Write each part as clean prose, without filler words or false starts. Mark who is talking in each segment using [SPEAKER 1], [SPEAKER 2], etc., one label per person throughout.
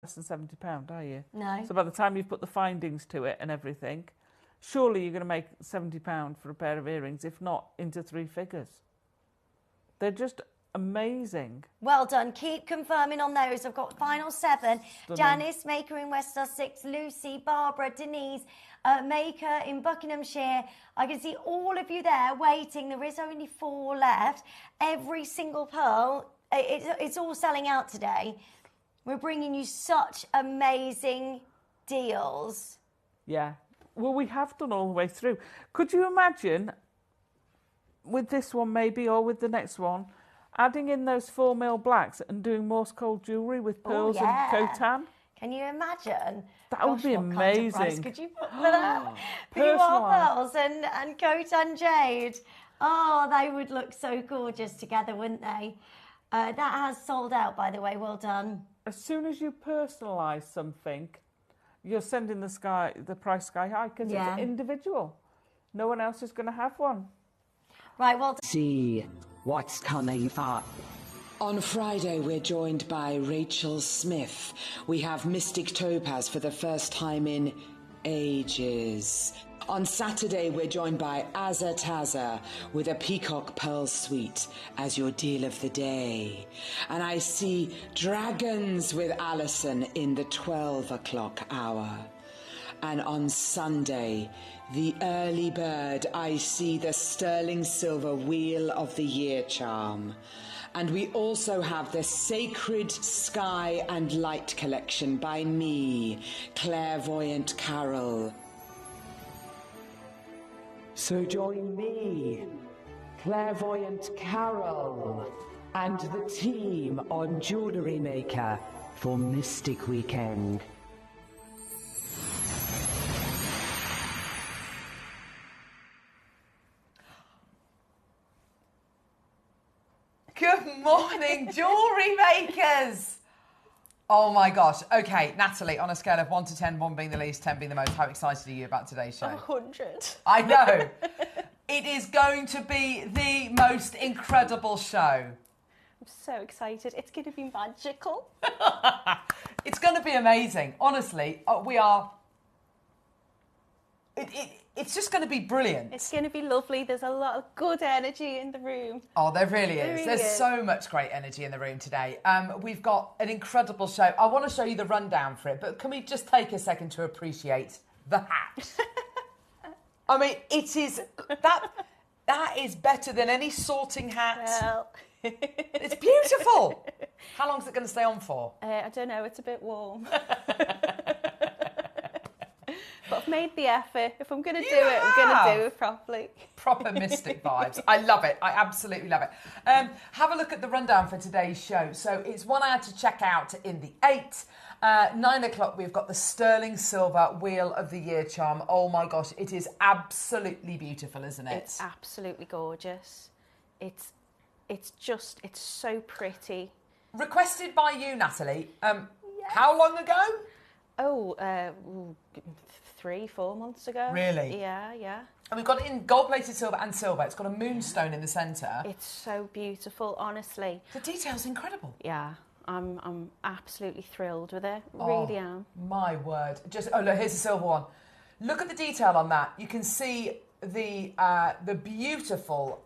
[SPEAKER 1] less than £70, are you?
[SPEAKER 2] No.
[SPEAKER 1] So by the time you've put the findings to it and everything, surely you're going to make £70 for a pair of earrings, if not into three figures. They're just amazing.
[SPEAKER 2] Well done. Keep confirming on those. I've got final 7.
[SPEAKER 1] Stunning.
[SPEAKER 2] Janice, Maker in West Sussex, Lucy, Barbara, Denise, Maker in Buckinghamshire. I can see all of you there waiting. There is only 4 left. Every single pearl, it's all selling out today. We're bringing you such amazing deals.
[SPEAKER 1] Yeah. Well, we have done all the way through. Could you imagine with this one maybe, or with the next one, adding in those 4mm blacks and doing Morse code jewellery with pearls and cotan?
[SPEAKER 2] Can you imagine?
[SPEAKER 1] That would be
[SPEAKER 2] what
[SPEAKER 1] amazing.
[SPEAKER 2] Kind of price could you put for that? QR pearls and cotan jade. Oh, they would look so gorgeous together, wouldn't they? That has sold out, by the way. Well done.
[SPEAKER 1] As soon as you personalise something, you're sending the price sky high, because it's individual. No one else is going to have one.
[SPEAKER 2] Right, well done.
[SPEAKER 3] See what's coming up. On Friday, we're joined by Rachel Smith. We have Mystic Topaz for the first time in ages. On Saturday, we're joined by Azza Taza with a Peacock Pearl Suite as your deal of the day. And I see Dragons with Alison in the 12 o'clock hour. And on Sunday, the early bird, I see the sterling silver Wheel of the Year charm. And we also have the Sacred Sky and Light collection by me, Clairvoyant Carol. So join me, Clairvoyant Carol, and the team on JewelleryMaker for Mystic Weekend.
[SPEAKER 4] Good morning, jewellery makers. Oh my gosh. Okay, Natalie, on a scale of 1 to 10, 1 being the least, 10 being the most, how excited are you about today's show?
[SPEAKER 2] 100.
[SPEAKER 4] I know. It is going to be the most incredible show.
[SPEAKER 2] I'm so excited. It's going to be magical.
[SPEAKER 4] It's going to be amazing. Honestly, we are... It's just going to we've brilliant.
[SPEAKER 2] It's going to be lovely. There's a lot of good energy in the room.
[SPEAKER 4] Oh, there really is. There's so much great energy in the room today. We've got an incredible show. I want to show you the rundown for it, but can we just take a second to appreciate the hat? I mean, it is... That is better than any sorting hat.
[SPEAKER 2] Well...
[SPEAKER 4] It's beautiful. How long is it going to stay on for?
[SPEAKER 2] I don't know. It's a bit warm. But I've made the effort. If I'm going to do it, I'm going to do it properly.
[SPEAKER 4] Proper mystic vibes. I love it. I absolutely love it. Have a look at the rundown for today's show. So it's one I had to check out in the 8. 9 o'clock, we've got the sterling silver Wheel of the Year charm. Oh my gosh, it is absolutely beautiful, isn't it?
[SPEAKER 2] It's absolutely gorgeous. It's so pretty.
[SPEAKER 4] Requested by you, Natalie. How long ago?
[SPEAKER 2] Oh, 3-4 months ago.
[SPEAKER 4] Really?
[SPEAKER 2] Yeah.
[SPEAKER 4] And we've got it in gold-plated silver and silver. It's got a moonstone in the centre.
[SPEAKER 2] It's so beautiful, honestly.
[SPEAKER 4] The detail's incredible.
[SPEAKER 2] Yeah, I'm absolutely thrilled with it. Really am.
[SPEAKER 4] My word. Look, here's the silver one. Look at the detail on that. You can see the beautiful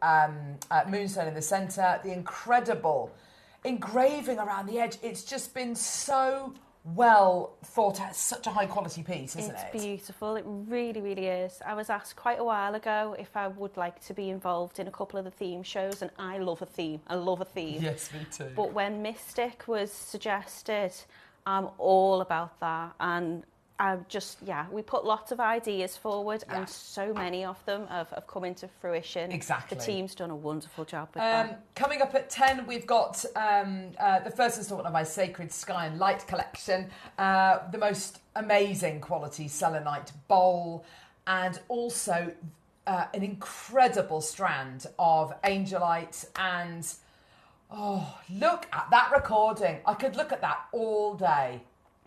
[SPEAKER 4] moonstone in the centre, the incredible engraving around the edge. It's just been so well thought out. It's such a high quality piece, isn't it?
[SPEAKER 2] It's beautiful. It really, really is. I was asked quite a while ago if I would like to be involved in a couple of the theme shows, and I love a theme.
[SPEAKER 4] Yes, me too.
[SPEAKER 2] But when Mystic was suggested, I'm all about that. And we put lots of ideas forward, and so many of them have come into fruition.
[SPEAKER 4] Exactly.
[SPEAKER 2] The team's done a wonderful job with that.
[SPEAKER 4] Coming up at 10, we've got the first instalment of my Sacred Sky and Light collection, the most amazing quality selenite bowl, and also an incredible strand of angelite. And, oh, look at that recording. I could look at that all day.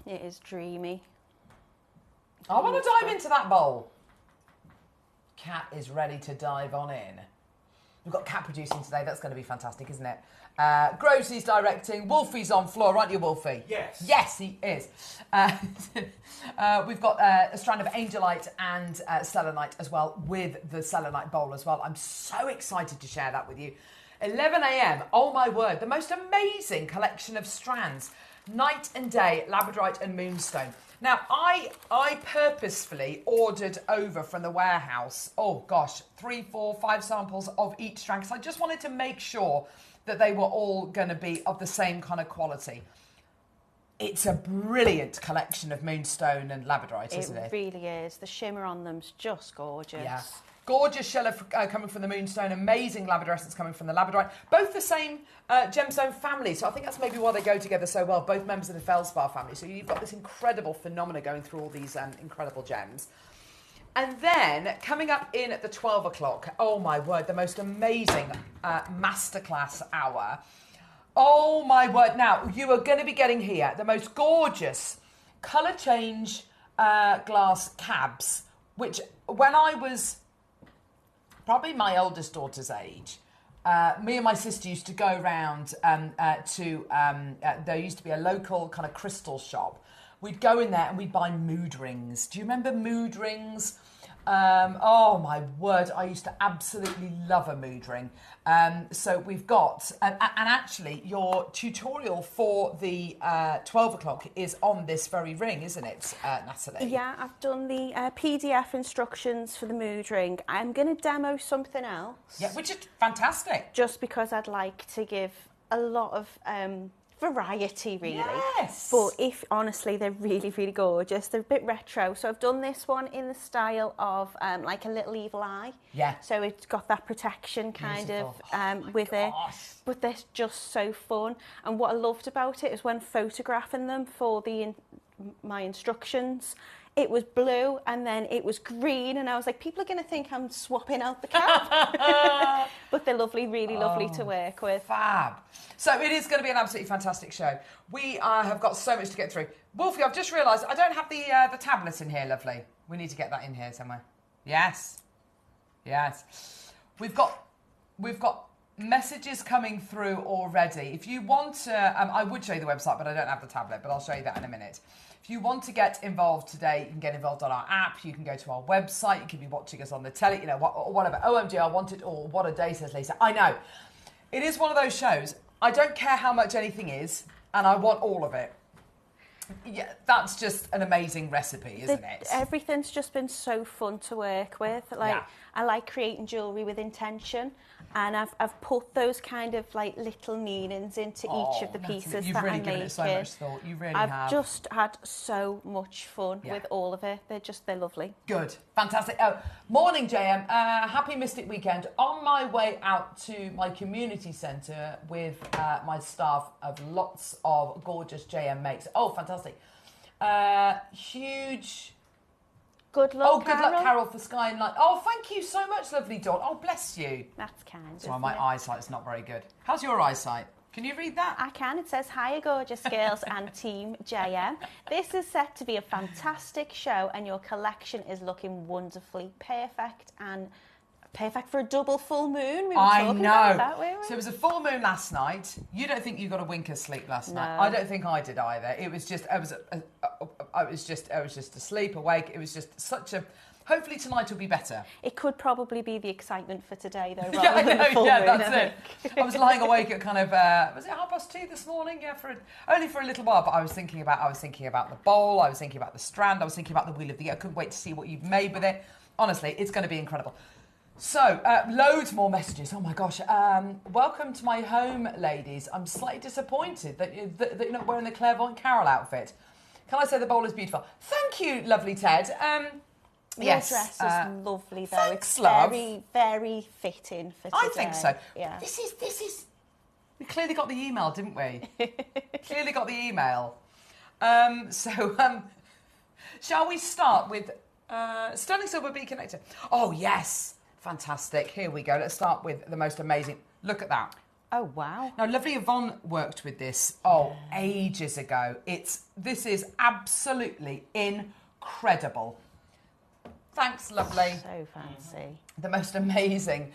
[SPEAKER 2] It is dreamy.
[SPEAKER 4] I want to dive into that bowl. Kat is ready to dive on in. We've got Kat producing today. That's going to be fantastic, isn't it? Grocery's directing. Wolfie's on floor, aren't you, Wolfie?
[SPEAKER 5] Yes.
[SPEAKER 4] Yes, he is. We've got a strand of Angelite and Selenite as well, with the Selenite bowl as well. I'm so excited to share that with you. 11 a.m. Oh my word, the most amazing collection of strands. Night and day, labradorite and moonstone. Now, I purposefully ordered over from the warehouse, 3, 4, 5 samples of each strand, because I just wanted to make sure that they were all going to be of the same kind of quality. It's a brilliant collection of moonstone and labradorite, isn't it?
[SPEAKER 6] It really is. The shimmer on them's just gorgeous.
[SPEAKER 4] Yeah. Gorgeous shell coming from the moonstone, amazing labradorescence coming from the labradorite. Both the same gemstone family, so I think that's maybe why they go together so well. Both members of the feldspar family. So you've got this incredible phenomena going through all these incredible gems. And then coming up in at the 12 o'clock, oh my word, the most amazing masterclass hour. Oh my word. Now, you are going to be getting here the most gorgeous colour change glass cabs, which when I was probably my oldest daughter's age, me and my sister used to go around there used to be a local kind of crystal shop. We'd go in there and we'd buy mood rings. Do you remember mood rings? Oh my word, I used to absolutely love a mood ring. So we've got, and actually your tutorial for the 12 o'clock is on this very ring, isn't it, Natalie?
[SPEAKER 6] Yeah, I've done the PDF instructions for the mood ring. I'm going to demo something else.
[SPEAKER 4] Yeah, which is fantastic.
[SPEAKER 6] Just because I'd like to give a lot of variety, really.
[SPEAKER 4] Yes.
[SPEAKER 6] But if honestly, they're really, really gorgeous. They're a bit retro. So I've done this one in the style of like a little evil eye.
[SPEAKER 4] Yeah.
[SPEAKER 6] So it's got that protection kind of with it. But they're just so fun. And what I loved about it is when photographing them for my instructions, it was blue and then it was green, and I was like, people are going to think I'm swapping out the cap. But they're lovely, really lovely to work with.
[SPEAKER 4] Fab. So it is going to be an absolutely fantastic show. We have got so much to get through. Wolfie, I've just realised I don't have the tablet in here, lovely. We need to get that in here somewhere. Yes. Yes. We've got messages coming through already. If you want to, I would show you the website, but I don't have the tablet, but I'll show you that in a minute. If you want to get involved today, you can get involved on our app. You can go to our website. You can be watching us on the telly, whatever. OMG, I want it all. What a day, says Lisa. I know. It is one of those shows. I don't care how much anything is, and I want all of it. Yeah, that's just an amazing recipe, isn't it?
[SPEAKER 6] Everything's just been so fun to work with. I like creating jewellery with intention, and I've put those kind of like little meanings into each of the pieces
[SPEAKER 4] you've
[SPEAKER 6] that
[SPEAKER 4] really
[SPEAKER 6] I'm
[SPEAKER 4] given
[SPEAKER 6] making.
[SPEAKER 4] it so much thought. You really
[SPEAKER 6] I've
[SPEAKER 4] have.
[SPEAKER 6] just had so much fun with all of it. They're lovely.
[SPEAKER 4] Good, fantastic. Oh, morning, JM. Happy Mystic Weekend. On my way out to my community centre with my staff of lots of gorgeous JM makes. Oh, fantastic. Huge.
[SPEAKER 6] Good luck,
[SPEAKER 4] Carol. Good luck, Carol, for Sky and Light. Oh, thank you so much, lovely Dawn. Oh, bless you.
[SPEAKER 6] That's kind.
[SPEAKER 4] So my eyesight's not very good. How's your eyesight? Can you read that?
[SPEAKER 6] I can. It says, hiya, gorgeous girls and Team JM. This is set to be a fantastic show, and your collection is looking wonderfully perfect for a double full moon. We were talking about that, weren't we?
[SPEAKER 4] So it was a full moon last night. You don't think you got a wink of sleep last night? I don't think I did either. It was just I was just asleep, awake. It was just such a. Hopefully tonight will be better.
[SPEAKER 6] It could probably be the excitement for today, though.
[SPEAKER 4] Yeah,
[SPEAKER 6] rather than the full moon,
[SPEAKER 4] that's it. I was lying awake at kind of was it 2:30 this morning? Yeah, only for a little while. But I was thinking about the bowl. I was thinking about the strand. I was thinking about the wheel of the year. I couldn't wait to see what you've made with it. Honestly, it's going to be incredible. So, loads more messages. Oh my gosh. Welcome to my home, ladies. I'm slightly disappointed that you're not wearing the Clairvoyant Carol outfit. Can I say the bowl is beautiful? Thank you, lovely Ted.
[SPEAKER 6] Your dress is lovely, though.
[SPEAKER 4] Thanks,
[SPEAKER 6] it's
[SPEAKER 4] love.
[SPEAKER 6] very, very fitting for today.
[SPEAKER 4] I think so.
[SPEAKER 6] Yeah.
[SPEAKER 4] This is. We clearly got the email, didn't we? Clearly got the email. Shall we start with Sterling Silver B Connector? Oh yes, fantastic. Here we go. Let's start with the most amazing. Look at that.
[SPEAKER 6] Oh wow!
[SPEAKER 4] Now, lovely Yvonne worked with this. Ages ago. This is absolutely incredible. Thanks, lovely.
[SPEAKER 6] So fancy.
[SPEAKER 4] The most amazing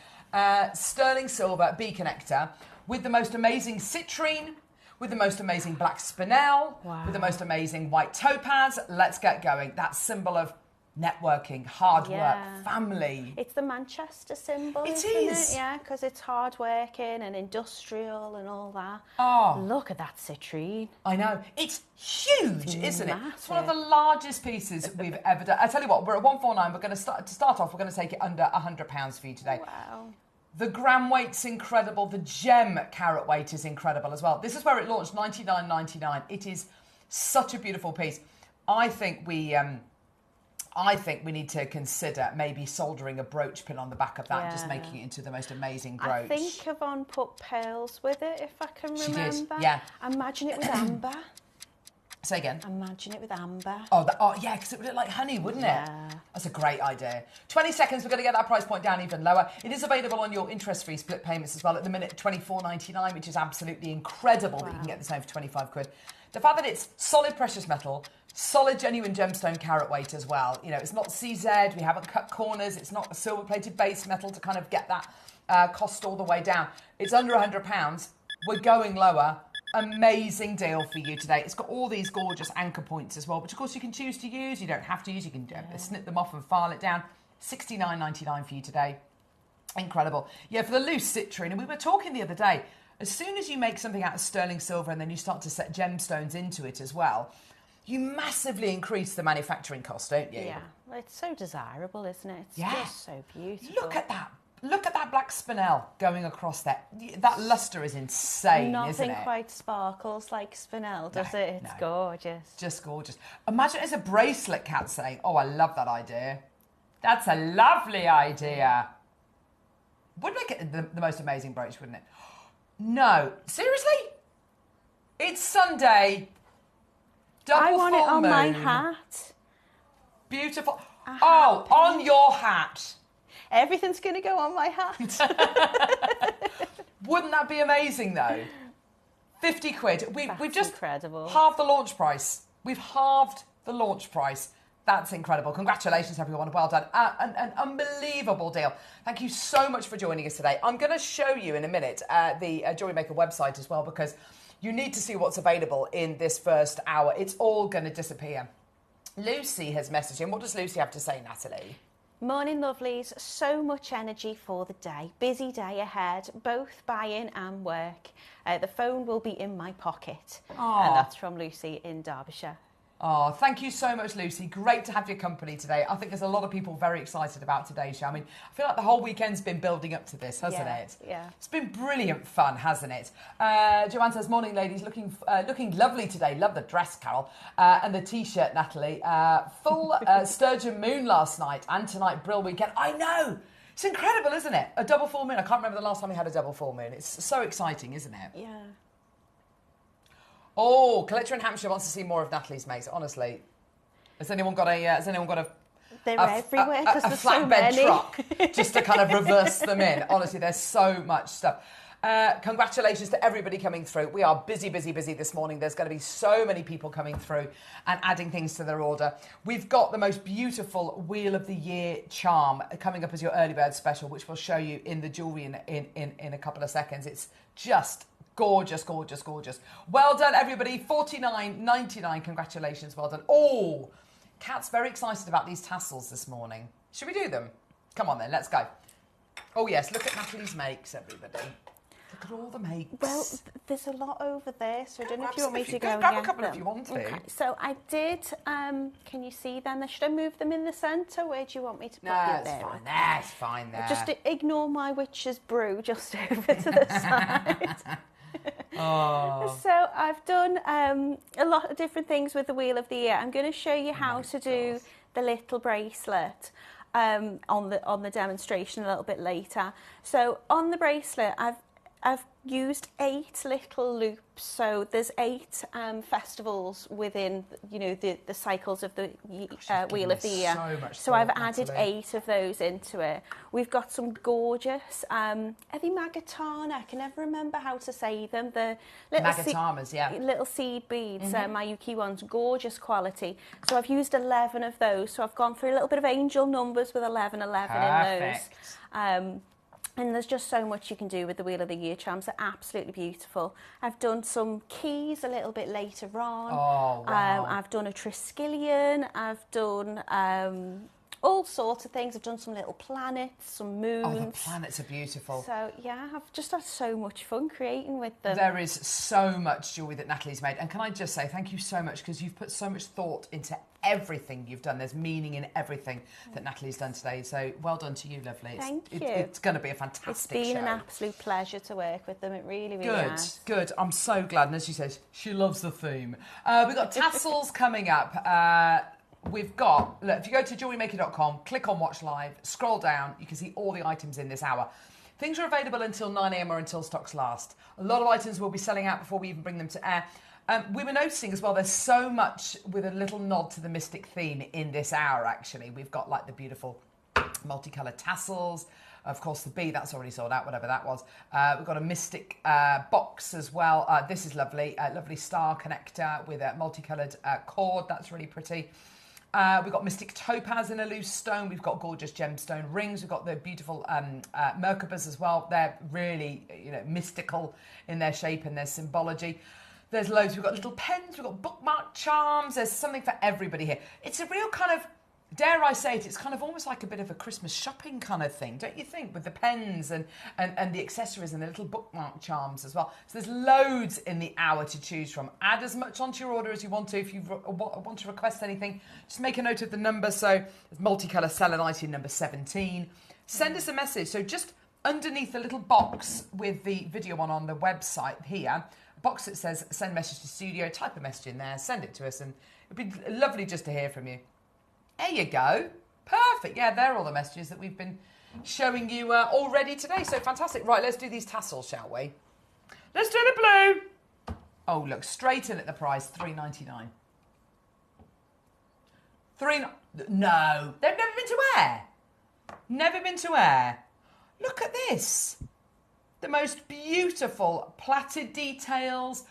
[SPEAKER 4] sterling silver B connector with the most amazing citrine, with the most amazing black spinel, with the most amazing white topaz. Let's get going. That symbol of networking, hard work, family.
[SPEAKER 6] It's the Manchester symbol, isn't it? Yeah, because it's hard working and industrial and all that.
[SPEAKER 4] Oh,
[SPEAKER 6] look at that citrine.
[SPEAKER 4] I know. It's huge, isn't it?
[SPEAKER 6] massive.
[SPEAKER 4] It's one of the largest pieces we've ever done. I tell you what, we're at 149. We're going to start off. We're going to take it under £100 for you today.
[SPEAKER 6] Wow.
[SPEAKER 4] The gram weight's incredible. The gem carat weight is incredible as well. This is where it launched, $99.99. It is such a beautiful piece. I think we need to consider maybe soldering a brooch pin on the back of that and just making it into the most amazing brooch.
[SPEAKER 6] I think Yvonne put pearls with it, if I can remember.
[SPEAKER 4] She did, yeah.
[SPEAKER 6] Imagine it with amber.
[SPEAKER 4] Say again.
[SPEAKER 6] Imagine it with amber.
[SPEAKER 4] Oh, yeah, because it would look like honey, wouldn't it? That's a great idea. 20 seconds, we're going to get that price point down even lower. It is available on your interest-free split payments as well. At the minute, $24.99, which is absolutely incredible that you can get this home for 25 quid. The fact that it's solid precious metal, solid genuine gemstone carat weight as well. You know, it's not CZ, we haven't cut corners, it's not a silver-plated base metal to kind of get that cost all the way down. It's under £100. We're going lower. Amazing deal for you today. It's got all these gorgeous anchor points as well, which of course you can choose to use. You don't have to use. You can snip them off and file it down. $69.99 for you today. Incredible. Yeah, for the loose citrine. And we were talking the other day, as soon as you make something out of sterling silver and then you start to set gemstones into it as well, you massively increase the manufacturing cost, don't you?
[SPEAKER 6] Yeah, well, it's so desirable, isn't it? It's just so beautiful.
[SPEAKER 4] Look at that. Look at that black spinel going across there. That lustre is insane, isn't it?
[SPEAKER 6] Nothing quite sparkles like spinel, does it? It's gorgeous.
[SPEAKER 4] Just gorgeous. Imagine it's a bracelet, Kat, saying, oh, I love that idea. That's a lovely idea. Would make it the most amazing brooch, wouldn't it? No. Seriously? It's Sunday. Double
[SPEAKER 6] I want
[SPEAKER 4] full
[SPEAKER 6] it on
[SPEAKER 4] moon.
[SPEAKER 6] my hat.
[SPEAKER 4] Beautiful. Oh, on your hat.
[SPEAKER 6] Everything's going to go on my hat.
[SPEAKER 4] Wouldn't that be amazing, though? 50 quid. We've just
[SPEAKER 6] incredible.
[SPEAKER 4] halved the launch price. We've halved the launch price. That's incredible. Congratulations, everyone. Well done. An unbelievable deal. Thank you so much for joining us today. I'm going to show you in a minute the JewelleryMaker website as well, because you need to see what's available in this first hour. It's all going to disappear. Lucy has messaged in. What does Lucy have to say, Natalie?
[SPEAKER 6] Morning, lovelies. So much energy for the day. Busy day ahead, both buying and work. The phone will be in my pocket. And that's from Lucy in Derbyshire.
[SPEAKER 4] Oh, thank you so much, Lucy. Great to have your company today. I think there's a lot of people very excited about today's show. I mean, I feel like the whole weekend's been building up to this, hasn't it?
[SPEAKER 6] Yeah.
[SPEAKER 4] It's been brilliant fun, hasn't it? Joanne says, morning, ladies. Looking lovely today. Love the dress, Carol. And the T-shirt, Natalie. Full sturgeon moon last night and tonight, brill weekend. I know. It's incredible, isn't it? A double full moon. I can't remember the last time we had a double full moon. It's so exciting, isn't it?
[SPEAKER 6] Yeah.
[SPEAKER 4] Oh, Collector in Hampshire wants to see more of Natalie's mates. Honestly, has anyone got a?
[SPEAKER 6] They're everywhere because there's so many.
[SPEAKER 4] Truck just to kind of reverse them in. Honestly, there's so much stuff. Congratulations to everybody coming through. We are busy this morning. There's going to be so many people coming through and adding things to their order. We've got the most beautiful Wheel of the Year charm coming up as your early bird special, which we'll show you in the jewellery in a couple of seconds. It's just gorgeous, gorgeous, gorgeous. Well done, everybody. $49.99. Congratulations. Well done. Oh, Kat's very excited about these tassels this morning. Should we do them? Come on then, let's go. Oh yes, look at Natalie's makes, everybody. Look at all the makes.
[SPEAKER 6] Well, there's a lot over there, so I don't know if you want me to go
[SPEAKER 4] grab
[SPEAKER 6] and
[SPEAKER 4] a couple
[SPEAKER 6] get
[SPEAKER 4] if you
[SPEAKER 6] them.
[SPEAKER 4] want to.
[SPEAKER 6] Okay, so I did, can you see them? Should I move them in the centre? Where do you want me to put
[SPEAKER 4] No,
[SPEAKER 6] you
[SPEAKER 4] it's
[SPEAKER 6] there?
[SPEAKER 4] fine there, it's fine there.
[SPEAKER 6] Just ignore my witch's brew just over to the side.
[SPEAKER 4] Oh.
[SPEAKER 6] So I've done a lot of different things with the Wheel of the Year. I'm going to show you how to do the little bracelet on the demonstration a little bit later. So on the bracelet, I've used 8 little loops. So there's 8 festivals within, you know, the cycles of the Wheel of the Year. So I've added 8 of those into it. We've got some gorgeous, are they magatana? I can never remember how to say them. The little
[SPEAKER 4] Magatamas, yeah.
[SPEAKER 6] Little seed beads, Mayuki ones, gorgeous quality. So I've used 11 of those. So I've gone through a little bit of angel numbers with 11 in those. And there's just so much you can do with the Wheel of the Year charms. They're absolutely beautiful. I've done some keys a little bit later on.
[SPEAKER 4] Oh, wow.
[SPEAKER 6] I've done a Triskelion. I've done all sorts of things. I've done some little planets, some moons.
[SPEAKER 4] Oh, the planets are beautiful.
[SPEAKER 6] So, yeah, I've just had so much fun creating with them.
[SPEAKER 4] There is so much jewellery that Natalie's made. And can I just say thank you so much, because you've put so much thought into everything you've done. There's meaning in everything that Natalie's done today. So well done to you, lovely.
[SPEAKER 6] Thank you.
[SPEAKER 4] It's going to be a fantastic
[SPEAKER 6] It's been
[SPEAKER 4] show.
[SPEAKER 6] an absolute pleasure to work with them. It really, really
[SPEAKER 4] Good,
[SPEAKER 6] has.
[SPEAKER 4] good. I'm so glad. And as she says, she loves the theme. We've got tassels coming up. We've got, look, if you go to JewelleryMaker.com, click on Watch Live, scroll down, you can see all the items in this hour. Things are available until 9 a.m. or until stocks last. A lot of items will be selling out before we even bring them to air. We were noticing as well, there's so much with a little nod to the mystic theme in this hour, actually. We've got like the beautiful multicoloured tassels. Of course, the bee, that's already sold out, whatever that was. We've got a mystic box as well. This is lovely. A lovely star connector with a multicoloured cord. That's really pretty. We've got mystic topaz in a loose stone. We've got gorgeous gemstone rings. We've got the beautiful Merkabas as well. They're really, mystical in their shape and their symbology. There's loads. We've got little pens. We've got bookmark charms. There's something for everybody here. It's a real kind of, dare I say it, it's kind of almost like a bit of a Christmas shopping kind of thing, don't you think? With the pens and the accessories and the little bookmark charms as well. So there's loads in the hour to choose from. Add as much onto your order as you want to. If you want to request anything, just make a note of the number. So it's multicolour selenite number 17. Send us a message. So just underneath the little box with the video on the website here, a box that says send message to studio, type a message in there, send it to us, and it'd be lovely just to hear from you. There you go. Perfect. Yeah, they're all the messages that we've been showing you already today. So fantastic. Right, let's do these tassels, shall we? Let's do the blue. Oh, look, straight in at the price, $3.99. No, they've never been to air. Never been to air. Look at this. The most beautiful plaited details.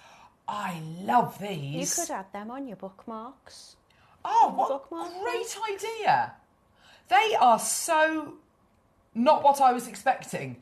[SPEAKER 4] I love these.
[SPEAKER 6] You could add them on your bookmarks.
[SPEAKER 4] Oh, what a great idea. They are so not what I was expecting.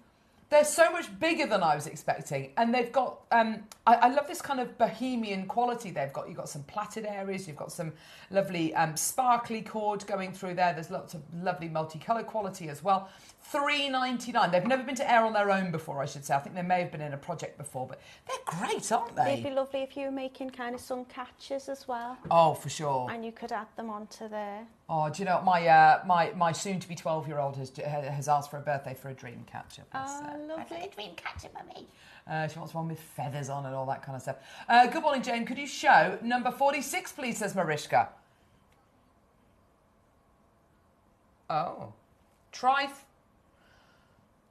[SPEAKER 4] They're so much bigger than I was expecting. And they've got, I love this kind of bohemian quality they've got. You've got some plaited areas. You've got some lovely sparkly cord going through there. There's lots of lovely multicolour quality as well. $3.99. They've never been to air on their own before, I should say. I think they may have been in a project before, but they're great, aren't they?
[SPEAKER 6] They'd be lovely if you were making kind of sun catches as well.
[SPEAKER 4] Oh, for sure.
[SPEAKER 6] And you could add them onto there.
[SPEAKER 4] Oh, do you know what? My soon-to-be 12-year-old has asked for a birthday for a dream catcher.
[SPEAKER 6] Lovely.
[SPEAKER 2] A dream catcher, mummy.
[SPEAKER 4] She wants one with feathers on and all that kind of stuff. Good morning, Jane. Could you show number 46, please, says Mariska. Oh. Trife.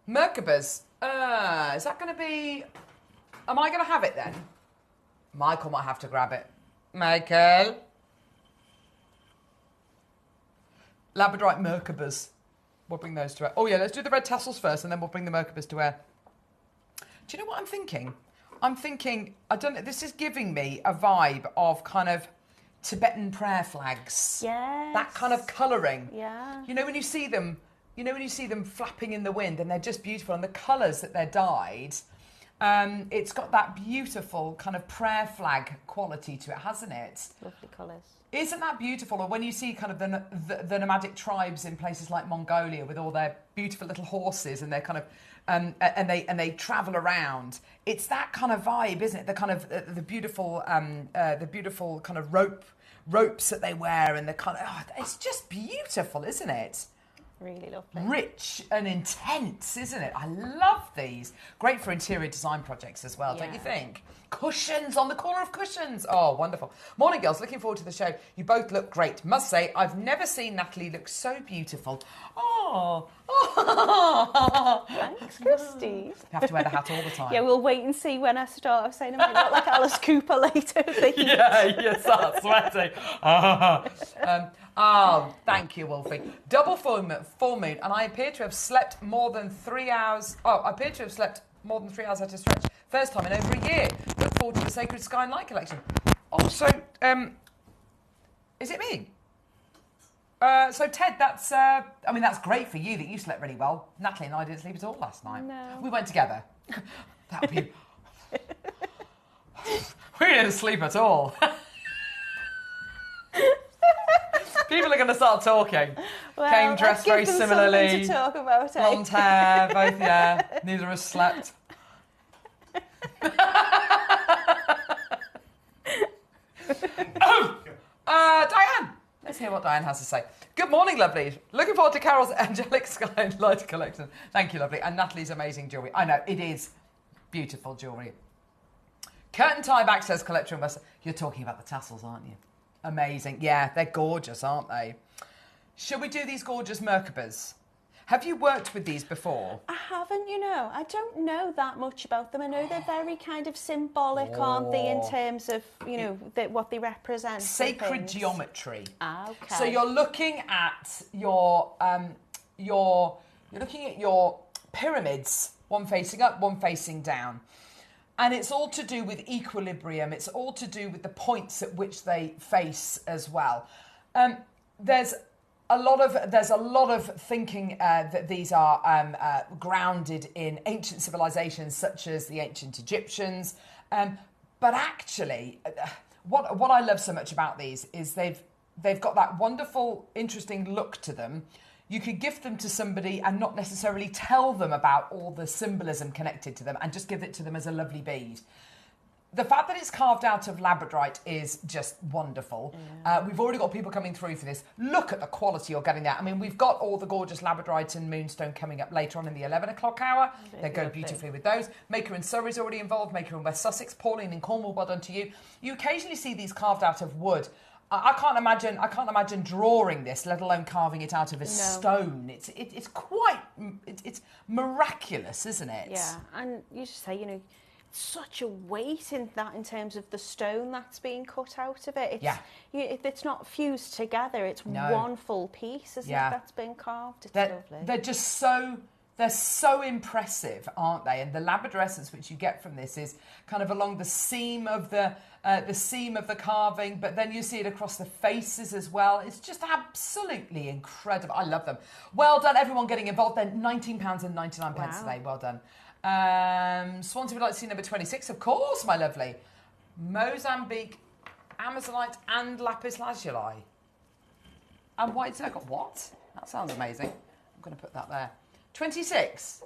[SPEAKER 4] Merkabas. Is that going to be... Am I going to have it then? Michael might have to grab it. Michael. Labradorite Merkabas. We'll bring those to air. Oh, yeah, let's do the red tassels first, and then we'll bring the Merkabas to air. Do you know what I'm thinking? I'm thinking, I don't know, this is giving me a vibe of kind of Tibetan prayer flags.
[SPEAKER 6] Yes.
[SPEAKER 4] That kind of colouring.
[SPEAKER 6] Yeah.
[SPEAKER 4] You know when you see them flapping in the wind, and they're just beautiful, and the colours that they're dyed, it's got that beautiful kind of prayer flag quality to it, hasn't it?
[SPEAKER 6] Lovely colours.
[SPEAKER 4] Isn't that beautiful? Or when you see kind of the nomadic tribes in places like Mongolia with all their beautiful little horses, and they're kind of and they travel around. It's that kind of vibe, isn't it? The kind of the beautiful kind of ropes that they wear, and the kind of it's just beautiful, isn't it?
[SPEAKER 6] Really lovely.
[SPEAKER 4] Rich and intense, isn't it? I love these. Great for interior design projects as well, don't you think? Cushions on the corner of cushions. Oh, wonderful. Morning, girls. Looking forward to the show. You both look great. Must say, I've never seen Natalie look so beautiful. Oh.
[SPEAKER 6] Thanks, Christy.
[SPEAKER 4] You have to wear the hat all the time.
[SPEAKER 6] Yeah, we'll wait and see when I start. I was saying I might look like Alice Cooper later.
[SPEAKER 4] You start sweating. Thank you, Wolfie. Double full moon, and I appear to have slept more than 3 hours. Oh, I appear to have slept more than 3 hours at a stretch. First time in over a year. Look forward to the Sacred Sky and Light collection. Oh, so, is it me? So Ted, that's that's great for you that you slept really well. Natalie and I didn't sleep at all last night.
[SPEAKER 6] No.
[SPEAKER 4] We went together. That would be. We didn't sleep at all. People are going to start talking.
[SPEAKER 6] Well,
[SPEAKER 4] Came dressed very similarly.
[SPEAKER 6] To talk about,
[SPEAKER 4] blonde hair, both. Yeah, neither of us slept. Diane. Let's hear what Diane has to say. Good morning, lovely. Looking forward to Carol's Angelic Sky and Light collection. Thank you, lovely. And Natalie's amazing jewellery. I know, it is beautiful jewellery. Curtain tie back, says Collector and West. You're talking about the tassels, aren't you? Amazing. Yeah, they're gorgeous, aren't they? Shall we do these gorgeous Merkabas? Have you worked with these before?
[SPEAKER 6] I haven't, I don't know that much about them. I know they're very kind of symbolic, aren't they, in terms of, what they represent.
[SPEAKER 4] Sacred geometry.
[SPEAKER 6] Ah, okay.
[SPEAKER 4] So you're looking at your pyramids, one facing up, one facing down. And it's all to do with equilibrium. It's all to do with the points at which they face as well. There's a lot of thinking that these are grounded in ancient civilizations such as the ancient Egyptians. But actually, what I love so much about these is they've got that wonderful, interesting look to them. You could gift them to somebody and not necessarily tell them about all the symbolism connected to them and just give it to them as a lovely bead. The fact that it's carved out of labradorite is just wonderful. Yeah. We've already got people coming through for this. Look at the quality you're getting there. I mean, we've got all the gorgeous labradorite and moonstone coming up later on in the 11 o'clock hour. They go beautifully with those. Maker in Surrey's already involved. Maker in West Sussex. Pauline in Cornwall, well done to you. You occasionally see these carved out of wood. I can't imagine drawing this, let alone carving it out of a stone. It's quite miraculous, isn't it?
[SPEAKER 6] Yeah, and you just say, such a weight in terms of the stone that's being cut out of it. It's not fused together. It's one full piece, isn't it? That's been carved. It's lovely.
[SPEAKER 4] They're just so impressive, aren't they? And the labradorescence which you get from this is kind of along the seam of the carving, but then you see it across the faces as well. It's just absolutely incredible. I love them. Well done, everyone getting involved. They're £19.99 today. Well done. Swansea would like to see number 26, of course, my lovely. Mozambique, Amazonite, and lapis lazuli. And white zircon. What? That sounds amazing. I'm going to put that there. 26.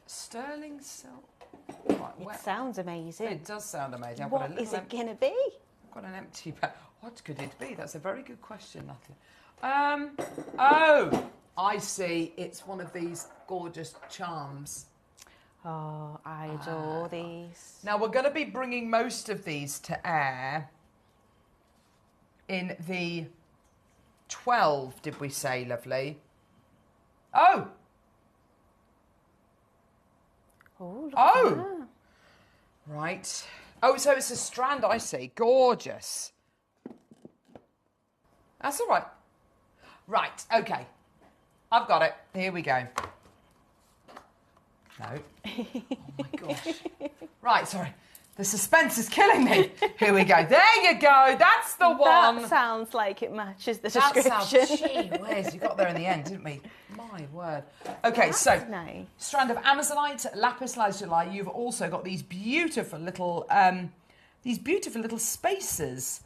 [SPEAKER 4] Sterling silk. Right,
[SPEAKER 6] it sounds amazing.
[SPEAKER 4] It does sound amazing.
[SPEAKER 6] What is it going to be?
[SPEAKER 4] I've got an empty bag. What could it be? That's a very good question, Natalie. Oh, I see. It's one of these gorgeous charms.
[SPEAKER 6] Oh, I adore these.
[SPEAKER 4] Now, we're going to be bringing most of these to air in the 12, did we say, lovely? Oh!
[SPEAKER 6] Oh, look at that.
[SPEAKER 4] Right. Oh, so it's a strand, I see. Gorgeous. That's all right. Right, okay. I've got it. Here we go. No. Oh, my gosh. Right, sorry. The suspense is killing me. Here we go. There you go. That's the one.
[SPEAKER 6] That sounds like it matches the description.
[SPEAKER 4] That sounds, gee whiz, you got there in the end, didn't we? My word. Okay,
[SPEAKER 6] That's
[SPEAKER 4] so
[SPEAKER 6] nice.
[SPEAKER 4] Strand of Amazonite, lapis lazuli. You've also got these beautiful little spaces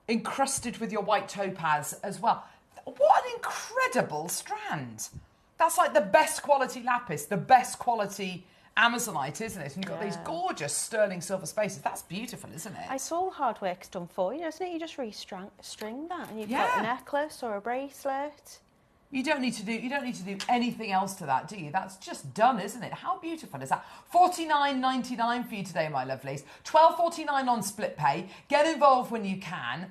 [SPEAKER 4] encrusted with your white topaz as well. What an incredible strand! That's like the best quality lapis, the best quality Amazonite, isn't it? And you've got these gorgeous sterling silver spaces. That's beautiful, isn't it?
[SPEAKER 6] It's all hard work's done for you, isn't it? You just string that, and you've got a necklace or a bracelet.
[SPEAKER 4] You don't need to do anything else to that, do you? That's just done, isn't it? How beautiful is that? $49.99 for you today, my lovelies. $12.49 on split pay. Get involved when you can.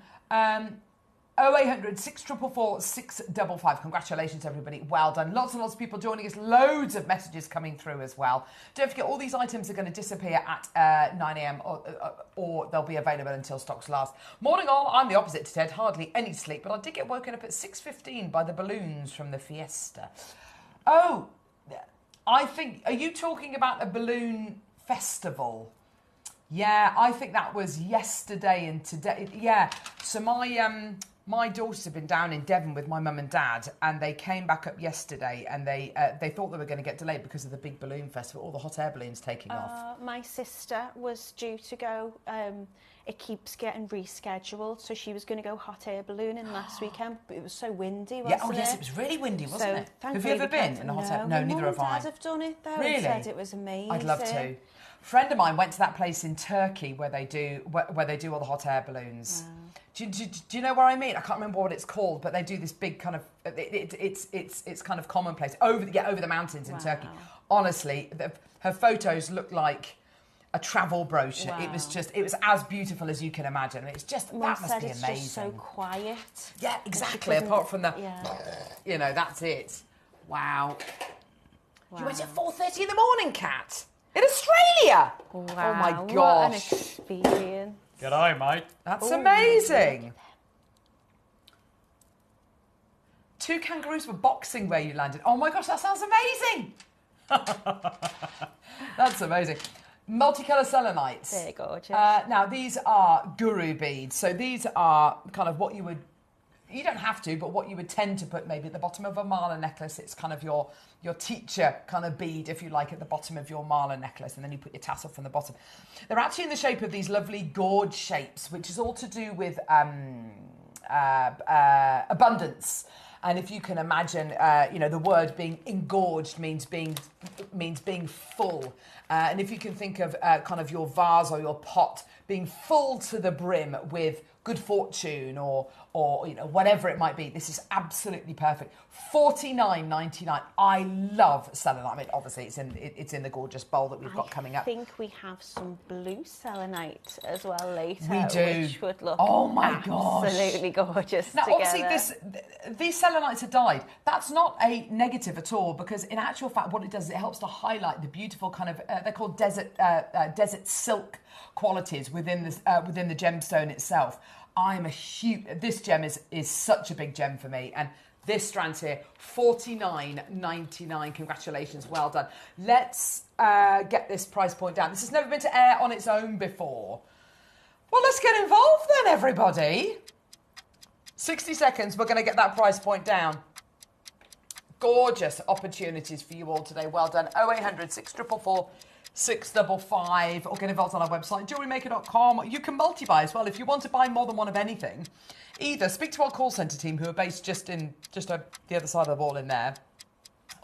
[SPEAKER 4] 0800 644 655. Congratulations, everybody. Well done. Lots and lots of people joining us. Loads of messages coming through as well. Don't forget, all these items are going to disappear at 9 a.m. or they'll be available until stocks last. Morning all. I'm the opposite to Ted. Hardly any sleep, but I did get woken up at 6:15 by the balloons from the fiesta. Oh, I think... Are you talking about a balloon festival? Yeah, I think that was yesterday and today. Yeah, so my My daughters have been down in Devon with my mum and dad, and they came back up yesterday, and they thought they were going to get delayed because of the big balloon festival, all the hot air balloons taking off.
[SPEAKER 6] My sister was due to go. It keeps getting rescheduled, so she was going to go hot air ballooning last weekend, but it was so windy, wasn't it?
[SPEAKER 4] Oh yes, it was really windy, wasn't it? Have you ever
[SPEAKER 6] thankfully
[SPEAKER 4] been in a hot air? No, neither have
[SPEAKER 6] Mum
[SPEAKER 4] I.
[SPEAKER 6] and Dad have done it though.
[SPEAKER 4] Really?
[SPEAKER 6] And said it was amazing.
[SPEAKER 4] I'd love to. A friend of mine went to that place in Turkey where they do all the hot air balloons. Wow. Do you know where I mean? I can't remember what it's called, but they do this big kind of it's kind of commonplace over the mountains in Turkey. Honestly, her photos look like a travel brochure. Wow. It was as beautiful as you can imagine. It's just
[SPEAKER 6] Mum
[SPEAKER 4] that must
[SPEAKER 6] said
[SPEAKER 4] be
[SPEAKER 6] it's
[SPEAKER 4] amazing.
[SPEAKER 6] Just so quiet.
[SPEAKER 4] Yeah, exactly. Apart from the, you know, that's it. Wow. You went at 4:30 in the morning, Kat, in Australia.
[SPEAKER 6] Wow.
[SPEAKER 4] Oh my gosh.
[SPEAKER 6] What an experience.
[SPEAKER 5] G'day, mate.
[SPEAKER 4] That's amazing. 2 kangaroos were boxing where you landed. Oh my gosh, that sounds amazing. That's amazing. Multicolour selenites.
[SPEAKER 6] They're gorgeous.
[SPEAKER 4] Now, these are guru beads. So these are kind of what you don't have to, but what you would tend to put maybe at the bottom of a mala necklace. It's kind of your teacher kind of bead, if you like, at the bottom of your mala necklace, and then you put your tassel from the bottom. They're actually in the shape of these lovely gorge shapes, which is all to do with abundance. And if you can imagine, the word being engorged means being full. And if you can think of kind of your vase or your pot being full to the brim with good fortune or whatever it might be, this is absolutely perfect. $49.99. I love selenite. I mean, obviously it's in the gorgeous bowl that we've got coming up.
[SPEAKER 6] I think we have some blue selenite as well later.
[SPEAKER 4] We do.
[SPEAKER 6] Which would look
[SPEAKER 4] absolutely
[SPEAKER 6] gorgeous.
[SPEAKER 4] Now,
[SPEAKER 6] together.
[SPEAKER 4] obviously, these selenites are dyed. That's not a negative at all, because in actual fact, what it does is it helps to highlight the beautiful kind of they're called desert silk qualities within the gemstone itself. This gem is such a big gem for me, and this strand here, $49.99. Congratulations, well done. Let's get this price point down. This has never been to air on its own before. Well, let's get involved then, everybody. 60 seconds, we're going to get that price point down. Gorgeous opportunities for you all today. Well done. 0800 644 655, or get involved on our website, JewelleryMaker.com. You can multi-buy as well if you want to buy more than one of anything. Either speak to our call centre team, who are based just the other side of the wall in there,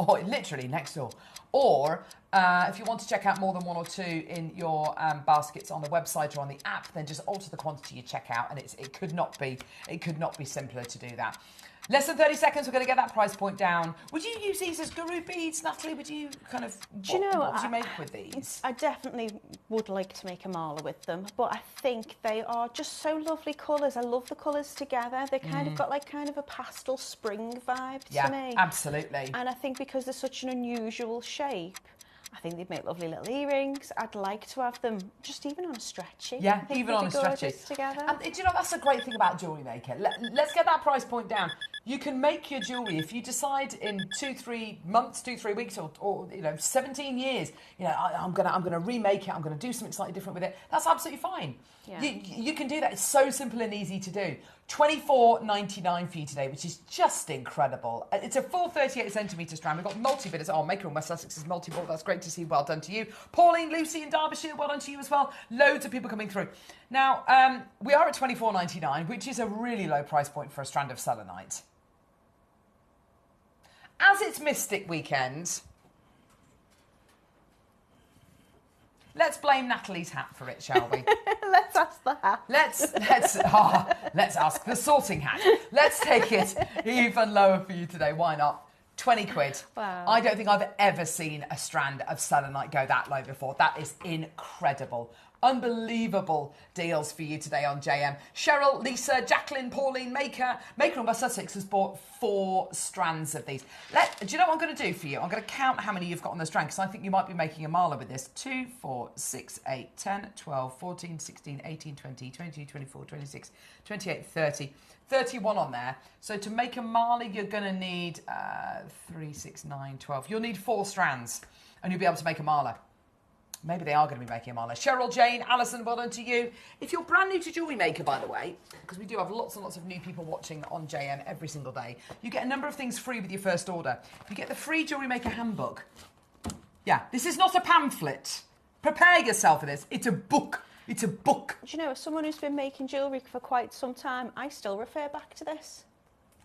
[SPEAKER 4] or literally next door. Or if you want to check out more than one or two in your baskets on the website or on the app, then just alter the quantity you check out, and it could not be simpler to do that. Less than 30 seconds, we're going to get that price point down. Would you use these as guru beads, Natalie? Would you kind of... what would you make with these?
[SPEAKER 6] I definitely would like to make a mala with them, but I think they are just so lovely colours. I love the colours together. They kind of got like kind of a pastel spring vibe to me.
[SPEAKER 4] Yeah, absolutely.
[SPEAKER 6] And I think because they're such an unusual shape, I think they'd make lovely little earrings. I'd like to have them just even on a stretchy.
[SPEAKER 4] Yeah, even on a stretchy.
[SPEAKER 6] Together.
[SPEAKER 4] And do you know, that's the great thing about Jewellery Maker. Let's get that price point down. You can make your jewellery if you decide in 2-3 months, 2-3 weeks, or 17 years. I'm gonna remake it. I'm gonna do something slightly different with it. That's absolutely fine. Yeah. You can do that. It's so simple and easy to do. $24.99 for you today, which is just incredible. It's a full 38 centimetre strand. We've got multi-bidders. Oh, Maker in West Sussex is multi-bought. That's great to see. Well done to you. Pauline, Lucy in Derbyshire, well done to you as well. Loads of people coming through. Now, we are at $24.99, which is a really low price point for a strand of selenite. As it's Mystic Weekend, let's blame Natalie's hat for it, shall we?
[SPEAKER 6] Let's ask the hat.
[SPEAKER 4] Let's ask the sorting hat. Let's take it even lower for you today. Why not? 20 quid.
[SPEAKER 6] Wow.
[SPEAKER 4] I don't think I've ever seen a strand of selenite go that low before. That is incredible. Unbelievable deals for you today on JM. Cheryl, Lisa, Jacqueline, Pauline, Maker in West Sussex has bought 4 strands of these. Do you know what I'm going to do for you? I'm going to count how many you've got on the strand, because I think you might be making a mala with this. 2, 4, 6, 8, 10, 12, 14, 16, 18, 20, 22, 24, 26, 28, 30. 31 on there. So to make a mala, you're going to need 3, 6, 9, 12. You'll need 4 strands, and you'll be able to make a mala. Maybe they are going to be making a mile. Cheryl, Jane, Alison, well done to you. If you're brand new to Jewellery Maker, by the way, because we do have lots and lots of new people watching on JM every single day, you get a number of things free with your first order. You get the free Jewellery Maker handbook. Yeah, this is not a pamphlet. Prepare yourself for this. It's a book. It's a book.
[SPEAKER 6] Do you know, as someone who's been making jewellery for quite some time, I still refer back to this.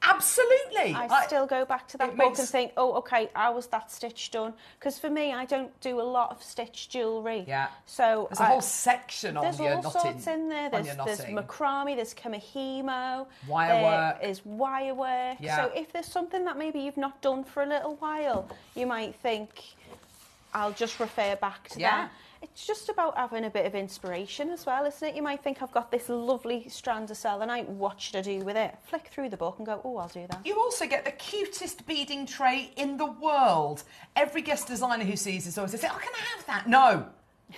[SPEAKER 4] Absolutely.
[SPEAKER 6] I still go back to that book and think, oh, okay, how was that stitch done? Because for me, I don't do a lot of stitched jewellery.
[SPEAKER 4] Yeah.
[SPEAKER 6] So
[SPEAKER 4] there's a whole section on your knotting.
[SPEAKER 6] There's all sorts in there. There's macrame, there's kamihimo.
[SPEAKER 4] Wire work.
[SPEAKER 6] There is wire work.
[SPEAKER 4] Yeah.
[SPEAKER 6] So if there's something that maybe you've not done for a little while, you might think, I'll just refer back to that. It's just about having a bit of inspiration as well, isn't it? You might think, I've got this lovely strand of selenite, what should I do with it? Flick through the book and go, oh, I'll do that.
[SPEAKER 4] You also get the cutest beading tray in the world. Every guest designer who sees this always says, oh, can I have that? No.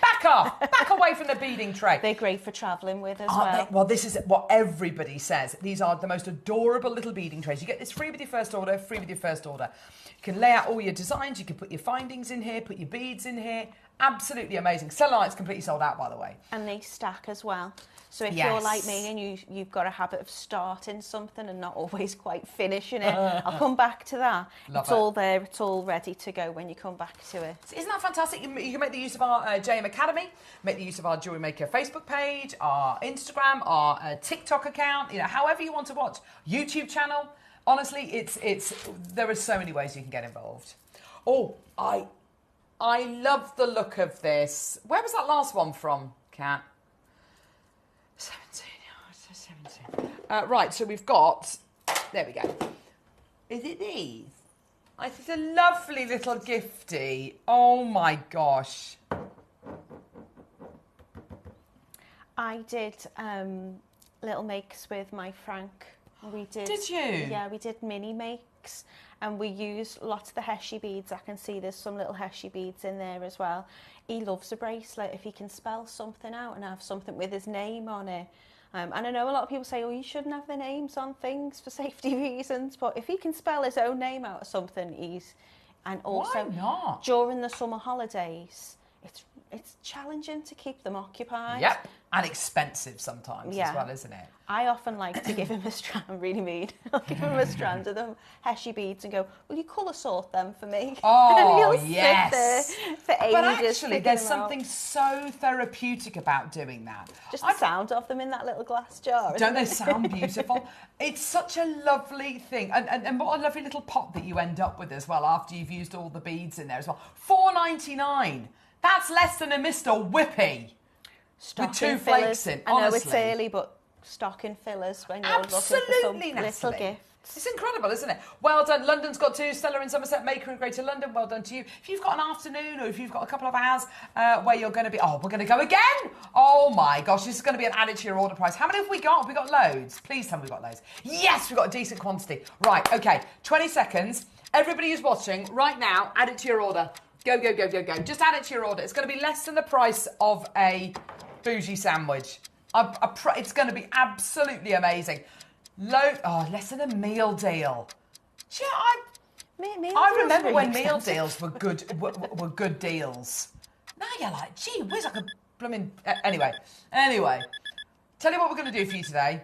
[SPEAKER 4] Back off. Back away from the beading tray.
[SPEAKER 6] They're great for travelling with as
[SPEAKER 4] Aren't
[SPEAKER 6] well.
[SPEAKER 4] they? Well, this is what everybody says. These are the most adorable little beading trays. You get this free with your first order, free with your first order. You can lay out all your designs. You can put your findings in here, put your beads in here. Absolutely amazing. Selenite's completely sold out, by the way.
[SPEAKER 6] And they stack as well. So if you're like me and you've got a habit of starting something and not always quite finishing it, I'll come back to that. It's all there, it's all ready to go when you come back to it.
[SPEAKER 4] Isn't that fantastic? You can make the use of our JM Academy, make the use of our Jewellery Maker Facebook page, our Instagram, our TikTok account, however you want to watch. YouTube channel. Honestly, there are so many ways you can get involved. Oh, I love the look of this. Where was that last one from, Kat? 17. Right, so we've got... There we go. Is it these? It's a lovely little gifty. Oh, my gosh.
[SPEAKER 6] I did little makes with my Frank.
[SPEAKER 4] Did you?
[SPEAKER 6] Yeah, we did mini makes. And we used lots of the Heshy beads. I can see there's some little Heshy beads in there as well. He loves a bracelet if he can spell something out and have something with his name on it. And I know a lot of people say, oh, you shouldn't have their names on things for safety reasons. But if he can spell his own name out of something, and also
[SPEAKER 4] why not?
[SPEAKER 6] During the summer holidays, it's challenging to keep them occupied.
[SPEAKER 4] Yep, and expensive sometimes as well, isn't it?
[SPEAKER 6] I often like to give him a strand, I'm really mean. I'll give him a strand of them Heshy beads and go, will you colour sort them for me?
[SPEAKER 4] Oh,
[SPEAKER 6] and he'll
[SPEAKER 4] yes.
[SPEAKER 6] sit there for ages.
[SPEAKER 4] But actually, there's
[SPEAKER 6] them
[SPEAKER 4] something
[SPEAKER 6] out.
[SPEAKER 4] so therapeutic about doing that.
[SPEAKER 6] Just the sound of them in that little glass jar.
[SPEAKER 4] Don't they sound beautiful? It's such a lovely thing. And what a lovely little pot that you end up with as well after you've used all the beads in there as well. $4.99. That's less than a Mr. Whippy. With 2 flakes in, honestly.
[SPEAKER 6] I know it's early, but stocking fillers when you're looking for some little gifts.
[SPEAKER 4] It's incredible, isn't it? Well done. London's got 2, Stella in Somerset, Maker in Greater London. Well done to you. If you've got an afternoon or if you've got a couple of hours where you're going to be... Oh, we're going to go again? Oh, my gosh. This is going to be an added to your order price. How many have we got? Have we got loads? Please tell me we've got loads. Yes, we've got a decent quantity. Right, OK. 20 seconds. Everybody who's watching, right now, add it to your order. Go, go, go, go, go. Just add it to your order. It's going to be less than the price of a bougie sandwich. It's going to be absolutely amazing. Less than a meal deal. Yeah, I remember when meal deals were good were good deals. Now you're like, gee whiz, I could blooming... Anyway. Tell you what we're going to do for you today.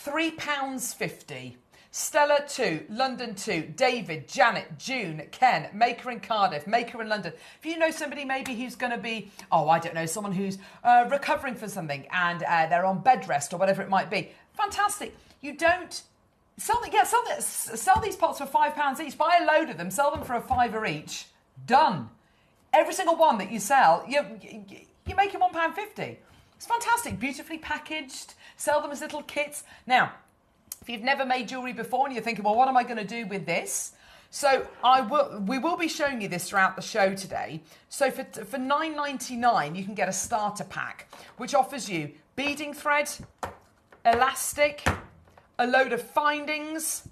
[SPEAKER 4] £3.50. Stella 2, London 2, David, Janet, June, Ken, Maker in Cardiff, Maker in London. If you know somebody maybe who's going to be, I don't know, someone who's recovering from something and they're on bed rest or whatever it might be, fantastic. You don't sell these pots for £5 each. Buy a load of them, sell them for a £5 each. Done. Every single one that you sell, you're making £1.50. It's fantastic, beautifully packaged. Sell them as little kits. Now, if you've never made jewellery before and you're thinking, well, what am I going to do with this? So we will be showing you this throughout the show today. So for $9.99, you can get a starter pack, which offers you beading thread, elastic, a load of findings.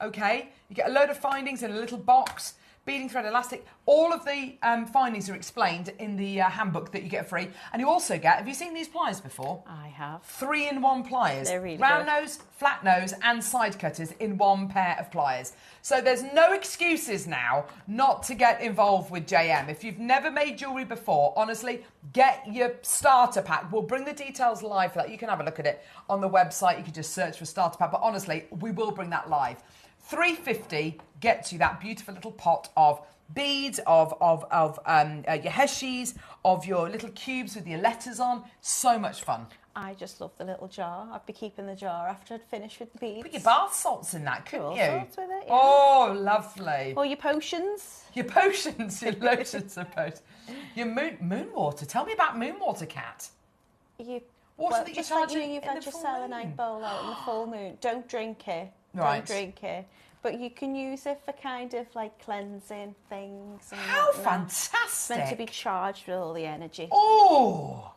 [SPEAKER 4] Okay, you get a load of findings in a little box, beading thread, elastic. All of the findings are explained in the handbook that you get free. And you also get, have you seen these pliers before?
[SPEAKER 6] I have.
[SPEAKER 4] 3-in-1 pliers.
[SPEAKER 6] They're really
[SPEAKER 4] Round
[SPEAKER 6] good.
[SPEAKER 4] nose, flat nose and side cutters in one pair of pliers. So there's no excuses now not to get involved with JM. If you've never made jewellery before, honestly, get your starter pack. We'll bring the details live for that. You can have a look at it on the website. You can just search for starter pack. But honestly, we will bring that live. $3.50 gets you that beautiful little pot of beads, of your heshis, of your little cubes with your letters on. So much fun.
[SPEAKER 6] I just love the little jar. I'd be keeping the jar after I'd finished with the beads.
[SPEAKER 4] Put your bath salts in that, couldn't
[SPEAKER 6] All
[SPEAKER 4] you?
[SPEAKER 6] sorts with it, yeah.
[SPEAKER 4] Oh, lovely.
[SPEAKER 6] Or your potions.
[SPEAKER 4] Your potions, your lotions of potions. Your moon water. Tell me about moon water, Kat. Water that you're
[SPEAKER 6] just like
[SPEAKER 4] charging
[SPEAKER 6] you've
[SPEAKER 4] in
[SPEAKER 6] had
[SPEAKER 4] the
[SPEAKER 6] your
[SPEAKER 4] full
[SPEAKER 6] selenite
[SPEAKER 4] moon.
[SPEAKER 6] bowl out in the full moon. Don't drink it.
[SPEAKER 4] Right.
[SPEAKER 6] Don't drink it. But you can use it for kind of like cleansing things. And
[SPEAKER 4] How
[SPEAKER 6] whatnot.
[SPEAKER 4] fantastic.
[SPEAKER 6] It's meant to be charged with all the energy.
[SPEAKER 4] Oh.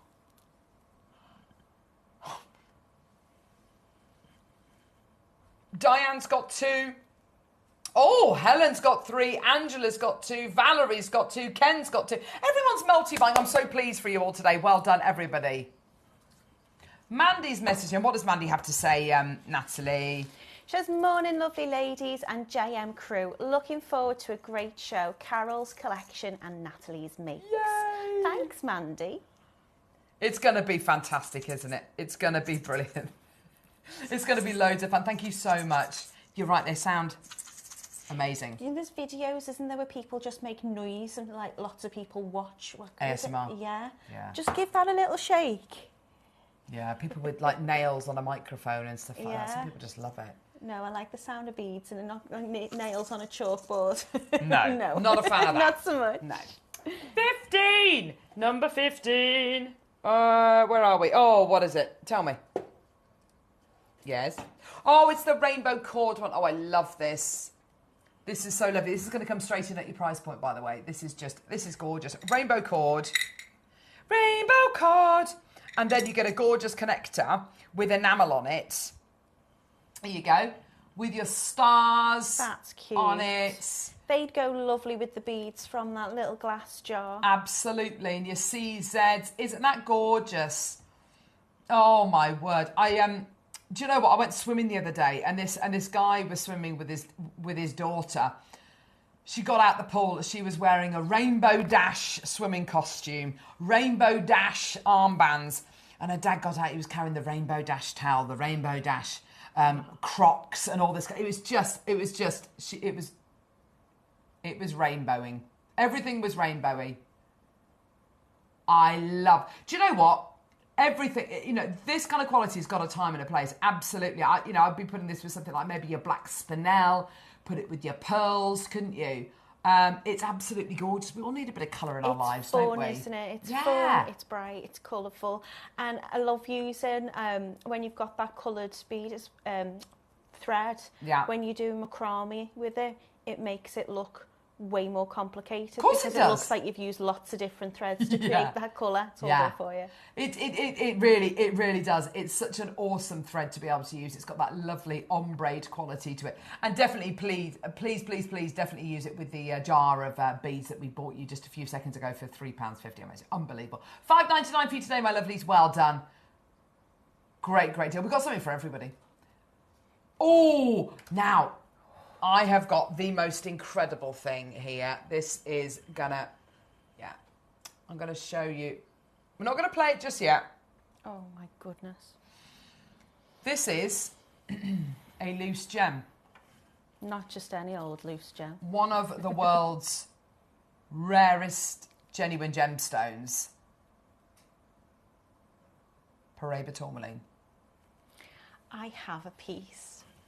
[SPEAKER 4] Diane's got 2. Oh, Helen's got 3. Angela's got 2. Valerie's got 2. Ken's got 2. Everyone's multi-buying. I'm so pleased for you all today. Well done, everybody. Mandy's messaging. What does Mandy have to say, Natalie?
[SPEAKER 6] She says, morning, lovely ladies and JM crew. Looking forward to a great show. Carol's collection and Natalie's makes.
[SPEAKER 4] Yay!
[SPEAKER 6] Thanks, Mandy.
[SPEAKER 4] It's going to be fantastic, isn't it? It's going to be brilliant. It's going to be loads of fun. Thank you so much. You're right, they sound amazing.
[SPEAKER 6] You know, there's videos, isn't there, where people just make noise and like lots of people watch. What is it?
[SPEAKER 4] ASMR.
[SPEAKER 6] Yeah.
[SPEAKER 4] Yeah.
[SPEAKER 6] Just give that a little shake.
[SPEAKER 4] Yeah, people with like nails on a microphone and stuff like that. Some
[SPEAKER 6] Yeah.
[SPEAKER 4] people just love it.
[SPEAKER 6] No, I like the sound of beads and not nails on a chalkboard.
[SPEAKER 4] No,
[SPEAKER 6] no,
[SPEAKER 4] not a fan of that.
[SPEAKER 6] Not so much.
[SPEAKER 4] No. 15! Number 15. Where are we? Oh, what is it? Tell me. Yes. Oh, it's the rainbow cord one. Oh, I love this. This is so lovely. This is going to come straight in at your price point, by the way. This is gorgeous. Rainbow cord. Rainbow cord. And then you get a gorgeous connector with enamel on it. There you go. With your stars
[SPEAKER 6] That's cute.
[SPEAKER 4] on it.
[SPEAKER 6] They'd go lovely with the beads from that little glass jar.
[SPEAKER 4] Absolutely. And your CZs. Isn't that gorgeous? Oh, my word. Do you know what? I went swimming the other day, and this guy was swimming with his daughter. She got out the pool. She was wearing a Rainbow Dash swimming costume, Rainbow Dash armbands, and her dad got out. He was carrying the Rainbow Dash towel, the Rainbow Dash Crocs, and all this. It was rainbowing. Everything was rainbowy. Do you know what? Everything, you know, this kind of quality has got a time and a place. Absolutely. I'd be putting this with something like maybe your black spinel, put it with your pearls, couldn't you? It's absolutely gorgeous. We all need a bit of colour in our lives, don't we?
[SPEAKER 6] It's fun, isn't it? It's
[SPEAKER 4] Yeah.
[SPEAKER 6] fun, it's bright, it's colourful. And I love using, when you've got that coloured bead thread,
[SPEAKER 4] Yeah.
[SPEAKER 6] when you do macrame with it, it makes it look way more complicated.
[SPEAKER 4] Of course
[SPEAKER 6] because
[SPEAKER 4] it does.
[SPEAKER 6] looks like you've used lots of different threads to create
[SPEAKER 4] Yeah.
[SPEAKER 6] that colour. It's all
[SPEAKER 4] Yeah.
[SPEAKER 6] there for you.
[SPEAKER 4] It really does. It's such an awesome thread to be able to use. It's got that lovely ombre quality to it. And definitely, please, definitely use it with the jar of beads that we bought you just a few seconds ago for £3.50. It's unbelievable. $5.99 for you today, my lovelies. Well done. Great deal. We've got something for everybody. Oh, now, I have got the most incredible thing here. This is I'm gonna show you. We're not gonna play it just yet.
[SPEAKER 6] Oh my goodness.
[SPEAKER 4] This is a loose gem.
[SPEAKER 6] Not just any old loose gem.
[SPEAKER 4] One of the world's rarest genuine gemstones. Paraiba tourmaline.
[SPEAKER 6] I have a piece.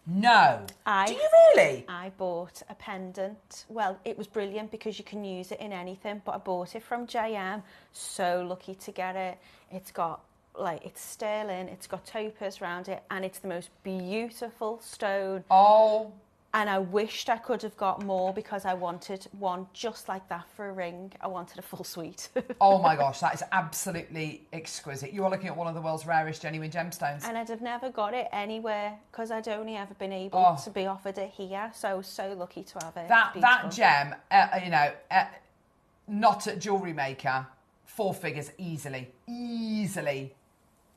[SPEAKER 4] No. Do you really?
[SPEAKER 6] I bought a pendant. Well, it was brilliant because you can use it in anything, but I bought it from JM. So lucky to get it. It's got, it's sterling, it's got topaz around it, and it's the most beautiful stone.
[SPEAKER 4] Oh
[SPEAKER 6] And I wished I could have got more because I wanted one just like that for a ring. I wanted a full suite.
[SPEAKER 4] Oh my gosh, that is absolutely exquisite. You are looking at one of the world's rarest genuine gemstones.
[SPEAKER 6] And I'd have never got it anywhere because I'd only ever been able to be offered it here. So I was so lucky to have it.
[SPEAKER 4] That gem, not at JewelleryMaker, 4 figures easily.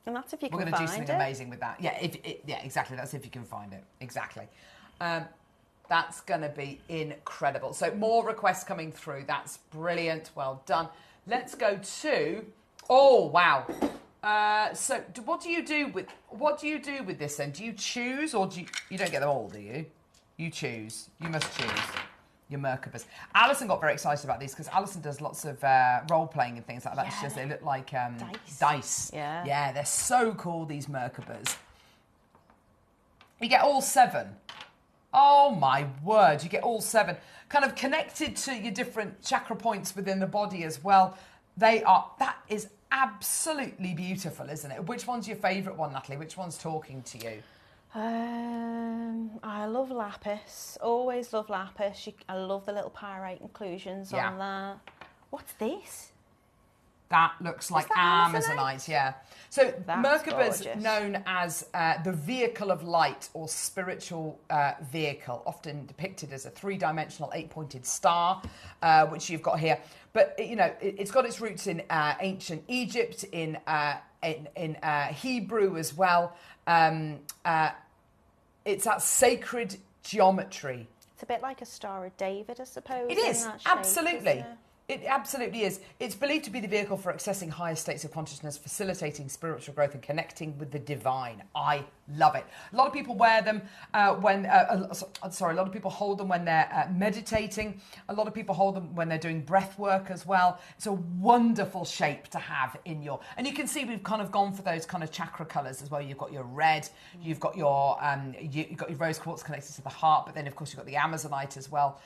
[SPEAKER 6] And that's if you can
[SPEAKER 4] find it. We're going to do something amazing with that. Yeah, exactly. That's if you can find it. Exactly. That's going to be incredible. So more requests coming through. That's brilliant. Well done. Let's go to. Oh wow. So what do you do with this then? Do you choose, or you don't get them all, do you? You choose. You must choose your Merkabas. Alison got very excited about these because Alison does lots of role playing and things like that. Yeah. They look like dice. Yeah, they're so cool, these Merkabas. You get all 7. Oh my word, you get all 7. Kind of connected to your different chakra points within the body as well. That is absolutely beautiful, isn't it? Which one's your favourite one, Natalie? Which one's talking to you?
[SPEAKER 6] I love lapis. Always love lapis. I love the little pyrite inclusions on that. What's this?
[SPEAKER 4] That looks like Amazonite, yeah. So Merkaba's
[SPEAKER 6] gorgeous.
[SPEAKER 4] Known as the vehicle of light or spiritual vehicle, often depicted as a 3-dimensional 8-pointed star, which you've got here. But it's got its roots in ancient Egypt, in Hebrew as well. It's that sacred geometry.
[SPEAKER 6] It's a bit like a Star of David, I suppose.
[SPEAKER 4] It is, absolutely. It absolutely is. It's believed to be the vehicle for accessing higher states of consciousness, facilitating spiritual growth and connecting with the divine. I love it. A lot of people wear them a lot of people hold them when they're meditating. A lot of people hold them when they're doing breath work as well. It's a wonderful shape to have in your... And you can see we've kind of gone for those kind of chakra colours as well. You've got your red, you've got your rose quartz connected to the heart, but then of course you've got the Amazonite as well,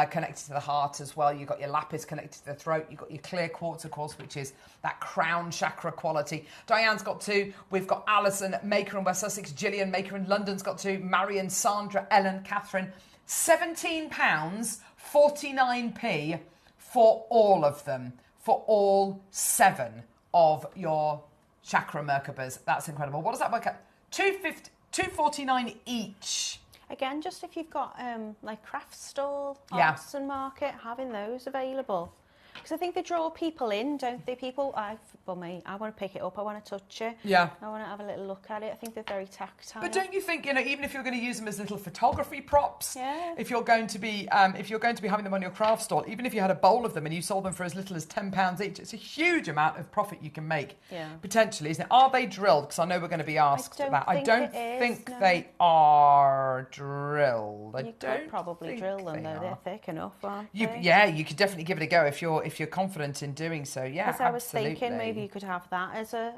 [SPEAKER 4] connected to the heart as well. You've got your lapis connected to the throat. You've got your clear quartz, of course, which is that crown chakra quality. Diane's got 2. We've got Alison, Maker in West Sussex. Gillian, Maker in London's got 2. Marion, Sandra, Ellen, Catherine. £17, 49p for all of them, for all 7 of your chakra Merkabas. That's incredible. What does that work out? £2.49 each.
[SPEAKER 6] Again, just if you've got like craft stall, artisan market, having those available. Because I think they draw people in, don't they? People, I want to pick it up, I want to touch it.
[SPEAKER 4] Yeah.
[SPEAKER 6] I want to have a little look at it. I think they're very tactile.
[SPEAKER 4] But don't you think, even if you're going to use them as little photography props, if you're going to be having them on your craft stall, even if you had a bowl of them and you sold them for as little as £10 each, it's a huge amount of profit you can make, potentially, isn't it? Are they drilled? Because I know we're going to be asked that. I don't think they are drilled.
[SPEAKER 6] You could probably drill them, though. They're thick enough, aren't they?
[SPEAKER 4] Yeah, you could definitely give it a go if you're confident in doing so. Yeah,
[SPEAKER 6] because I was thinking maybe you could have that as a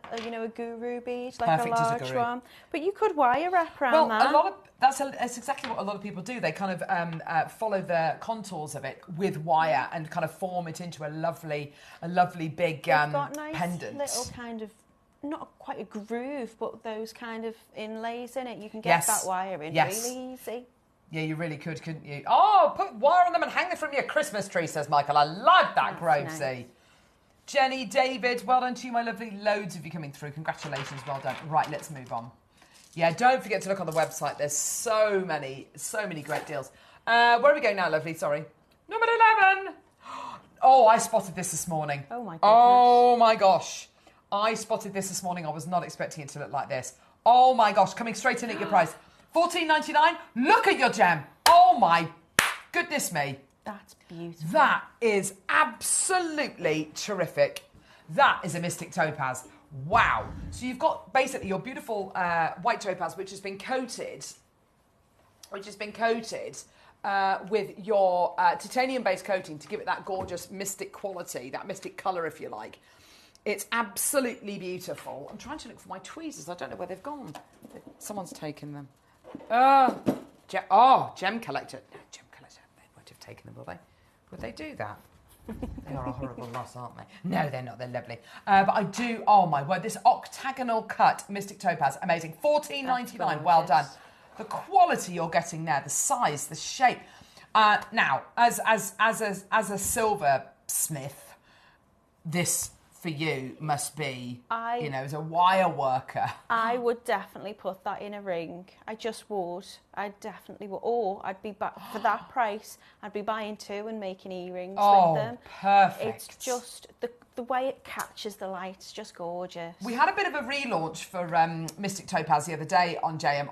[SPEAKER 6] guru bead, like
[SPEAKER 4] perfect
[SPEAKER 6] a large one. But you could wire wrap around that.
[SPEAKER 4] That's exactly what a lot of people do. They kind of follow the contours of it with wire and kind of form it into a lovely big
[SPEAKER 6] got nice
[SPEAKER 4] pendant.
[SPEAKER 6] Little kind of, not quite a groove, but those kind of inlays in it. You can get that wire in really easy.
[SPEAKER 4] Yeah, you really could, couldn't you? Oh, put wire on them and hang them from your Christmas tree, says Michael. I like that, Grovesy. Nice. Jenny, David, well done to you, my lovely. Loads of you coming through. Congratulations, well done. Right, let's move on. Yeah, don't forget to look on the website. There's so many great deals. Where are we going now, lovely? Sorry. Number 11. Oh, I spotted this morning.
[SPEAKER 6] Oh, my goodness.
[SPEAKER 4] Oh, my gosh. I spotted this morning. I was not expecting it to look like this. Oh, my gosh. Coming straight in at your price. $14.99. Look at your gem. Oh, my goodness me.
[SPEAKER 6] That's beautiful.
[SPEAKER 4] That is absolutely terrific. That is a Mystic Topaz. Wow. So you've got basically your beautiful white topaz, which has been coated with your titanium-based coating to give it that gorgeous mystic quality, that mystic colour, if you like. It's absolutely beautiful. I'm trying to look for my tweezers. I don't know where they've gone. Someone's taken them. Gem collector. No, gem collector. They won't have taken them, will they? Would they do that? They are a horrible loss, aren't they? No, they're not. They're lovely. But I do... Oh, my word. This octagonal cut Mystic Topaz. Amazing. $14.99. Well done. the quality you're getting there, the size, the shape. Now, as a silversmith, this for you must be, as a wire worker.
[SPEAKER 6] I would definitely put that in a ring. I just would. I definitely would. Or I'd be for that price, I'd be buying 2 and making earrings with them.
[SPEAKER 4] Perfect.
[SPEAKER 6] It's just the way it catches the light. It's just gorgeous.
[SPEAKER 4] We had a bit of a relaunch for Mystic Topaz the other day on JM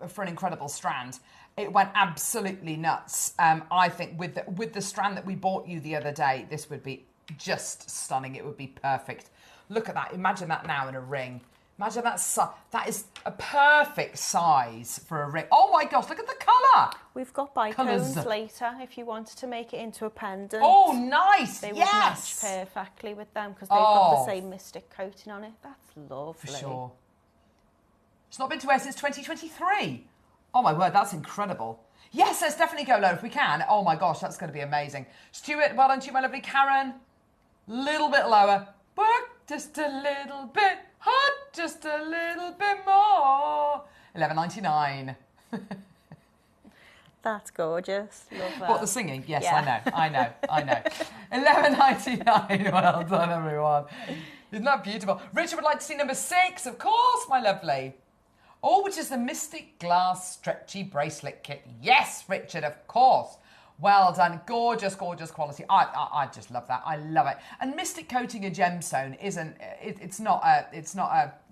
[SPEAKER 4] for an incredible strand. It went absolutely nuts. I think with the strand that we bought you the other day, this would be just stunning. It would be perfect. Look at that. Imagine that now in a ring. Imagine that. That is a perfect size for a ring. Oh my gosh, look at the colour.
[SPEAKER 6] We've got bicones later if you wanted to make it into a pendant.
[SPEAKER 4] Oh, nice.
[SPEAKER 6] They would match perfectly with them because they've got the same mystic coating on it. That's lovely.
[SPEAKER 4] For sure. It's not been to wear since 2023. Oh my word, that's incredible. Yes, let's definitely go low if we can. Oh my gosh, that's going to be amazing. Stuart, well done to you, my lovely Karen. Little bit lower. Work just a little bit. Hot just a little bit more. $11.99.
[SPEAKER 6] That's gorgeous. Love that.
[SPEAKER 4] What, the singing? Yes, yeah. I know. $11.99. Well done, everyone. Isn't that beautiful? Richard would like to see number 6, of course, my lovely. Oh, which is the Mystic Glass Stretchy Bracelet Kit. Yes, Richard, of course. Well done. Gorgeous, gorgeous quality. I just love that. I love it. And Mystic coating a gemstone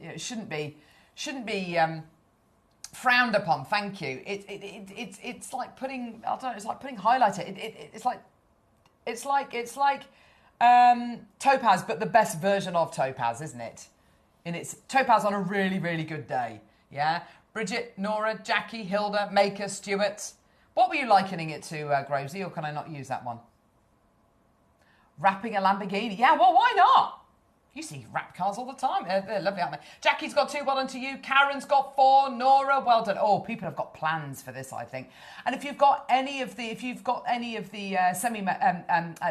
[SPEAKER 4] it shouldn't be frowned upon. Thank you. It's like putting, I don't know, it's like putting highlighter. It's like topaz, but the best version of topaz, isn't it? And it's topaz on a really, really good day. Yeah? Bridget, Nora, Jackie, Hilda, Maker, Stuart. What were you likening it to, Grovesy, or can I not use that one? Wrapping a Lamborghini. Yeah, well, why not? You see wrap cars all the time. They're lovely, aren't they? Jackie's got 2, well done to you. Karen's got 4. Nora, well done. Oh, people have got plans for this, I think. And if you've got any of the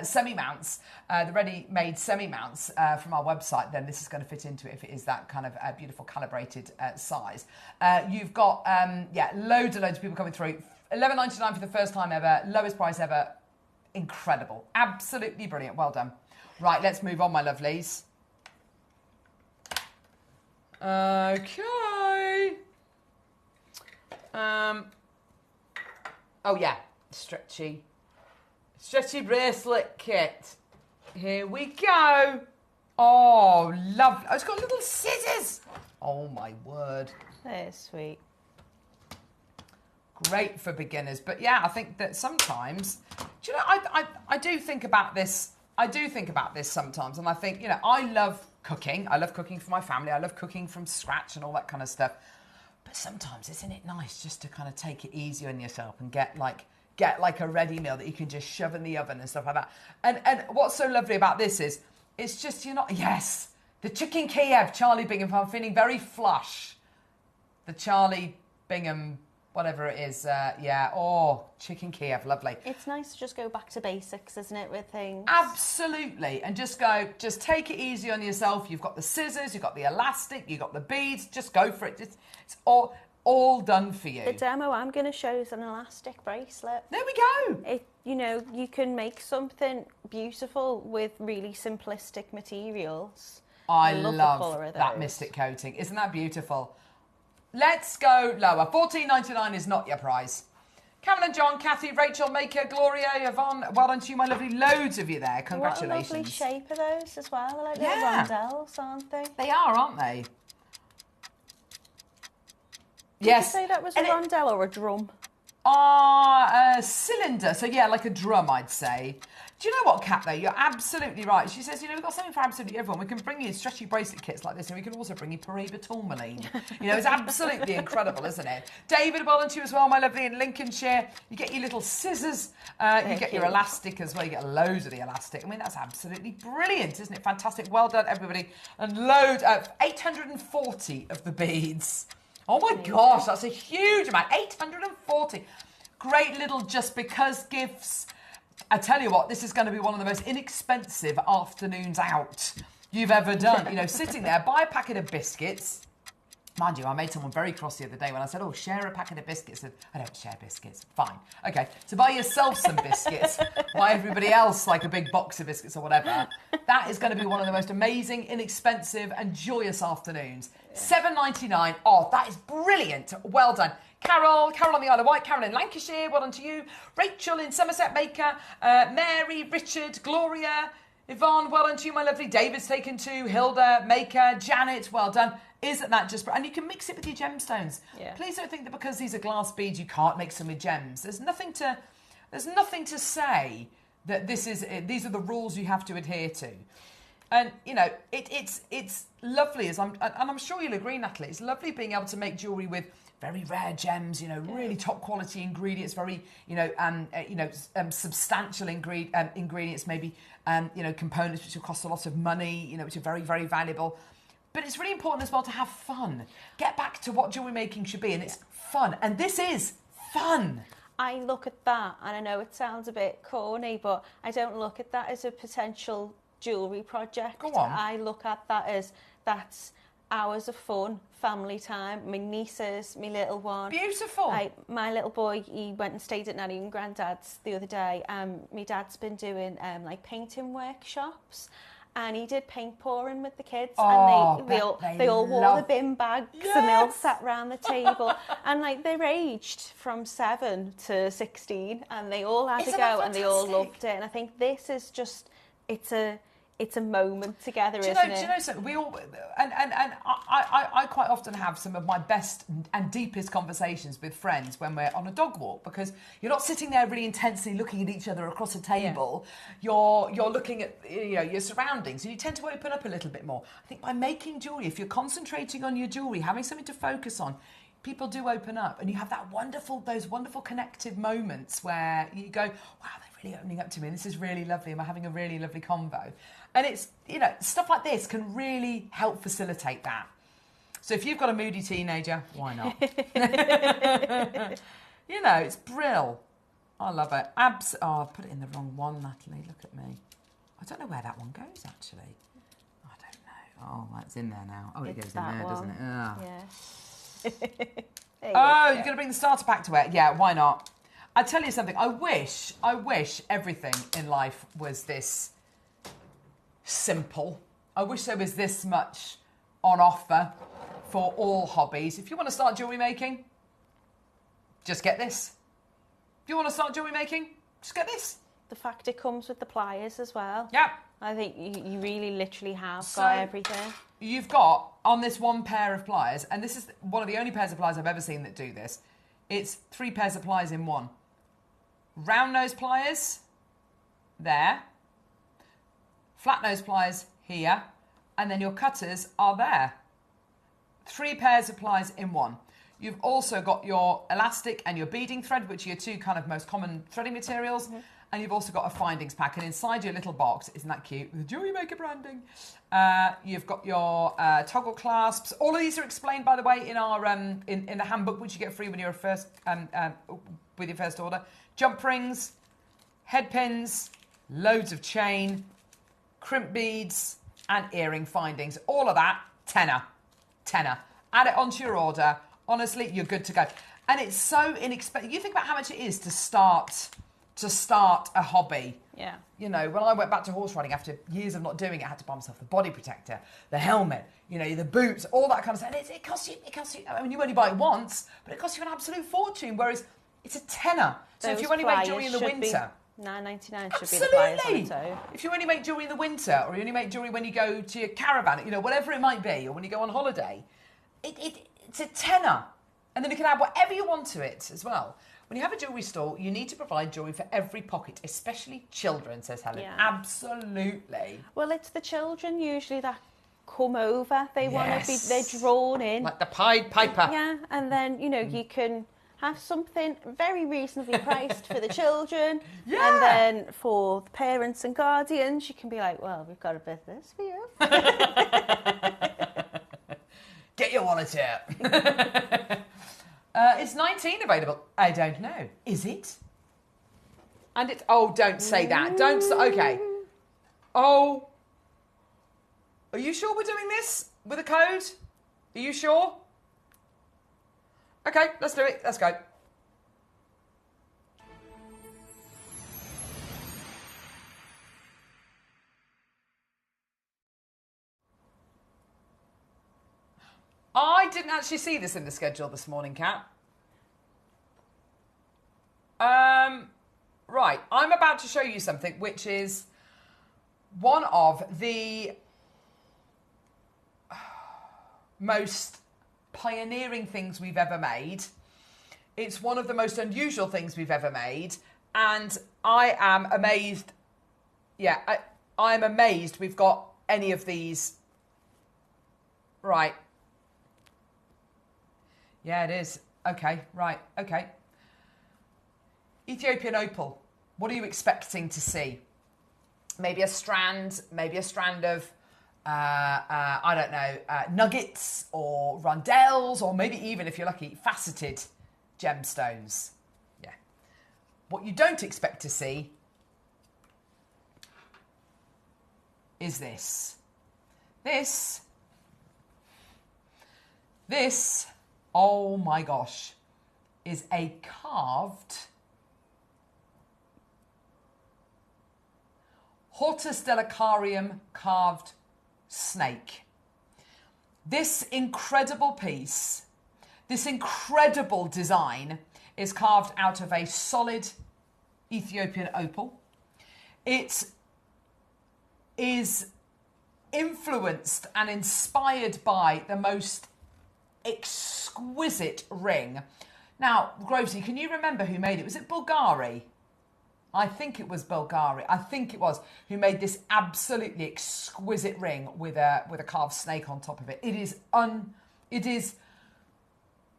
[SPEAKER 4] semi-mounts, the ready-made semi-mounts from our website, then this is going to fit into it if it is that kind of beautiful calibrated size. You've got, loads and loads of people coming through. $11.99 for the first time ever. Lowest price ever. Incredible. Absolutely brilliant. Well done. Right, let's move on, my lovelies. Okay. Oh yeah, stretchy bracelet kit. Here we go. Oh, lovely. Oh, it's got little scissors. Oh my word.
[SPEAKER 6] They're sweet.
[SPEAKER 4] Great for beginners, but yeah, I think that sometimes, do you know, I do think about this. I do think about this sometimes, and I think, you know, I love cooking. I love cooking for my family. I love cooking from scratch and all that kind of stuff. But sometimes, isn't it nice just to kind of take it easy on yourself and get like a ready meal that you can just shove in the oven and stuff like that. And what's so lovely about this is, it's just, you're not, yes, the chicken Kiev, Charlie Bingham. I'm feeling very flush. The Charlie Bingham, whatever it is, chicken Kiev, lovely.
[SPEAKER 6] It's nice to just go back to basics, isn't it, with things?
[SPEAKER 4] Absolutely, and just take it easy on yourself. You've got the scissors, you've got the elastic, you've got the beads, just go for it. It's all done for you.
[SPEAKER 6] The demo I'm going to show is an elastic bracelet.
[SPEAKER 4] There we go.
[SPEAKER 6] You can make something beautiful with really simplistic materials.
[SPEAKER 4] I love that mystic coating. Isn't that beautiful? Let's go lower. $14.99 is not your price. Cameron and John, Kathy, Rachel, Maker, Gloria, Yvonne, well done to you, my lovely. Loads of you there. Congratulations.
[SPEAKER 6] What a lovely shape are those as well. They're like little rondelles, aren't they?
[SPEAKER 4] They are, aren't they?
[SPEAKER 6] Did you say that was a rondelle or a drum?
[SPEAKER 4] A cylinder. So, yeah, like a drum, I'd say. Do you know what, Kat, though? You're absolutely right. She says, we've got something for absolutely everyone. We can bring you stretchy bracelet kits like this, and we can also bring you Paraiba tourmaline. It's absolutely incredible, isn't it? David, well done to you as well, my lovely, in Lincolnshire. You get your little scissors. You get your elastic as well. You get loads of the elastic. I mean, that's absolutely brilliant, isn't it? Fantastic. Well done, everybody. And 840 of the beads. Oh, my gosh, that's a huge amount. 840. Great little just because gifts. I tell you what, this is going to be one of the most inexpensive afternoons out you've ever done. Sitting there, buy a packet of biscuits, Mind you, I made someone very cross the other day when I said, oh, share a packet of biscuits. Said, I don't share biscuits. Fine. Okay, so buy yourself some biscuits. Buy everybody else like a big box of biscuits or whatever. That is going to be one of the most amazing, inexpensive and joyous afternoons. $7.99. Oh, that is brilliant. Well done. Carol on the Isle of Wight, Carol in Lancashire, well done to you. Rachel in Somerset Maker, Mary, Richard, Gloria, Yvonne, well done to you, my lovely. David's taken 2, Hilda, Maker, Janet, well done. Isn't that just... And you can mix it with your gemstones. Yeah. Please don't think that because these are glass beads you can't mix them with gems. There's nothing to say that these are the rules you have to adhere to. And, you know, it's lovely, and I'm sure you'll agree, Natalie, it's lovely being able to make jewellery with very rare gems, you know, really top quality ingredients, very, substantial ingredients, maybe, components which will cost a lot of money, you know, which are very, very valuable. But it's really important as well to have fun. Get back to what jewellery making should be, and it's fun. And this is fun.
[SPEAKER 6] I look at that, and I know it sounds a bit corny, but I don't look at that as a potential jewellery project.
[SPEAKER 4] Go on.
[SPEAKER 6] I look at that as that's hours of fun, family time, my nieces, my little one.
[SPEAKER 4] Beautiful.
[SPEAKER 6] My little boy, he went and stayed at Nanny and Granddad's the other day. My dad's been doing painting workshops. And he did paint pouring with the kids, and they all wore the bin bags, and they all sat round the table, and they're aged from 7 to 16, and they all had a go, and they all loved it. And I think this is just it's a moment together, isn't it? Do you know something?
[SPEAKER 4] We all I quite often have some of my best and deepest conversations with friends when we're on a dog walk, because you're not sitting there really intensely looking at each other across a table. Yeah. You're looking at your surroundings, and you tend to open up a little bit more. I think by making jewellery, if you're concentrating on your jewellery, having something to focus on, people do open up, and you have those wonderful connective moments where you go, wow, they're really opening up to me, and this is really lovely, and we're having a really lovely convo. And it's, stuff like this can really help facilitate that. So if you've got a moody teenager, why not? It's brill. I love it. I've put it in the wrong one, Natalie. Look at me. I don't know where that one goes, actually. I don't know. Oh, that's in there now. Oh, it goes in there, doesn't it? Oh.
[SPEAKER 6] Yeah.
[SPEAKER 4] You're going to bring the starter pack to wear? Yeah, why not? I tell you something. I wish everything in life was this simple. I wish there was this much on offer for all hobbies. If you want to start jewellery making, just get this. If you want to start jewellery making, just get this.
[SPEAKER 6] The fact it comes with the pliers as well.
[SPEAKER 4] Yeah.
[SPEAKER 6] I think you really literally have got everything.
[SPEAKER 4] You've got, on this one pair of pliers, and this is one of the only pairs of pliers I've ever seen that do this, it's 3 pairs of pliers in one. Round nose pliers, there. Flat nose pliers here, and then your cutters are there. 3 pairs of pliers in one. You've also got your elastic and your beading thread, which are your 2 kind of most common threading materials. Mm-hmm. And you've also got a findings pack, and inside your little box, isn't that cute, with the JewelleryMaker branding, you've got your toggle clasps. All of these are explained, by the way, in our in the handbook, which you get free when you're with your first order. Jump rings, head pins, loads of chain, crimp beads, and earring findings. All of that, tenner. Add it onto your order. Honestly, you're good to go. And it's so inexpensive. You think about how much it is to start a hobby.
[SPEAKER 6] Yeah.
[SPEAKER 4] When I went back to horse riding after years of not doing it, I had to buy myself the body protector, the helmet, the boots, all that kind of stuff. And it costs you, I mean, you only buy it once, but it costs you an absolute fortune, whereas it's a tenner. So if you only make jewellery in the winter...
[SPEAKER 6] $9.99 should be the pliers on its own.
[SPEAKER 4] If you only make jewellery in the winter, or you only make jewellery when you go to your caravan, whatever it might be, or when you go on holiday, it's a tenner. And then you can add whatever you want to it as well. When you have a jewellery store, you need to provide jewellery for every pocket, especially children, says Helen. Yeah. Absolutely.
[SPEAKER 6] Well, it's the children usually that come over. They want to be, they're drawn in.
[SPEAKER 4] Like the Pied Piper.
[SPEAKER 6] Yeah, and then, you can have something very reasonably priced for the children. Yeah. And then for the parents and guardians, you can be like, well, we've got a business for you.
[SPEAKER 4] Get your wallet here. Is 19 available? I don't know. Is it? And it's... Oh, don't say that. Okay. Oh. Are you sure we're doing this with a code? Are you sure? Okay, let's do it. Let's go. I didn't actually see this in the schedule this morning, Kat. Right, I'm about to show you something which is one of the most pioneering things we've ever made. It's one of the most unusual things we've ever made, and I am amazed. Yeah, I'm amazed we've got any of these. Right. Yeah, it is. Okay, right, okay. Ethiopian opal. What are you expecting to see? Maybe a strand of, I don't know, nuggets or rondelles, or maybe even, if you're lucky, faceted gemstones. Yeah. What you don't expect to see is this. This, oh my gosh, is a carved Hortus delicarium carved snake. This incredible piece, this incredible design is carved out of a solid Ethiopian opal. It is influenced and inspired by the most exquisite ring. Now, Grovesy, can you remember who made it? Was it Bulgari? I think it was Bulgari. I think it was who made this absolutely exquisite ring with a carved snake on top of it. It is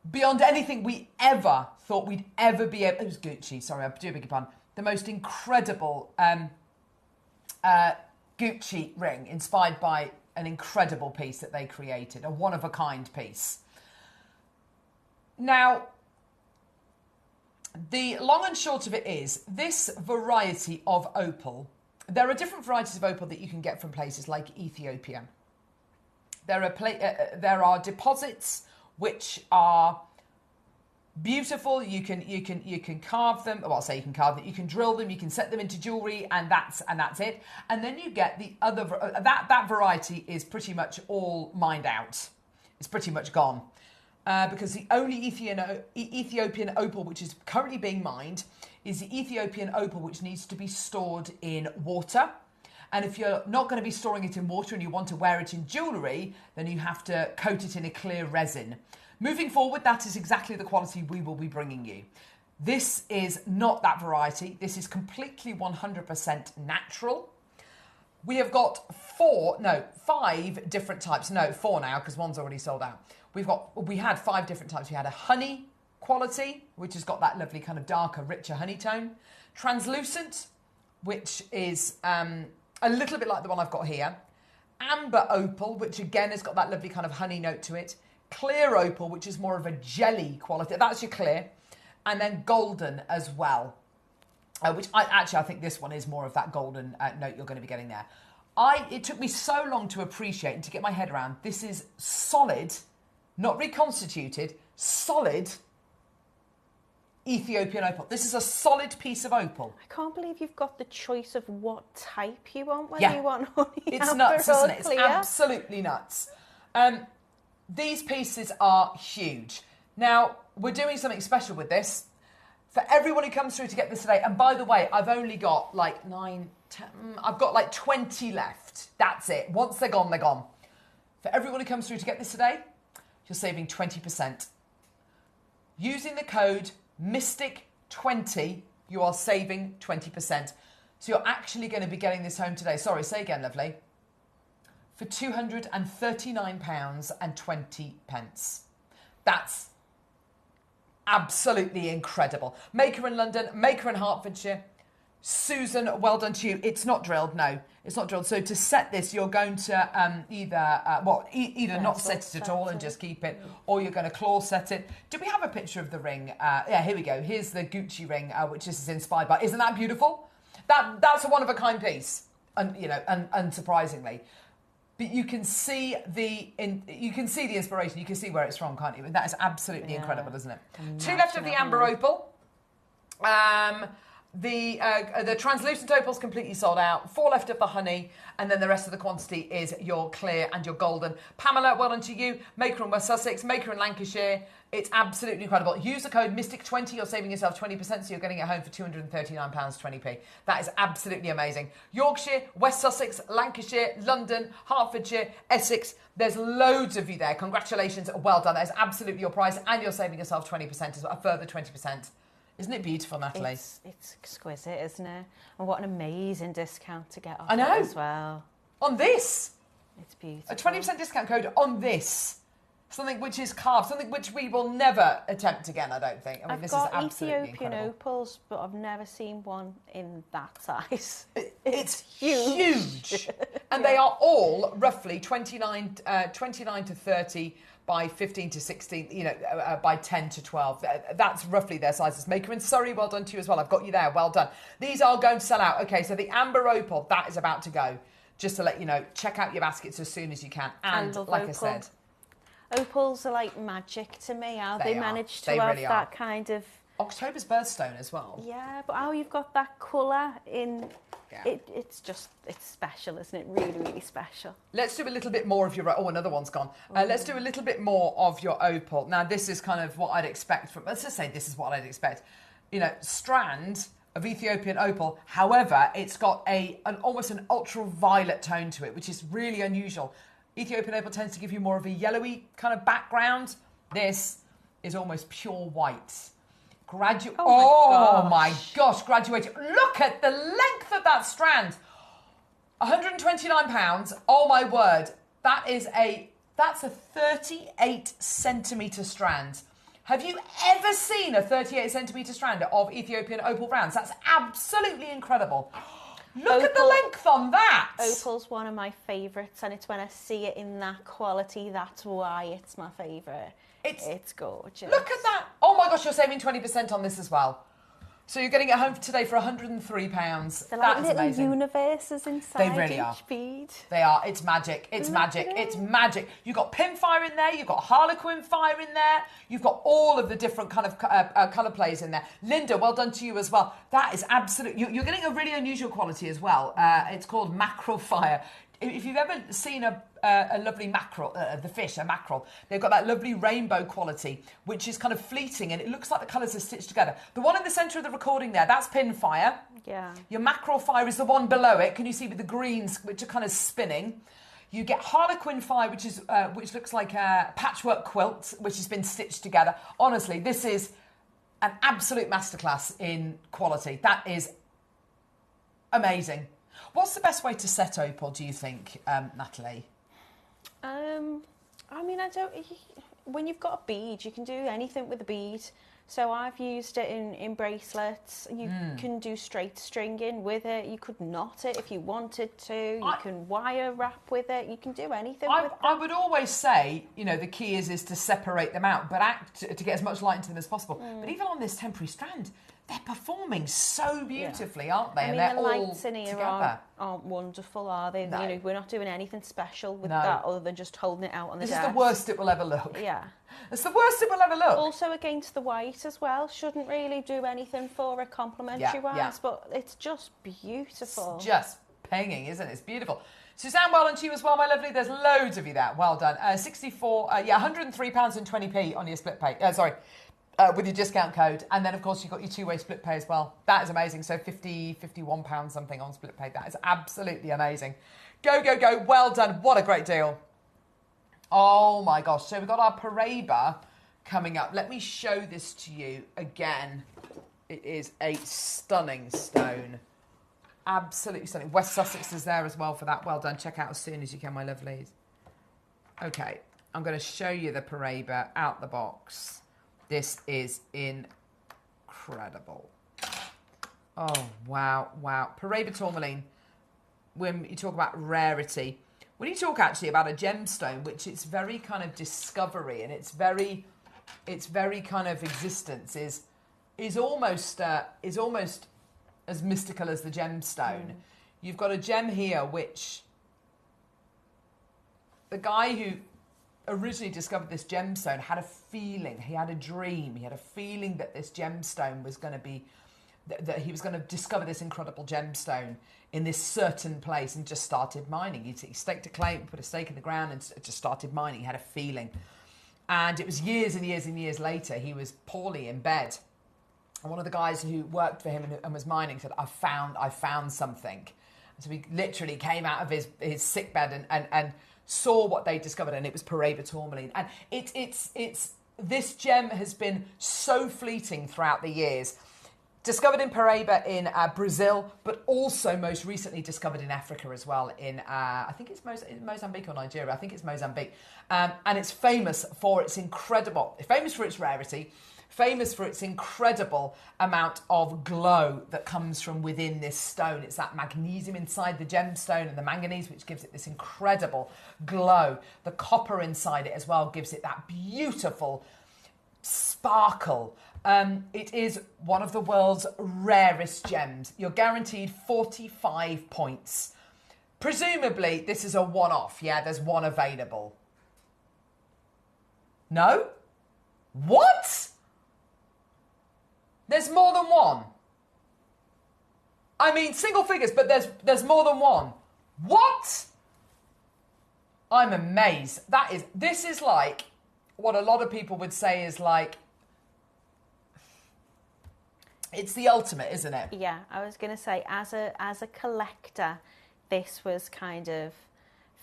[SPEAKER 4] beyond anything we ever thought we'd ever be able. It was Gucci. Sorry, I do beg your pardon. The most incredible Gucci ring, inspired by an incredible piece that they created, a one-of-a-kind piece. Now, the long and short of it is, this variety of opal, there are different varieties of opal that you can get from places like Ethiopia. There are deposits which are beautiful. You can carve them. Well, I'll say you can carve them. You can drill them. You can set them into jewelry, and that's it. And then you get the other. That variety is pretty much all mined out. It's pretty much gone. Because the only Ethiopian opal which is currently being mined is the Ethiopian opal which needs to be stored in water. And if you're not going to be storing it in water and you want to wear it in jewellery, then you have to coat it in a clear resin. Moving forward, that is exactly the quality we will be bringing you. This is not that variety. This is completely 100% natural. We have got 5 different types. No, 4 now, because one's already sold out. We had 5 different types. We had a honey quality, which has got that lovely kind of darker, richer honey tone. Translucent, which is a little bit like the one I've got here. Amber opal, which again has got that lovely kind of honey note to it. Clear opal, which is more of a jelly quality. That's your clear. And then golden as well, which I think this one is more of that golden note you're going to be getting there. It took me so long to appreciate and to get my head around. This is solid, not reconstituted, solid Ethiopian opal. This is a solid piece of opal.
[SPEAKER 6] I can't believe you've got the choice of what type you want, whether you want honey,
[SPEAKER 4] it's
[SPEAKER 6] amber,
[SPEAKER 4] nuts, isn't it?
[SPEAKER 6] clear.
[SPEAKER 4] It's absolutely nuts. These pieces are huge. Now, we're doing something special with this. For everyone who comes through to get this today, and by the way, I've only got like 9, 10, I've got like 20 left. That's it. Once they're gone, they're gone. For everyone who comes through to get this today, you're saving 20%. Using the code MYSTIC20, you are saving 20%. So you're actually going to be getting this home today. Sorry, say again, lovely. For £239.20. That's absolutely incredible. Maker in London, maker in Hertfordshire. Susan, well done to you. It's not drilled, no. It's not drilled. So to set this, you're going to either not set it at all and just keep it, or you're going to claw set it. Do we have a picture of the ring? Yeah, here we go. Here's the Gucci ring, which this is inspired by. Isn't that beautiful? That's a one-of-a-kind piece, unsurprisingly. but you can see the inspiration. You can see where it's from, can't you? And that is absolutely incredible, isn't it? Two left of the amber opal. The translucent opal's completely sold out. 4 left of the honey, and then the rest of the quantity is your clear and your golden. Pamela, well done to you. Maker in West Sussex, Maker in Lancashire. It's absolutely incredible. Use the code Mystic20. You're saving yourself 20%, so you're getting it home for £239.20p. That is absolutely amazing. Yorkshire, West Sussex, Lancashire, London, Hertfordshire, Essex. There's loads of you there. Congratulations. Well done. That is absolutely your price, and you're saving yourself 20% as well, a further 20%. Isn't it beautiful, Natalie?
[SPEAKER 6] It's exquisite, isn't it? And what an amazing discount to get off
[SPEAKER 4] I know.
[SPEAKER 6] it as well.
[SPEAKER 4] On this.
[SPEAKER 6] It's beautiful.
[SPEAKER 4] A 20% discount code on this. Something which is carved, something which we will never attempt again, I don't think. I mean,
[SPEAKER 6] I've got Ethiopian
[SPEAKER 4] incredible.
[SPEAKER 6] opals, but I've never seen one in that size.
[SPEAKER 4] It's huge. And they are all roughly 29 to 30 by 15 to 16, by 10 to 12. That's roughly their sizes. Maker in Surrey, well done to you as well. I've got you there, well done. These are going to sell out. Okay, so the amber opal, that is about to go. Just to let you know, check out your baskets as soon as you can. And like opal. I said...
[SPEAKER 6] Opals are like magic to me, how they manage to
[SPEAKER 4] they
[SPEAKER 6] have
[SPEAKER 4] really
[SPEAKER 6] that kind of...
[SPEAKER 4] October's birthstone as well.
[SPEAKER 6] Yeah, but how you've got that colour in...
[SPEAKER 4] Yeah.
[SPEAKER 6] It's special, isn't it? Really, really special.
[SPEAKER 4] Let's do a little bit more of your... Oh, another one's gone. Let's do a little bit more of your opal. Now, this is kind of what I'd expect from... Let's just say this is what I'd expect. Strand of Ethiopian opal. However, it's got almost an ultraviolet tone to it, which is really unusual. Ethiopian opal tends to give you more of a yellowy kind of background. This is almost pure white. Oh my gosh, graduated. Look at the length of that strand. £129. Oh my word. That's a 38 centimetre strand. Have you ever seen a 38 centimetre strand of Ethiopian opal rounds? That's absolutely incredible. Look at the length on that.
[SPEAKER 6] Opal's one of my favourites, and it's when I see it in that quality, that's why it's my favourite. It's gorgeous.
[SPEAKER 4] Look at that. Oh my gosh, you're saving 20% on this as well. So you're getting it home today for £103.
[SPEAKER 6] They're like
[SPEAKER 4] That's
[SPEAKER 6] little
[SPEAKER 4] amazing.
[SPEAKER 6] universes inside
[SPEAKER 4] They really
[SPEAKER 6] each
[SPEAKER 4] are.
[SPEAKER 6] bead.
[SPEAKER 4] They are. It's magic. It's magic. It's magic. You've got pinfire in there. You've got harlequin fire in there. You've got all of the different kind of colour plays in there. Linda, well done to you as well. That is absolute. You're getting a really unusual quality as well. It's called mackerel fire. If you've ever seen a lovely mackerel, the fish, a mackerel, they've got that lovely rainbow quality, which is kind of fleeting, and it looks like the colours are stitched together. The one in the centre of the recording there, that's pinfire.
[SPEAKER 6] Yeah.
[SPEAKER 4] Your mackerel fire is the one below it. Can you see with the greens, which are kind of spinning? You get harlequin fire, which looks like a patchwork quilt, which has been stitched together. Honestly, this is an absolute masterclass in quality. That is amazing. What's the best way to set opal, do you think, Natalie?
[SPEAKER 6] When you've got a bead, you can do anything with a bead. So I've used it in bracelets. You can do straight stringing with it. You could knot it if you wanted to. You can wire wrap with it. You can do anything with it.
[SPEAKER 4] I would always say, the key is to separate them out, but to get as much light into them as possible. But even on this temporary strand, they're performing so beautifully, aren't they?
[SPEAKER 6] I mean,
[SPEAKER 4] and they're
[SPEAKER 6] the
[SPEAKER 4] all
[SPEAKER 6] lights in here
[SPEAKER 4] together.
[SPEAKER 6] aren't wonderful, are they?
[SPEAKER 4] No.
[SPEAKER 6] We're not doing anything special with
[SPEAKER 4] No.
[SPEAKER 6] that other than just holding it out on the
[SPEAKER 4] This
[SPEAKER 6] desk.
[SPEAKER 4] is the worst it will ever look.
[SPEAKER 6] Yeah.
[SPEAKER 4] It's the worst it will ever look.
[SPEAKER 6] Also against the white as well. Shouldn't really do anything for it complimentary wise, but it's just beautiful.
[SPEAKER 4] It's just pinging, isn't it? It's beautiful. Suzanne, well done to you as well, my lovely. There's loads of you there. Well done. £103.20p on your split pay. With your discount code. And then, of course, you've got your two-way split pay as well. That is amazing. So £51 something on split pay. That is absolutely amazing. Go, go, go. Well done. What a great deal. Oh, my gosh. So we've got our Paraiba coming up. Let me show this to you again. It is a stunning stone. Absolutely stunning. West Sussex is there as well for that. Well done. Check out as soon as you can, my lovelies. Okay. I'm going to show you the Paraiba out the box. This is incredible. Oh, wow, wow. Paraiba tourmaline, when you talk about rarity, when you talk actually about a gemstone, which it's very kind of discovery and it's very kind of existence is almost as mystical as the gemstone. You've got a gem here which the guy who originally discovered this gemstone had a feeling, he had a dream, he had a feeling that this gemstone was going to be, that he was going to discover this incredible gemstone in this certain place, and just started mining. He staked a claim, put a stake in the ground, and just started mining. He had a feeling. And it was years and years and years later, he was poorly in bed. And one of the guys who worked for him and was mining said, I found something. So he literally came out of his sick bed and saw what they discovered, and it was Paraiba tourmaline. And it's this gem has been so fleeting throughout the years. Discovered in Paraiba in Brazil, but also most recently discovered in Africa as well. In I think it's Mozambique or Nigeria. I think it's Mozambique, and it's famous for its rarity, famous for its incredible amount of glow that comes from within this stone. It's that magnesium inside the gemstone and the manganese which gives it this incredible glow. The copper inside it as well gives it that beautiful sparkle. It is one of the world's rarest gems. You're guaranteed 45 points. Presumably, this is a one-off. Yeah, there's one available. No? What? There's more than one. I mean, single figures, but there's more than one. What? I'm amazed. This is like what a lot of people would say is like, it's the ultimate, isn't it?
[SPEAKER 6] Yeah, I was going to say, as a collector, this was kind of,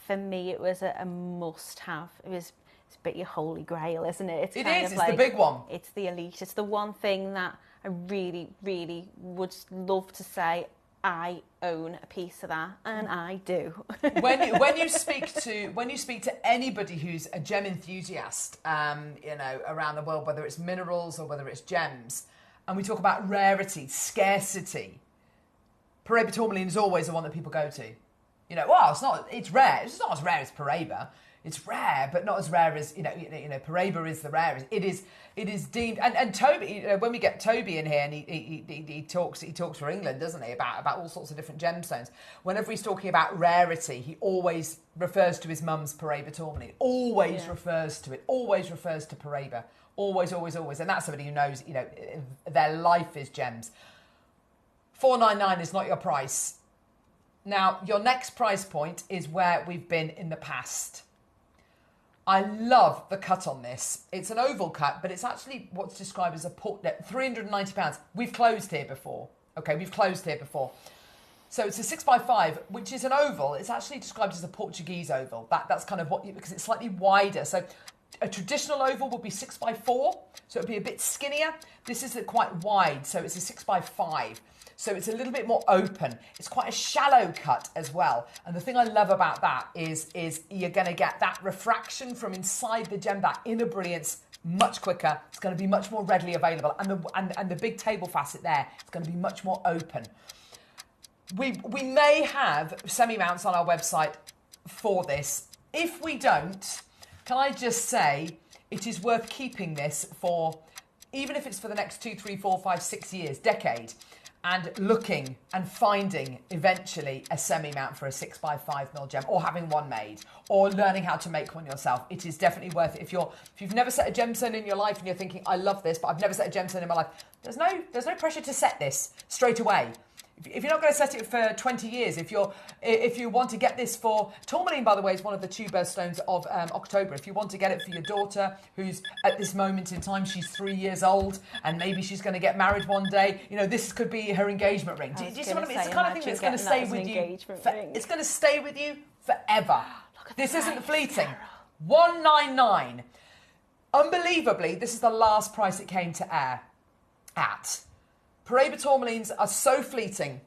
[SPEAKER 6] for me, it was a must-have. It's a bit your holy grail, isn't it?
[SPEAKER 4] It's the big one.
[SPEAKER 6] It's the elite. It's the one thing that I really, really would love to say, I own a piece of that, and I do.
[SPEAKER 4] when you speak to anybody who's a gem enthusiast, around the world, whether it's minerals or whether it's gems, and we talk about rarity, scarcity, Paraiba tourmaline is always the one that people go to. It's rare. It's not as rare as Paraiba. It's rare, but not as rare as, Paraiba is the rarest. It is deemed, and Toby, when we get Toby in here, and he talks for England, doesn't he, about all sorts of different gemstones. Whenever he's talking about rarity, he always refers to his mum's Paraiba tourmaline. Always refers to it. Always refers to Paraiba. Always, always, always. And that's somebody who knows, their life is gems. $499 is not your price. Now, your next price point is where we've been in the past. I love the cut on this. It's an oval cut, but it's actually what's described as a portlet. £390. We've closed here before. Okay, we've closed here before. So it's a 6x5, which is an oval. It's actually described as a Portuguese oval. That's kind of because it's slightly wider. So a traditional oval would be 6x4, so it'd be a bit skinnier. This is quite wide, so it's a 6x5. So it's a little bit more open. It's quite a shallow cut as well. And the thing I love about that is you're going to get that refraction from inside the gem, that inner brilliance, much quicker. It's going to be much more readily available. And the big table facet there, it's going to be much more open. We may have semi-mounts on our website for this. If we don't, can I just say it is worth keeping this for, even if it's for the next 2, 3, 4, 5, 6 years, decade, and looking and finding eventually a semi-mount for a 6x5mm gem, or having one made, or learning how to make one yourself. It is definitely worth it. If you've never set a gemstone in your life and you're thinking, I love this, but I've never set a gemstone in my life, there's no pressure to set this straight away. If you're not going to set it for 20 years, if you want to get this for tourmaline, by the way, is one of the two birthstones of October. If you want to get it for your daughter, who's at this moment in time, she's 3 years old, and maybe she's going to get married one day, this could be her engagement ring. Do you see what I mean? It's the kind of thing that's going to stay with you. It's going to stay with you forever. This isn't fleeting. $199. Unbelievably, this is the last price it came to air at. Paraiba tourmalines are so fleeting.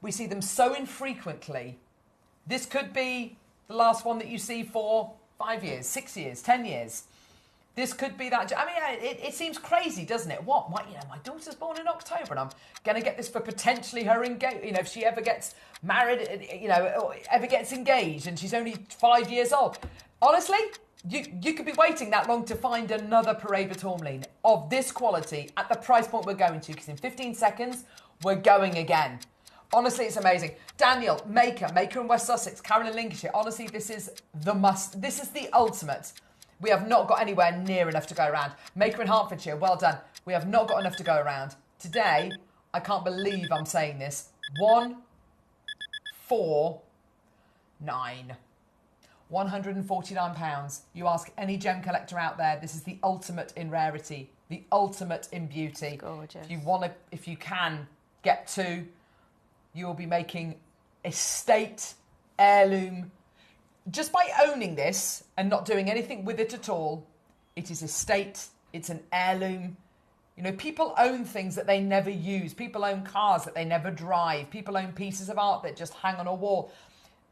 [SPEAKER 4] We see them so infrequently. This could be the last one that you see for 5 years, 6 years, 10 years. This could be that. I mean, it seems crazy, doesn't it? My daughter's born in October, and I'm going to get this for potentially her engagement. If she ever gets married, or ever gets engaged, and she's only 5 years old. Honestly, you could be waiting that long to find another Paraiba tourmaline of this quality at the price point we're going to, because in 15 seconds, we're going again. Honestly, it's amazing. Daniel, Maker in West Sussex, Karen in Lincolnshire. Honestly, this is the must. This is the ultimate. We have not got anywhere near enough to go around. Maker in Hertfordshire, well done. We have not got enough to go around. Today, I can't believe I'm saying this. 1, 4, 9. £149. You ask any gem collector out there, this is the ultimate in rarity, the ultimate in beauty.
[SPEAKER 6] Gorgeous.
[SPEAKER 4] If you can get to, you will be making estate heirloom. Just by owning this and not doing anything with it at all, it is estate, it's an heirloom. You know, people own things that they never use. People own cars that they never drive. People own pieces of art that just hang on a wall.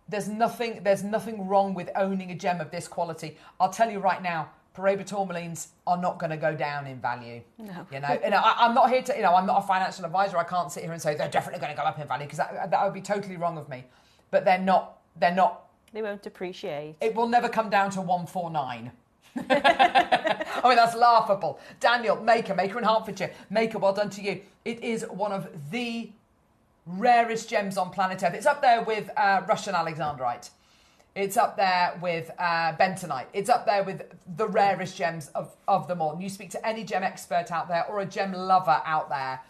[SPEAKER 4] There's nothing wrong with owning a gem of this quality. I'll tell you right now, Paraiba tourmalines are not going to go down in value.
[SPEAKER 6] No.
[SPEAKER 4] I'm not here to, I'm not a financial advisor. I can't sit here and say they're definitely going to go up in value because that would be totally wrong of me. But they're not.
[SPEAKER 6] They won't appreciate.
[SPEAKER 4] It will never come down to 149. I mean, that's laughable. Daniel, Maker in Hertfordshire. Maker, well done to you. It is one of the rarest gems on planet Earth. It's up there with Russian Alexandrite. It's up there with bentonite. It's up there with the rarest gems of them all. And you speak to any gem expert out there or a gem lover out there,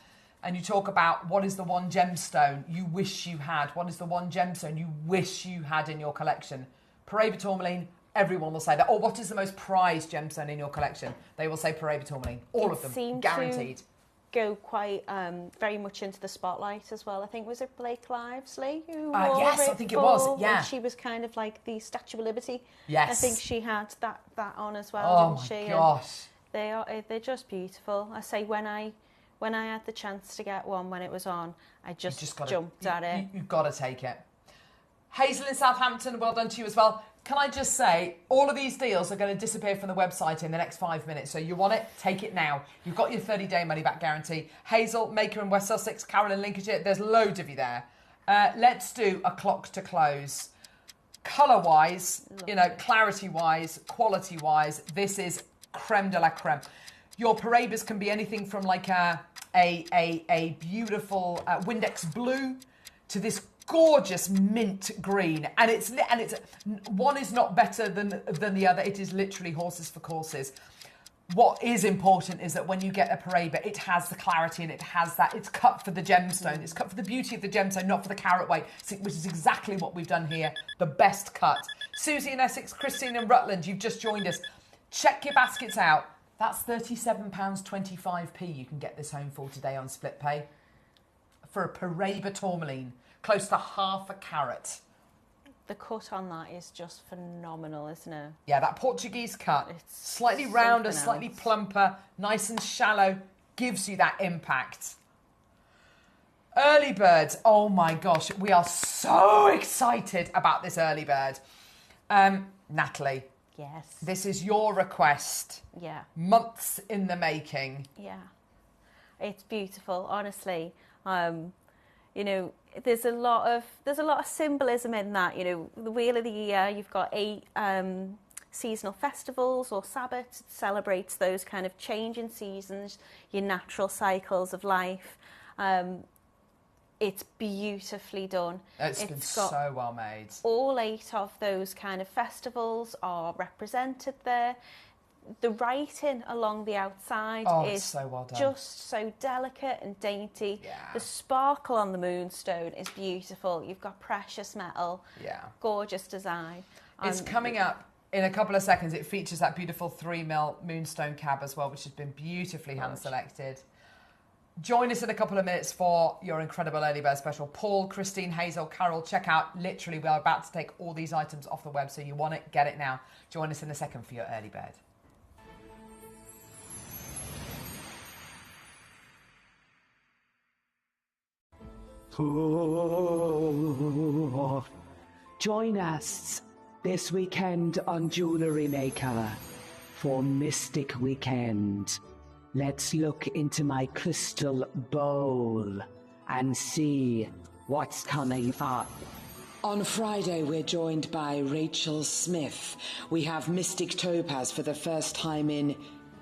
[SPEAKER 4] and you talk about what is the one gemstone you wish you had. What is the one gemstone you wish you had in your collection? Paraiba tourmaline, everyone will say that. Or what is the most prized gemstone in your collection? They will say Paraiba tourmaline. All of them, guaranteed.
[SPEAKER 6] Go quite very much into the spotlight as well. I think, was it Blake Lively who wore
[SPEAKER 4] yes,
[SPEAKER 6] it
[SPEAKER 4] I think it was,
[SPEAKER 6] for
[SPEAKER 4] yeah.
[SPEAKER 6] when she was kind of like the Statue of Liberty.
[SPEAKER 4] Yes.
[SPEAKER 6] I think she had that on as well,
[SPEAKER 4] Oh
[SPEAKER 6] didn't she?
[SPEAKER 4] my gosh.
[SPEAKER 6] And they're just beautiful. I say when I had the chance to get one when it was on, I just jumped at it.
[SPEAKER 4] You've got to take it. Hazel in Southampton, well done to you as well. Can I just say, all of these deals are going to disappear from the website in the next 5 minutes. So you want it, take it now. You've got your 30-day money-back guarantee. Hazel, Maker in West Sussex, Carol in Lincolnshire, there's loads of you there. Let's do a clock to close. Colour-wise, clarity-wise, quality-wise, this is creme de la creme. Your Paraibas can be anything from like a beautiful Windex blue to this gorgeous mint green, and it's one is not better than the other. It is literally horses for courses. What is important is that when you get a Paraiba, it has the clarity and it has that. It's cut for the gemstone. It's cut for the beauty of the gemstone, not for the carat weight, which is exactly what we've done here. The best cut. Susie in Essex, Christine in Rutland, you've just joined us. Check your baskets out. That's £37.25p you can get this home for today on split pay for a Paraiba tourmaline. Close to half a carat.
[SPEAKER 6] The cut on that is just phenomenal, isn't it?
[SPEAKER 4] Yeah, that Portuguese cut.
[SPEAKER 6] It's
[SPEAKER 4] slightly rounder,
[SPEAKER 6] something
[SPEAKER 4] slightly
[SPEAKER 6] else.
[SPEAKER 4] plumper, nice and shallow, gives you that impact. Early birds. Oh my gosh, we are so excited about this early bird. Natalie.
[SPEAKER 6] Yes.
[SPEAKER 4] This is your request.
[SPEAKER 6] Yeah.
[SPEAKER 4] Months in the making.
[SPEAKER 6] Yeah. It's beautiful, honestly. There's a lot of symbolism in that. The Wheel of the Year, you've got 8 seasonal festivals or Sabbats. It celebrates those kind of changing seasons, your natural cycles of life. It's beautifully done.
[SPEAKER 4] It's been so well made.
[SPEAKER 6] All 8 of those kind of festivals are represented there. The writing along the outside is
[SPEAKER 4] so well done.
[SPEAKER 6] Just so delicate and dainty.
[SPEAKER 4] Yeah.
[SPEAKER 6] The sparkle on the moonstone is beautiful. You've got precious metal.
[SPEAKER 4] Yeah.
[SPEAKER 6] Gorgeous design.
[SPEAKER 4] It's coming up in a couple of seconds. It features that beautiful 3mm moonstone cab as well, which has been beautifully hand selected. Join us in a couple of minutes for your incredible early bird special. Paul, Christine, Hazel, Carol, check out. Literally, we are about to take all these items off the web, so you want it, get it now. Join us in a second for your early bird.
[SPEAKER 3] Join us this weekend on JewelleryMaker for Mystic Weekend. Let's look into my crystal bowl and see what's coming up. On Friday, we're joined by Rachel Smith. We have Mystic Topaz for the first time in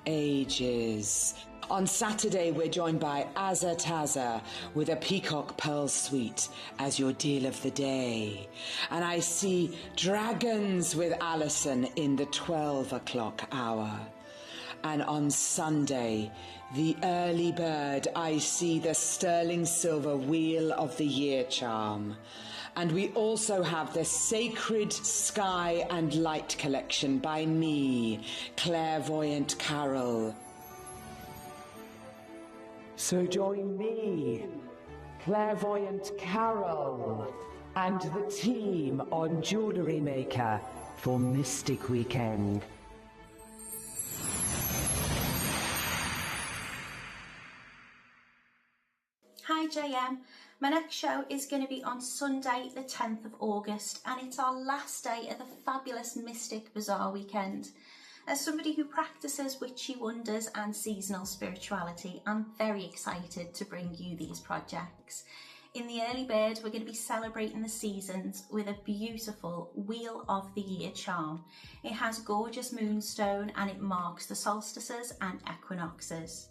[SPEAKER 3] ages. On Saturday, we're joined by Azza Tazza with a peacock pearl suite as your deal of the day. And I see dragons with Alison in the 12 o'clock hour. And on Sunday, the early bird, I see the sterling silver Wheel of the Year charm. And we also have the Sacred Sky and Light collection by me, Clairvoyant Carol. So join me, Clairvoyant Carol, and the team on JewelleryMaker for Mystic Weekend.
[SPEAKER 6] Hi JM, my next show is going to be on Sunday the 10th of August and it's our last day of the fabulous Mystic Bazaar weekend. As somebody who practices witchy wonders and seasonal spirituality, I'm very excited to bring you these projects. In the early bird, we're going to be celebrating the seasons with a beautiful Wheel of the Year charm. It has gorgeous moonstone and it marks the solstices and equinoxes.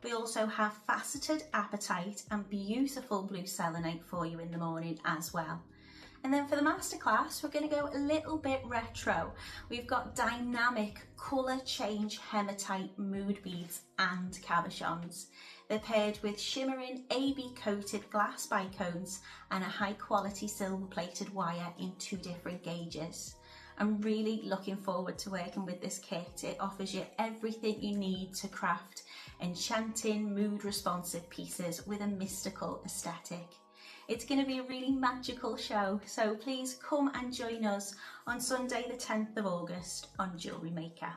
[SPEAKER 6] We also have faceted apatite and beautiful blue selenite for you in the morning as well. And then for the masterclass, we're going to go a little bit retro. We've got dynamic colour change hematite mood beads and cabochons. They're paired with shimmering AB coated glass bicones and a high quality silver plated wire in 2 different gauges. I'm really looking forward to working with this kit. It offers you everything you need to craft enchanting, mood responsive pieces with a mystical aesthetic. It's going to be a really magical show, so please come and join us on Sunday the 10th of August on JewelleryMaker.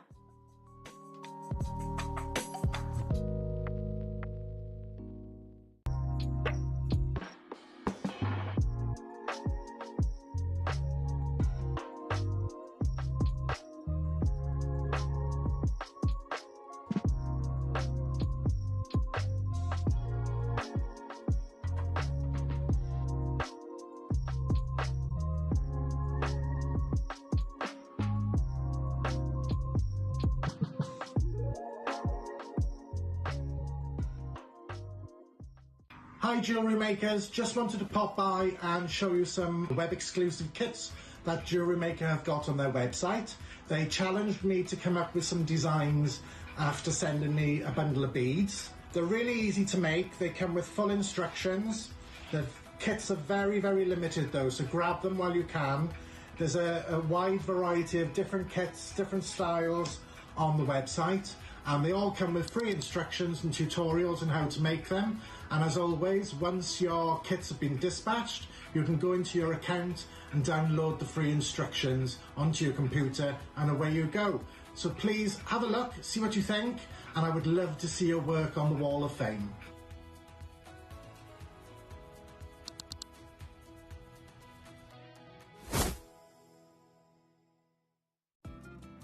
[SPEAKER 5] Hi jewellery makers, just wanted to pop by and show you some web exclusive kits that JewelleryMaker have got on their website. They challenged me to come up with some designs after sending me a bundle of beads. They're really easy to make, they come with full instructions. The kits are very limited though, so grab them while you can. There's a wide variety of different kits, different styles on the website, and they all come with free instructions and tutorials on how to make them. And as always, once your kits have been dispatched, you can go into your account and download the free instructions onto your computer, and away you go. So please have a look, see what you think, and I would love to see your work on the Wall of Fame.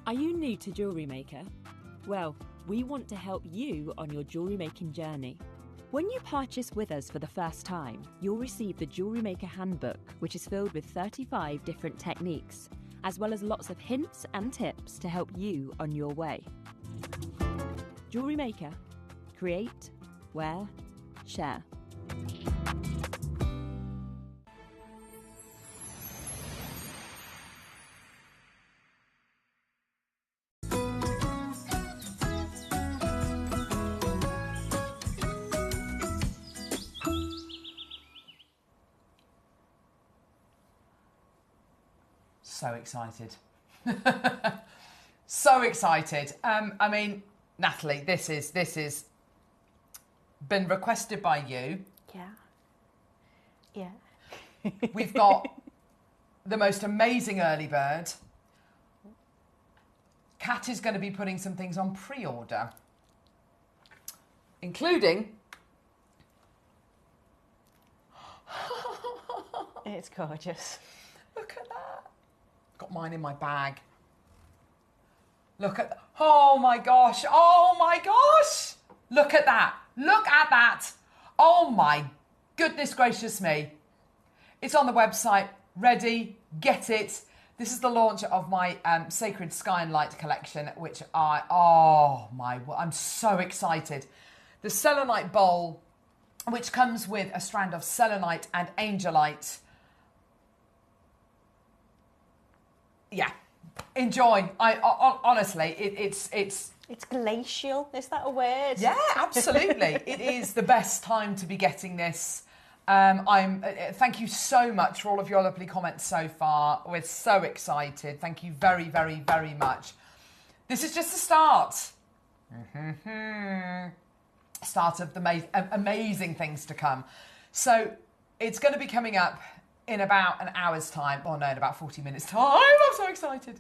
[SPEAKER 7] Are you new to JewelleryMaker? Well, we want to help you on your jewellery making journey. When you purchase with us for the first time, you'll receive the JewelleryMaker Handbook, which is filled with 35 different techniques, as well as lots of hints and tips to help you on your way. JewelleryMaker. Create, wear, share.
[SPEAKER 4] So excited. So excited. I mean, Natalie, this is been requested by you.
[SPEAKER 6] Yeah.
[SPEAKER 4] We've got the most amazing early bird. Kat is going to be putting some things on pre-order, including...
[SPEAKER 6] It's gorgeous.
[SPEAKER 4] Look at that. Got mine in my bag. Look at... Oh my gosh. Oh my gosh. Look at that. Look at that. Oh my goodness gracious me. It's on the website. Ready. Get it. This is the launch of my Sacred Sky and Light collection, which I'm so excited. the selenite bowl, which comes with a strand of selenite and angelite. Yeah, enjoy. Honestly,
[SPEAKER 6] it's glacial. Is that a word?
[SPEAKER 4] Yeah, absolutely. It is the best time to be getting this. Thank you so much for all of your lovely comments so far. We're so excited. Thank you very, very, very much. This is just the start. Start of the amazing things to come. So it's going to be coming up in about an hour's time. Oh no, in about 40 minutes time. I'm so excited.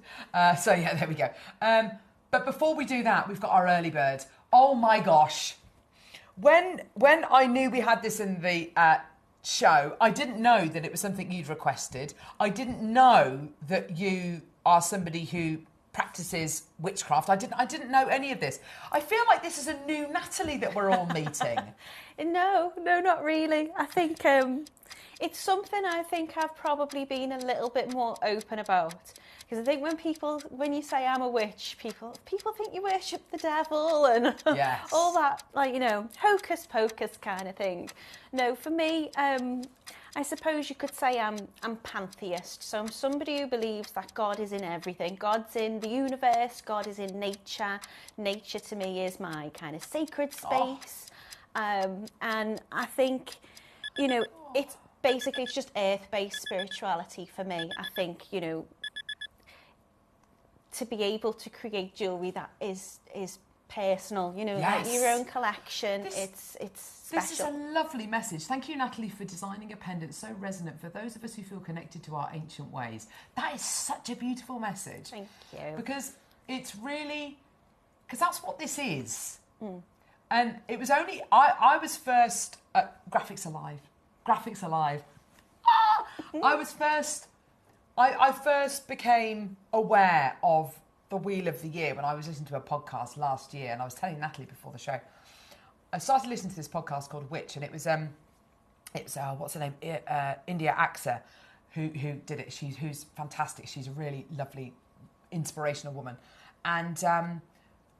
[SPEAKER 4] So yeah, there we go. But before we do that, we've got our early bird. Oh my gosh. When I knew we had this in the show, I didn't know that it was something you'd requested. I didn't know that you are somebody who practices witchcraft. I didn't know any of this. I feel like this is a new Natalie that we're all meeting.
[SPEAKER 6] No, not really. I think it's something I think I've probably been a little bit more open about. Because I think when you say I'm a witch, people think you worship the devil and
[SPEAKER 4] yes.
[SPEAKER 6] all that, like, hocus pocus kind of thing. No, for me, I suppose you could say I'm pantheist. So I'm somebody who believes that God is in everything. God's in the universe. God is in nature. Nature to me is my kind of sacred space. And I think, it's basically just earth-based spirituality for me. I think, to be able to create jewellery that is personal,
[SPEAKER 4] yes.
[SPEAKER 6] like your own collection, it's special.
[SPEAKER 4] This is a lovely message. Thank you, Natalie, for designing a pendant so resonant for those of us who feel connected to our ancient ways. That is such a beautiful message.
[SPEAKER 6] Thank you.
[SPEAKER 4] Because it's really, because that's what this is. And it was only, I was first, Graphics Alive. I first became aware of the Wheel of the Year when I was listening to a podcast last year, and I was telling Natalie before the show. I started listening to this podcast called Witch, and it was what's her name, India Aksa, who did it. Who's fantastic. She's a really lovely, inspirational woman, and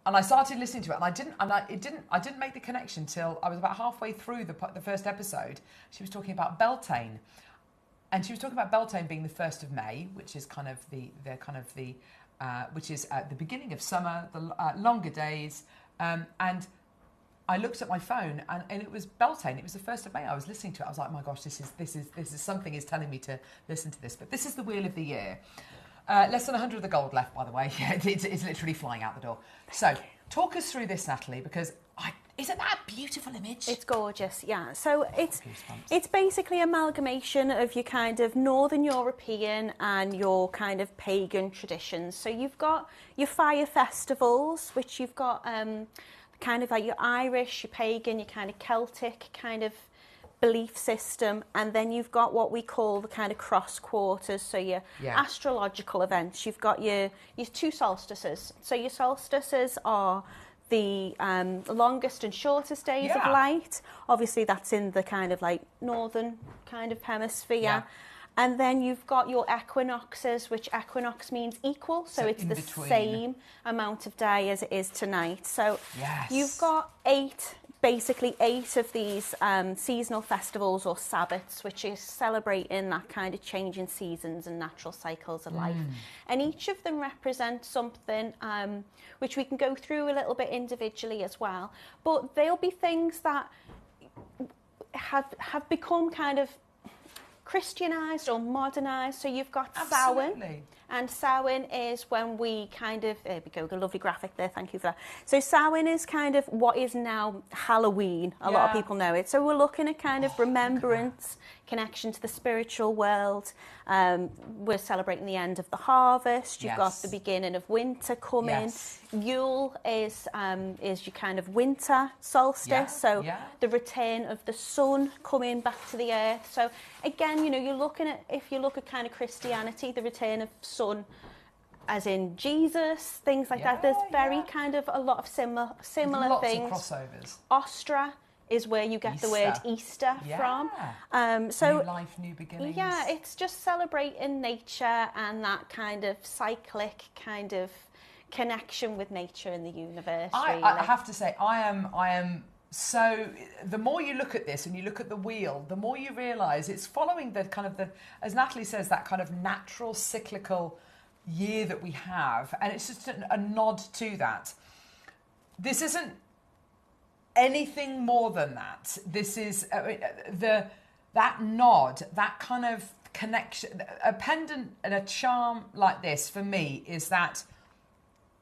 [SPEAKER 4] I started listening to it, and I didn't make the connection till I was about halfway through the first episode. She was talking about Beltane. And she was talking about Beltane being the 1st of May, which is kind of which is the beginning of summer, the longer days. And I looked at my phone, and it was Beltane. It was the 1st of May. I was listening to it. I was like, oh my gosh, this is something is telling me to listen to this. But this is the Wheel of the Year. Less than 100 of the gold left, by the way. It's literally flying out the door. So talk us through this, Natalie, because isn't that a beautiful image?
[SPEAKER 6] It's gorgeous, yeah. So it's basically amalgamation of your kind of Northern European and your kind of pagan traditions. So you've got your fire festivals, which you've got kind of like your Irish, your pagan, your kind of Celtic kind of belief system, and then you've got what we call the kind of cross quarters, so your astrological events. You've got your 2 solstices. So your solstices are the longest and shortest days of light. Obviously that's in the kind of like northern kind of hemisphere. And then you've got your equinoxes, which equinox means equal, so it's the same amount of day as it is tonight. So you've got 8 of these seasonal festivals or Sabbats, which is celebrating that kind of change in seasons and natural cycles of life. And each of them represents something which we can go through a little bit individually as well. But they'll be things that have become kind of Christianized or modernized. So you've got Samhain, and Samhain is when we kind of, there we go, a lovely graphic there, thank you for that. So Samhain is kind of what is now Halloween. A lot of people know it. So we're looking at kind of remembrance, connection to the spiritual world. We're celebrating the end of the harvest. You've got the beginning of winter coming. Yule is your kind of winter solstice. So the return of the sun coming back to the earth. So again, you're looking at, if you look at kind of Christianity, the return of sun, as in Jesus, things like that. There's very kind of a lot of similar things.
[SPEAKER 4] Lots of crossovers.
[SPEAKER 6] Ostra is where you get the word Easter from. So
[SPEAKER 4] new life, new beginnings.
[SPEAKER 6] Yeah, it's just celebrating nature and that kind of cyclic kind of connection with nature and the universe.
[SPEAKER 4] I have to say, I am So the more you look at this and you look at the wheel, the more you realise it's following the kind of as Natalie says, that kind of natural cyclical year that we have. And it's just a nod to that. This isn't anything more than that. This is that nod, that kind of connection. A pendant and a charm like this, for me, is that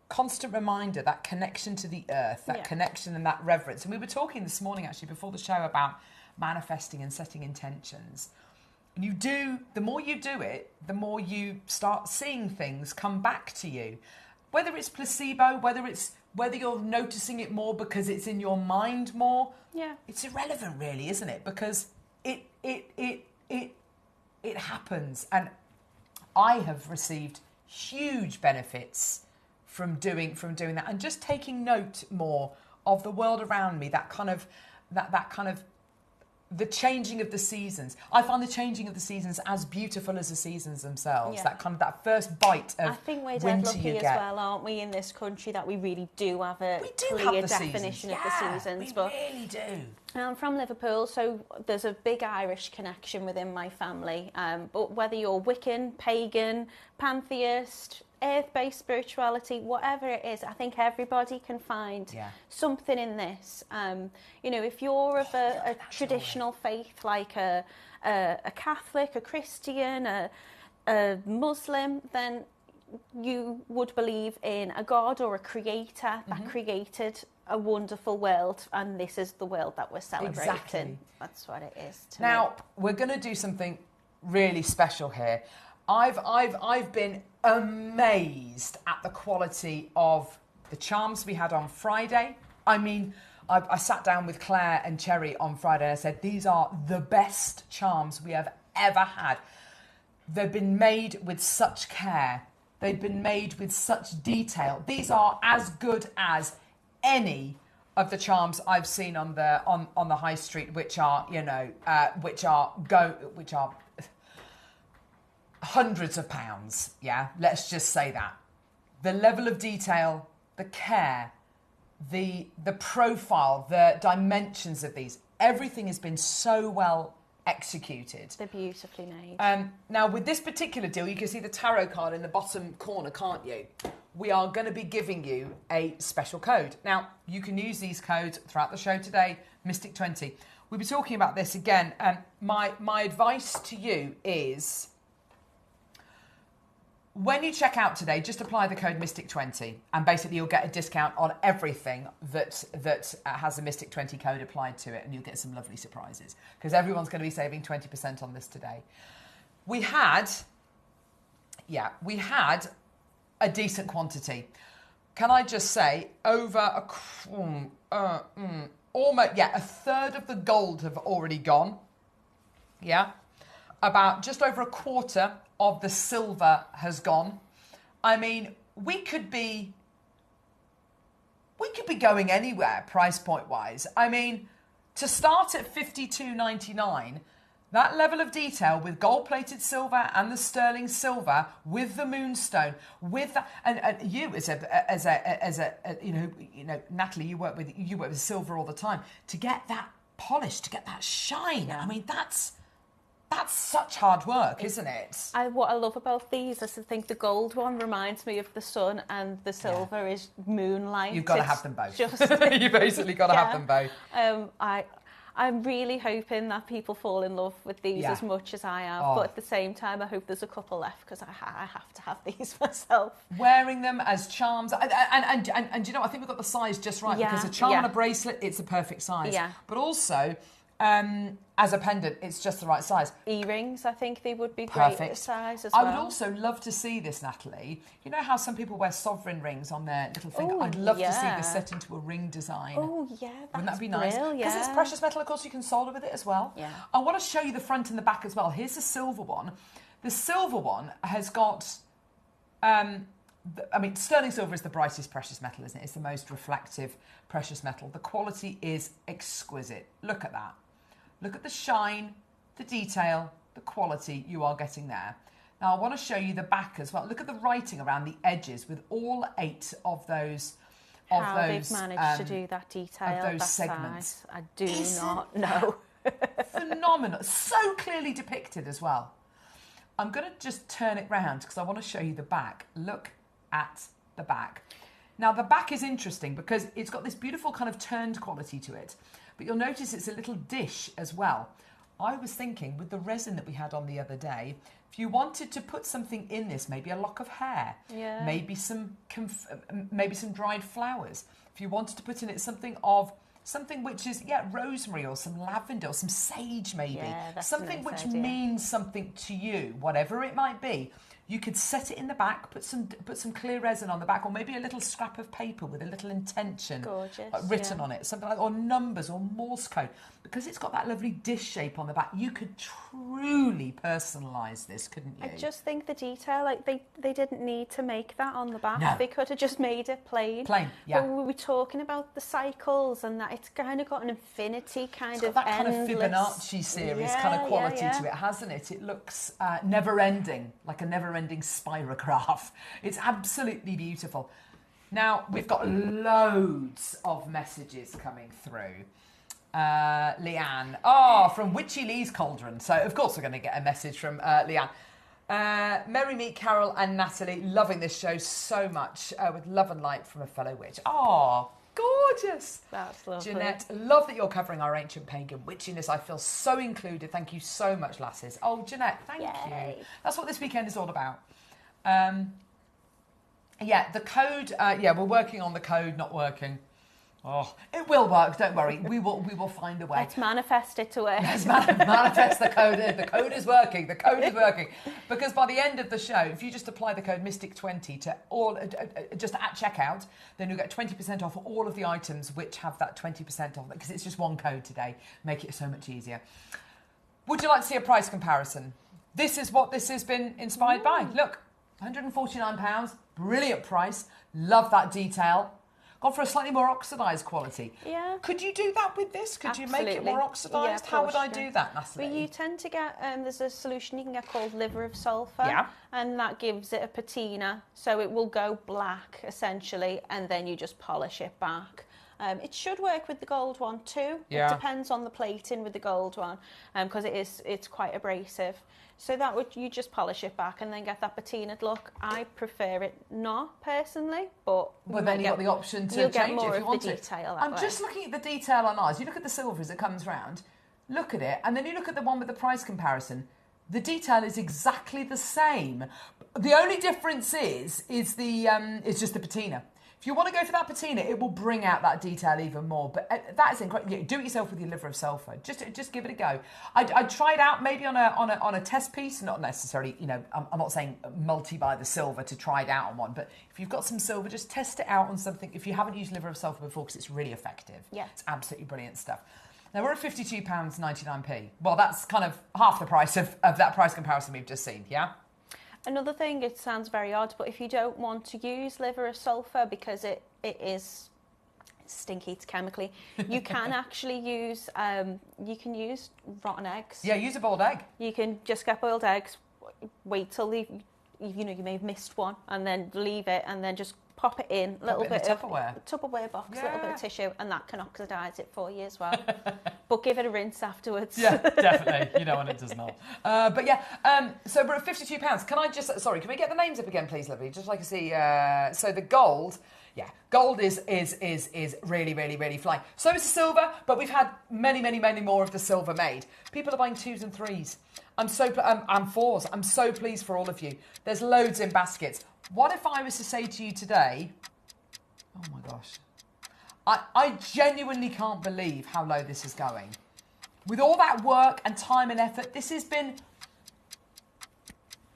[SPEAKER 4] constant reminder, that connection to the earth, that connection and that reverence. And we were talking this morning, actually, before the show, about manifesting and setting intentions. And the more you do it, the more you start seeing things come back to you. Whether it's placebo, whether you're noticing it more because it's in your mind more, it's irrelevant, really, isn't it? Because it happens. And I have received huge benefits from doing that, and just taking note more of the world around me, that kind of the changing of the seasons. I find the changing of the seasons as beautiful as the seasons themselves. That first bite of winter.
[SPEAKER 6] I think we're dead lucky as well, aren't we, in this country, that we really do have a clear definition of the seasons.
[SPEAKER 4] We really do.
[SPEAKER 6] I'm from Liverpool, so there's a big Irish connection within my family. But whether you're Wiccan, pagan, pantheist, earth-based spirituality, whatever it is, I think everybody can find something in this. If you're of a traditional faith, like a Catholic, a Christian, a Muslim, then you would believe in a God or a creator that created a wonderful world, and this is the world that we're celebrating.
[SPEAKER 4] Exactly.
[SPEAKER 6] That's what it is to
[SPEAKER 4] now,
[SPEAKER 6] me.
[SPEAKER 4] We're going to do something really special here. I've been amazed at the quality of the charms we had on Friday. I mean, I sat down with Claire and Cherry on Friday and I said, these are the best charms we have ever had. They've been made with such care. They've been made with such detail. These are as good as any of the charms I've seen on the high street, which are hundreds of pounds. Yeah, let's just say that. The level of detail, the care, the profile, the dimensions of these, everything has been so well executed.
[SPEAKER 6] They're beautifully made.
[SPEAKER 4] Now, with this particular deal, you can see the tarot card in the bottom corner, can't you? We are going to be giving you a special code. Now, you can use these codes throughout the show today, Mystic20. We'll be talking about this again. My advice to you is, when you check out today, just apply the code Mystic20, and basically you'll get a discount on everything that has a Mystic20 code applied to it, and you'll get some lovely surprises, because everyone's going to be saving 20% on this today. We had a decent quantity. Can I just say, over almost a third of the gold have already gone. Yeah, about just over a quarter of the silver has gone. I mean, we could be going anywhere price point wise. I mean, to start at $52.99, that level of detail with gold-plated silver and the sterling silver, with the moonstone, with the, and you as a Natalie, you work with silver all the time. To get that polish, to get that shine, I mean, that's such hard work, isn't it?
[SPEAKER 6] What I love about these is I think the gold one reminds me of the sun, and the silver is moonlight.
[SPEAKER 4] You've got to have them both. You basically got to have them both.
[SPEAKER 6] I'm really hoping that people fall in love with these as much as I have, but at the same time, I hope there's a couple left, because I have to have these myself.
[SPEAKER 4] Wearing them as charms, and you know, I think we've got the size just right, because a charm and a bracelet, it's a perfect size. Yeah. But also, as a pendant, it's just the right size.
[SPEAKER 6] Earrings, I think they would be great at size as
[SPEAKER 4] well.
[SPEAKER 6] I
[SPEAKER 4] would also love to see this, Natalie. You know how some people wear sovereign rings on their little finger? I'd love to see this set into a ring design.
[SPEAKER 6] Oh, yeah,
[SPEAKER 4] wouldn't that be nice? Because it's precious metal, of course, you can solder with it as well.
[SPEAKER 6] Yeah.
[SPEAKER 4] I want to show you the front and the back as well. Here's the silver one. The silver one has got... sterling silver is the brightest precious metal, isn't it? It's the most reflective precious metal. The quality is exquisite. Look at that. Look at the shine, the detail, the quality you are getting there. Now, I want to show you the back as well. Look at the writing around the edges with all 8 of those of
[SPEAKER 6] How
[SPEAKER 4] those
[SPEAKER 6] they've managed to do that detail,
[SPEAKER 4] of those
[SPEAKER 6] that
[SPEAKER 4] segments.
[SPEAKER 6] size, I do not know.
[SPEAKER 4] Phenomenal. So clearly depicted as well. I'm going to just turn it round because I want to show you the back. Look at the back. Now, the back is interesting because it's got this beautiful kind of turned quality to it. But you'll notice it's a little dish as well. I was thinking with the resin that we had on the other day, if you wanted to put something in this, maybe a lock of hair, maybe some dried flowers. If you wanted to put in it something which is, rosemary or some lavender or some sage maybe.
[SPEAKER 6] Yeah, that's
[SPEAKER 4] something
[SPEAKER 6] a nice
[SPEAKER 4] which
[SPEAKER 6] idea.
[SPEAKER 4] means something to you, whatever it might be. You could set it in the back, put some clear resin on the back, or maybe a little scrap of paper with a little intention written on it, something like, or numbers or Morse code. Because it's got that lovely dish shape on the back, you could truly personalise this, couldn't you?
[SPEAKER 6] I just think the detail, like they didn't need to make that on the back.
[SPEAKER 4] No.
[SPEAKER 6] They could have just made it plain.
[SPEAKER 4] Plain, yeah.
[SPEAKER 6] But we were talking about the cycles and that it's kind of got an infinity kind of
[SPEAKER 4] That
[SPEAKER 6] endless...
[SPEAKER 4] kind of Fibonacci series kind of quality to it, hasn't it? It looks never-ending, like a never-ending spirograph. It's absolutely beautiful. Now, we've got loads of messages coming through. Leanne. From Witchy Lee's Cauldron. So, of course, we're going to get a message from Leanne. Merry Meet Carol and Natalie. Loving this show so much. With love and light from a fellow witch. Gorgeous.
[SPEAKER 6] That's lovely.
[SPEAKER 4] Jeanette, love that you're covering our ancient pagan witchiness. I feel so included. Thank you so much, lasses. Oh, Jeanette, thank you. That's what this weekend is all about. The code. We're working on the code not working. Oh, it will work. Don't worry. We will find a way.
[SPEAKER 6] Let's manifest it to work.
[SPEAKER 4] Let's manifest the code. The code is working. The code is working. Because by the end of the show, if you just apply the code Mystic20 to all, just at checkout, then you'll get 20% off all of the items which have that 20% off. Because it's just one code today. Make it so much easier. Would you like to see a price comparison? This is what this has been inspired by. Look, £149. Brilliant price. Love that detail. Gone for a slightly more oxidised quality.
[SPEAKER 6] Yeah.
[SPEAKER 4] Could you do that with this? Could
[SPEAKER 6] Absolutely.
[SPEAKER 4] you make it more oxidised?
[SPEAKER 6] Yeah,
[SPEAKER 4] How would
[SPEAKER 6] course,
[SPEAKER 4] I do that, Natalie?
[SPEAKER 6] Well, you tend to get, there's a solution you can get called liver of sulphur.
[SPEAKER 4] Yeah.
[SPEAKER 6] And that gives it a patina. So it will go black, essentially, and then you just polish it back. It should work with the gold one too.
[SPEAKER 4] Yeah.
[SPEAKER 6] It depends on the plating with the gold one, because it's quite abrasive. So you just polish it back and then get that patinaed look. I prefer it not personally, but
[SPEAKER 4] then you've got the option to change it if you want to. I'm just looking at the detail on ours. You look at the silver as it comes round, look at it, and then you look at the one with the price comparison. The detail is exactly the same. The only difference is just the patina. If you want to go for that patina, it will bring out that detail even more. But that is incredible. Do it yourself with your liver of sulphur. Just give it a go. I'd try it out maybe on a test piece. Not necessarily, I'm not saying multi-buy the silver to try it out on one. But if you've got some silver, just test it out on something. If you haven't used liver of sulphur before, because it's really effective.
[SPEAKER 6] Yeah.
[SPEAKER 4] It's absolutely brilliant stuff. Now, we're at £52.99p. Well, that's kind of half the price of that price comparison we've just seen, yeah?
[SPEAKER 6] Another thing, it sounds very odd, but if you don't want to use liver of sulphur because it is stinky, it's chemically, you can actually use rotten eggs.
[SPEAKER 4] Yeah, use a boiled egg.
[SPEAKER 6] You can just get boiled eggs, wait till you may have missed one, and then leave it, and then just pop it in a little bit of Tupperware box, a little bit of tissue, and that can oxidise it for you as well. But give it a rinse afterwards.
[SPEAKER 4] Yeah, definitely. You know when it does not. So we're at £52. Can we get the names up again, please, Libby? Just like I see. So the gold. Yeah, gold is really, really, really flying. So is the silver, but we've had many, many, many more of the silver made. People are buying 2s and 3s. I'm 4s. I'm so pleased for all of you. There's loads in baskets. What if I was to say to you today, oh my gosh, I genuinely can't believe how low this is going. With all that work and time and effort, this has been...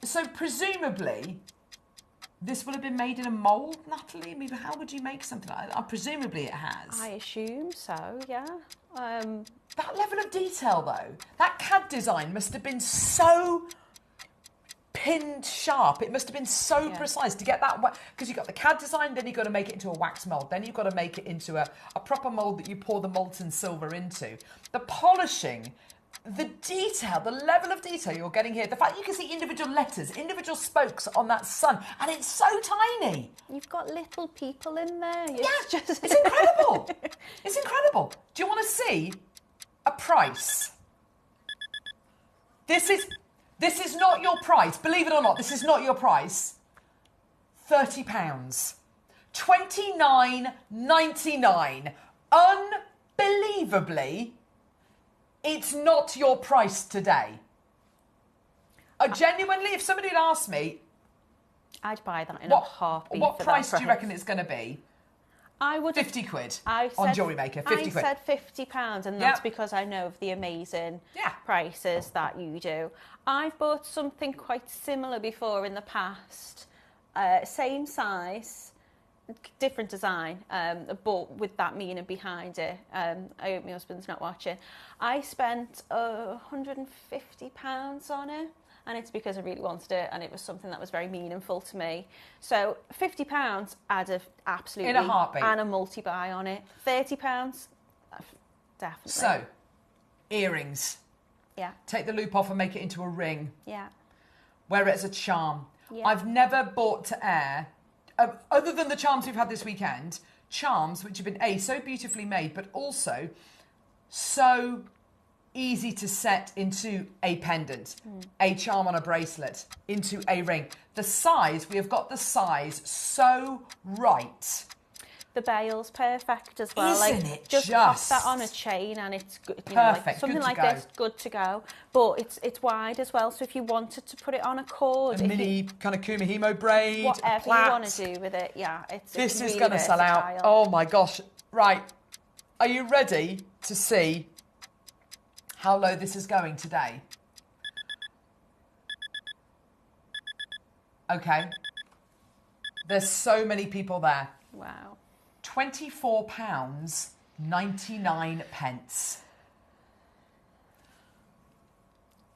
[SPEAKER 4] So presumably, this would have been made in a mould, Natalie? I mean, how would you make something like that? Presumably it has.
[SPEAKER 6] I assume so, yeah.
[SPEAKER 4] That level of detail, though, that CAD design must have been so pinned sharp. It must have been so precise to get that, because you've got the CAD design, then you've got to make it into a wax mould, then you've got to make it into a proper mould that you pour the molten silver into. The polishing the detail, the level of detail you're getting here, the fact you can see individual letters, individual spokes on that sun, and it's so tiny.
[SPEAKER 6] You've got little people in there.
[SPEAKER 4] It's incredible. It's incredible. Do you want to see a price? This is not your price. Believe it or not, this is not your price. £30. $29.99. Unbelievably, it's not your price today. Genuinely, if somebody had asked me,
[SPEAKER 6] I'd buy that in a heartbeat.
[SPEAKER 4] What price do you reckon it's going to be?
[SPEAKER 6] I would
[SPEAKER 4] 50 quid
[SPEAKER 6] on
[SPEAKER 4] JewelleryMaker. 50 quid.
[SPEAKER 6] I said £50, and that's because I know of the amazing prices that you do. I've bought something quite similar before in the past. Same size, different design, but with that meaning behind it. I hope my husband's not watching. I spent £150 on it, and it's because I really wanted it, and it was something that was very meaningful to me. So £50, I'd have absolutely
[SPEAKER 4] in a heartbeat,
[SPEAKER 6] and a multi-buy on it. £30, definitely.
[SPEAKER 4] So, earrings.
[SPEAKER 6] Yeah.
[SPEAKER 4] Take the loop off and make it into a ring.
[SPEAKER 6] Yeah.
[SPEAKER 4] Wear it as a charm.
[SPEAKER 6] Yeah.
[SPEAKER 4] I've never bought to air, other than the charms we've had this weekend, charms which have been so beautifully made, but also so easy to set into a pendant, a charm on a bracelet, into a ring. The size, we have got the size so right.
[SPEAKER 6] The bail's perfect as well.
[SPEAKER 4] Isn't it
[SPEAKER 6] just pop that on a chain and it's good.
[SPEAKER 4] Perfect.
[SPEAKER 6] Something like this, good to go. But it's wide as well, so if you wanted to put it on a cord,
[SPEAKER 4] a mini kind of Kumihimo braid,
[SPEAKER 6] whatever you want to do with it,
[SPEAKER 4] this is
[SPEAKER 6] really
[SPEAKER 4] going to sell out. Oh my gosh! Right, are you ready to see how low this is going today? Okay. There's so many people there.
[SPEAKER 6] Wow.
[SPEAKER 4] £24.99.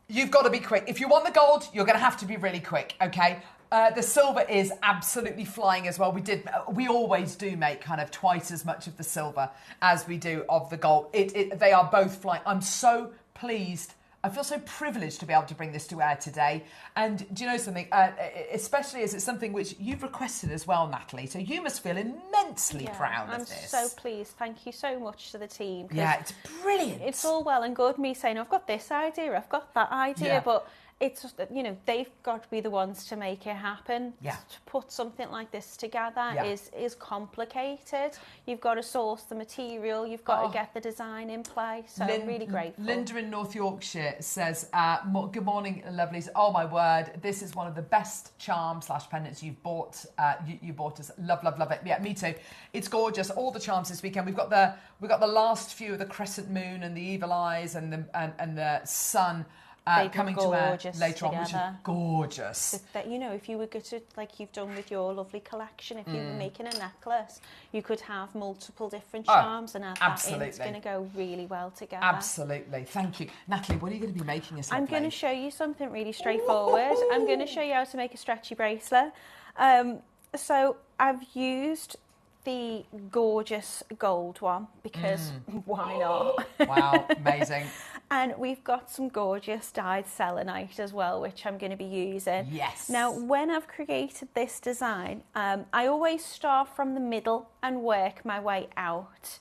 [SPEAKER 4] You've got to be quick. If you want the gold, you're going to have to be really quick, okay? The silver is absolutely flying as well. We always do make kind of twice as much of the silver as we do of the gold. They are both flying. I'm so pleased. I feel so privileged to be able to bring this to air today. And do you know something? Especially as it's something which you've requested as well, Natalie. So you must feel immensely proud of this.
[SPEAKER 6] I'm so pleased. Thank you so much to the team.
[SPEAKER 4] Yeah, it's brilliant.
[SPEAKER 6] It's all well and good me saying, I've got this idea, I've got that idea, but it's, they've got to be the ones to make it happen.
[SPEAKER 4] Yeah.
[SPEAKER 6] To put something like this together is complicated. You've got to source the material, you've got to get the design in place. So I'm really grateful.
[SPEAKER 4] Linda in North Yorkshire says, good morning, lovelies. Oh my word, this is one of the best charms/pendants you've bought. You bought us. Love, love, love it. Yeah, me too. It's gorgeous. All the charms this weekend. We've got the last few of the crescent moon and the evil eyes and the sun. Coming to air later on, which is gorgeous.
[SPEAKER 6] That, if you were going to, like you've done with your lovely collection, if you were making a necklace, you could have multiple different charms and add that in. It's going to go really well together.
[SPEAKER 4] Absolutely. Thank you. Natalie, what are you going to be making us?
[SPEAKER 6] I'm going to show you something really straightforward. I'm going to show you how to make a stretchy bracelet. So I've used the gorgeous gold one because why not?
[SPEAKER 4] Wow, amazing.
[SPEAKER 6] And we've got some gorgeous dyed selenite as well, which I'm going to be using.
[SPEAKER 4] Yes.
[SPEAKER 6] Now, when I've created this design, I always start from the middle and work my way out.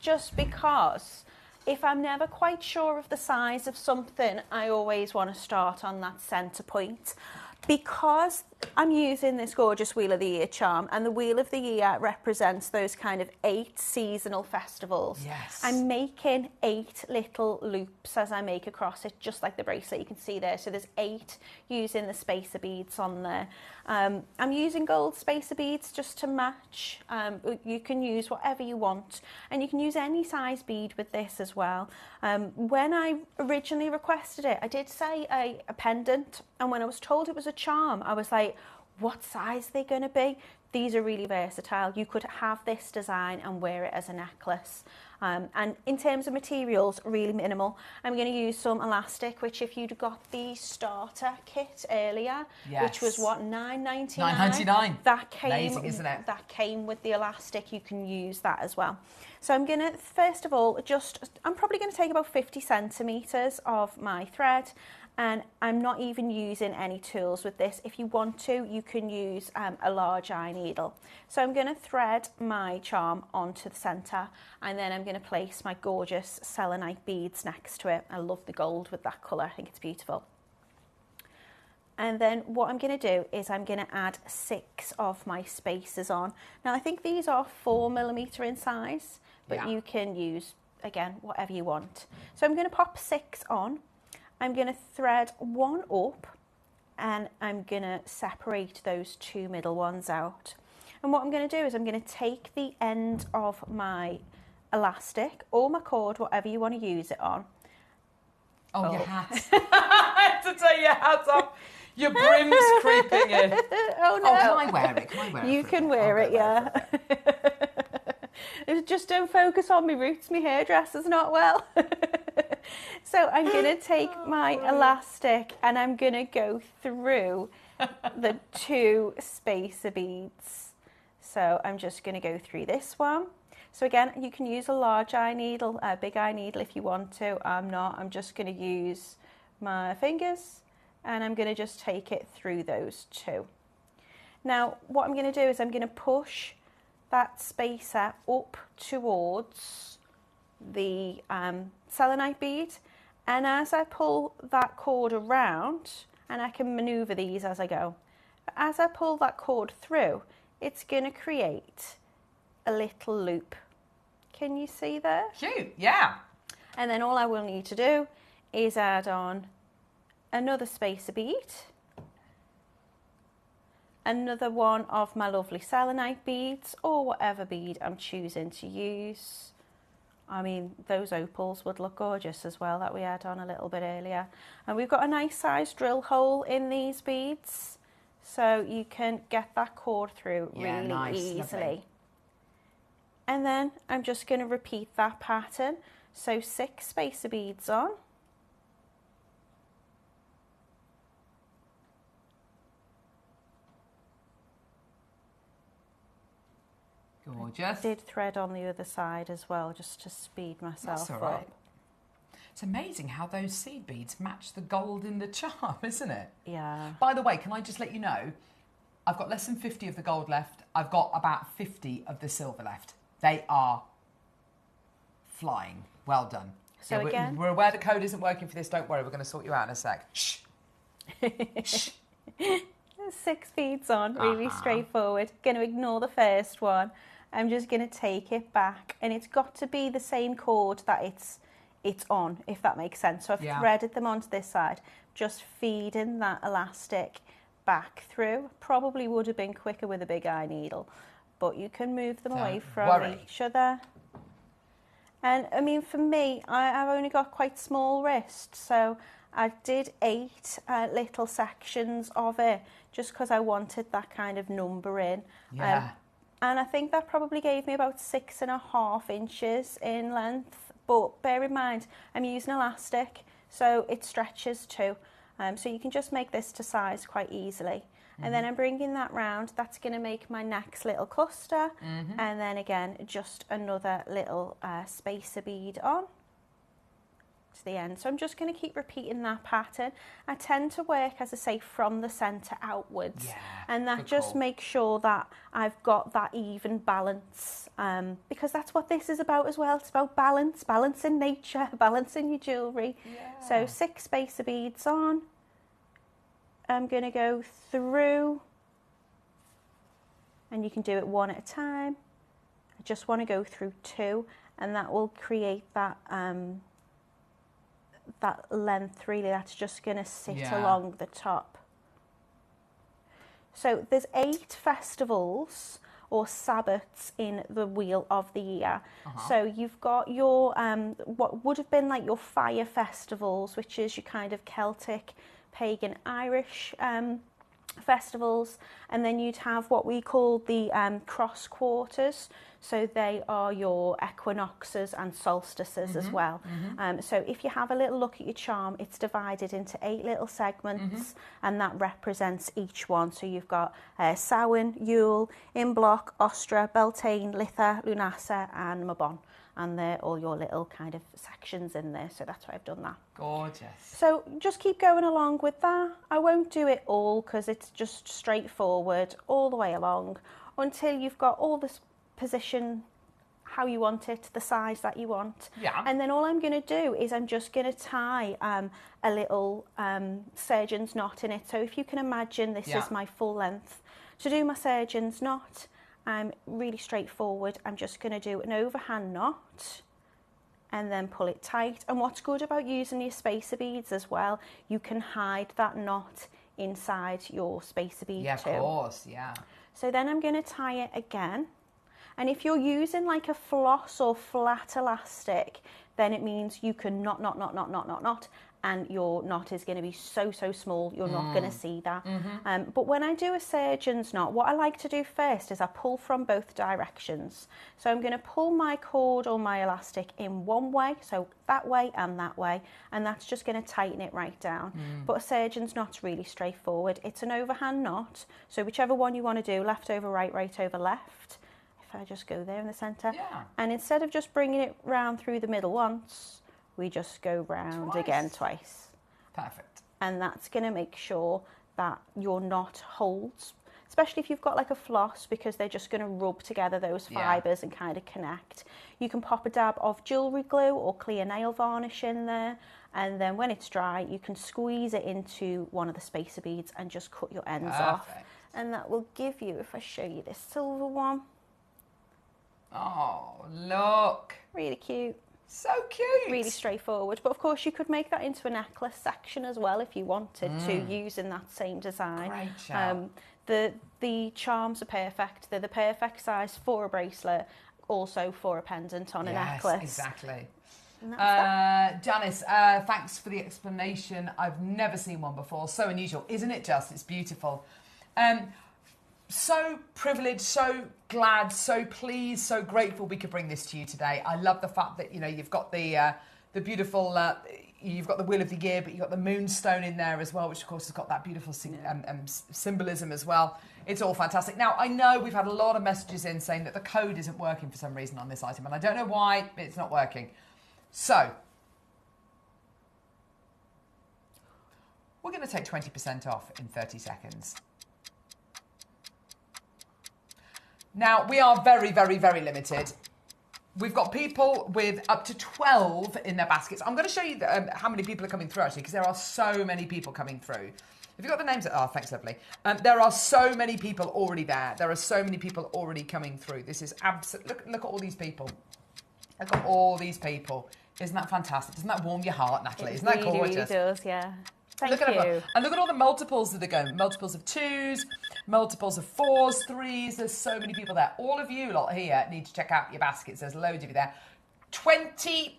[SPEAKER 6] Just because if I'm never quite sure of the size of something, I always want to start on that centre point. Because I'm using this gorgeous Wheel of the Year charm, and the Wheel of the Year represents those kind of 8 seasonal festivals.
[SPEAKER 4] Yes.
[SPEAKER 6] I'm making 8 little loops as I make across it, just like the bracelet you can see there. So there's 8 using the spacer beads on there. I'm using gold spacer beads just to match. You can use whatever you want, and you can use any size bead with this as well. When I originally requested it, I did say a pendant, and when I was told it was a charm, I was like, what size are they going to be? These are really versatile. You could have this design and wear it as a necklace. And in terms of materials, really minimal. I'm going to use some elastic, which if you'd got the starter kit earlier, which was what, $9.99?
[SPEAKER 4] $9.99.
[SPEAKER 6] That came,
[SPEAKER 4] amazing, isn't it?
[SPEAKER 6] That came with the elastic. You can use that as well. So I'm going to, first of all, I'm probably going to take about 50 centimetres of my thread, and I'm not even using any tools with this. If you want to, you can use a large eye needle. So I'm going to thread my charm onto the centre, and then I'm going to place my gorgeous selenite beads next to it. I love the gold with that colour. I think it's beautiful. And then what I'm going to do is I'm going to add 6 of my spacers on. Now I think these are 4mm in size, but you can use, again, whatever you want. So I'm going to pop 6 on. I'm going to thread 1 up, and I'm going to separate those 2 middle ones out. And what I'm going to do is I'm going to take the end of my elastic or my cord, whatever you want to use it on.
[SPEAKER 4] Oh, your hat. I have to take your hat off. Your brim's creeping in.
[SPEAKER 6] Oh, no.
[SPEAKER 4] Oh, can I wear it? Can I wear it?
[SPEAKER 6] You can wear it, yeah. Just don't focus on my roots. My hairdresser's not well. So I'm going to take my elastic and I'm going to go through the 2 spacer beads. So I'm just going to go through this one. So again, you can use a large eye needle, a big eye needle if you want to. I'm not. I'm just going to use my fingers and I'm going to just take it through those 2. Now, what I'm going to do is I'm going to push that spacer up towards the selenite bead, and as I pull that cord around, and I can maneuver these as I go, but as I pull that cord through, it's going to create a little loop. Can you see there?
[SPEAKER 4] Cute, yeah.
[SPEAKER 6] And then all I will need to do is add on another spacer bead, another one of my lovely selenite beads, or whatever bead I'm choosing to use. I mean, those opals would look gorgeous as well that we had on a little bit earlier. And we've got a nice sized drill hole in these beads, so you can get that cord through really easily. Lovely. And then I'm just going to repeat that pattern. So 6 spacer beads on.
[SPEAKER 4] Gorgeous.
[SPEAKER 6] I did thread on the other side as well, just to speed myself
[SPEAKER 4] That's all right.
[SPEAKER 6] up.
[SPEAKER 4] It's amazing how those seed beads match the gold in the charm, isn't it?
[SPEAKER 6] Yeah.
[SPEAKER 4] By the way, can I just let you know, I've got less than 50 of the gold left. I've got about 50 of the silver left. They are flying. Well done.
[SPEAKER 6] So
[SPEAKER 4] yeah,
[SPEAKER 6] again,
[SPEAKER 4] we're aware the code isn't working for this. Don't worry, we're going to sort you out in a sec. Shh. Shh.
[SPEAKER 6] 6 beads on, really straightforward. Going to ignore the first one. I'm just going to take it back, and it's got to be the same cord that it's on, if that makes sense. So I've threaded them onto this side, just feeding that elastic back through. Probably would have been quicker with a big eye needle, but you can move them away from each other. And I mean, for me, I've only got quite small wrists, so I did 8 little sections of it just because I wanted that kind of number in.
[SPEAKER 4] Yeah.
[SPEAKER 6] And I think that probably gave me about 6.5 inches in length. But bear in mind, I'm using elastic, so it stretches too. So you can just make this to size quite easily. And then I'm bringing that round. That's going to make my next little cluster. And then again, just another little spacer bead on to the end. So I'm just going to keep repeating that pattern. I tend to work, as I say, from the centre outwards.
[SPEAKER 4] Yeah,
[SPEAKER 6] and that just makes sure that I've got that even balance. Because that's what this is about as well. It's about balance, balance in nature, balance in your jewellery. Yeah. So 6 spacer beads on. I'm going to go through, and you can do it one at a time. I just want to go through 2, and that will create that that length really that's just going to sit along the top. So there's 8 festivals or Sabbats in the wheel of the year. So you've got your what would have been like your fire festivals, which is your kind of Celtic, pagan, Irish festivals, and then you'd have what we call the cross quarters. So they are your equinoxes and solstices as well. So if you have a little look at your charm, it's divided into 8 little segments, and that represents each one. So you've got Samhain, Yule, Imbolc, Ostra, Beltane, Litha, Lunasa and Mabon. And they're all your little kind of sections in there. So that's why I've done that.
[SPEAKER 4] Gorgeous.
[SPEAKER 6] So just keep going along with that. I won't do it all because it's just straightforward all the way along until you've got all this position how you want it, the size that you want.
[SPEAKER 4] Yeah.
[SPEAKER 6] And then all I'm going to do is I'm just going to tie a little surgeon's knot in it. So if you can imagine, this is my full length. To do my surgeon's knot, really straightforward. I'm just going to do an overhand knot and then pull it tight. And what's good about using your spacer beads as well, you can hide that knot inside your spacer bead too.
[SPEAKER 4] Yeah, of course, yeah.
[SPEAKER 6] So then I'm going to tie it again. And if you're using like a floss or flat elastic, then it means you can knot, and your knot is going to be so small, you're not going to see that. But when I do a surgeon's knot, what I like to do first is I pull from both directions. So I'm going to pull my cord or my elastic in one way, so that way, and that's just going to tighten it right down. But a surgeon's knot's really straightforward. It's an overhand knot, so whichever one you want to do, left over right, right over left. If I just go there in the centre, and instead of just bringing it round through the middle once, we just go round again twice.
[SPEAKER 4] Perfect.
[SPEAKER 6] And that's going to make sure that your knot holds, especially if you've got like a floss, because they're just going to rub together those fibres and kind of connect. You can pop a dab of jewellery glue or clear nail varnish in there, and then when it's dry, you can squeeze it into one of the spacer beads and just cut your ends off. And that will give you, if I show you this silver one.
[SPEAKER 4] Oh, look.
[SPEAKER 6] Really cute.
[SPEAKER 4] So cute.
[SPEAKER 6] Really straightforward. But of course you could make that into a necklace section as well if you wanted to, using that same design.
[SPEAKER 4] Great shout.
[SPEAKER 6] The charms are perfect. They're the perfect size for a bracelet, also for a pendant on a necklace.
[SPEAKER 4] Exactly. Janice, thanks for the explanation. I've never seen one before. So unusual, isn't it just? It's beautiful. So privileged, so glad, so pleased, so grateful we could bring this to you today. I love the fact that, you know, you've got the beautiful, you've got the Wheel of the Year, but you've got the moonstone in there as well, which of course has got that beautiful symbolism as well. It's all fantastic. Now, I know we've had a lot of messages in saying that the code isn't working for some reason on this item, and I don't know why it's not working. So, we're going to take 20% off in 30 seconds. Now, we are very, very, very limited. We've got people with up to 12 in their baskets. I'm going to show you how many people are coming through, actually, because there are so many people coming through. Have you got the names? Oh, thanks, lovely. There are so many people already there. There are so many people already coming through. This is absolutely... Look at all these people. Look at all these people. Isn't that fantastic? Doesn't that warm your heart, Natalie? Isn't that gorgeous?
[SPEAKER 6] It really does, yeah. Thank
[SPEAKER 4] you. And look at all the multiples that are going. Multiples of 2s, multiples of 4s, 3s. There's so many people there. All of you lot here need to check out your baskets. There's loads of you there. £20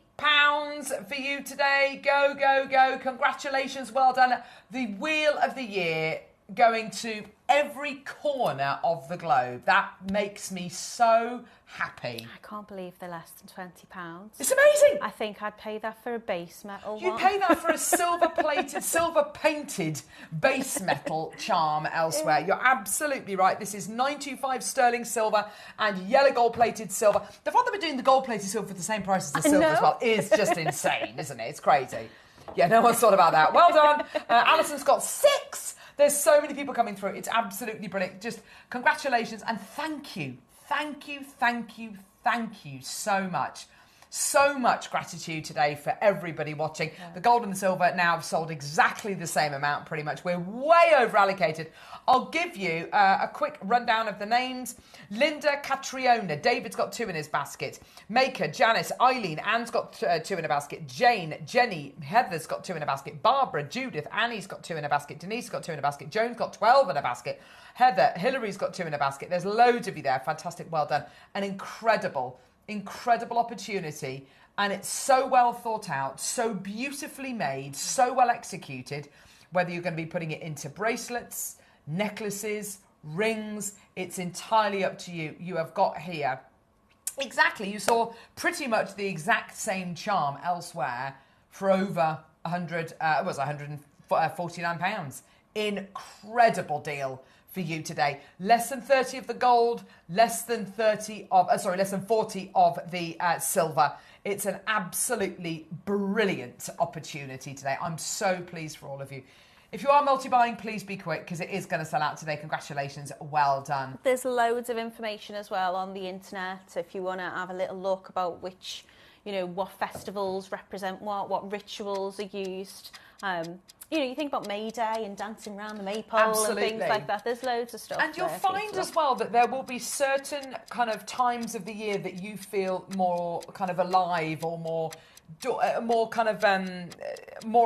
[SPEAKER 4] for you today. Go, go, go. Congratulations. Well done. The Wheel of the Year going to every corner of the globe. That makes me so happy.
[SPEAKER 6] I can't believe they're less than £20.
[SPEAKER 4] It's amazing.
[SPEAKER 6] I think I'd pay that for a base metal
[SPEAKER 4] You'd pay that for a silver-plated, silver-painted base metal charm elsewhere. You're absolutely right. This is 925 sterling silver and yellow gold-plated silver. The fact that we're doing the gold-plated silver for the same price as the silver as well is just insane, isn't it? It's crazy. Yeah, no one's thought about that. Well done. Alison's got 6. There's so many people coming through. It's absolutely brilliant. Just congratulations and thank you. Thank you, thank you, thank you so much. So much gratitude today for everybody watching. Yeah. The gold and the silver now have sold exactly the same amount, pretty much. We're way over allocated. I'll give you a quick rundown of the names. Linda, Catriona, David's got 2 in his basket. Maker, Janice, Eileen, Anne's got 2 in a basket. Jane, Jenny, Heather's got 2 in a basket. Barbara, Judith, Annie's got 2 in a basket. Denise got 2 in a basket. Joan's got 12 in a basket. Heather, Hillary's got 2 in a basket. There's loads of you there. Fantastic, well done. An incredible opportunity, and it's so well thought out, so beautifully made, so well executed, whether you're going to be putting it into bracelets, necklaces, rings. It's entirely up to you. You have got here. Exactly. You saw pretty much the exact same charm elsewhere for over 149 pounds. Incredible deal for you today. Less than 30 of the gold, less than 40 of the silver. It's an absolutely brilliant opportunity today. I'm so pleased for all of you. If you are multi-buying, please be quick because it is going to sell out today. Congratulations. Well done.
[SPEAKER 6] There's loads of information as well on the internet if you want to have a little look about which, what festivals represent what rituals are used. You think about May Day and dancing around the maypole and things like that. There's loads of stuff.
[SPEAKER 4] And you'll find as well that there will be certain kind of times of the year that you feel more kind of alive or more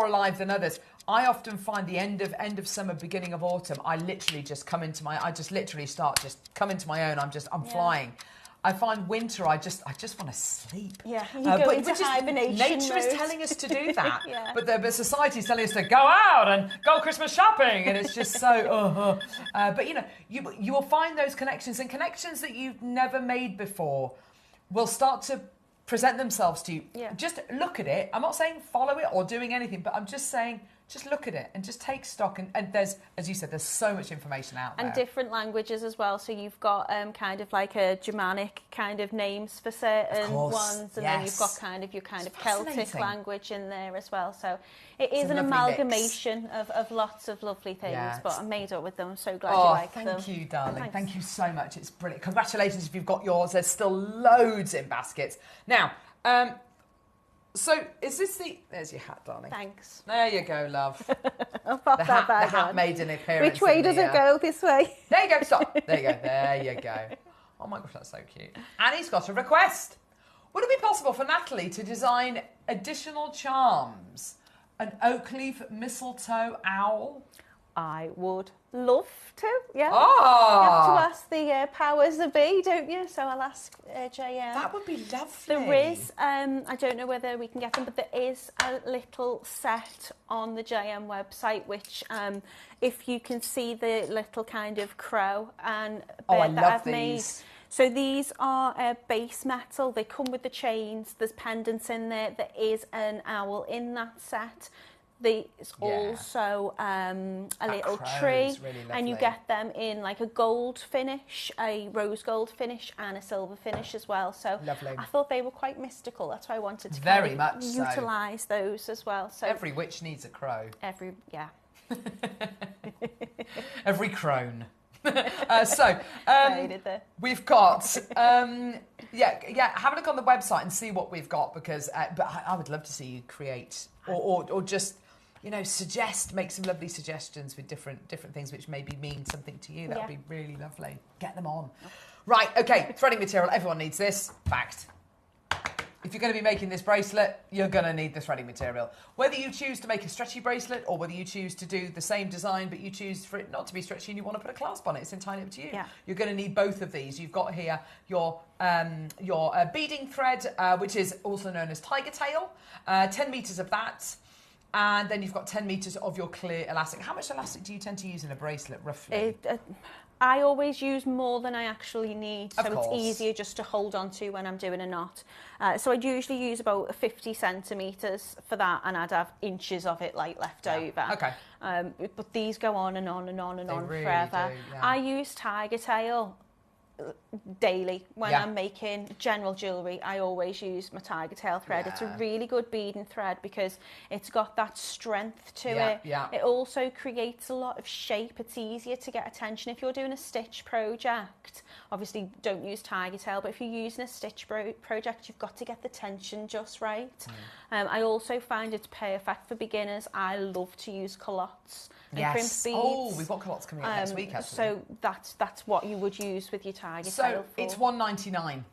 [SPEAKER 4] alive than others. I often find the end of summer, beginning of autumn, I literally just come into my own. I'm flying. I find winter, I just want to sleep.
[SPEAKER 6] Yeah, you go into hibernation
[SPEAKER 4] Nature
[SPEAKER 6] mode.
[SPEAKER 4] is telling us to do that.
[SPEAKER 6] Yeah.
[SPEAKER 4] But society is telling us to go out and go Christmas shopping, and it's just so. But you will find those connections, and connections that you've never made before will start to present themselves to you.
[SPEAKER 6] Yeah.
[SPEAKER 4] Just look at it. I'm not saying follow it or doing anything, but I'm just saying just look at it and just take stock. And there's, as you said, there's so much information out there.
[SPEAKER 6] And different languages as well. So you've got kind of like a Germanic kind of names for certain ones, and then you've got your Celtic language in there as well. So it is an amalgamation of lots of lovely things, but I'm made up with them. I'm so glad you like them.
[SPEAKER 4] Thank you, darling. Thanks. Thank you so much. It's brilliant. Congratulations if you've got yours. There's still loads in baskets. Now, so is this there's your hat, darling.
[SPEAKER 6] Thanks.
[SPEAKER 4] There you go, love.
[SPEAKER 6] I'll pop that bag
[SPEAKER 4] the hat
[SPEAKER 6] on.
[SPEAKER 4] made an appearance.
[SPEAKER 6] Which way does it go? This way?
[SPEAKER 4] There you go, stop. There you go. There you go. Oh my gosh, that's so cute. Annie's got a request. Would it be possible for Natalie to design additional charms? An oak leaf mistletoe owl?
[SPEAKER 6] I would love to, yeah.
[SPEAKER 4] Oh.
[SPEAKER 6] You have to ask the powers that be, don't you? So I'll ask JM.
[SPEAKER 4] That would be lovely.
[SPEAKER 6] There is, I don't know whether we can get them, but there is a little set on the JM website, which if you can see the little kind of crow and bird that I've made. So these are base metal. They come with the chains. There's pendants in there. There is an owl in that set. There's also a little tree,
[SPEAKER 4] really,
[SPEAKER 6] and you get them in like a gold finish, a rose gold finish, and a silver finish as well. So
[SPEAKER 4] lovely.
[SPEAKER 6] I thought they were quite mystical. That's why I wanted to
[SPEAKER 4] very much
[SPEAKER 6] utilise those as well. So
[SPEAKER 4] every witch needs a crow.
[SPEAKER 6] Every
[SPEAKER 4] crone. We've got have a look on the website and see what we've got, because but I would love to see you create or just make some lovely suggestions with different things which maybe mean something to you. That would be really lovely. Get them on. Right, okay, threading material, everyone needs this. Fact. If you're going to be making this bracelet, you're going to need the threading material. Whether you choose to make a stretchy bracelet or whether you choose to do the same design but you choose for it not to be stretchy and you want to put a clasp on it, it's entirely up to you. Yeah. You're going to need both of these. You've got here your beading thread, which is also known as tiger tail, 10 metres of that. And then you've got 10 metres of your clear elastic. How much elastic do you tend to use in a bracelet, roughly?
[SPEAKER 6] I always use more than I actually need, so it's easier just to hold on to when I'm doing a knot. So I'd usually use about 50 centimetres for that, and I'd have inches of it left over. Okay. But these go on and on and on and on really forever. I use tiger tail daily when I'm making general jewellery. I always use my tiger tail thread. It's a really good beading thread because it's got that strength to it. It also creates a lot of shape. It's easier to get attention if you're doing a stitch project. Obviously don't use tiger tail, but if you're using a stitch project, you've got to get the tension just right. I also find it's perfect for beginners. I love to use culottes and crimp beads.
[SPEAKER 4] Oh, we've got culottes coming up next week, actually.
[SPEAKER 6] So that's what you would use with your tiger tail for.
[SPEAKER 4] It's $1.99.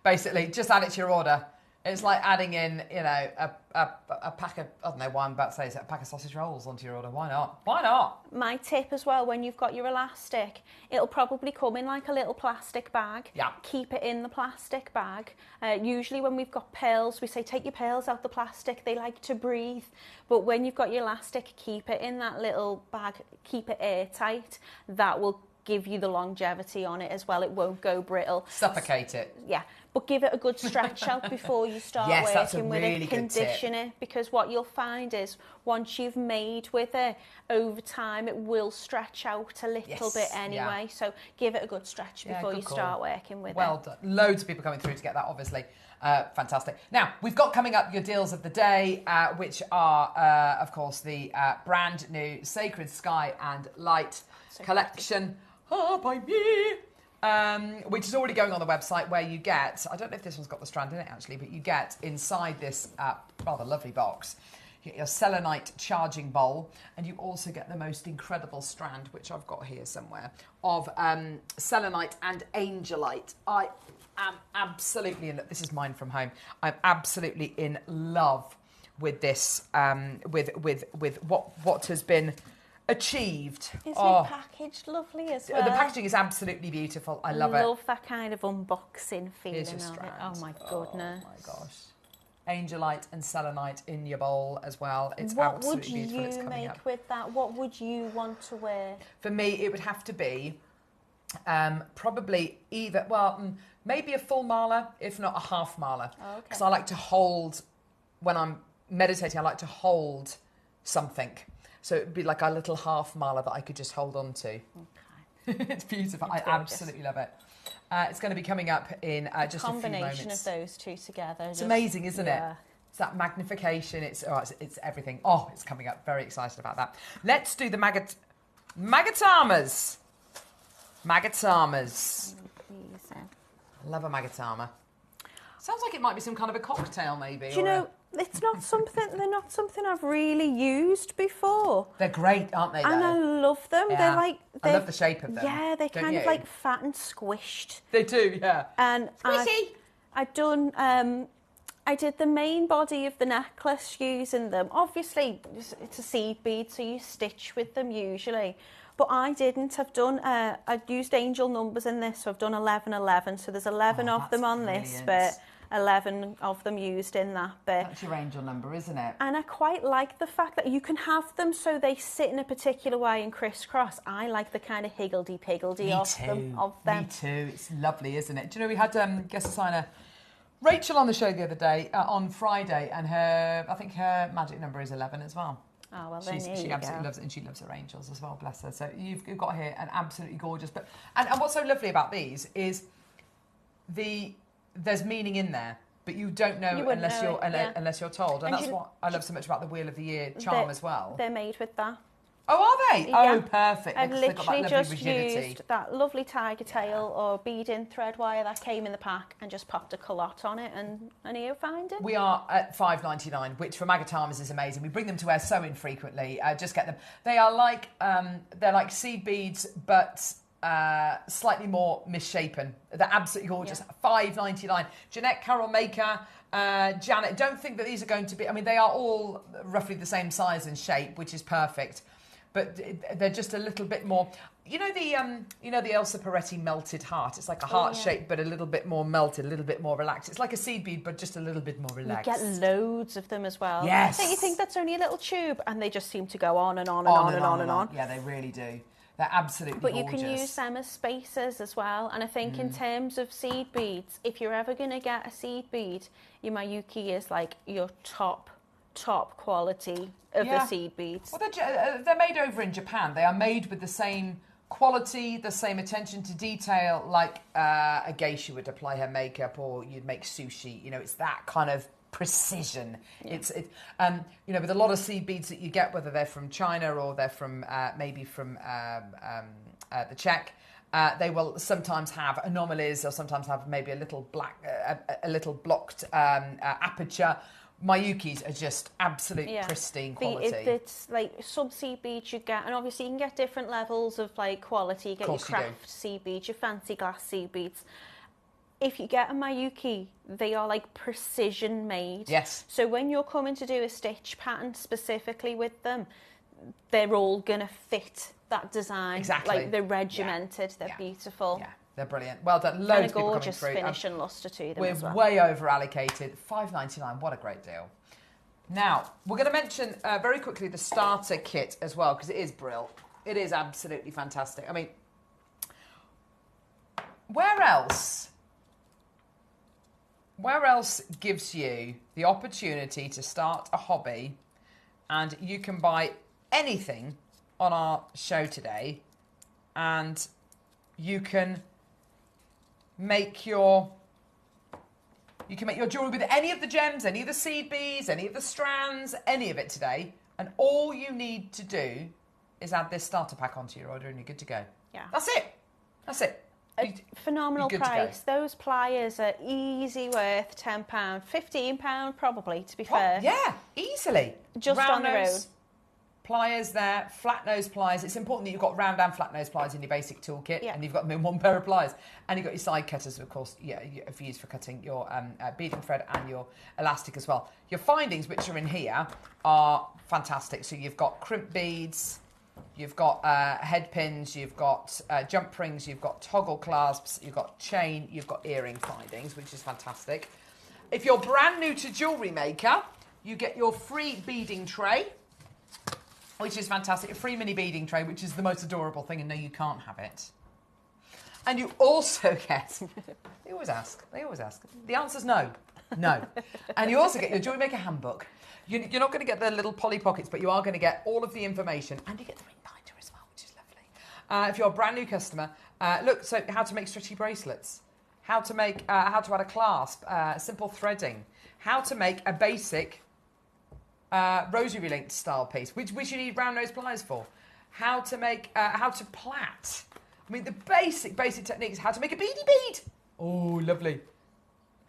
[SPEAKER 4] Basically, just add it to your order It's like adding in, you know, a pack of, I don't know why I'm about to say, a pack of sausage rolls onto your order. Why not? Why not?
[SPEAKER 6] My tip as well, when you've got your elastic, it'll probably come in like a little plastic bag.
[SPEAKER 4] Yeah.
[SPEAKER 6] Keep it in the plastic bag. Usually when we've got pearls, we say take your pearls out the plastic. They like to breathe. But when you've got your elastic, keep it in that little bag. Keep it airtight. That will give you the longevity on it as well. It won't go brittle.
[SPEAKER 4] Suffocate it.
[SPEAKER 6] Yeah, but give it a good stretch out before you start
[SPEAKER 4] Yes, that's a
[SPEAKER 6] working with
[SPEAKER 4] really
[SPEAKER 6] it.
[SPEAKER 4] good
[SPEAKER 6] Condition it, because what you'll find is once you've made with it, over time it will stretch out a little bit anyway.
[SPEAKER 4] Yeah.
[SPEAKER 6] So give it a good stretch before you start working with it.
[SPEAKER 4] Well done. Loads of people coming through to get that, obviously. Fantastic. Now, we've got coming up your deals of the day, which are, of course, the brand new Sacred Sky and Light collection. By me. Which is already going on the website, where you get, I don't know if this one's got the strand in it actually, but you get inside this rather lovely box, you get your selenite charging bowl, and you also get the most incredible strand, which I've got here somewhere, of selenite and angelite. I am absolutely in, this is mine from home, I'm absolutely in love with this, with what has been achieved.
[SPEAKER 6] Isn't it packaged lovely as well?
[SPEAKER 4] The packaging is absolutely beautiful. I love it.
[SPEAKER 6] Love that kind of unboxing feeling
[SPEAKER 4] Here's your
[SPEAKER 6] of it.
[SPEAKER 4] strand.
[SPEAKER 6] Oh my goodness.
[SPEAKER 4] Oh my gosh. Angelite and selenite in your bowl as well. It's
[SPEAKER 6] what
[SPEAKER 4] absolutely beautiful.
[SPEAKER 6] What would you make with that? What would you want to wear?
[SPEAKER 4] For me, it would have to be probably either, maybe a full mala, if not a half mala. Because I like to hold, when I'm meditating, I like to hold something. So it would be like a little half mala that I could just hold on to. Okay. It's beautiful. I absolutely love it. It's going to be coming up in just a few moments.
[SPEAKER 6] Combination of those two together.
[SPEAKER 4] It's amazing, isn't it? It's that magnification. It's everything. Oh, it's coming up. Very excited about that. Let's do the magatamas. Magatamas. I love a magatama. Sounds like it might be some kind of a cocktail, maybe.
[SPEAKER 6] Do you know, it's not something. They're not something I've really used before.
[SPEAKER 4] They're great, aren't they?
[SPEAKER 6] And I love them.
[SPEAKER 4] Yeah.
[SPEAKER 6] They're like.
[SPEAKER 4] I love the shape of them.
[SPEAKER 6] Yeah, they're kind of like fat and squished.
[SPEAKER 4] They do, yeah.
[SPEAKER 6] And
[SPEAKER 4] squishy.
[SPEAKER 6] I've done. I did the main body of the necklace using them. Obviously, it's a seed bead, so you stitch with them usually. But I didn't. I've done. I used angel numbers in this, so I've done 1111. So there's 11 of them on this bit. 11 of them used in that bit.
[SPEAKER 4] That's your angel number, isn't it?
[SPEAKER 6] And I quite like the fact that you can have them so they sit in a particular way and crisscross. I like the kind of higgledy-piggledy of them.
[SPEAKER 4] Me too. It's lovely, isn't it? Do you know, we had guest designer Rachel on the show the other day, on Friday, and I think her magic number is 11 as well.
[SPEAKER 6] Oh, well, then
[SPEAKER 4] she absolutely loves it, and she loves her angels as well, bless her. So you've got here an absolutely gorgeous, and what's so lovely about these is there's meaning in there, but you don't know unless you're told. And that's what I love so much about the Wheel of the Year charm as well.
[SPEAKER 6] They're made with that.
[SPEAKER 4] Oh, are they?
[SPEAKER 6] Yeah.
[SPEAKER 4] Oh, perfect.
[SPEAKER 6] I've literally just
[SPEAKER 4] rigidity.
[SPEAKER 6] used that lovely tiger tail or beading thread wire that came in the pack and just popped a culotte on it, and here find it.
[SPEAKER 4] We are at $5.99, which for magatamas is amazing. We bring them to wear so infrequently. Just get them. They are like seed beads, but slightly more misshapen. They're absolutely gorgeous. $5.99. Jeanette Carroll Maker, Janet. Don't think that these are going to be. I mean, they are all roughly the same size and shape, which is perfect. But they're just a little bit more. You know the Elsa Peretti melted heart. It's like a heart shape, but a little bit more melted, a little bit more relaxed. It's like a seed bead, but just a little bit more relaxed.
[SPEAKER 6] You get loads of them as well.
[SPEAKER 4] Yes.
[SPEAKER 6] You think that's only a little tube, and they just seem to go on and on and on and on and on.
[SPEAKER 4] Yeah, they really do. They're absolutely gorgeous.
[SPEAKER 6] But you can use them as spacers as well. And I think in terms of seed beads, if you're ever going to get a seed bead, your Mayuki is like your top quality of the seed beads.
[SPEAKER 4] Well, they're made over in Japan. They are made with the same quality, the same attention to detail, like a geisha would apply her makeup, or you'd make sushi. You know, it's that kind of precision. Yeah. It's with a lot of seed beads that you get, whether they're from China or they're from maybe from the Czech, they will sometimes have anomalies, or sometimes have maybe a little blocked aperture. Mayukis are just absolute pristine quality.
[SPEAKER 6] It's like some seed beads you get, and obviously you can get different levels of like quality. You get your craft seed beads, your fancy glass seed beads. if you get a Mayuki, they are like precision made.
[SPEAKER 4] Yes.
[SPEAKER 6] So when you're coming to do a stitch pattern specifically with them, they're all going to fit that design.
[SPEAKER 4] Exactly.
[SPEAKER 6] Like they're regimented, they're beautiful.
[SPEAKER 4] Yeah, they're brilliant. Well done. Loads
[SPEAKER 6] And a
[SPEAKER 4] of people coming
[SPEAKER 6] gorgeous
[SPEAKER 4] through.
[SPEAKER 6] finish and lustre to them
[SPEAKER 4] We're
[SPEAKER 6] as well.
[SPEAKER 4] way over allocated. $5.99. What a great deal. Now, we're going to mention very quickly the starter kit as well, because it is brilliant. It is absolutely fantastic. I mean, where else gives you the opportunity to start a hobby and you can buy anything on our show today and you can make your jewellery with any of the gems, any of the seed beads, any of the strands, any of it today, and all you need to do is add this starter pack onto your order and you're good to go.
[SPEAKER 6] Yeah.
[SPEAKER 4] That's it.
[SPEAKER 6] A phenomenal
[SPEAKER 4] you're good to go.
[SPEAKER 6] price. Those pliers are easy worth £10, £15 probably, to be fair.
[SPEAKER 4] Yeah, easily.
[SPEAKER 6] Just
[SPEAKER 4] round
[SPEAKER 6] on their
[SPEAKER 4] nose
[SPEAKER 6] own.
[SPEAKER 4] pliers there, flat nose pliers. It's important that you've got round and flat nose pliers in your basic toolkit,
[SPEAKER 6] Yeah.
[SPEAKER 4] and you've got them in one pair of pliers. And you've got your side cutters, of course, for use for cutting your beading thread and your elastic as well. Your findings, which are in here, are fantastic. So you've got crimp beads, you've got head pins, you've got jump rings, you've got toggle clasps, you've got chain, you've got earring findings, which is fantastic. If you're brand new to Jewellery Maker, you get your free beading tray, which is fantastic. A free mini beading tray, which is the most adorable thing, and no, you can't have it. And you also get... They always ask. The answer's no. No. And you also get your Jewellery Maker handbook. You're not going to get the little Polly Pockets, but you are going to get all of the information, and you get the ring binder as well, which is lovely. If you're a brand new customer, look, so how to make stretchy bracelets, how to add a clasp, simple threading, how to make a basic rosary linked style piece, which you need round nose pliers for, how to plait. I mean, the basic techniques, how to make a beady bead. Oh, lovely.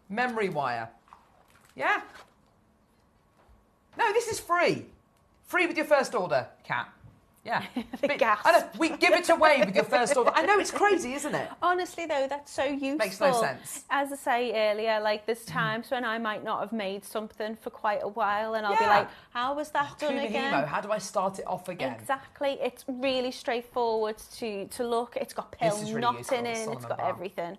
[SPEAKER 4] Memory wire. Yeah. No, this is free. Free with your first order, Kat. Yeah.
[SPEAKER 6] Gasp.
[SPEAKER 4] I know, we give it away with your first order. I know, it's crazy, isn't it?
[SPEAKER 6] Honestly, though, that's so useful.
[SPEAKER 4] Makes no sense.
[SPEAKER 6] As I say earlier, like there's times when I might not have made something for quite a while and I'll be like, how was that done again?
[SPEAKER 4] How do I start it off again?
[SPEAKER 6] Exactly. It's really straightforward to look. It's got pill
[SPEAKER 4] really
[SPEAKER 6] knotting
[SPEAKER 4] useful,
[SPEAKER 6] in.
[SPEAKER 4] Solomon
[SPEAKER 6] It's got
[SPEAKER 4] bar.
[SPEAKER 6] everything.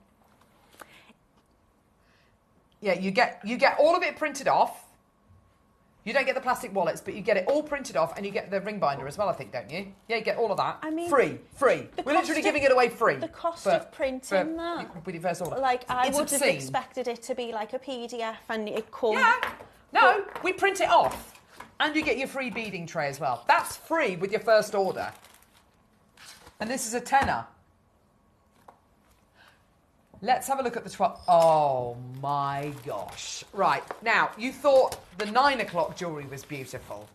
[SPEAKER 4] Yeah, you get all of it printed off. You don't get the plastic wallets, but you get it all printed off, and you get the ring binder as well, I think, don't you? Yeah, you get all of that.
[SPEAKER 6] I mean,
[SPEAKER 4] free. We're literally giving it away free.
[SPEAKER 6] The cost of printing that.
[SPEAKER 4] With your first order.
[SPEAKER 6] Like, I
[SPEAKER 4] It's
[SPEAKER 6] would have
[SPEAKER 4] obscene.
[SPEAKER 6] expected it to be like a PDF and it comes.
[SPEAKER 4] Yeah. No, we print it off. And you get your free beading tray as well. That's free with your first order. And this is a tenner. Let's have a look at the 12. Oh my gosh. Right, now, you thought the 9 o'clock jewellery was beautiful.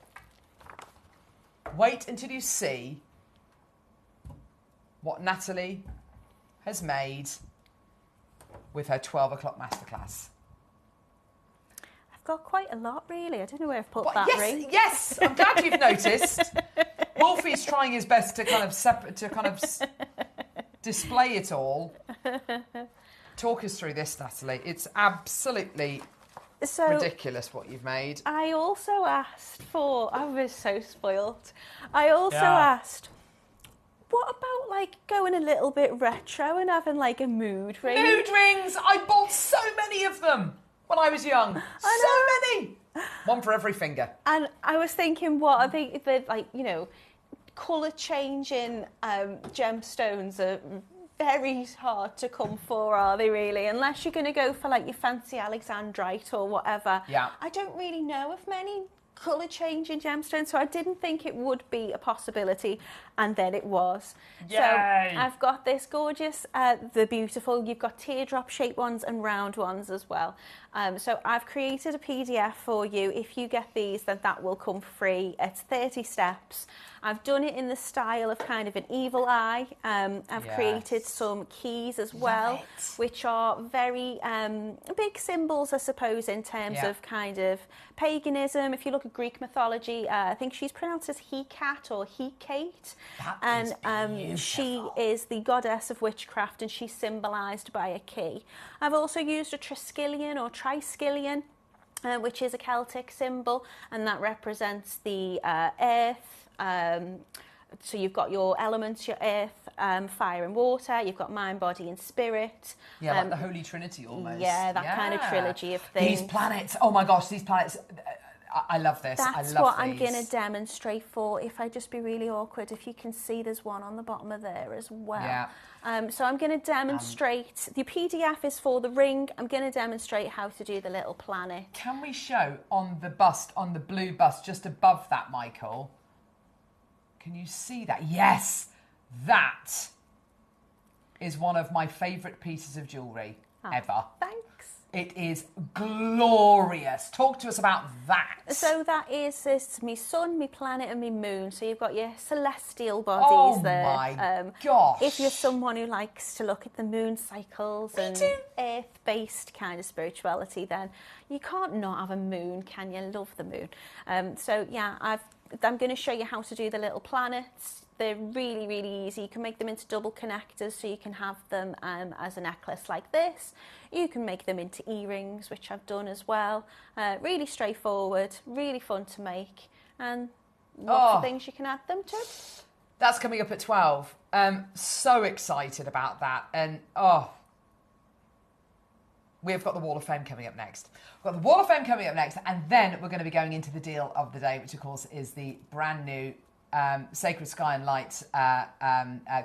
[SPEAKER 4] Wait until you see what Natalie has made with her 12 o'clock masterclass.
[SPEAKER 6] I've got quite a lot, really. I don't know where I've put that ring.
[SPEAKER 4] Yes, I'm glad you've noticed. Wolfie's trying his best to kind of display it all. Talk us through this, Natalie. It's absolutely ridiculous what you've made.
[SPEAKER 6] I also asked for... I was so spoilt. I also asked, what about, like, going a little bit retro and having, like, a mood ring?
[SPEAKER 4] Mood rings! I bought so many of them when I was young. So many! One for every finger.
[SPEAKER 6] And I was thinking, what are they like, you know, colour changing gemstones are very hard to come for, are they really? Unless you're going to go for like your fancy Alexandrite or whatever.
[SPEAKER 4] Yeah.
[SPEAKER 6] I don't really know of many colour changing gemstones, so I didn't think it would be a possibility, and then it was.
[SPEAKER 1] Yay.
[SPEAKER 6] So I've got this gorgeous, the beautiful, you've got teardrop shaped ones and round ones as well. So I've created a PDF for you. If you get these, then that will come free. It's 30 steps. I've done it in the style of kind of an evil eye. I've created some keys as well, which are very big symbols, I suppose, in terms of kind of paganism. If you look at Greek mythology. I think she's pronounced as Hecate or Hecate.
[SPEAKER 4] That is
[SPEAKER 6] she
[SPEAKER 4] beautiful.
[SPEAKER 6] is the goddess of witchcraft, and she's symbolised by a key. I've also used a triskelion or triskelion, which is a Celtic symbol, and that represents the earth. So you've got your elements, your earth, fire and water. You've got mind, body and spirit.
[SPEAKER 4] Yeah, like the Holy Trinity almost.
[SPEAKER 6] Yeah, that kind of trilogy of things.
[SPEAKER 4] These planets, oh my gosh, these planets, I love this.
[SPEAKER 6] That's
[SPEAKER 4] I love
[SPEAKER 6] what
[SPEAKER 4] these.
[SPEAKER 6] I'm going to demonstrate for. If I just be really awkward, if you can see there's one on the bottom of there as well.
[SPEAKER 4] Yeah.
[SPEAKER 6] So I'm going to demonstrate. The PDF is for the ring. I'm going to demonstrate how to do the little planet.
[SPEAKER 4] Can we show on the bust, on the blue bust, just above that, Michael? Can you see that? Yes, that is one of my favourite pieces of jewellery ever.
[SPEAKER 6] Thanks.
[SPEAKER 4] It is glorious. Talk to us about that.
[SPEAKER 6] So that is me sun, me planet and me moon. So you've got your celestial bodies there.
[SPEAKER 4] Oh my gosh.
[SPEAKER 6] If you're someone who likes to look at the moon cycles and earth-based kind of spirituality, then you can't not have a moon, can you? Love the moon. So yeah, I'm going to show you how to do the little planets. They're really, really easy. You can make them into double connectors, so you can have them as a necklace like this. You can make them into earrings, which I've done as well. Really straightforward, really fun to make, and lots of things you can add them to.
[SPEAKER 4] That's coming up at 12. So excited about that. And we've got the Wall of Fame coming up next. We've got the Wall of Fame coming up next, and then we're going to be going into the deal of the day, which of course is the brand new Sacred Sky and Light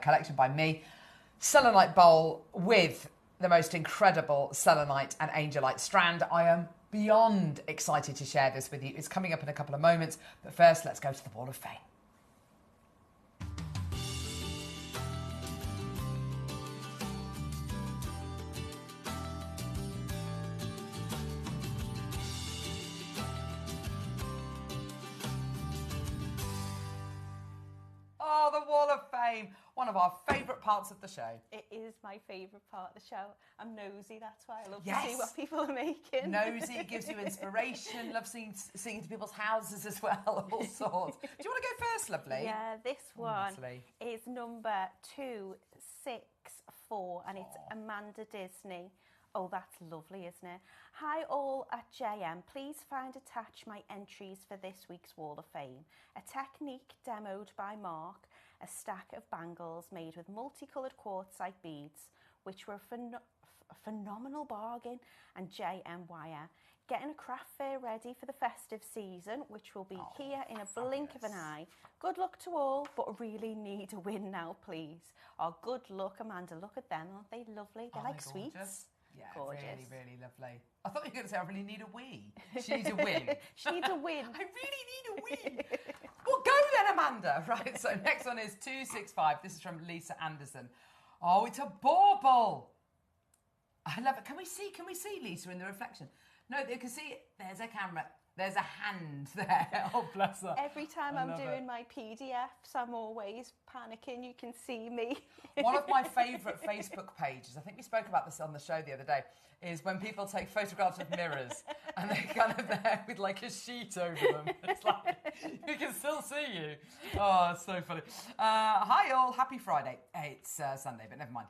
[SPEAKER 4] collection by me. Selenite bowl with the most incredible selenite and angelite strand. I am beyond excited to share this with you. It's coming up in a couple of moments, but first let's go to the Wall of Fame. Oh, the Wall of Fame, one of our favourite parts of the show.
[SPEAKER 6] It is my favourite part of the show. I'm nosy, that's why I love
[SPEAKER 4] Yes.
[SPEAKER 6] to see what people are making.
[SPEAKER 4] Nosy, gives you inspiration, love seeing into people's houses as well, all sorts. Do you want to go first, lovely?
[SPEAKER 6] Yeah, this one
[SPEAKER 4] Honestly.
[SPEAKER 6] is number 264, and it's Amanda Disney. Oh, that's lovely, isn't it? Hi all at JM. Please find attached my entries for this week's Wall of Fame. A technique demoed by Mark, a stack of bangles made with multicoloured quartzite beads, which were a phenomenal bargain, and JM wire. Getting a craft fair ready for the festive season, which will be here in a blink of an eye. Good luck to all, but really need a win now, please. Oh, good luck, Amanda. Look at them. Aren't they lovely? They're like
[SPEAKER 4] gorgeous?
[SPEAKER 6] sweets.
[SPEAKER 4] Yeah,
[SPEAKER 6] Gorgeous.
[SPEAKER 4] really, really lovely. I thought you were going to say, I really need a wee. She needs a win.
[SPEAKER 6] She needs a win.
[SPEAKER 4] I really need a win. Well, go then, Amanda. Right, so next one is 265. This is from Lisa Anderson. Oh, it's a bauble. I love it. Can we see, Lisa, in the reflection? No, you can see it. There's a camera. There's a hand there. Oh, bless her.
[SPEAKER 6] Every time I'm doing my PDFs, I'm always panicking. You can see me.
[SPEAKER 4] One of my favourite Facebook pages, I think we spoke about this on the show the other day, is when people take photographs of mirrors and they're kind of there with like a sheet over them. It's like, you can still see you. Oh, it's so funny. Hi all, happy Friday. It's Sunday, but never mind.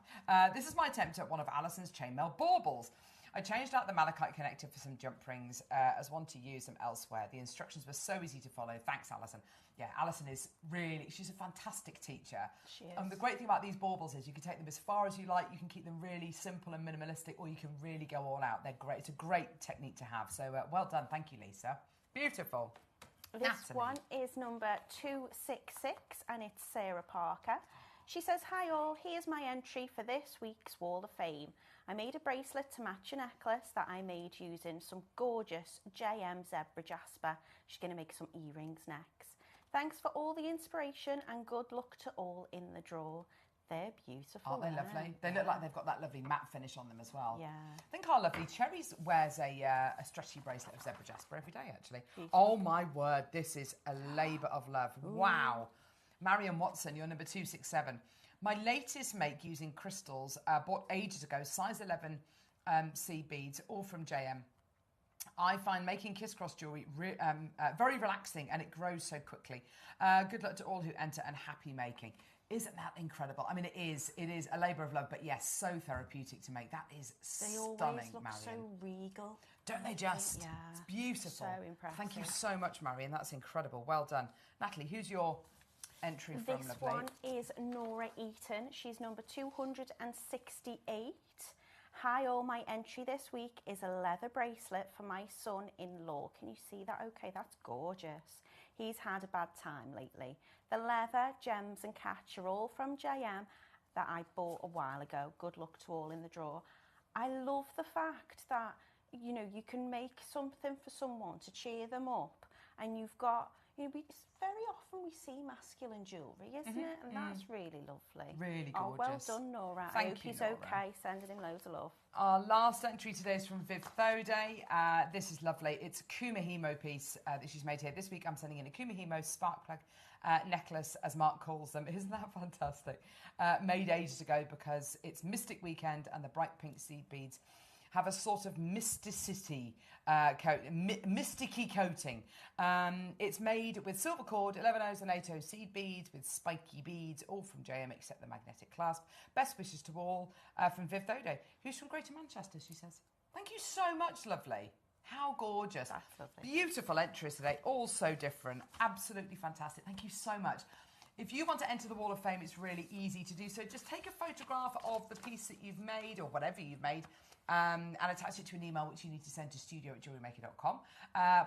[SPEAKER 4] This is my attempt at one of Alison's chainmail baubles. I changed out the malachite connector for some jump rings as one to use them elsewhere. The instructions were so easy to follow. Thanks, Alison. Yeah, Alison is really, she's a fantastic teacher.
[SPEAKER 6] She is.
[SPEAKER 4] The great thing about these baubles is you can take them as far as you like. You can keep them really simple and minimalistic, or you can really go all out. They're great. It's a great technique to have. So well done. Thank you, Lisa. Beautiful.
[SPEAKER 6] This
[SPEAKER 4] Natalie.
[SPEAKER 6] one is number 266, and it's Sarah Parker. She says, hi all, here's my entry for this week's Wall of Fame. I made a bracelet to match a necklace that I made using some gorgeous JM zebra jasper. She's going to make some earrings next. Thanks for all the inspiration and good luck to all in the draw. They're beautiful.
[SPEAKER 4] Aren't they lovely? They look like they've got that lovely matte finish on them as well.
[SPEAKER 6] Yeah.
[SPEAKER 4] I think our lovely Cherries wears a stretchy bracelet of zebra jasper every day, actually.
[SPEAKER 6] Beautiful.
[SPEAKER 4] Oh, my word. This is a labour of love. Ooh. Wow. Marion Watson, you're number 267. My latest make using crystals, bought ages ago, size 11 C beads, all from JM. I find making Kiss Cross jewellery very relaxing, and it grows so quickly. Good luck to all who enter, and happy making. Isn't that incredible? I mean, it is a labour of love, but yes, so therapeutic to make. That is
[SPEAKER 6] They
[SPEAKER 4] stunning,
[SPEAKER 6] always look
[SPEAKER 4] Marion.
[SPEAKER 6] so regal.
[SPEAKER 4] Don't they just?
[SPEAKER 6] Yeah.
[SPEAKER 4] It's beautiful.
[SPEAKER 6] So impressive.
[SPEAKER 4] Thank you so much, Marion. That's incredible. Well done. Natalie, who's your entry from,
[SPEAKER 6] This
[SPEAKER 4] lovely?
[SPEAKER 6] one is Nora Eaton. She's number 268. Hi, all. My entry this week is a leather bracelet for my son-in-law. Can you see that? Okay, that's gorgeous. He's had a bad time lately. The leather, gems and catch are all from JM that I bought a while ago. Good luck to all in the draw. I love the fact that, you know, you can make something for someone to cheer them up, and you've got, you know, very often we see masculine jewellery, isn't it? And that's really lovely.
[SPEAKER 4] Really
[SPEAKER 6] Oh, well
[SPEAKER 4] gorgeous.
[SPEAKER 6] done, Nora. I
[SPEAKER 4] Thank
[SPEAKER 6] hope
[SPEAKER 4] you,
[SPEAKER 6] he's
[SPEAKER 4] Nora.
[SPEAKER 6] okay. Sending him loads of love.
[SPEAKER 4] Our last entry today is from Viv Thode. This is lovely. It's a Kumahimo piece that she's made here. This week I'm sending in a Kumahimo spark plug necklace, as Mark calls them. Isn't that fantastic? Made ages ago because it's Mystic Weekend, and the bright pink seed beads have a sort of mysticity, mysticky coating. It's made with silver cord, 11 O's and 8 O's seed beads with spiky beads, all from JM except the magnetic clasp. Best wishes to all from Viv Thode, who's from Greater Manchester, she says. Thank you so much, lovely. How gorgeous.
[SPEAKER 6] That's lovely.
[SPEAKER 4] Beautiful entries today, all so different. Absolutely fantastic. Thank you so much. If you want to enter the Wall of Fame, it's really easy to do so. Just take a photograph of the piece that you've made, or whatever you've made, and attach it to an email which you need to send to studio@jewellerymaker.com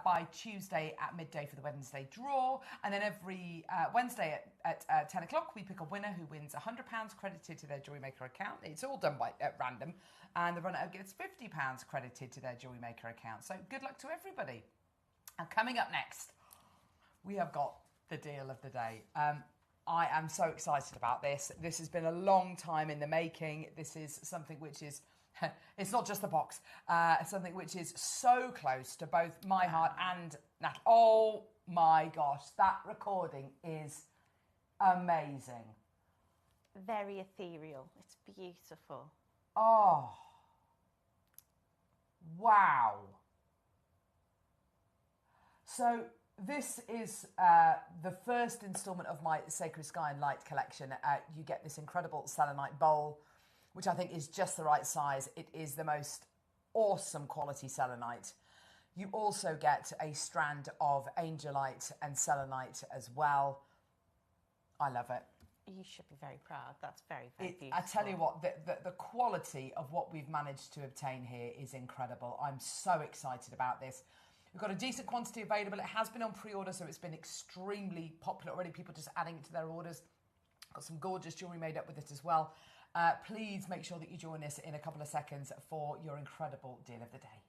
[SPEAKER 4] by Tuesday at midday for the Wednesday draw. And then every Wednesday at 10 o'clock, we pick a winner who wins £100 credited to their Jewellery Maker account. It's all done at random. And the runner-up gets £50 credited to their Jewellery Maker account. So good luck to everybody. And coming up next, we have got the deal of the day. I am so excited about this. This has been a long time in the making. This is something which is, it's not just the box, something which is so close to both my heart and Nat. Oh my gosh, that recording is amazing.
[SPEAKER 6] Very ethereal. It's beautiful.
[SPEAKER 4] Oh, wow. So this is the first instalment of my Sacred Sky and Light collection. You get this incredible selenite bowl, which I think is just the right size. It is the most awesome quality selenite. You also get a strand of angelite and selenite as well. I love it.
[SPEAKER 6] You should be very proud. That's very, very beautiful.
[SPEAKER 4] I tell you what, the quality of what we've managed to obtain here is incredible. I'm so excited about this. We've got a decent quantity available. It has been on pre-order, so it's been extremely popular already. People just adding it to their orders. Got some gorgeous jewellery made up with it as well. Please make sure that you join us in a couple of seconds for your incredible deal of the day.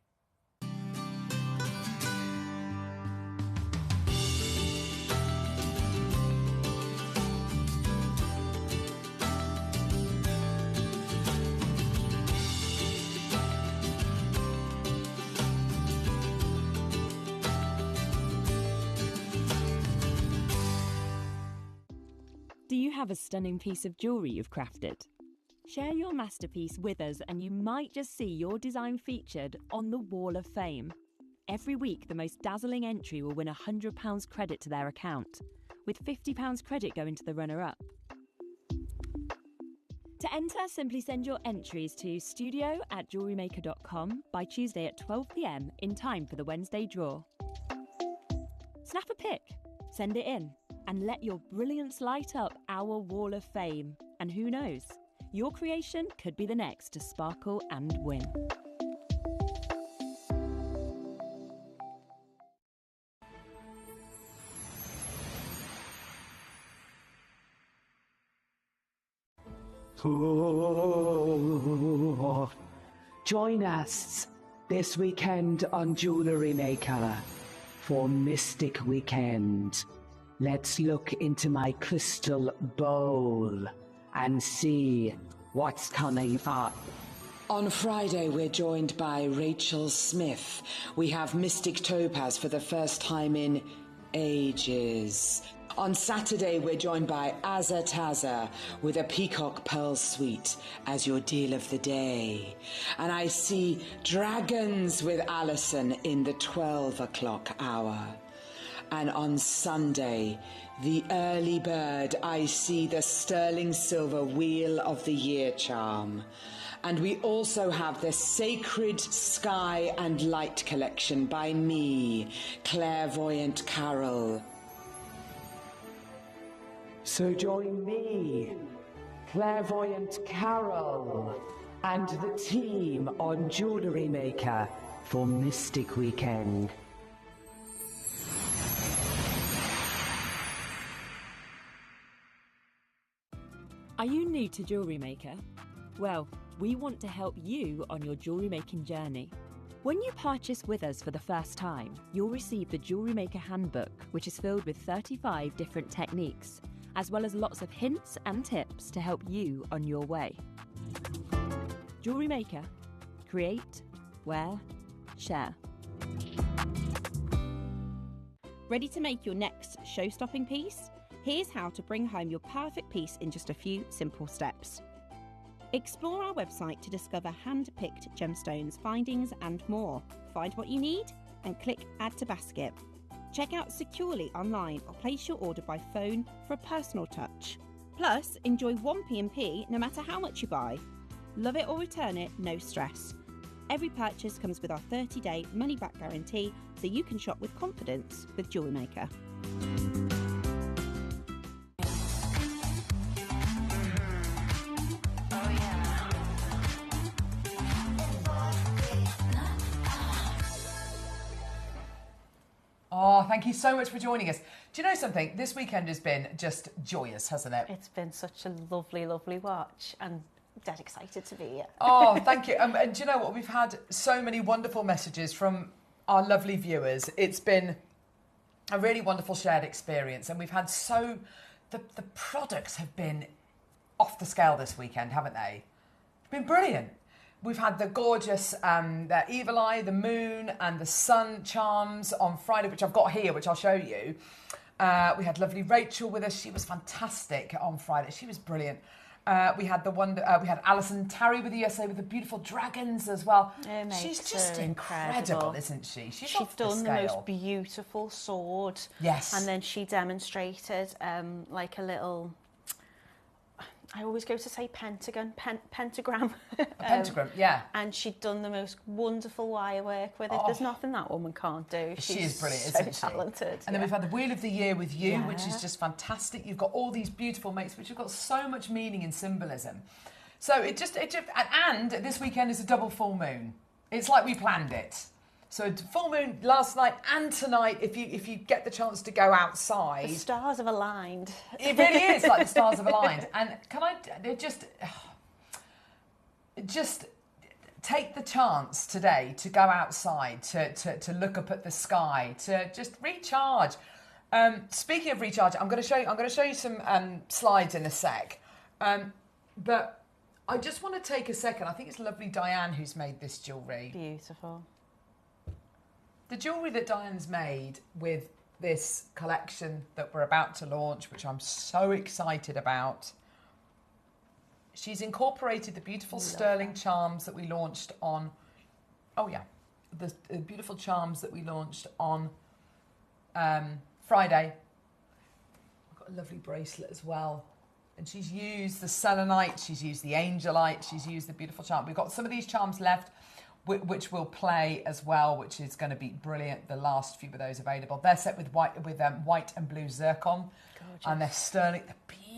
[SPEAKER 7] Do you have a stunning piece of jewellery you've crafted? Share your masterpiece with us and you might just see your design featured on the Wall of Fame. Every week, the most dazzling entry will win £100 credit to their account, with £50 credit going to the runner-up. To enter, simply send your entries to studio@jewellerymaker.com by Tuesday at 12 p.m. in time for the Wednesday draw. Snap a pic, send it in, and let your brilliance light up our Wall of Fame. And who knows, your creation could be the next to sparkle and win.
[SPEAKER 3] Join us this weekend on Jewellery Maker for Mystic Weekend. Let's look into my crystal bowl and see what's coming up. On Friday, we're joined by Rachel Smith. We have Mystic Topaz for the first time in ages. On Saturday, we're joined by Azataza with a peacock pearl suite as your deal of the day. And I see dragons with Alison in the 12 o'clock hour. And on Sunday, the early bird, I see the sterling silver Wheel of the Year charm. And we also have the Sacred Sky and Light collection by me, Clairvoyant Carol. So join me, Clairvoyant Carol, and the team on JewelleryMaker for Mystic Weekend.
[SPEAKER 7] Are you new to JewelleryMaker? Well, we want to help you on your jewellery making journey. When you purchase with us for the first time, you'll receive the JewelleryMaker Handbook, which is filled with 35 different techniques, as well as lots of hints and tips to help you on your way. JewelleryMaker. Create, wear, share.
[SPEAKER 8] Ready to make your next show-stopping piece? Here's how to bring home your perfect piece in just a few simple steps. Explore our website to discover hand-picked gemstones, findings and more. Find what you need and click Add to Basket. Check out securely online or place your order by phone for a personal touch. Plus, enjoy one P&P no matter how much you buy. Love it or return it, no stress. Every purchase comes with our 30-day money-back guarantee, so you can shop with confidence with JewelleryMaker.
[SPEAKER 4] Oh, thank you so much for joining us. Do you know something? This weekend has been just joyous, hasn't it?
[SPEAKER 6] It's been such a lovely, lovely watch, and dead excited to be here.
[SPEAKER 4] Oh, thank you. And do you know what? We've had so many wonderful messages from our lovely viewers. It's been a really wonderful shared experience, and we've had the products have been off the scale this weekend, haven't they? It's been brilliant. We've had the gorgeous the Evil Eye, the Moon and the Sun charms on Friday, which I've got here, which I'll show you. We had lovely Rachel with us. She was fantastic on Friday. She was brilliant. We had we had Alison Tarry with the USA with the beautiful dragons as well. She's just incredible, isn't she? She's
[SPEAKER 6] done the most beautiful sword.
[SPEAKER 4] Yes.
[SPEAKER 6] And then she demonstrated like a little, I always go to say pentagram.
[SPEAKER 4] A pentagram, yeah.
[SPEAKER 6] And she'd done the most wonderful wire work with it. There's nothing that woman can't do.
[SPEAKER 4] She is brilliant,
[SPEAKER 6] so
[SPEAKER 4] isn't she?
[SPEAKER 6] Talented.
[SPEAKER 4] And then we've had the Wheel of the Year with you, which is just fantastic. You've got all these beautiful mates, which have got so much meaning and symbolism. So and this weekend is a double full moon. It's like we planned it. So full moon last night and tonight, if you get the chance to go outside.
[SPEAKER 6] The stars have aligned.
[SPEAKER 4] It really is like the stars have aligned. And can I just take the chance today to go outside, to look up at the sky, to just recharge. Speaking of recharge, I'm going to show you some slides in a sec. But I just want to take a second. I think it's lovely Diane who's made this jewellery.
[SPEAKER 6] Beautiful.
[SPEAKER 4] The jewellery that Diane's made with this collection that we're about to launch, which I'm so excited about. She's incorporated the beautiful sterling charms that we launched on... Oh, yeah. The beautiful charms that we launched on Friday. I've got a lovely bracelet as well. And she's used the selenite, she's used the angelite, she's used the beautiful charm. We've got some of these charms left, which will play as well, which is going to be brilliant. The last few of those available. They're set with white and blue zircon. Gorgeous. And they're sterling. They're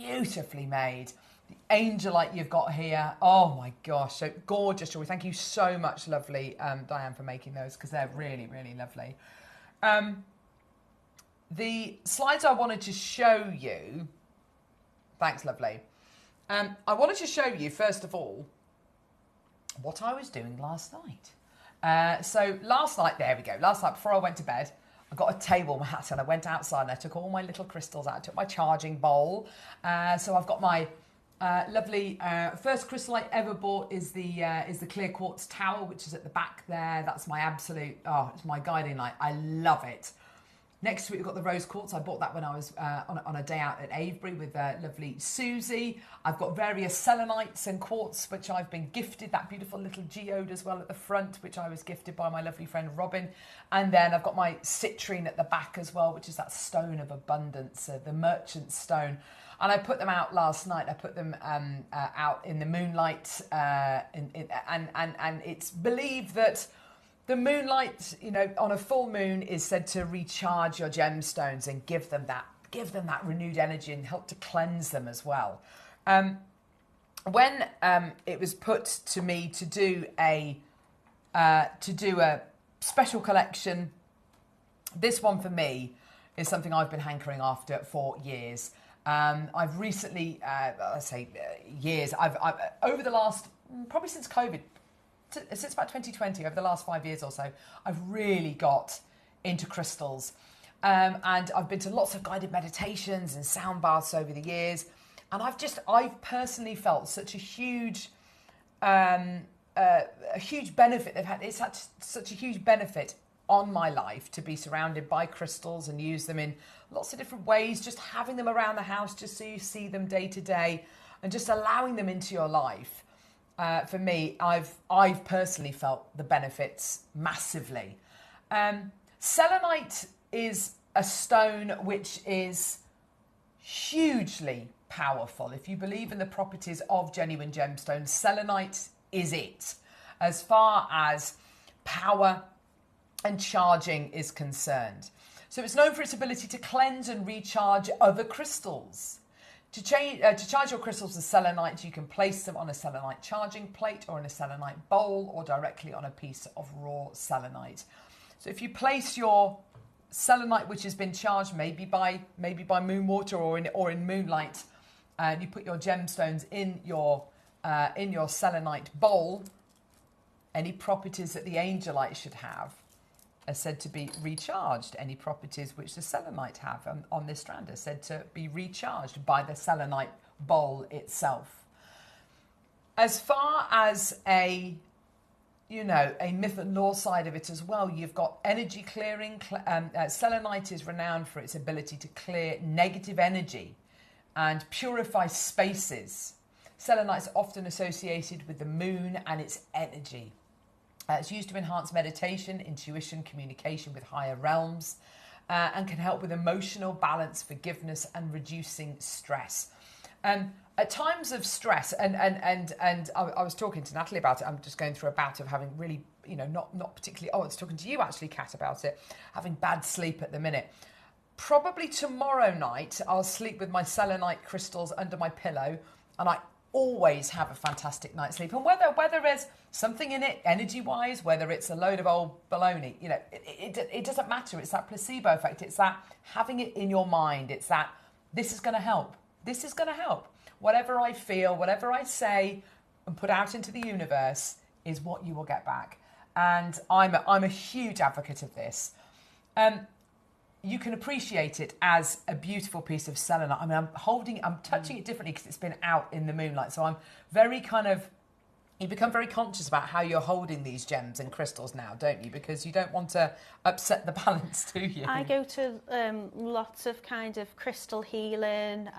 [SPEAKER 4] beautifully made. The angelite you've got here. Oh my gosh, so gorgeous jewelry. Thank you so much, lovely Diane, for making those, because they're really, really lovely. The slides I wanted to show you. Thanks, lovely. I wanted to show you first of all what I was doing last night. So last night, there we go. Last night, before I went to bed, I got a table mat and I went outside and I took all my little crystals out. I took my charging bowl. So I've got my lovely first crystal I ever bought is the clear quartz tower, which is at the back there. That's my absolute, it's my guiding light. I love it. Next week we've got the rose quartz. I bought that when I was on a day out at Avebury with lovely Susie. I've got various selenites and quartz which I've been gifted. That beautiful little geode as well at the front, which I was gifted by my lovely friend Robin. And then I've got my citrine at the back as well, which is that stone of abundance, the merchant stone. And I put them out last night. I put them out in the moonlight, and it's believed that the moonlight, you know, on a full moon is said to recharge your gemstones and give them that renewed energy and help to cleanse them as well. When it was put to me to do a special collection, this one for me is something I've been hankering after for years. I've recently, years. I've over the last probably since COVID. Since about 2020, over the last 5 years or so, I've really got into crystals. And I've been to lots of guided meditations and sound baths over the years. And I've personally felt such a huge benefit they've had. It's had such a huge benefit on my life to be surrounded by crystals and use them in lots of different ways, just having them around the house just so you see them day to day and just allowing them into your life. For me, I've personally felt the benefits massively. Selenite is a stone which is hugely powerful. If you believe in the properties of genuine gemstones, selenite is it. As far as power and charging is concerned. So it's known for its ability to cleanse and recharge other crystals. To charge your crystals with selenite, you can place them on a selenite charging plate or in a selenite bowl or directly on a piece of raw selenite. So if you place your selenite which has been charged maybe by moon water or in moonlight, and you put your gemstones in your selenite bowl, any properties that the angelite should have are said to be recharged. Any properties which the selenite have on this strand are said to be recharged by the selenite bowl itself. As far as a myth and lore side of it as well, you've got energy clearing. Selenite is renowned for its ability to clear negative energy and purify spaces. Selenite is often associated with the moon and its energy. It's used to enhance meditation, intuition, communication with higher realms, and can help with emotional balance, forgiveness, and reducing stress. At times of stress, and I was talking to Natalie about it. I'm just going through a bout of having really, not particularly. Oh, I was talking to you actually, Kat, about it. Having bad sleep at the minute. Probably tomorrow night, I'll sleep with my selenite crystals under my pillow, and I always have a fantastic night's sleep. And whether there's something in it energy-wise, whether it's a load of old baloney, it doesn't matter. It's that placebo effect. It's that having it in your mind. It's that this is going to help. This is going to help. Whatever I feel, whatever I say and put out into the universe is what you will get back. And I'm a huge advocate of this. You can appreciate it as a beautiful piece of selenite. I mean, I'm touching it differently because it's been out in the moonlight. So I'm very you become very conscious about how you're holding these gems and crystals now, don't you? Because you don't want to upset the balance, do you?
[SPEAKER 6] I go to lots of kind of crystal healing,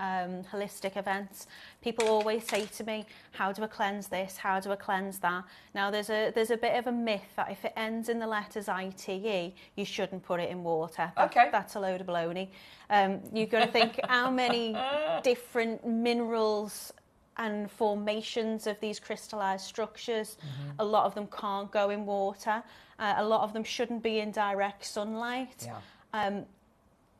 [SPEAKER 6] holistic events. People always say to me, how do I cleanse this? How do I cleanse that? Now, there's a bit of a myth that if it ends in the letters ITE, you shouldn't put it in water. That's a load of baloney. You've got to think how many different minerals and formations of these crystallized structures. A lot of them can't go in water. A lot of them shouldn't be in direct sunlight. Yeah.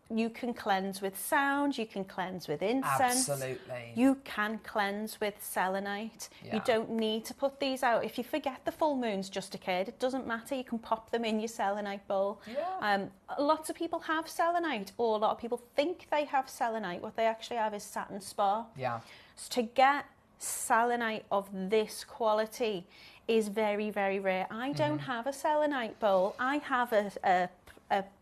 [SPEAKER 6] You can cleanse with sound, you can cleanse with incense.
[SPEAKER 4] Absolutely.
[SPEAKER 6] You can cleanse with selenite. Yeah. You don't need to put these out. If you forget the full moon's just occurred, it doesn't matter. You can pop them in your selenite bowl. Yeah. Lots of people have selenite, or a lot of people think they have selenite. What they actually have is satin spar.
[SPEAKER 4] Yeah.
[SPEAKER 6] So to get selenite of this quality is very, very rare. I don't have a selenite bowl. I have a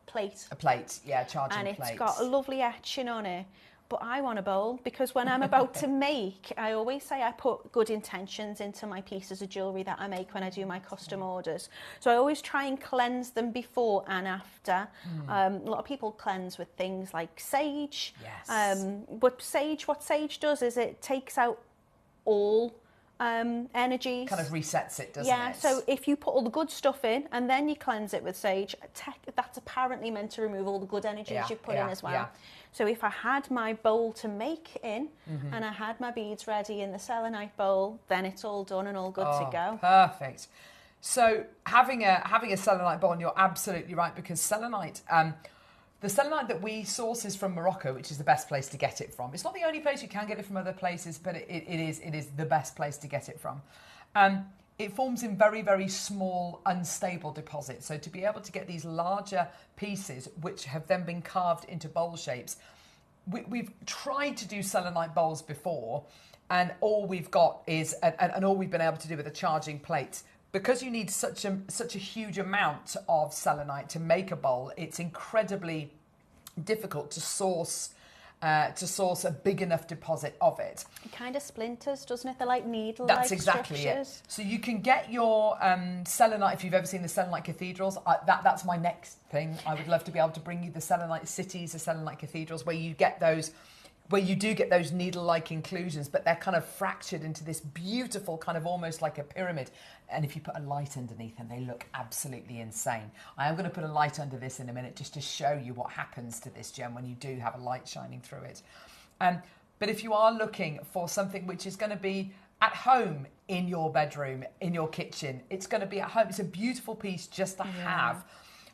[SPEAKER 6] plate.
[SPEAKER 4] A plate, yeah, charging plate.
[SPEAKER 6] And it's got a lovely etching on it but I want a bowl, because when I'm about to make, I always say I put good intentions into my pieces of jewellery that I make when I do my custom orders. So I always try and cleanse them before and after. A lot of people cleanse with things like sage.
[SPEAKER 4] Yes.
[SPEAKER 6] But what sage does is it takes out all energies.
[SPEAKER 4] Kind of resets it, doesn't it?
[SPEAKER 6] Yeah, so if you put all the good stuff in and then you cleanse it with sage, that's apparently meant to remove all the good energies you've put in as well.
[SPEAKER 4] Yeah.
[SPEAKER 6] So if I had my bowl to make in and I had my beads ready in the selenite bowl, then it's all done and all good to go.
[SPEAKER 4] Perfect. So having a selenite bowl, and you're absolutely right, because selenite, the selenite that we source is from Morocco, which is the best place to get it from. It's not the only place you can get it from, other places, but it is the best place to get it from. It forms in very, very small, unstable deposits. So to be able to get these larger pieces, which have then been carved into bowl shapes, we've tried to do selenite bowls before, and all we've got is, and all we've been able to do with the charging plates. Because you need such a huge amount of selenite to make a bowl, it's incredibly difficult to source a big enough deposit of it.
[SPEAKER 6] It kind of splinters, doesn't it? They're like needle-like
[SPEAKER 4] That's exactly
[SPEAKER 6] structures.
[SPEAKER 4] it. So you can get your selenite, if you've ever seen the selenite cathedrals, that's my next thing. I would love to be able to bring you the selenite cities, the selenite cathedrals, where you get those, where you do get those needle-like inclusions, but they're kind of fractured into this beautiful kind of almost like a pyramid. And if you put a light underneath them, they look absolutely insane. I am going to put a light under this in a minute just to show you what happens to this gem when you do have a light shining through it. But if you are looking for something which is going to be at home in your bedroom, in your kitchen, it's going to be at home. It's a beautiful piece just to have.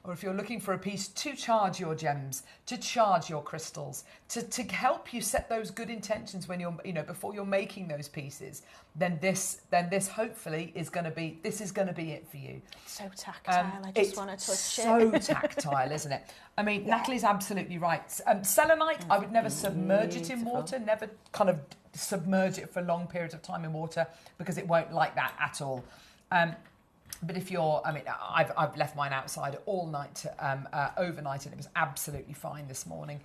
[SPEAKER 4] Or if you're looking for a piece to charge your gems, to charge your crystals, to help you set those good intentions when you're, before you're making those pieces, then this hopefully is going to be it for you.
[SPEAKER 6] It's so tactile. I just want to touch
[SPEAKER 4] it. It's so tactile, isn't it? I mean, Natalie's absolutely right. Selenite, I would never submerge it in water, never kind of submerge it for long periods of time in water, because it won't like that at all. But if you're, I've left mine outside all night, overnight, and it was absolutely fine this morning.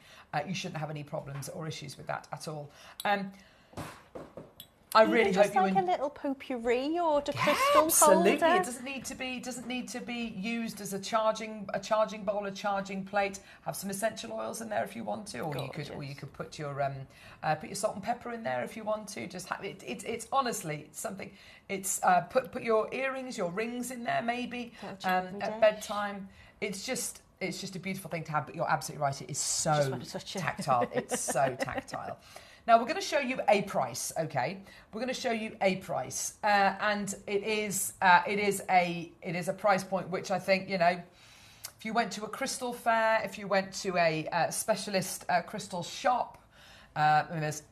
[SPEAKER 4] You shouldn't have any problems or issues with that at all. I really hope you
[SPEAKER 6] like a little potpourri or the crystal
[SPEAKER 4] absolutely.
[SPEAKER 6] holder.
[SPEAKER 4] It doesn't need to be used as a charging bowl, a charging plate. Have some essential oils in there if you want to, or you could put your salt and pepper in there if you want to. Just have it. It's honestly something. It's put your earrings, your rings in there maybe at bedtime. It's just a beautiful thing to have. But you're absolutely right. It is so tactile. It's so tactile. Now, we're going to show you a price, okay? We're going to show you a price, and it is a price point which I think, if you went to a crystal fair, if you went to a specialist crystal shop, and there's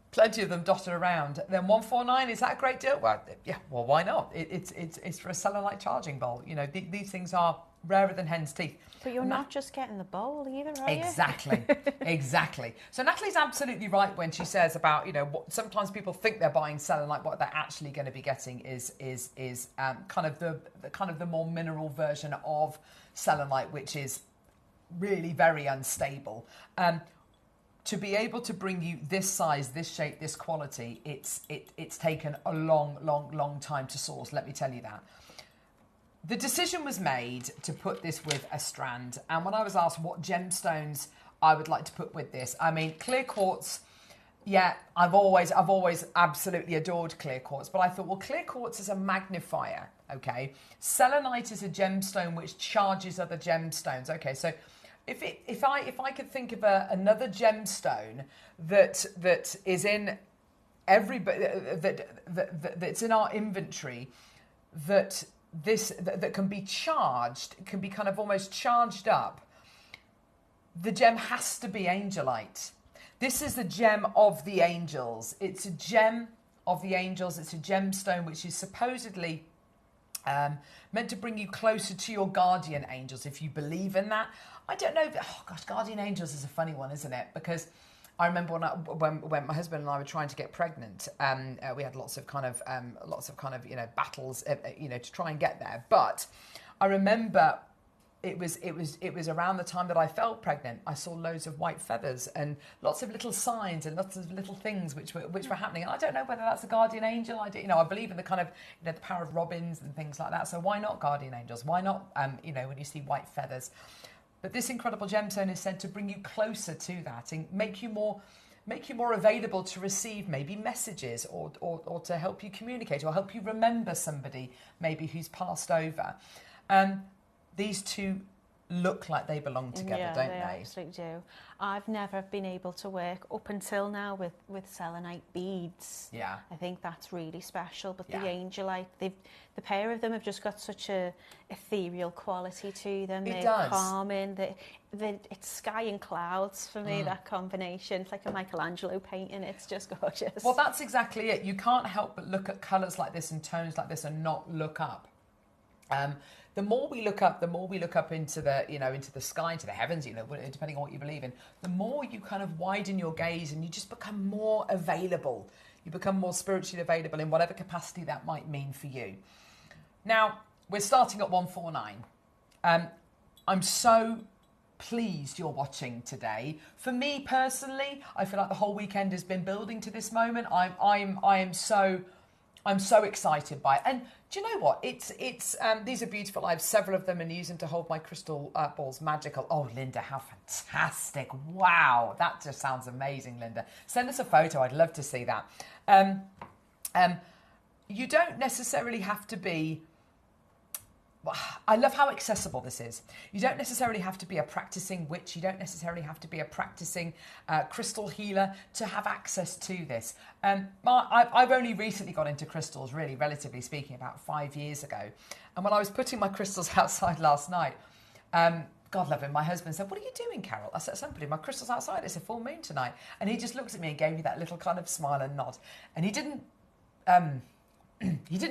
[SPEAKER 4] plenty of them dotted around, then 149, is that a great deal? Well, yeah, well, why not? It's for a selenite charging bowl. These things are rarer than hen's teeth.
[SPEAKER 6] But you're not just getting the bowl either, are you?
[SPEAKER 4] Exactly, exactly. So Natalie's absolutely right when she says about, what sometimes people think they're buying selenite, what they're actually going to be getting is kind of the more mineral version of selenite, which is really very unstable. To be able to bring you this size, this shape, this quality, it's taken a long time to source. Let me tell you that. The decision was made to put this with a strand, and when I was asked what gemstones I would like to put with this, I mean, clear quartz, yeah, I've always absolutely adored clear quartz, but I thought, well, clear quartz is a magnifier, okay? Selenite is a gemstone which charges other gemstones, okay? So if I could think of another gemstone that is in that's in our inventory that can be charged, can be kind of almost charged up, the gem has to be angelite. This is the gem of the angels. It's a gem of the angels. It's a gemstone which is supposedly meant to bring you closer to your guardian angels, if you believe in that. I don't know. Oh gosh, guardian angels is a funny one, isn't it? Because I remember when my husband and I were trying to get pregnant, we had lots of kind of battles, to try and get there. But I remember it was around the time that I felt pregnant. I saw loads of white feathers and lots of little signs and lots of little things which were happening. And I don't know whether that's a guardian angel. I believe in the kind of, the power of robins and things like that. So why not guardian angels? Why not, when you see white feathers? But this incredible gemstone is said to bring you closer to that and make you more available to receive maybe messages or to help you communicate or help you remember somebody maybe who's passed over. These two look like they belong together, don't they?
[SPEAKER 6] They absolutely do. I've never been able to work up until now with selenite beads.
[SPEAKER 4] Yeah.
[SPEAKER 6] I think that's really special. But the angelite, the pair of them have just got such a ethereal quality to them. They're calming. It's sky and clouds for me, that combination. It's like a Michelangelo painting. It's just gorgeous.
[SPEAKER 4] Well, that's exactly it. You can't help but look at colours like this and tones like this and not look up. The more we look up into the sky, into the heavens, depending on what you believe in, the more you kind of widen your gaze and you just become more available. You become more spiritually available in whatever capacity that might mean for you. Now, we're starting at 149. I'm so pleased you're watching today. For me personally, I feel like the whole weekend has been building to this moment. I'm so excited by it. And do you know what? These are beautiful. I have several of them and use them to hold my crystal balls. Magical. Oh, Linda, how fantastic. Wow. That just sounds amazing, Linda. Send us a photo. I'd love to see that. You don't necessarily have to be... I love how accessible this is. You don't necessarily have to be a practicing witch. You don't necessarily have to be a practicing crystal healer to have access to this. I've only recently got into crystals, really, relatively speaking, about 5 years ago. And when I was putting my crystals outside last night, God love him, my husband said, "What are you doing, Carol?" I said, "Simply, my crystal's outside. It's a full moon tonight." And he just looked at me and gave me that little kind of smile and nod. And he didn't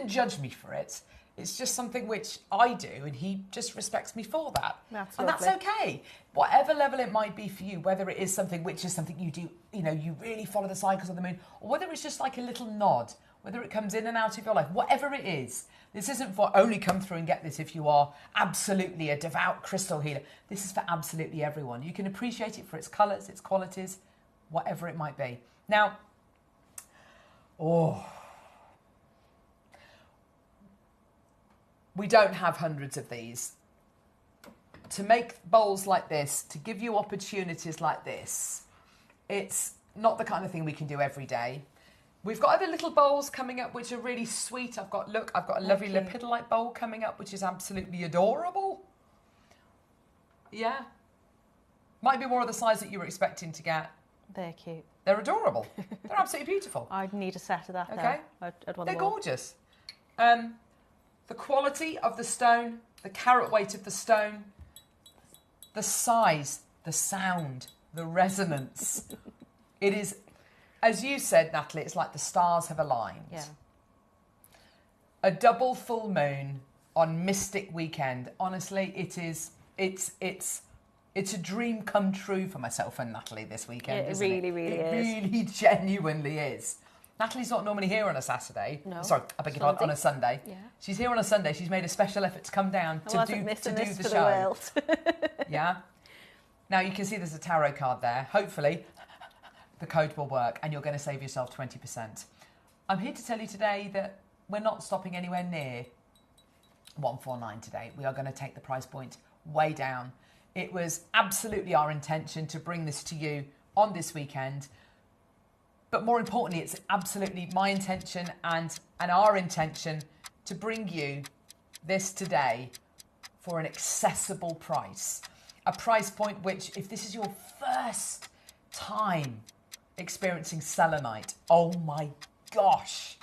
[SPEAKER 4] judge me for it. It's just something which I do, and he just respects me for that.
[SPEAKER 6] That's
[SPEAKER 4] okay. Whatever level it might be for you, whether it is something which is something you do, you really follow the cycles of the moon, or whether it's just like a little nod, whether it comes in and out of your life, whatever it is. This isn't for only come through and get this if you are absolutely a devout crystal healer. This is for absolutely everyone. You can appreciate it for its colours, its qualities, whatever it might be. Now, we don't have hundreds of these. To make bowls like this, to give you opportunities like this, it's not the kind of thing we can do every day. We've got other little bowls coming up which are really sweet. I've got a lovely lepidolite bowl coming up which is absolutely adorable. Yeah. Might be more of the size that you were expecting to get.
[SPEAKER 6] They're cute.
[SPEAKER 4] They're adorable. They're absolutely beautiful.
[SPEAKER 6] I'd need a set of that,
[SPEAKER 4] okay.
[SPEAKER 6] Though. I'd want
[SPEAKER 4] They're
[SPEAKER 6] them all.
[SPEAKER 4] gorgeous. The quality of the stone, the carat weight of the stone, the size, the sound, the resonance. It is, as you said, Natalie, it's like the stars have aligned.
[SPEAKER 6] Yeah.
[SPEAKER 4] A double full moon on Mystic Weekend. Honestly, it's a dream come true for myself and Natalie this weekend.
[SPEAKER 6] It really is.
[SPEAKER 4] It really genuinely is. Natalie's not normally here on a Saturday.
[SPEAKER 6] No.
[SPEAKER 4] Sorry, I beg your pardon, on a Sunday.
[SPEAKER 6] Yeah.
[SPEAKER 4] She's here on a Sunday. She's made a special effort to come down to do the show.
[SPEAKER 6] World.
[SPEAKER 4] Yeah. Now you can see there's a tarot card there. Hopefully, the code will work and you're going to save yourself 20%. I'm here to tell you today that we're not stopping anywhere near 149 today. We are going to take the price point way down. It was absolutely our intention to bring this to you on this weekend. But more importantly, it's absolutely my intention and our intention to bring you this today for an accessible price. A price point which, if this is your first time experiencing selenite, oh my gosh,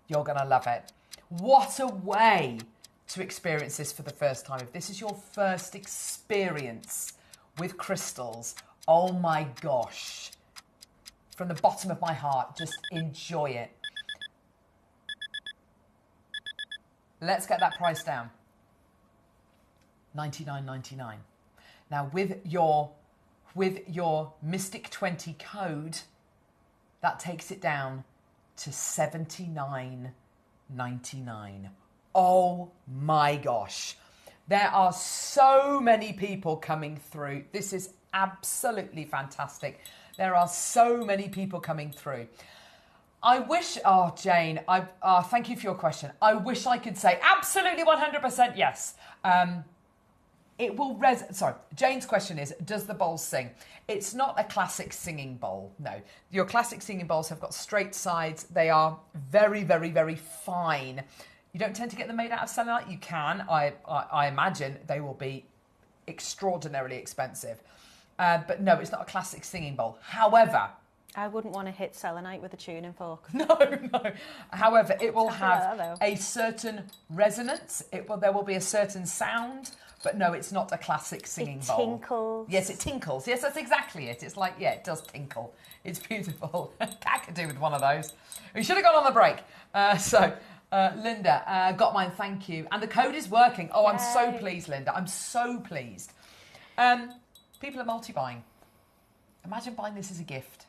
[SPEAKER 4] you're going to love it. What a way to experience this for the first time. If this is your first experience with crystals, oh my gosh. From the bottom of my heart, just enjoy it. Let's get that price down. $99.99. Now with your Mystic 20 code, that takes it down to $79.99. Oh my gosh. There are so many people coming through. This is absolutely fantastic. There are so many people coming through. I wish, Jane, thank you for your question. I wish I could say absolutely 100% yes. It will Jane's question is, does the bowl sing? It's not a classic singing bowl, no. Your classic singing bowls have got straight sides. They are very, very, very fine. You don't tend to get them made out of selenite. You can. I imagine they will be extraordinarily expensive. But no, it's not a classic singing bowl. However,
[SPEAKER 6] I wouldn't want to hit selenite with a tuning fork.
[SPEAKER 4] No. However, it will have a certain resonance. There will be a certain sound. But no, it's not a classic singing bowl.
[SPEAKER 6] It tinkles.
[SPEAKER 4] Yes, it tinkles. Yes, that's exactly it. It's like, yeah, it does tinkle. It's beautiful. Cat could do with one of those. We should have gone on the break. Linda, got mine, thank you. And the code is working. Oh, I'm so pleased, Linda. I'm so pleased. People are multi-buying. Imagine buying this as a gift.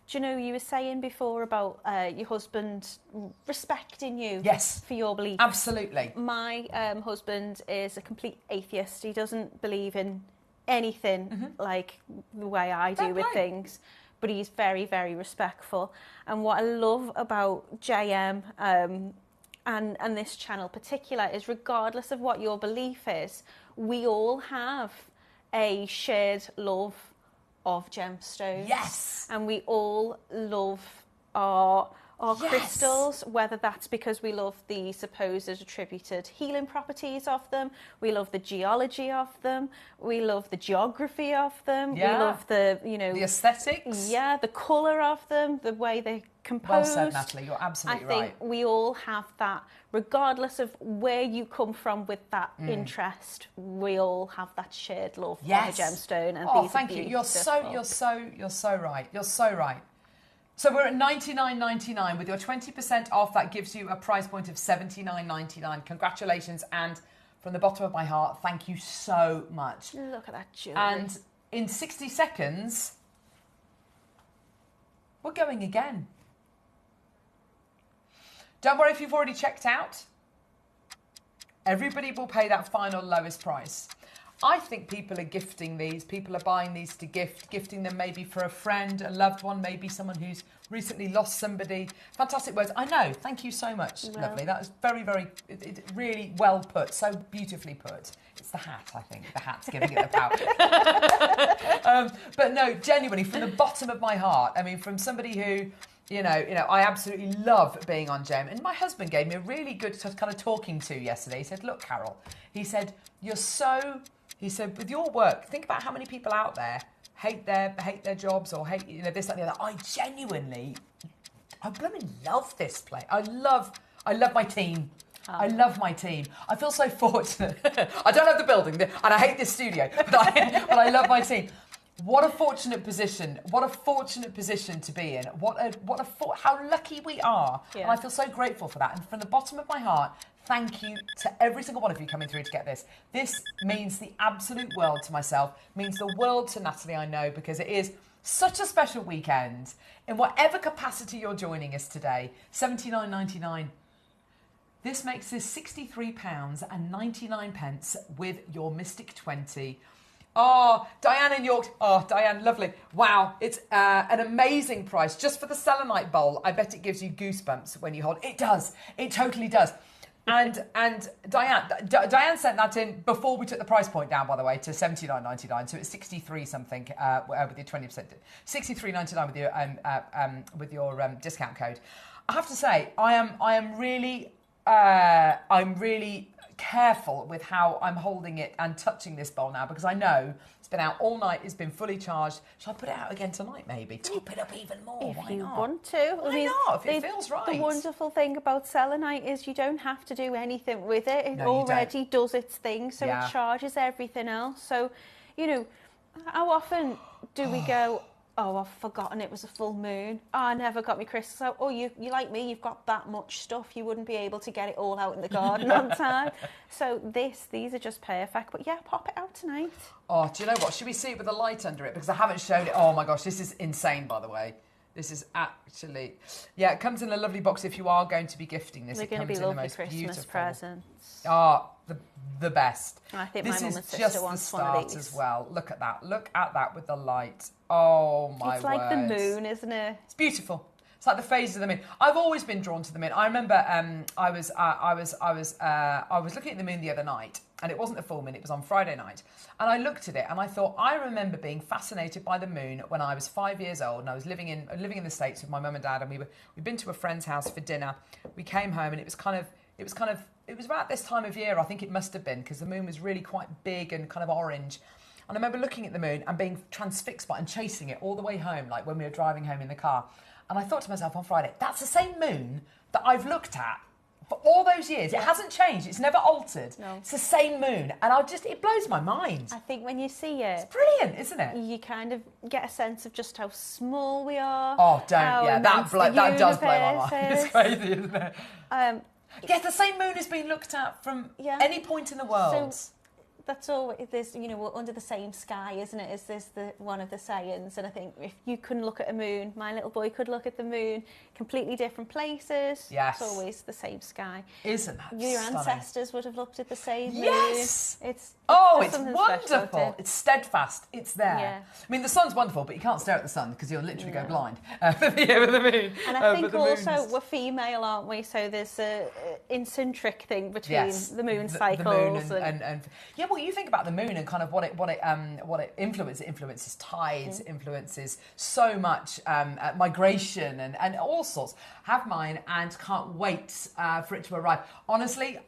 [SPEAKER 6] Do you know, you were saying before about your husband respecting you for your beliefs.
[SPEAKER 4] Absolutely.
[SPEAKER 6] My husband is a complete atheist. He doesn't believe in anything like the way I do with things, but he's very, very respectful. And what I love about JM and this channel in particular is, regardless of what your belief is, we all have a shared love of gemstones.
[SPEAKER 4] Yes.
[SPEAKER 6] And we all love our crystals, whether that's because we love the supposed attributed healing properties of them, we love the geology of them, we love the geography of them, we love the
[SPEAKER 4] aesthetics.
[SPEAKER 6] Yeah, the colour of them, the way they compose.
[SPEAKER 4] Well said, Natalie, you're absolutely right.
[SPEAKER 6] I think we all have that, regardless of where you come from with that interest, we all have that shared love for the gemstone. And
[SPEAKER 4] thank you. You're so right. You're so right. So we're at $99.99 with your 20% off. That gives you a price point of $79.99. Congratulations, and from the bottom of my heart, thank you so much.
[SPEAKER 6] Look at that jewellery.
[SPEAKER 4] And in 60 seconds, we're going again. Don't worry if you've already checked out. Everybody will pay that final lowest price. I think people are gifting these. People are buying these to gifting them maybe for a friend, a loved one, maybe someone who's recently lost somebody. Fantastic words. I know. Thank you so much, lovely. That was very, very, really well put. So beautifully put. It's the hat, I think. The hat's giving it the power. But no, genuinely, from the bottom of my heart, I mean, from somebody who, I absolutely love being on Gem. And my husband gave me a really good kind of talking to yesterday. He said, look, Carol, he said, he said, with your work, think about how many people out there hate their jobs or hate, this, that, and the other. I blooming love this place. I love my team. I love my team. I feel so fortunate. I don't have the building, and I hate this studio, but I love my team. What a fortunate position! What a fortunate position to be in! How lucky we are! Yeah. And I feel so grateful for that. And from the bottom of my heart, thank you to every single one of you coming through to get this. This means the absolute world to myself. Means the world to Natalie, I know, because it is such a special weekend. In whatever capacity you're joining us today, $79.99. This makes this £63.99 with your Mystic 20. Oh, Diane in York. Oh, Diane, lovely. Wow, it's an amazing price just for the selenite bowl. I bet it gives you goosebumps when you hold it. It does. It totally does. And Diane sent that in before we took the price point down, by the way, to $79.99. So it's 63 something with your 20%, $63.99 with your discount code. I have to say, I'm really careful with how I'm holding it and touching this bowl now, because I know it's been out all night, it's been fully charged. Shall I put it out again tonight, maybe? Top it up even more.
[SPEAKER 6] If you want to.
[SPEAKER 4] Why not? If it feels right.
[SPEAKER 6] The wonderful thing about selenite is you don't have to do anything with it. It already does its thing, so it charges everything else. So, how often do we go, oh, I've forgotten it was a full moon. Oh, I never got my crystals out. Oh, you like me, you've got that much stuff. You wouldn't be able to get it all out in the garden on time. So these are just perfect. But yeah, pop it out tonight.
[SPEAKER 4] Oh, do you know what? Should we see it with a light under it? Because I haven't shown it. Oh my gosh, this is insane, by the way. This is actually, yeah, it comes in a lovely box if you are going to be gifting this.
[SPEAKER 6] They're
[SPEAKER 4] It
[SPEAKER 6] going to
[SPEAKER 4] comes
[SPEAKER 6] be
[SPEAKER 4] in the
[SPEAKER 6] lovely
[SPEAKER 4] most
[SPEAKER 6] Christmas
[SPEAKER 4] beautiful
[SPEAKER 6] presents.
[SPEAKER 4] Ah, the best.
[SPEAKER 6] I think
[SPEAKER 4] this
[SPEAKER 6] my
[SPEAKER 4] is
[SPEAKER 6] mum and
[SPEAKER 4] just
[SPEAKER 6] sister
[SPEAKER 4] the
[SPEAKER 6] wants one of
[SPEAKER 4] start
[SPEAKER 6] these.
[SPEAKER 4] as well. Look at that. Look at that with the light. Oh my
[SPEAKER 6] It's like the
[SPEAKER 4] words.
[SPEAKER 6] moon, isn't it?
[SPEAKER 4] It's beautiful. It's like the phases of the moon. I've always been drawn to the moon. I remember I was looking at the moon the other night, and it wasn't a full moon. It was on Friday night, and I looked at it, and I thought I remember being fascinated by the moon when I was 5 years old, and I was living in the States with my mum and dad, and we'd been to a friend's house for dinner. We came home, and it was about this time of year. I think it must have been because the moon was really quite big and kind of orange. And I remember looking at the moon and being transfixed by it and chasing it all the way home, like when we were driving home in the car. And I thought to myself on Friday, that's the same moon that I've looked at for all those years. It hasn't changed. It's never altered.
[SPEAKER 6] No.
[SPEAKER 4] It's the same moon. And it blows my mind.
[SPEAKER 6] I think when you see it,
[SPEAKER 4] It's brilliant, isn't it?
[SPEAKER 6] you kind of get a sense of just how small we are.
[SPEAKER 4] Oh, don't.
[SPEAKER 6] how
[SPEAKER 4] Yeah,
[SPEAKER 6] immense
[SPEAKER 4] that does blow my
[SPEAKER 6] universe
[SPEAKER 4] mind. It's
[SPEAKER 6] is.
[SPEAKER 4] crazy, isn't it?
[SPEAKER 6] Yeah,
[SPEAKER 4] the same moon has been looked at from any point in the world.
[SPEAKER 6] So that's all. There's, we're under the same sky, isn't it? Is this one of the sayings? And I think if you couldn't look at a moon, my little boy could look at the moon, completely different places.
[SPEAKER 4] Yes.
[SPEAKER 6] It's always the same sky.
[SPEAKER 4] Isn't that
[SPEAKER 6] Your
[SPEAKER 4] stunning?
[SPEAKER 6] ancestors would have looked at the same
[SPEAKER 4] Yes.
[SPEAKER 6] moon.
[SPEAKER 4] It's
[SPEAKER 6] there's something special about
[SPEAKER 4] wonderful.
[SPEAKER 6] it.
[SPEAKER 4] It's steadfast. It's there.
[SPEAKER 6] Yeah.
[SPEAKER 4] I mean, the sun's wonderful, but you can't stare at the sun because you'll literally go blind for the moon.
[SPEAKER 6] And I think
[SPEAKER 4] but the
[SPEAKER 6] also
[SPEAKER 4] moon's-
[SPEAKER 6] we're female, aren't we? So there's a incentric thing between
[SPEAKER 4] Yes,
[SPEAKER 6] the moon
[SPEAKER 4] the
[SPEAKER 6] cycles.
[SPEAKER 4] moon and yeah, well, you think about the moon and kind of what it influences. It influences tides, it influences so much migration and all sorts. Have mine and can't wait for it to arrive. Honestly,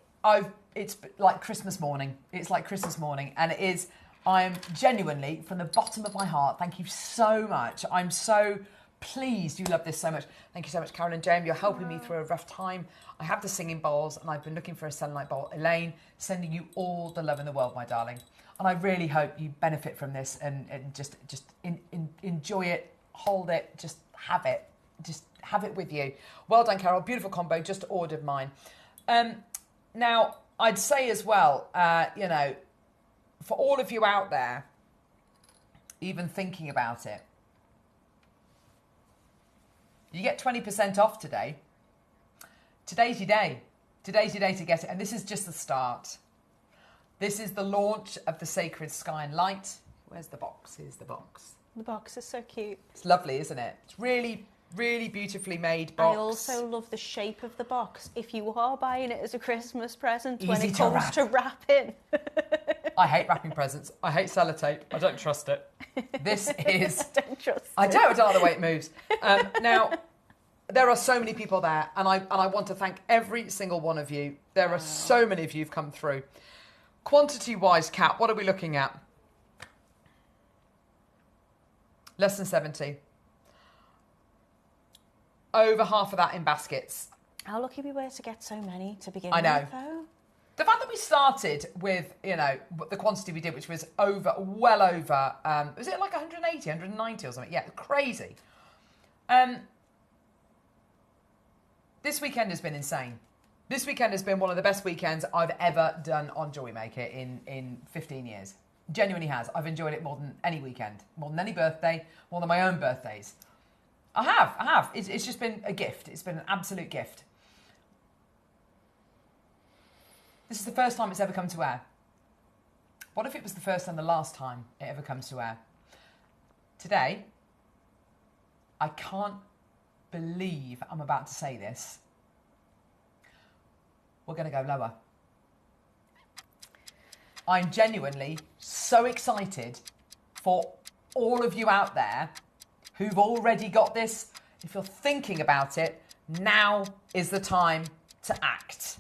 [SPEAKER 4] it's like Christmas morning. It's like Christmas morning, and it is. I am genuinely, from the bottom of my heart, thank you so much. I'm so pleased you love this so much. Thank you so much, Carol and James. You're helping me through a rough time. I have the singing bowls, and I've been looking for a selenite bowl. Elaine, sending you all the love in the world, my darling. And I really hope you benefit from this and just enjoy it, hold it, just have it. Just have it with you. Well done, Carol. Beautiful combo. Just ordered mine. Now, I'd say as well, for all of you out there, even thinking about it, you get 20% off today. Today's your day. Today's your day to get it. And this is just the start. This is the launch of the Sacred Sky and Light. Where's the box? Here's the box.
[SPEAKER 6] The box is so cute.
[SPEAKER 4] It's lovely, isn't it? It's really, really beautifully made box.
[SPEAKER 6] I also love the shape of the box. If you are buying it as a Christmas present, when
[SPEAKER 4] Easy
[SPEAKER 6] it
[SPEAKER 4] to
[SPEAKER 6] comes
[SPEAKER 4] wrap.
[SPEAKER 6] to wrapping.
[SPEAKER 4] I hate wrapping presents. I hate sellotape. I don't trust it. This is...
[SPEAKER 6] Don't trust
[SPEAKER 4] I
[SPEAKER 6] it.
[SPEAKER 4] don't like the way it moves. Now, there are so many people there, and I want to thank every single one of you. There are so many of you who've come through. Quantity-wise, Kat, what are we looking at? Less than 70. Over half of that in baskets.
[SPEAKER 6] How lucky we were to get so many to begin
[SPEAKER 4] I know.
[SPEAKER 6] with, though.
[SPEAKER 4] The fact that we started with, the quantity we did, which was well over, was it like 180, 190 or something? Yeah, crazy. This weekend has been insane. This weekend has been one of the best weekends I've ever done on JewelleryMaker in 15 years. Genuinely has. I've enjoyed it more than any weekend, more than any birthday, more than my own birthdays. I have. It's just been a gift. It's been an absolute gift. This is the first time it's ever come to air. What if it was the first and the last time it ever comes to air? Today, I can't believe I'm about to say this. We're going to go lower. I'm genuinely so excited for all of you out there who've already got this. If you're thinking about it, now is the time to act.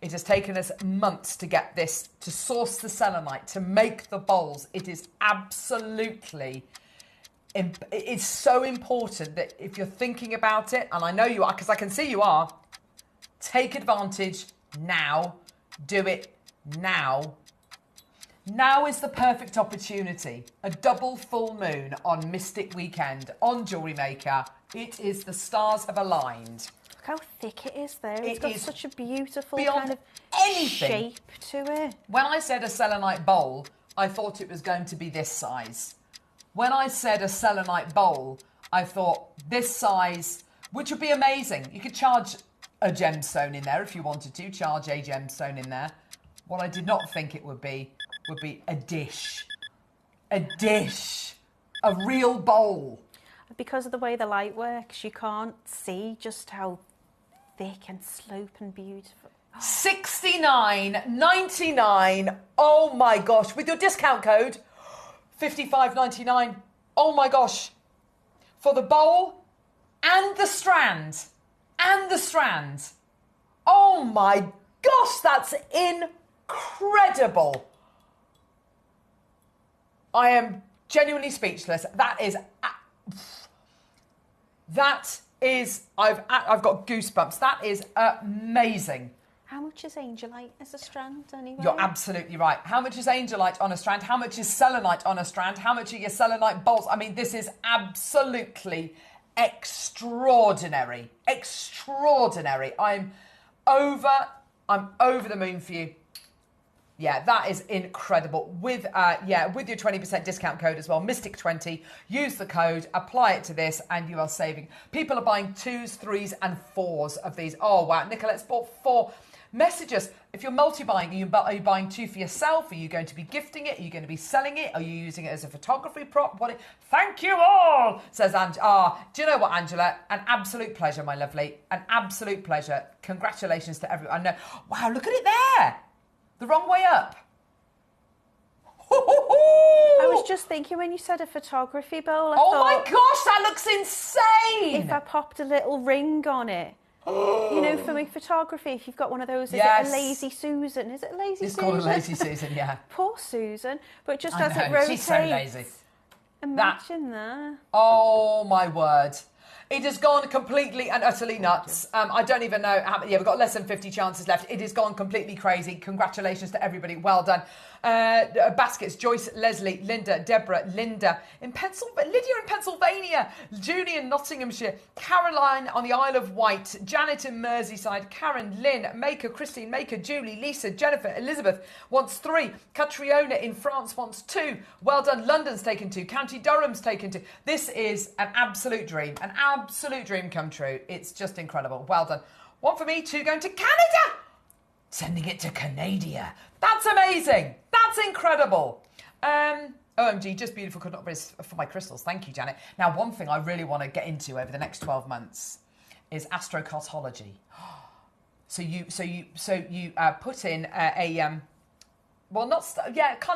[SPEAKER 4] It has taken us months to get this, to source the selenite, to make the bowls. It is absolutely, it's so important that if you're thinking about it, and I know you are, because I can see you are, take advantage now. Do it now. Now is the perfect opportunity. A double full moon on Mystic Weekend on JewelleryMaker. It is, the stars have aligned.
[SPEAKER 6] Look how thick it is there. It's
[SPEAKER 4] It
[SPEAKER 6] got
[SPEAKER 4] is
[SPEAKER 6] such a beautiful
[SPEAKER 4] beyond
[SPEAKER 6] kind of
[SPEAKER 4] anything.
[SPEAKER 6] shape to it.
[SPEAKER 4] When I said a selenite bowl, I thought it was going to be this size. When I said a selenite bowl, I thought this size, which would be amazing. You could charge a gemstone in there if you wanted to, charge a gemstone in there. What I did not think it would be a dish. A dish. A real bowl.
[SPEAKER 6] Because of the way the light works, you can't see just how thick and slope and beautiful.
[SPEAKER 4] $69.99. Oh my gosh. With your discount code, $55.99. Oh my gosh. For the bowl and the strand. And the strand. Oh my gosh, that's incredible. I am genuinely speechless. I've got goosebumps. That is amazing.
[SPEAKER 6] How much is Angelite as a strand anyway?
[SPEAKER 4] You're absolutely right. How much is Angelite on a strand? How much is selenite on a strand? How much are your selenite bolts? I mean, this is absolutely extraordinary. Extraordinary. I'm over the moon for you. Yeah, that is incredible. With your 20% discount code as well, Mystic20. Use the code, apply it to this, and you are saving. People are buying 2s, 3s, and 4s of these. Oh wow, Nicolette's bought 4. Messages. If you're multi-buying, are you buying 2 for yourself? Are you going to be gifting it? Are you going to be selling it? Are you using it as a photography prop? Thank you all, says Angela. Do you know what, Angela? An absolute pleasure, my lovely. An absolute pleasure. Congratulations to everyone. I know. Wow, look at it there. The wrong way up.
[SPEAKER 6] I was just thinking when you said a photography bowl.
[SPEAKER 4] My gosh, that looks insane.
[SPEAKER 6] If I popped a little ring on it. You know, for my photography, if you've got one of those, is it a Lazy Susan? Is it a Lazy Susan?
[SPEAKER 4] It's called a Lazy Susan, yeah.
[SPEAKER 6] Poor Susan. But just as it rotates.
[SPEAKER 4] She's so lazy.
[SPEAKER 6] Imagine that.
[SPEAKER 4] Oh, my word. It has gone completely and utterly nuts. I don't even know how. Yeah, we've got less than 50 chances left. It has gone completely crazy. Congratulations to everybody. Well done. Baskets, Joyce, Leslie, Linda, Deborah, Lydia in Pennsylvania, Julie in Nottinghamshire, Caroline on the Isle of Wight, Janet in Merseyside, Karen, Lynn, Maker, Christine, Maker, Julie, Lisa, Jennifer, Elizabeth wants 3, Catriona in France wants 2. Well done. London's taken 2. County Durham's taken 2. This is an absolute dream come true. It's just incredible. Well done. 1 for me, 2 going to Canada. Sending it to Canada. That's amazing. That's incredible. OMG, just beautiful. Could not resist for my crystals. Thank you, Janet. Now, one thing I really want to get into over the next 12 months is astrocartology. So you put in kind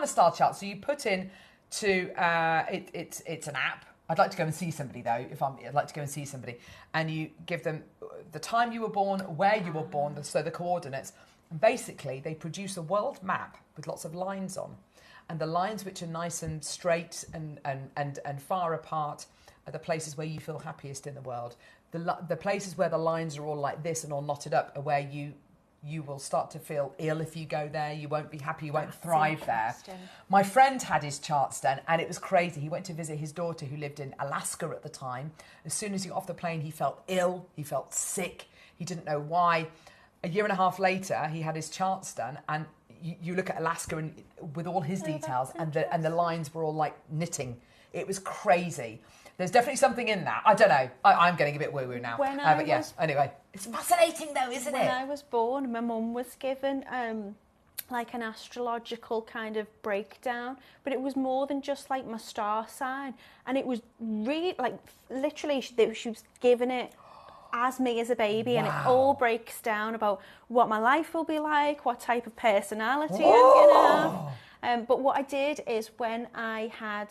[SPEAKER 4] of star chart. So you put in it's an app. I'd like to go and see somebody though. I'd like to go and see somebody, and you give them the time you were born, where you were born, so the coordinates. And basically, they produce a world map with lots of lines on. And the lines which are nice and straight and far apart are the places where you feel happiest in the world. The places where the lines are all like this and all knotted up are where you will start to feel ill if you go there. You won't be happy, you won't thrive there. My friend had his charts done and it was crazy. He went to visit his daughter who lived in Alaska at the time. As soon as he got off the plane, he felt ill, he felt sick, he didn't know why. A year and a half later, he had his charts done, and you look at Alaska and with all his details, and the lines were all like knitting. It was crazy. There's definitely something in that. I don't know. I'm getting a bit woo-woo now. But yes, anyway. It's fascinating though, isn't it?
[SPEAKER 6] When I was born, my mum was given like an astrological kind of breakdown, but it was more than just like my star sign. And it was really, like, literally, she was given it as me as a baby, and it all breaks down about what my life will be like, what type of personality I'm gonna have. But what I did is when I had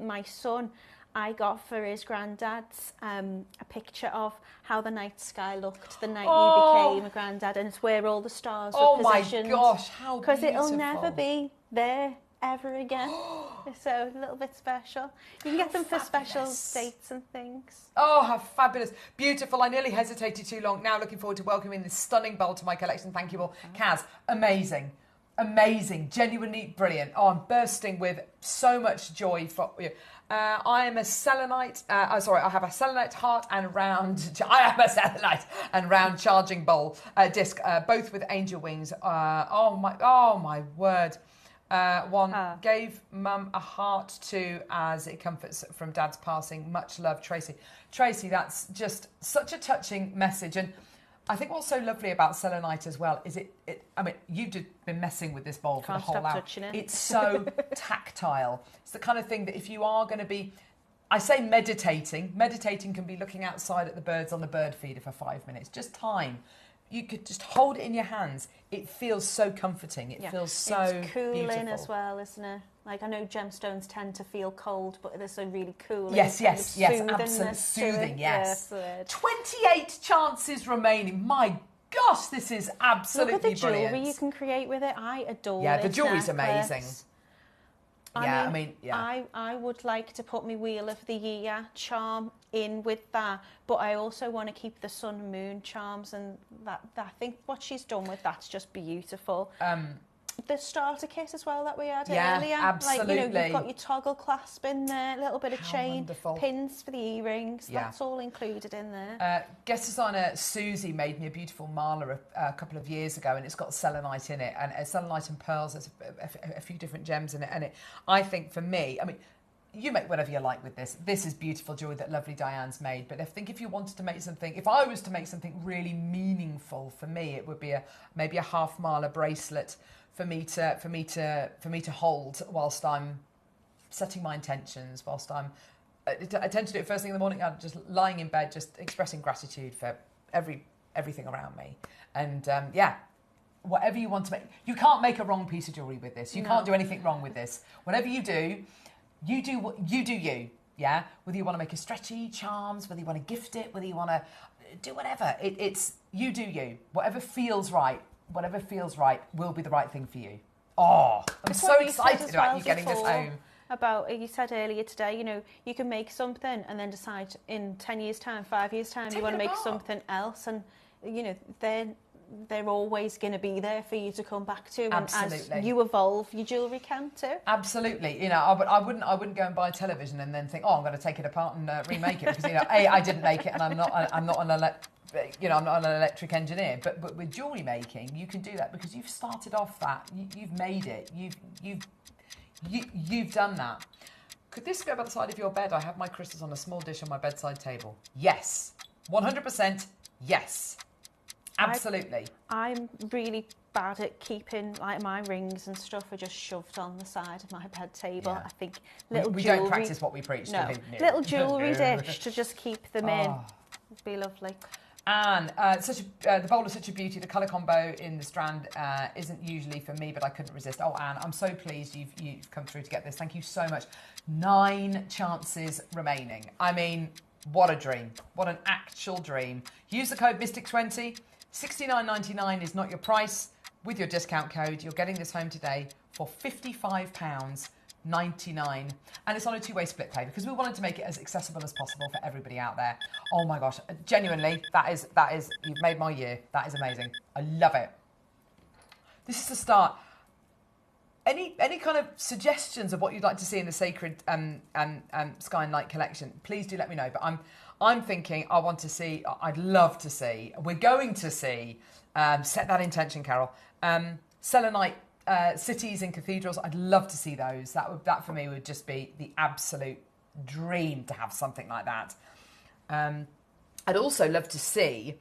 [SPEAKER 6] my son, I got for his granddad's a picture of how the night sky looked the night you became a granddad, and it's where all the stars were positioned. Oh my gosh, how beautiful. Because it'll never be there ever again. So a little bit special. You can get them for special dates and things.
[SPEAKER 4] Oh, how fabulous. Beautiful. I nearly hesitated too long. Now looking forward to welcoming this stunning bowl to my collection. Thank you all. Kaz, amazing. Amazing. Genuinely brilliant. Oh, I'm bursting with so much joy for you. I am a selenite. I have a selenite heart and round. I am a selenite and round charging bowl disc, both with angel wings. Oh my word. One gave Mum a heart too, as it comforts from Dad's passing. Much love, Tracy. Tracy, that's just such a touching message. And I think what's so lovely about selenite as well is I mean, you've just been messing with this bowl for the whole hour.
[SPEAKER 6] Touching it.
[SPEAKER 4] It's so tactile. It's the kind of thing that if you are going to be, I say meditating can be looking outside at the birds on the bird feeder for 5 minutes, just time. You could just hold it in your hands. It feels so comforting. It feels so
[SPEAKER 6] it's cooling
[SPEAKER 4] beautiful.
[SPEAKER 6] as well, isn't it? Like, I know gemstones tend to feel cold, but there's a really cooling.
[SPEAKER 4] Yes, absolutely soothing. Yes. 28 chances remaining. My gosh, this is absolutely
[SPEAKER 6] brilliant. Look at the
[SPEAKER 4] brilliant.
[SPEAKER 6] jewellery you can create with it. I adore it.
[SPEAKER 4] Yeah, the jewellery's amazing.
[SPEAKER 6] I mean, I would like to put my Wheel of the Year charm in with that, but I also want to keep the sun and moon charms, and that I think what she's done with that's just beautiful. The starter kit as well that we had earlier.
[SPEAKER 4] Absolutely.
[SPEAKER 6] Like, you've got your toggle clasp in there, a little bit of chain,
[SPEAKER 4] wonderful.
[SPEAKER 6] Pins for the earrings. That's all included in there.
[SPEAKER 4] Guest designer Susie made me a beautiful mala a couple of years ago, and it's got selenite in it, and selenite and pearls. There's a few different gems in it, and I think for me, I mean, you make whatever you like with this. This is beautiful jewellery that lovely Diane's made. But I think if you wanted to make something, if I was to make something really meaningful for me, it would be maybe a half mala bracelet for me to hold whilst I'm setting my intentions, whilst I tend to do it first thing in the morning. I'm just lying in bed, just expressing gratitude for everything around me. And whatever you want to make, you can't make a wrong piece of jewellery with this. You can't do anything wrong with this. Whatever you do what you do. Yeah, whether you want to make a stretchy charms, whether you want to gift it, whether you want to do whatever. It's you do you. Whatever feels right will be the right thing for you. Oh, I'm so excited about you getting this home.
[SPEAKER 6] You said earlier today, you can make something and then decide in 10 years' time, 5 years' time, you want to make something else, and they're always going to be there for you to come back to.
[SPEAKER 4] Absolutely.
[SPEAKER 6] And as you evolve, your jewellery can too.
[SPEAKER 4] Absolutely. I wouldn't go and buy a television and then think, I'm going to take it apart and remake it, because I didn't make it, and I'm not an electric engineer. But with jewellery making, you can do that because you've started off that. You've made it. You've done that. Could this go by the side of your bed? I have my crystals on a small dish on my bedside table. Yes. 100% yes. Absolutely.
[SPEAKER 6] I'm really bad at keeping, like, my rings and stuff are just shoved on the side of my bed table. I think little
[SPEAKER 4] we
[SPEAKER 6] jewellery...
[SPEAKER 4] don't practice what we preach.
[SPEAKER 6] No. Little jewellery dish to just keep them in would be lovely.
[SPEAKER 4] And the bowl is such a beauty. The colour combo in the strand isn't usually for me, but I couldn't resist. Oh, Anne, I'm so pleased you've come through to get this. Thank you so much. 9 chances remaining. I mean, what a dream. What an actual dream. Use the code MYSTIC20. $69.99 is not your price. With your discount code, you're getting this home today for £55.99. And it's on a 2-way split pay because we wanted to make it as accessible as possible for everybody out there. Oh my gosh, genuinely, that is you've made my year. That is amazing. I love it. This is the start. Any kind of suggestions of what you'd like to see in the Sacred Sky and Light collection, please do let me know. But I'm thinking I'd love to see, we're going to see, set that intention, Carol, selenite cities and cathedrals. I'd love to see those. That for me would just be the absolute dream to have something like that. I'd also love to see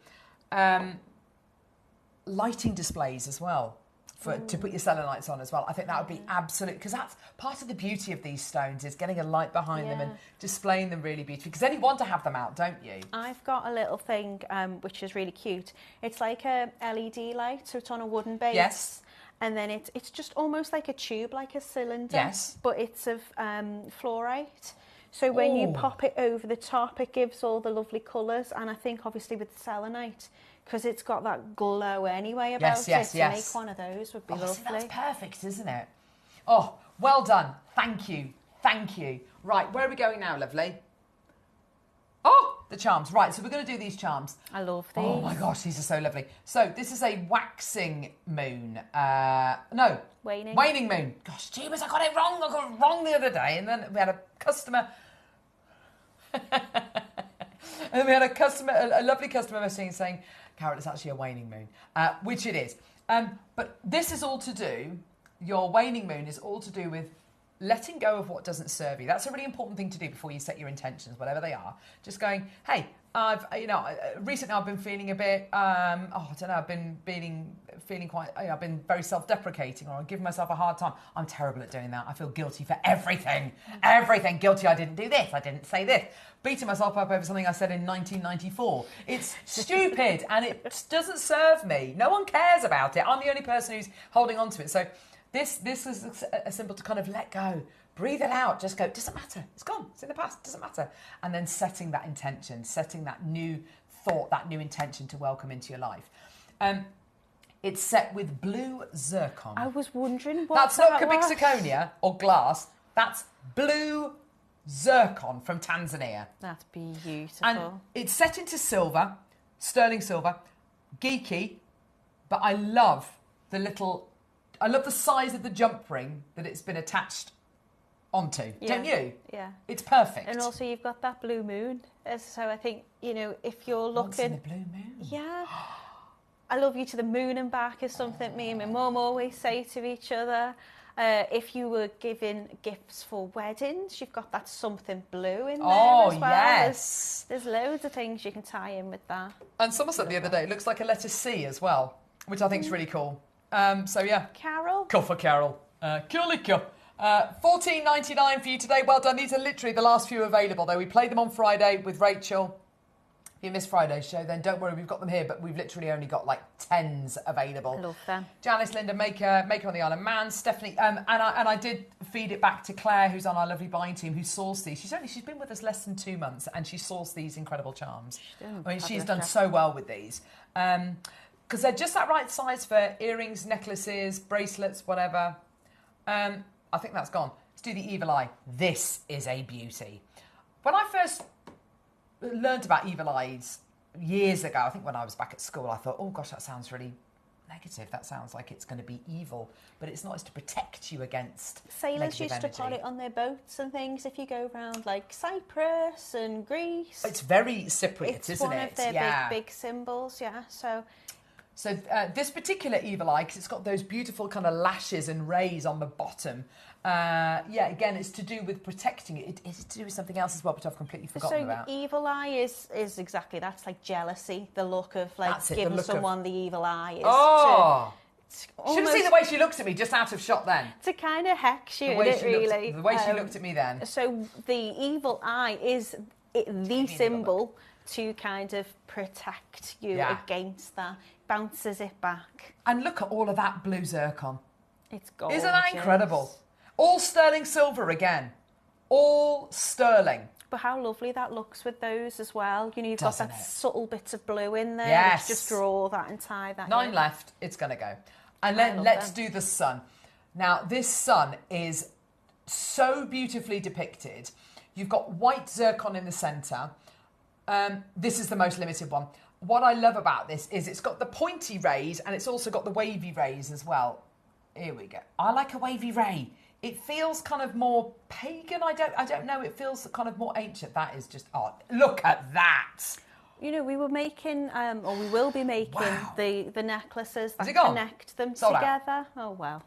[SPEAKER 4] lighting displays as well. To put your selenites on as well. I think that would be absolute, because that's part of the beauty of these stones, is getting a light behind them and displaying them really beautifully, because then you want to have them out, don't you?
[SPEAKER 6] I've got a little thing which is really cute. It's like a LED light, so it's on a wooden base.
[SPEAKER 4] Yes.
[SPEAKER 6] And then it's just almost like a tube, like a cylinder.
[SPEAKER 4] Yes.
[SPEAKER 6] But it's of fluorite. So when you pop it over the top, it gives all the lovely colours. And I think obviously with selenite, because it's got that glow anyway about it, to make one of those would be lovely.
[SPEAKER 4] See, that's perfect, isn't it? Oh, well done. Thank you. Thank you. Right, where are we going now, lovely? Oh, the charms. Right, so we're going to do these charms.
[SPEAKER 6] I love these.
[SPEAKER 4] Oh my gosh, these are so lovely. So this is a waxing moon. Waning moon. Gosh, jeebus, I got it wrong. I got it wrong the other day. And then we had a customer... And then we had a lovely customer messaging saying, Carol, it's actually a waning moon, which it is. But this is all to do your waning moon is all to do with letting go of what doesn't serve you. That's a really important thing to do before you set your intentions, whatever they are. Just going, hey, recently I've been feeling a bit, I've been feeling quite, I've been very self-deprecating, or I've given myself a hard time. I'm terrible at doing that. I feel guilty for everything. Guilty I didn't do this, I didn't say this. Beating myself up over something I said in 1994. It's stupid and it doesn't serve me. No one cares about it. I'm the only person who's holding on to it. So this is a symbol to kind of let go. Breathe it out. Just go, doesn't matter. It's gone. It's in the past. Doesn't matter. And then setting that intention, setting that new thought, that new intention to welcome into your life. It's set with blue zircon.
[SPEAKER 6] I was wondering what
[SPEAKER 4] that's
[SPEAKER 6] that
[SPEAKER 4] not cubic
[SPEAKER 6] was.
[SPEAKER 4] zirconia or glass. That's blue zircon from Tanzania.
[SPEAKER 6] That's beautiful.
[SPEAKER 4] And it's set into silver, sterling silver, geeky, but I love the size of the jump ring that it's been attached onto.
[SPEAKER 6] Yeah.
[SPEAKER 4] Don't you?
[SPEAKER 6] Yeah.
[SPEAKER 4] It's perfect.
[SPEAKER 6] And also you've got that blue moon. So I think, if you're
[SPEAKER 4] Once in
[SPEAKER 6] looking...
[SPEAKER 4] the blue moon?
[SPEAKER 6] Yeah. I love you to the moon and back is something me and my mum always say to each other. If you were giving gifts for weddings, you've got that something blue in there as well.
[SPEAKER 4] Yes.
[SPEAKER 6] There's loads of things you can tie in with that.
[SPEAKER 4] And someone said the other day, it looks like a letter C as well, which I think is really cool. So yeah.
[SPEAKER 6] Carol?
[SPEAKER 4] Cool for Carol. Cool. $14.99 for you today. Well done. These are literally the last few available, though. We played them on Friday with Rachel. If you missed Friday's show, then don't worry, we've got them here, but we've literally only got like 10s available.
[SPEAKER 6] I love them.
[SPEAKER 4] Janice, Linda, Maker on the Isle of Man, Stephanie, and I did feed it back to Claire, who's on our lovely buying team, who sourced these. She's been with us less than 2 months, and she sourced these incredible charms. She's done so well with these. Because they're just that right size for earrings, necklaces, bracelets, whatever. I think that's gone. Let's do the Evil Eye. This is a beauty. When I first learned about Evil Eyes years ago, I think when I was back at school, I thought, oh gosh, that sounds really negative. That sounds like it's going to be evil. But it's not. It's to protect you against
[SPEAKER 6] Sailors used
[SPEAKER 4] energy.
[SPEAKER 6] to put it on their boats and things if you go around like Cyprus and Greece.
[SPEAKER 4] It's very Cypriot,
[SPEAKER 6] it's
[SPEAKER 4] isn't it?
[SPEAKER 6] It's one of their big symbols, yeah. So
[SPEAKER 4] this particular Evil Eye, because it's got those beautiful kind of lashes and rays on the bottom. Again, it's to do with protecting it. It's to do with something else as well, which I've completely forgotten about.
[SPEAKER 6] So Evil Eye is exactly that's like jealousy, the look of like giving someone the evil eye.
[SPEAKER 4] Should have seen the way she looked at me just out of shot then.
[SPEAKER 6] To kind of hex you, really.
[SPEAKER 4] The way she looked at me then.
[SPEAKER 6] So the Evil Eye is the symbol to kind of protect you against that. Bounces it back.
[SPEAKER 4] And look at all of that blue zircon.
[SPEAKER 6] It's gorgeous.
[SPEAKER 4] Isn't that incredible? All sterling silver again. All sterling.
[SPEAKER 6] But how lovely that looks with those as well. You've got that subtle bits of blue in there.
[SPEAKER 4] Yes.
[SPEAKER 6] Just draw that and tie that
[SPEAKER 4] 9
[SPEAKER 6] in.
[SPEAKER 4] left. It's going to go. And let's do the sun. Now, this sun is so beautifully depicted. You've got white zircon in the centre. This is the most limited one. What I love about this is it's got the pointy rays and it's also got the wavy rays as well. Here we go. I like a wavy ray. It feels kind of more pagan. I don't know. It feels kind of more ancient. That is just art. Look at that.
[SPEAKER 6] We were making, or we will be making the necklaces that connect them
[SPEAKER 4] Sold
[SPEAKER 6] together.
[SPEAKER 4] Out.
[SPEAKER 6] Oh, well.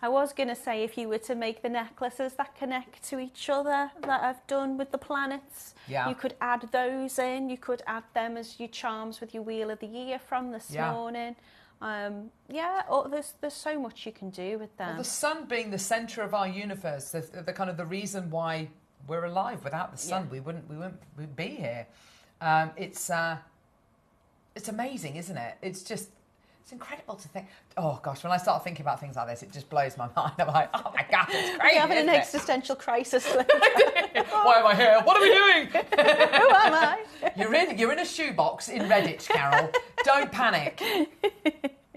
[SPEAKER 6] I was going to say, if you were to make the necklaces that connect to each other that I've done with the planets, you could add those in. You could add them as your charms with your Wheel of the Year from this morning. There's so much you can do with them.
[SPEAKER 4] Well, the sun being the centre of our universe, the kind of the reason why we're alive. Without the sun, we wouldn't be here. It's amazing, isn't it? It's incredible to think. Oh gosh, when I start thinking about things like this, it just blows my mind. I'm like, oh my God, it's crazy.
[SPEAKER 6] We're having an existential crisis.
[SPEAKER 4] Why am I here? What are we doing?
[SPEAKER 6] Who am I?
[SPEAKER 4] You're in a shoebox in Redditch, Carol. Don't panic.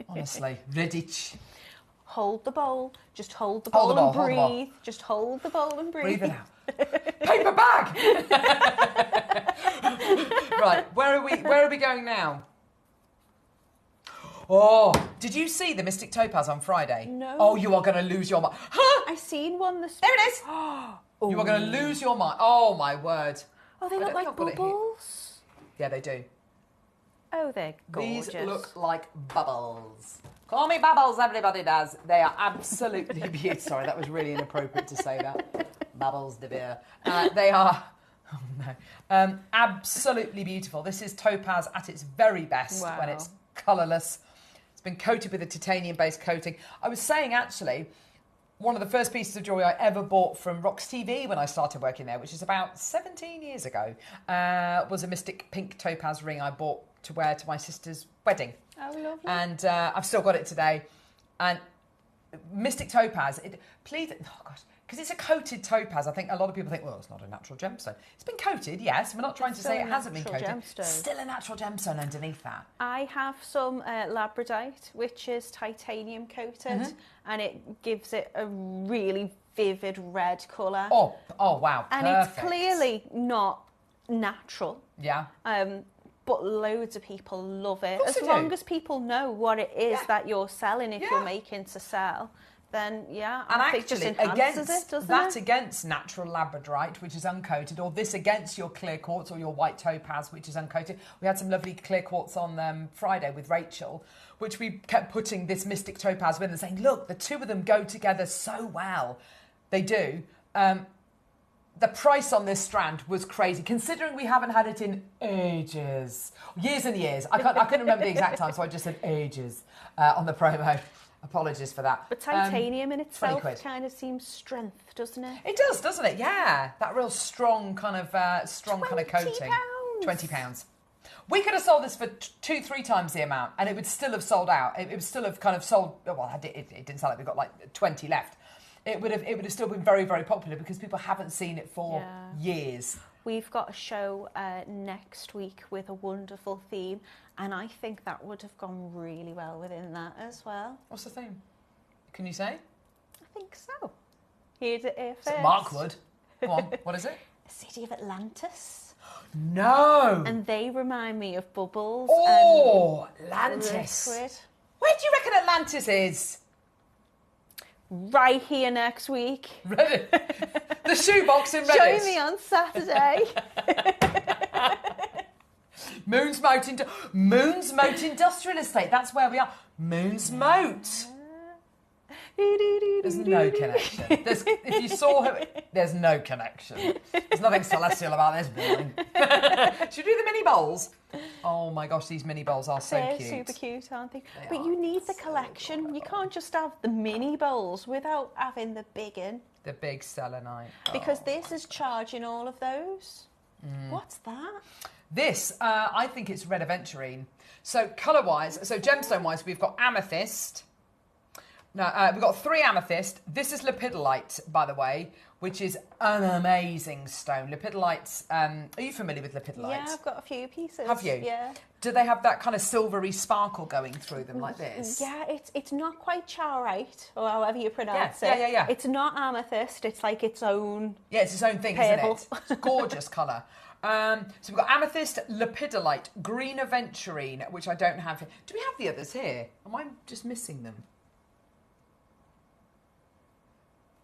[SPEAKER 4] Honestly, Redditch.
[SPEAKER 6] Hold the bowl. Just hold the bowl and breathe. Just hold the bowl and breathe.
[SPEAKER 4] Breathe it out. Paper bag. Right, where are we going now? Oh, did you see the Mystic Topaz on Friday?
[SPEAKER 6] No.
[SPEAKER 4] Oh, you are going to lose your mind. Huh?
[SPEAKER 6] I seen one this
[SPEAKER 4] There it is. You are going to lose your mind. Oh, my word.
[SPEAKER 6] Oh, they look like bubbles.
[SPEAKER 4] Yeah, they do.
[SPEAKER 6] Oh, they're gorgeous.
[SPEAKER 4] These look like bubbles. Call me bubbles, everybody does. They are absolutely beautiful. Sorry, that was really inappropriate to say that. Bubbles de beer. They are, oh no, absolutely beautiful. This is topaz at its very best when it's colourless. It's been coated with a titanium-based coating. I was saying, actually, one of the first pieces of jewellery I ever bought from Rox TV when I started working there, which is about 17 years ago, was a Mystic pink topaz ring I bought to wear to my sister's wedding.
[SPEAKER 6] Oh, lovely.
[SPEAKER 4] And I've still got it today. And Mystic topaz, please, oh gosh, because it's a coated topaz. I think a lot of people think, well, it's not a natural gemstone. It's been coated, yes. We're not trying to say it hasn't been coated.
[SPEAKER 6] Gemstone.
[SPEAKER 4] Still a natural gemstone underneath that.
[SPEAKER 6] I have some labradorite, which is titanium coated, and it gives it a really vivid red colour.
[SPEAKER 4] Oh wow,
[SPEAKER 6] and
[SPEAKER 4] perfect.
[SPEAKER 6] it's clearly not natural.
[SPEAKER 4] Yeah.
[SPEAKER 6] But loads of people love it.
[SPEAKER 4] Of course
[SPEAKER 6] As long as people know what it is that you're selling, if you're making to sell, then
[SPEAKER 4] and
[SPEAKER 6] I think
[SPEAKER 4] actually,
[SPEAKER 6] just enhances
[SPEAKER 4] against
[SPEAKER 6] it, doesn't
[SPEAKER 4] that,
[SPEAKER 6] it?
[SPEAKER 4] against natural labradorite, which is uncoated, or this against your clear quartz or your white topaz, which is uncoated. We had some lovely clear quartz on Friday with Rachel, which we kept putting this Mystic topaz with and saying, look, the two of them go together so well. They do. The price on this strand was crazy, considering we haven't had it in ages. Years and years. I couldn't remember the exact time, so I just said ages on the promo. Apologies for that.
[SPEAKER 6] But titanium in itself
[SPEAKER 4] £20.
[SPEAKER 6] kind of seems strength, doesn't it?
[SPEAKER 4] It does, doesn't it? Yeah, that real strong kind of coating. £20. We could have sold this for 2-3 times the amount, and it would still have sold out. It would still have kind of sold. Well, it didn't sell it. We've got like 20 left. It would have still been very, very popular because people haven't seen it for years.
[SPEAKER 6] We've got a show next week with a wonderful theme, and I think that would have gone really well within that as well.
[SPEAKER 4] What's the theme? Can you say?
[SPEAKER 6] I think so. Here's it here first.
[SPEAKER 4] Mark would. Go on, what is it?
[SPEAKER 6] A city of Atlantis.
[SPEAKER 4] No!
[SPEAKER 6] And they remind me of bubbles.
[SPEAKER 4] Oh,
[SPEAKER 6] and
[SPEAKER 4] Atlantis.
[SPEAKER 6] liquid.
[SPEAKER 4] Where do you reckon Atlantis is?
[SPEAKER 6] Right here next week.
[SPEAKER 4] Ready? The shoebox in Reddit.
[SPEAKER 6] Join me on Saturday.
[SPEAKER 4] Moon's Moat Industrial Estate. That's where we are. Moon's Moat. There's no connection. If you saw her, there's no connection. There's nothing celestial about this building. Should we do the mini bowls? Oh my gosh, these mini bowls are so cute.
[SPEAKER 6] They're super cute, aren't they? But you need the collection. You can't just have the mini bowls without having the big in.
[SPEAKER 4] The big selenite.
[SPEAKER 6] Because this is charging all of those. What's that?
[SPEAKER 4] This, I think it's red aventurine. So colour-wise, so gemstone-wise, we've got amethyst. No, we've got 3 amethyst. This is lepidolite, by the way, which is an amazing stone. Lepidolites, are you familiar with lepidolite?
[SPEAKER 6] Yeah, I've got a few pieces.
[SPEAKER 4] Have you?
[SPEAKER 6] Yeah.
[SPEAKER 4] Do they have that kind of silvery sparkle going through them like this?
[SPEAKER 6] Yeah, it's not quite chaurite, or however you pronounce it.
[SPEAKER 4] Yeah.
[SPEAKER 6] It's not amethyst, it's like its own...
[SPEAKER 4] Yeah, it's its own thing,
[SPEAKER 6] purple.
[SPEAKER 4] isn't it? It's a gorgeous colour. So we've got amethyst, lepidolite, green aventurine, which I don't have here. Do we have the others here? Am I just missing them?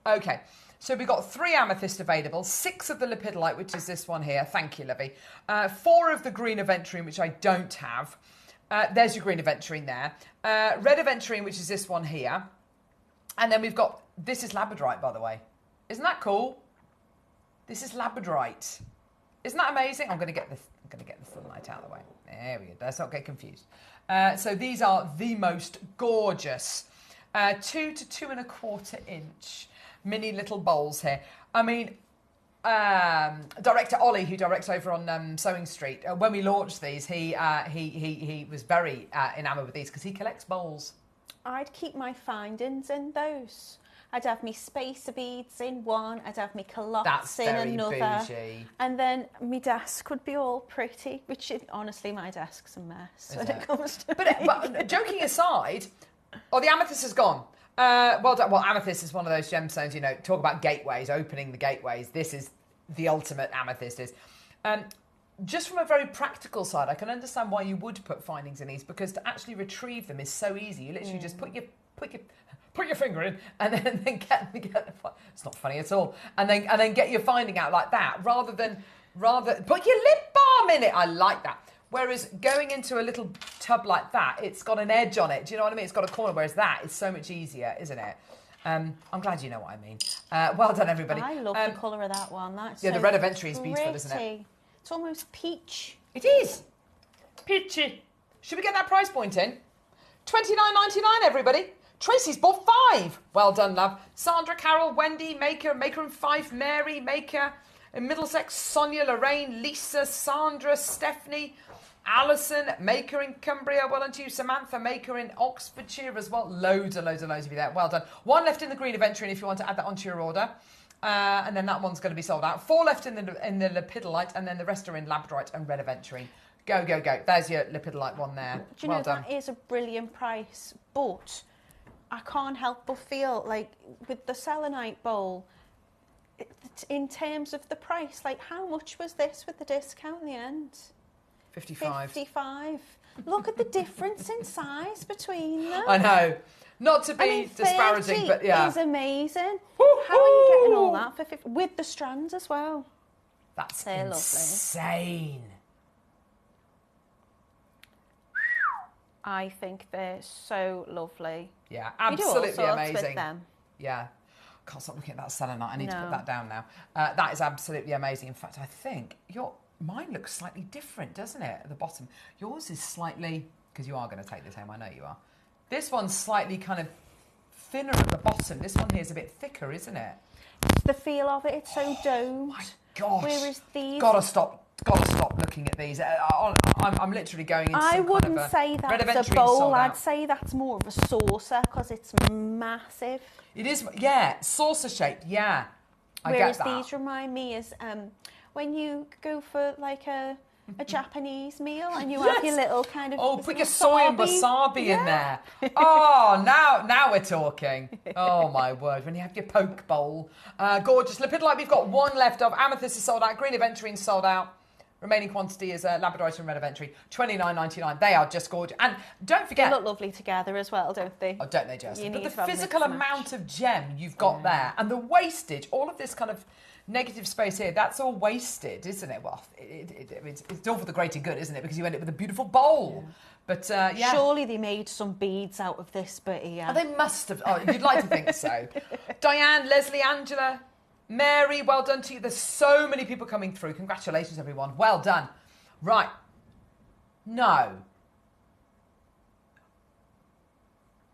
[SPEAKER 4] Okay, so we've got 3 amethyst available, 6 of the lepidolite, which is this one here. Thank you, Livy. 4 of the green aventurine, which I don't have. There's your green aventurine there. Red aventurine, which is this one here. And then we've got, this is labradorite, by the way. Isn't that cool? This is labradorite. Isn't that amazing? I'm going to get the sunlight out of the way. There we go. Let's not get confused. So these are the most gorgeous 2 to 2 1/4 inch mini little bowls here. I mean, director Ollie, who directs over on Sewing Street, when we launched these, he was very enamoured with these because he collects bowls.
[SPEAKER 6] I'd keep my findings in those. I'd have me spacer beads in one, I'd have me culottes in another.
[SPEAKER 4] Bougie.
[SPEAKER 6] And then my desk would be all pretty, which honestly, my desk's a mess when it comes to
[SPEAKER 4] But joking aside, the amethyst is gone. Well done. Well, amethyst is one of those gemstones, talk about gateways, opening the gateways. This is the ultimate amethyst is. Just from a very practical side, I can understand why you would put findings in these, because to actually retrieve them is so easy. You literally just put your finger in and then get it's not funny at all. And then get your finding out like that, rather put your lip balm in it. I like that. Whereas going into a little tub like that, it's got an edge on it. Do you know what I mean? It's got a corner, whereas that is so much easier, isn't it? I'm glad you know what I mean. Well done, everybody.
[SPEAKER 6] I love the colour of that one. That's
[SPEAKER 4] the
[SPEAKER 6] so
[SPEAKER 4] red of entry is beautiful, isn't it?
[SPEAKER 6] pretty. It's almost peach.
[SPEAKER 4] It is. Peachy. Should we get that price point in? $29.99, everybody. Tracy's bought 5. Well done, love. Sandra, Carol, Wendy, Maker, Maker in Fife, Mary, Maker in Middlesex, Sonia, Lorraine, Lisa, Sandra, Stephanie, Alison, Maker in Cumbria, well done to you. Samantha, Maker in Oxfordshire as well. Loads of you there. Well done. 1 left in the green of entry, and if you want to add that onto your order. And then that one's going to be sold out. 4 left in the lepidolite, and then the rest are in labradorite and red of entry. Go, go, go. There's your lepidolite one there.
[SPEAKER 6] Do you know that is a brilliant price, but I can't help but feel like with the selenite bowl, in terms of the price, like how much was this with the discount in the end?
[SPEAKER 4] 55.
[SPEAKER 6] 55. Look at the difference in size between them.
[SPEAKER 4] I know. Not to be disparaging, but yeah.
[SPEAKER 6] Is amazing. How are you getting all that for 50? With the strands as well?
[SPEAKER 4] They're insane. Lovely.
[SPEAKER 6] I think they're so lovely.
[SPEAKER 4] Yeah, absolutely
[SPEAKER 6] you do all sorts
[SPEAKER 4] amazing.
[SPEAKER 6] With them.
[SPEAKER 4] Yeah. Can't stop looking at that selenite. I need to put that down now. That is absolutely amazing. In fact, I think mine looks slightly different, doesn't it, at the bottom? Yours is slightly, because you are going to take this home, I know you are. This one's slightly kind of thinner at the bottom. This one here is a bit thicker, isn't it?
[SPEAKER 6] It's the feel of it. It's so domed.
[SPEAKER 4] My gosh.
[SPEAKER 6] Whereas these...
[SPEAKER 4] Gotta stop looking at these. I'm literally going into
[SPEAKER 6] I wouldn't say that's a bowl. I'd say that's more of a saucer because it's massive.
[SPEAKER 4] It is, yeah, saucer shaped, yeah.
[SPEAKER 6] Whereas these remind me is when you go for like a Japanese meal and you have your little kind of...
[SPEAKER 4] Oh, put your soy and wasabi in there. Oh, now we're talking. Oh, my word. When you have your poke bowl. Gorgeous. Lepidolite, we've got 1 left of. Amethyst is sold out. Green of entry sold out. Remaining quantity is labradorite and red of entry. $29.99. They are just gorgeous. And don't forget...
[SPEAKER 6] They look lovely together as well, don't they?
[SPEAKER 4] Oh, don't they just? But the physical amount of gem you've got there and the wastage, all of this kind of negative space here, that's all wasted, isn't it? Well, it's all for the greater good, isn't it? Because you end up with a beautiful bowl. Yeah. But, yeah.
[SPEAKER 6] Surely they made some beads out of this bit here.
[SPEAKER 4] Oh, they must have. Oh, you'd like to think so. Diane, Leslie, Angela... Mary, well done to you. There's so many people coming through. Congratulations, everyone. Well done. Right. No.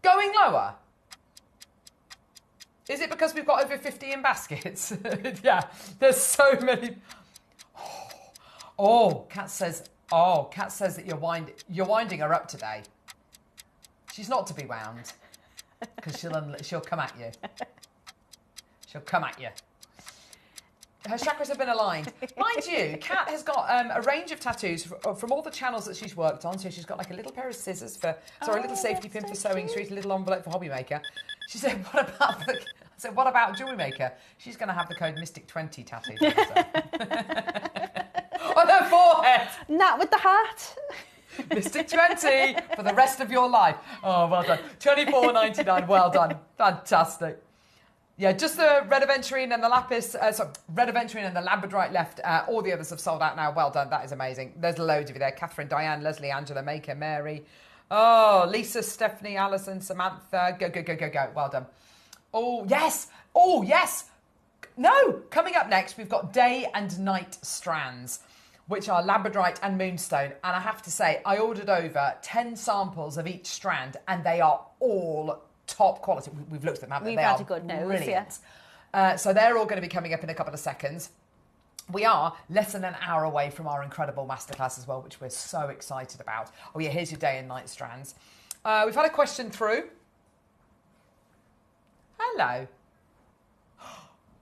[SPEAKER 4] Going lower? Is it because we've got over 50 in baskets? Yeah, there's so many. Oh, Kat says that you're winding her up today. She's not to be wound because she'll come at you. She'll come at you. Her chakras have been aligned. Mind you, Kat has got a range of tattoos from all the channels that she's worked on. So she's got like a little pair of scissors a little safety pin for sewing street, a little envelope for HobbyMaker. She said, what about JewelleryMaker? She's going to have the code Mystic20 tattooed on her forehead.
[SPEAKER 6] Not with the hat.
[SPEAKER 4] Mystic20 for the rest of your life. Oh, well done. $24.99. Well done. Fantastic. Yeah, just the red aventurine and the lapis, red aventurine and the labradorite left. All the others have sold out now. Well done. That is amazing. There's loads of you there. Catherine, Diane, Leslie, Angela, Maker, Mary. Oh, Lisa, Stephanie, Alison, Samantha. Go, go, go, go, go. Well done. Oh, yes. Oh, yes. No. Coming up next, we've got day and night strands, which are labradorite and moonstone. And I have to say, I ordered over 10 samples of each strand, and they are all top quality. We've looked at them, haven't we?
[SPEAKER 6] We've had a good nose,
[SPEAKER 4] brilliant. Yeah. So they're all going to be coming up in a couple of seconds. We are less than an hour away from our incredible masterclass as well, which we're so excited about. Oh yeah, here's your day and night strands. We've had a question through. Hello.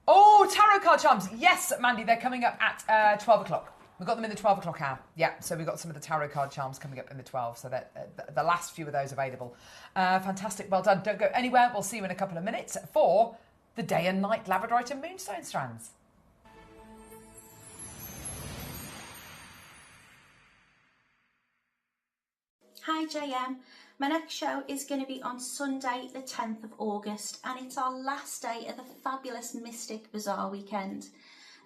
[SPEAKER 4] Oh, tarot card charms. Yes, Mandy, they're coming up at 12 o'clock. We've got them in the 12 o'clock hour. Yeah, so we've got some of the tarot card charms coming up in the 12, so that the last few of those available. Fantastic, well done. Don't go anywhere. We'll see you in a couple of minutes for the day and night labradorite and moonstone strands.
[SPEAKER 9] Hi JM, my next show is going to be on Sunday the 10th of August and it's our last day of the fabulous Mystic Bazaar weekend.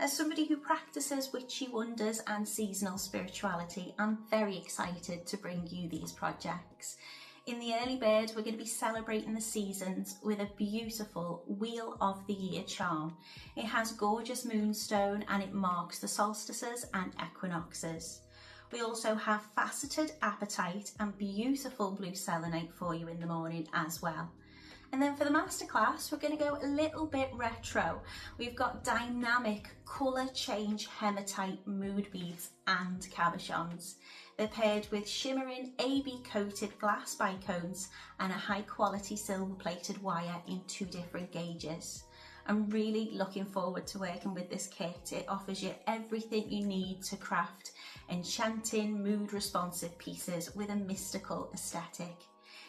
[SPEAKER 9] As somebody who practices witchy wonders and seasonal spirituality, I'm very excited to bring you these projects. In the early bird, we're going to be celebrating the seasons with a beautiful Wheel of the Year charm. It has gorgeous moonstone and it marks the solstices and equinoxes. We also have faceted apatite and beautiful blue selenite for you in the morning as well. And then for the masterclass, we're going to go a little bit retro. We've got dynamic colour change hematite mood beads and cabochons. They're paired with shimmering AB coated glass bicones and a high quality silver plated wire in 2 different gauges. I'm really looking forward to working with this kit. It offers you everything you need to craft enchanting, mood responsive pieces with a mystical aesthetic.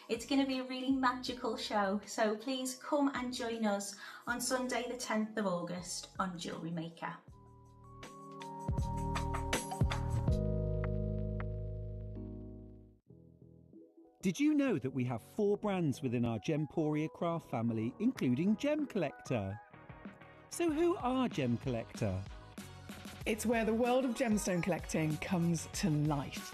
[SPEAKER 9] It's going to be a really magical show, so please come and join us on Sunday the 10th of August on JewelleryMaker.
[SPEAKER 10] Did you know that we have 4 brands within our Gemporia craft family, including Gem Collector? So who are Gem Collector?
[SPEAKER 11] It's where the world of gemstone collecting comes to life.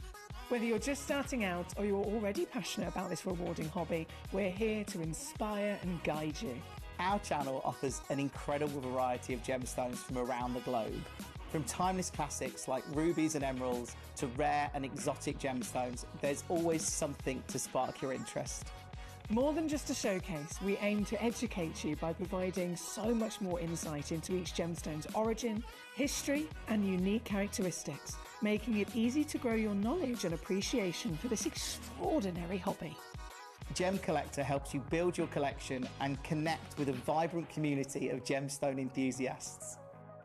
[SPEAKER 11] Whether you're just starting out or you're already passionate about this rewarding hobby, we're here to inspire and guide you.
[SPEAKER 12] Our channel offers an incredible variety of gemstones from around the globe. From timeless classics like rubies and emeralds to rare and exotic gemstones, there's always something to spark your interest.
[SPEAKER 11] More than just a showcase, we aim to educate you by providing so much more insight into each gemstone's origin, history, and unique characteristics, making it easy to grow your knowledge and appreciation for this extraordinary hobby.
[SPEAKER 12] Gem Collector helps you build your collection and connect with a vibrant community of gemstone enthusiasts.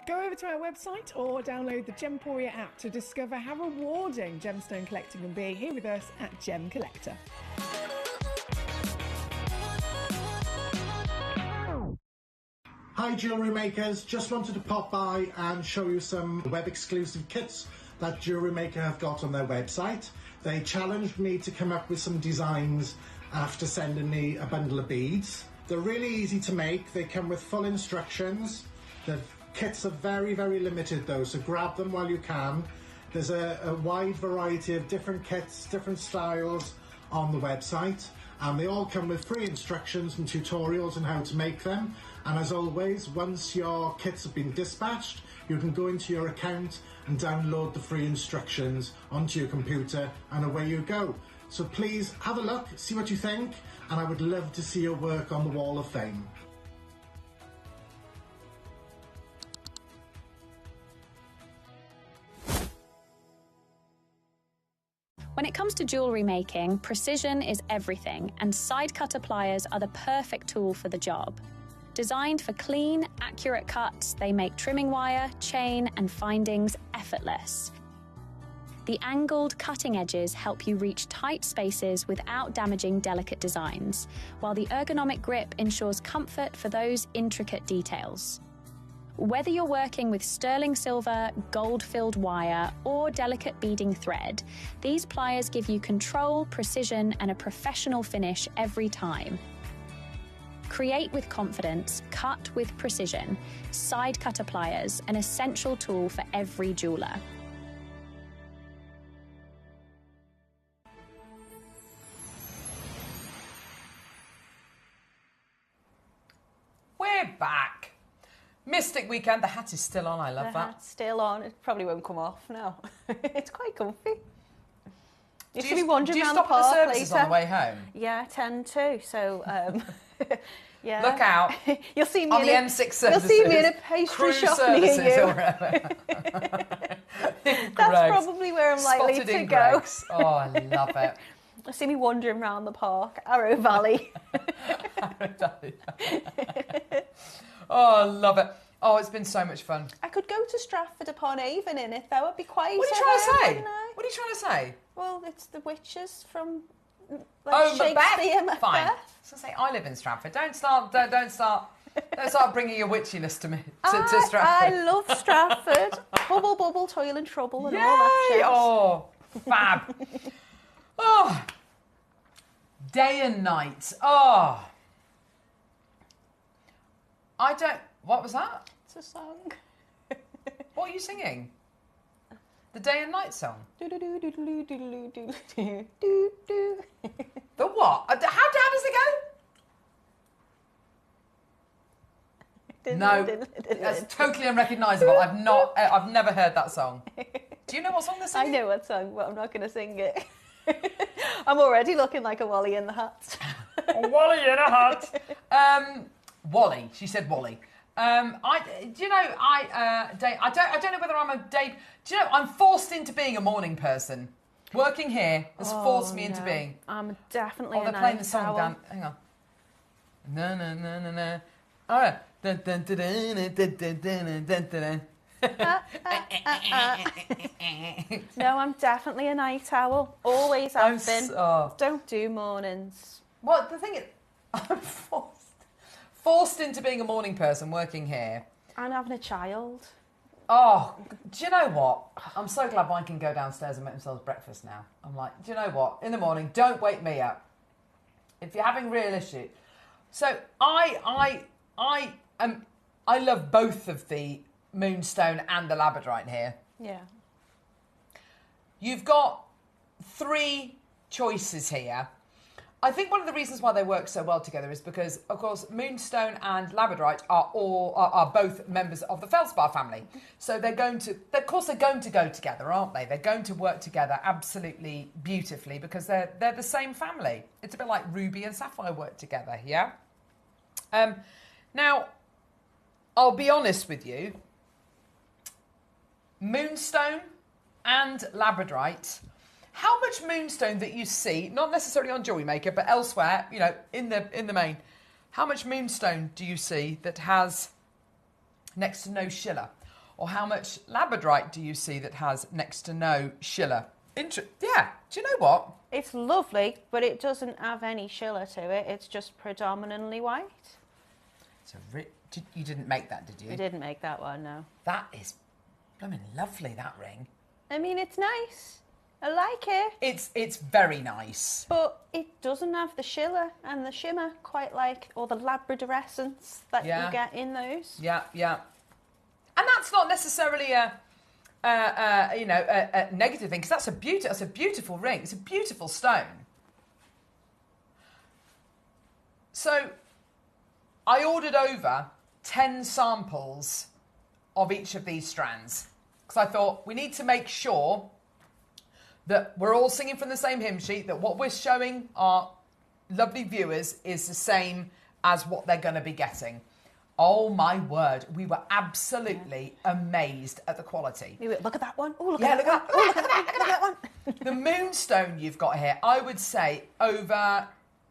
[SPEAKER 11] Go over to our website or download the Gemporia app to discover how rewarding gemstone collecting can be here with us at Gem Collector.
[SPEAKER 5] Hi jewellery makers, just wanted to pop by and show you some web exclusive kits that JewelleryMaker have got on their website. They challenged me to come up with some designs after sending me a bundle of beads. They're really easy to make, they come with full instructions. The kits are very limited though, so grab them while you can. There's a wide variety of different kits, different styles on the website, and they all come with free instructions and tutorials on how to make them. And as always, once your kits have been dispatched, you can go into your account and download the free instructions onto your computer, and away you go. So please have a look, see what you think, and I would love to see your work on the Wall of Fame.
[SPEAKER 13] When it comes to jewellery making, precision is everything, and side cutter pliers are the perfect tool for the job. Designed for clean, accurate cuts, they make trimming wire, chain, and findings effortless. The angled cutting edges help you reach tight spaces without damaging delicate designs, while the ergonomic grip ensures comfort for those intricate details. Whether you're working with sterling silver, gold-filled wire, or delicate beading thread, these pliers give you control, precision, and a professional finish every time. Create with confidence, cut with precision. Side cutter pliers, an essential tool for every jeweller.
[SPEAKER 4] We're back. Mystic Weekend. The hat is still on. I love that.
[SPEAKER 6] The hat's still on. It probably won't come off now. It's quite comfy. You should be wandering around the park
[SPEAKER 4] Do you stop at the services
[SPEAKER 6] later.
[SPEAKER 4] on the way home?
[SPEAKER 6] Yeah, I tend to. So, yeah.
[SPEAKER 4] Look out.
[SPEAKER 6] You'll see me
[SPEAKER 4] on
[SPEAKER 6] in
[SPEAKER 4] the
[SPEAKER 6] a,
[SPEAKER 4] M6 services.
[SPEAKER 6] You'll see me in a pastry shop near you.
[SPEAKER 4] Or whatever.
[SPEAKER 6] That's probably where I'm likely
[SPEAKER 4] Spotted
[SPEAKER 6] to
[SPEAKER 4] in
[SPEAKER 6] go.
[SPEAKER 4] Greggs. Oh, I love it.
[SPEAKER 6] You'll see me wandering around the park, Arrow Valley.
[SPEAKER 4] Oh, I love it. Oh, it's been so much fun.
[SPEAKER 6] I could go to Stratford upon Avon in it, though. It'd be quite.
[SPEAKER 4] What are you trying to say? What are you trying to say?
[SPEAKER 6] Well, it's the witches from
[SPEAKER 4] Shakespeare.
[SPEAKER 6] Macbeth.
[SPEAKER 4] Fine. I was going to say, I live in Stratford. Don't start bringing your witchiness to me to Stratford.
[SPEAKER 6] I love Stratford. Hubble, bubble, toil and trouble, and all that shit.
[SPEAKER 4] Oh, fab. Oh, day and night. Oh, I don't. What was that?
[SPEAKER 6] It's a song.
[SPEAKER 4] What are you singing? The day and night song?
[SPEAKER 6] Do do do do do do do do do do.
[SPEAKER 4] The what? How does it go? No, that's totally unrecognisable. I've never heard that song. Do you know what song they're singing?
[SPEAKER 6] I know what song, but I'm not going to sing it. I'm already looking like a Wally in the hat.
[SPEAKER 4] A Wally in a hat. Wally. She said Wally. I don't know whether I'm a day. Do you know? I'm forced into being a morning person. Working here has forced me into being.
[SPEAKER 6] I'm definitely.
[SPEAKER 4] Oh, they're playing the song down. Hang on. No, no, no, no, no. Oh yeah.
[SPEAKER 6] No, I'm definitely a night owl. Always have been. Don't do mornings.
[SPEAKER 4] Well, the thing is, I'm forced into being a morning person working here.
[SPEAKER 6] And having a child.
[SPEAKER 4] Oh, do you know what? I'm so glad mine can go downstairs and make themselves breakfast now. I'm like, do you know what? In the morning, don't wake me up. If you're having real issues. So I love both of the moonstone and the labradorite here.
[SPEAKER 6] Yeah.
[SPEAKER 4] You've got 3 choices here. I think one of the reasons why they work so well together is because, of course, moonstone and labradorite are both members of the feldspar family. So they're going to go together, aren't they? They're going to work together absolutely beautifully because they're the same family. It's a bit like ruby and sapphire work together, yeah? Now, I'll be honest with you. Moonstone and labradorite. How much moonstone that you see, not necessarily on JewelleryMaker, but elsewhere, you know, in the main, how much moonstone do you see that has next to no schiller? Or how much labradorite do you see that has next to no schiller? Yeah, do you know what?
[SPEAKER 6] It's lovely, but it doesn't have any schiller to it. It's just predominantly white.
[SPEAKER 4] You didn't make that, did you?
[SPEAKER 6] I didn't make that one, no.
[SPEAKER 4] That is, lovely, that ring.
[SPEAKER 6] I mean, it's nice. I like it.
[SPEAKER 4] It's very nice.
[SPEAKER 6] But it doesn't have the schiller and the shimmer quite like, or the labradorescence that you get in those.
[SPEAKER 4] Yeah, yeah. And that's not necessarily a negative thing, because that's a beautiful ring. It's a beautiful stone. So I ordered over 10 samples of each of these strands because I thought we need to make sure that we're all singing from the same hymn sheet, that what we're showing our lovely viewers is the same as what they're going to be getting. Oh my word, we were absolutely amazed at the quality.
[SPEAKER 6] Look at that one. Oh, look
[SPEAKER 4] at
[SPEAKER 6] that one. Oh, look at that one.
[SPEAKER 4] The moonstone you've got here, I would say over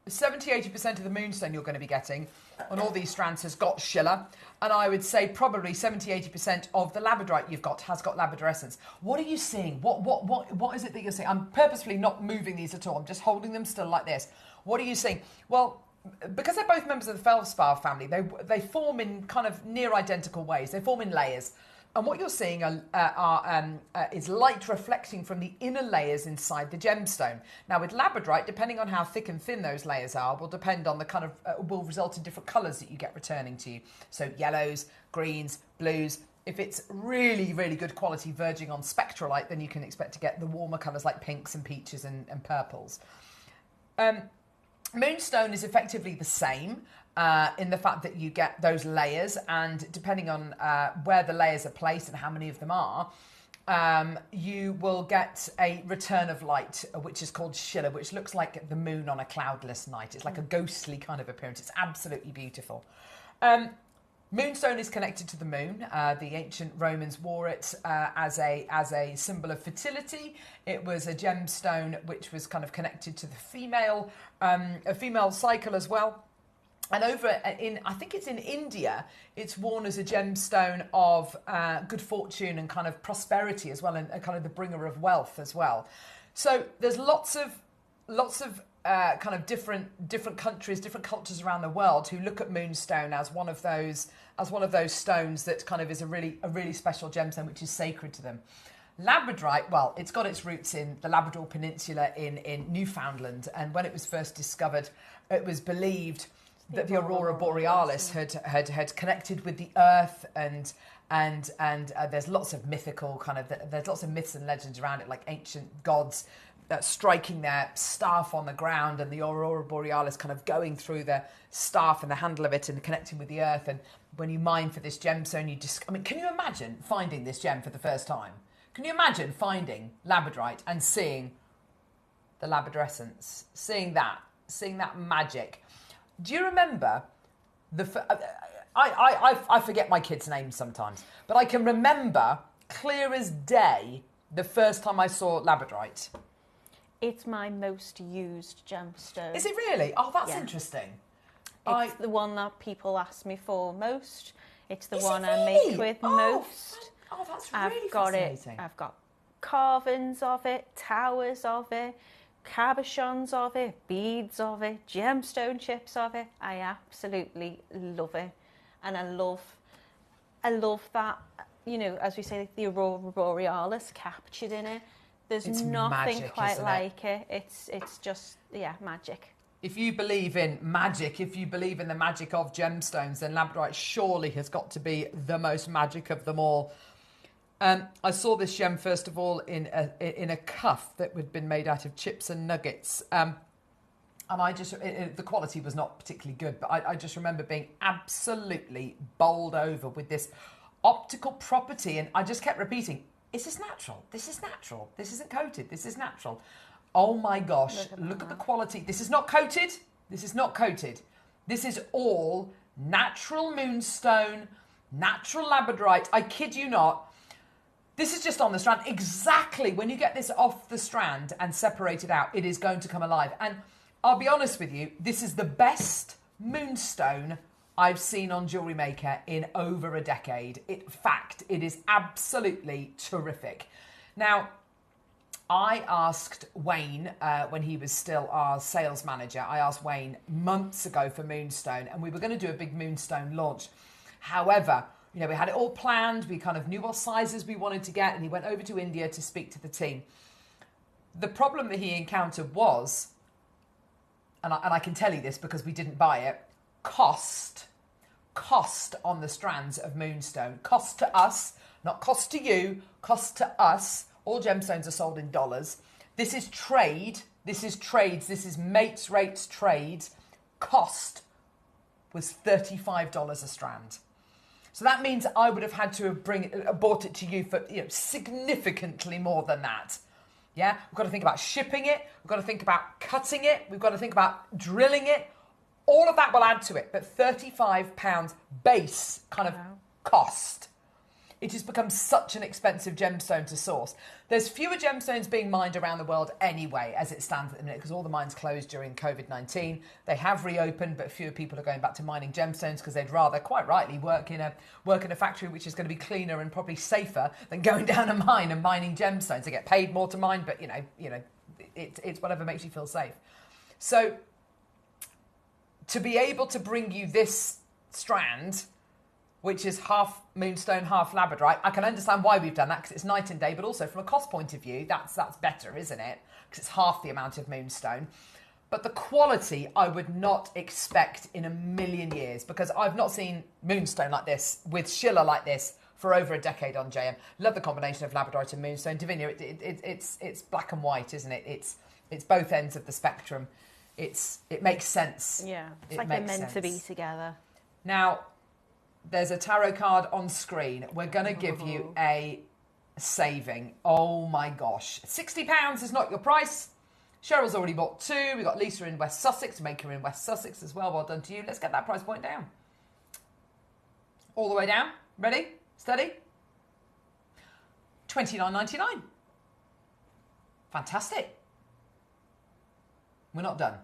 [SPEAKER 4] 70-80% of the moonstone you're going to be getting on all these strands has got schiller, and I would say probably 70-80% of the labradorite you've got has got labradorescence. What are you seeing? What is it that you're seeing? I'm purposefully not moving these at all. I'm just holding them still like this. What are you seeing? Well, because they're both members of the feldspar family, they form in kind of near identical ways. They form in layers. And what you're seeing is light reflecting from the inner layers inside the gemstone. Now, with labradorite, depending on how thick and thin those layers are, will depend on the kind of will result in different colours that you get returning to you. So yellows, greens, blues. If it's really, really good quality, verging on spectralite, then you can expect to get the warmer colours like pinks and peaches and purples. Moonstone is effectively the same. In the fact that you get those layers, and depending on where the layers are placed and how many of them are, you will get a return of light, which is called schiller, which looks like the moon on a cloudless night. It's like a ghostly kind of appearance. It's absolutely beautiful. Moonstone is connected to the moon. The ancient Romans wore it as a symbol of fertility. It was a gemstone which was kind of connected to the female cycle as well. And over I think it's in India, it's worn as a gemstone of good fortune and kind of prosperity as well, and kind of the bringer of wealth as well. So there's lots of kind of different countries, different cultures around the world who look at moonstone as one of those stones that kind of is a really special gemstone which is sacred to them. Labradorite, well, it's got its roots in the Labrador Peninsula in Newfoundland, and when it was first discovered, it was believed that the aurora borealis had connected with the earth and and there's lots of mythical there's lots of myths and legends around it, like ancient gods striking their staff on the ground, and the aurora borealis kind of going through the staff and the handle of it and connecting with the earth. And when you mine for this gemstone, can you imagine finding this gem for the first time? Can you imagine finding labradorite and seeing the labradorescence, seeing that magic? Do you remember I forget my kids' names sometimes, but I can remember clear as day the first time I saw labradorite.
[SPEAKER 6] It's my most used gemstone.
[SPEAKER 4] Is it really? Oh, that's interesting.
[SPEAKER 6] It's the one that people ask me for most. It's the one I make with most.
[SPEAKER 4] Oh, that's really
[SPEAKER 6] fascinating. I've got carvings of it, towers of it, cabochons of it, beads of it, gemstone chips of it. I absolutely love it. And I love that, you know, as we say, the aurora borealis captured in it. There's nothing magic, quite like it. It's just, magic.
[SPEAKER 4] If you believe in magic, if you believe in the magic of gemstones, then labradorite surely has got to be the most magic of them all. I saw this gem, first of all, in a cuff that had been made out of chips and nuggets. And the quality was not particularly good, but I just remember being absolutely bowled over with this optical property. And I just kept repeating, is this natural? This is natural. This isn't coated. This is natural. Oh my gosh, look at the quality. This is not coated. This is not coated. This is all natural moonstone, natural labradorite. I kid you not. This is just on the strand. Exactly when you get this off the strand and separate it out, it is going to come alive. And I'll be honest with you, this is the best moonstone I've seen on JewelleryMaker in over a decade. In fact, it is absolutely terrific. Now, I asked Wayne, when he was still our sales manager, I asked Wayne months ago for moonstone, and we were going to do a big moonstone launch. However, you know, we had it all planned. We kind of knew what sizes we wanted to get, and he went over to India to speak to the team. The problem that he encountered was, and I can tell you this because we didn't buy it, cost on the strands of moonstone. Cost to us, not cost to you, cost to us. All gemstones are sold in dollars. This is trade. This is trades. This is mates rates trades. Cost was $35 a strand. So that means I would have had to have bought it to you for significantly more than that. Yeah, we've got to think about shipping it. We've got to think about cutting it. We've got to think about drilling it. All of that will add to it. But £35 base kind of cost. It has become such an expensive gemstone to source. There's fewer gemstones being mined around the world anyway, as it stands at the minute, because all the mines closed during COVID-19. They have reopened, but fewer people are going back to mining gemstones because they'd rather, quite rightly, work in a factory which is going to be cleaner and probably safer than going down a mine and mining gemstones. They get paid more to mine, but it's whatever makes you feel safe. So to be able to bring you this strand, which is half moonstone, half labradorite, I can understand why we've done that, because it's night and day, but also from a cost point of view, that's better, isn't it? Because it's half the amount of moonstone. But the quality I would not expect in a million years, because I've not seen moonstone like this, with Schiller like this, for over a decade on JM. Love the combination of labradorite and moonstone. Davinia, it's black and white, isn't it? It's both ends of the spectrum. It makes sense.
[SPEAKER 6] Yeah, it's like they're meant to be together.
[SPEAKER 4] Now, there's a tarot card on screen. We're going to give you a saving. Oh my gosh. £60 is not your price. Cheryl's already bought 2. We've got Lisa in West Sussex, Maker in West Sussex as well. Well done to you. Let's get that price point down. All the way down. Ready? Steady? $29.99. Fantastic. We're not done.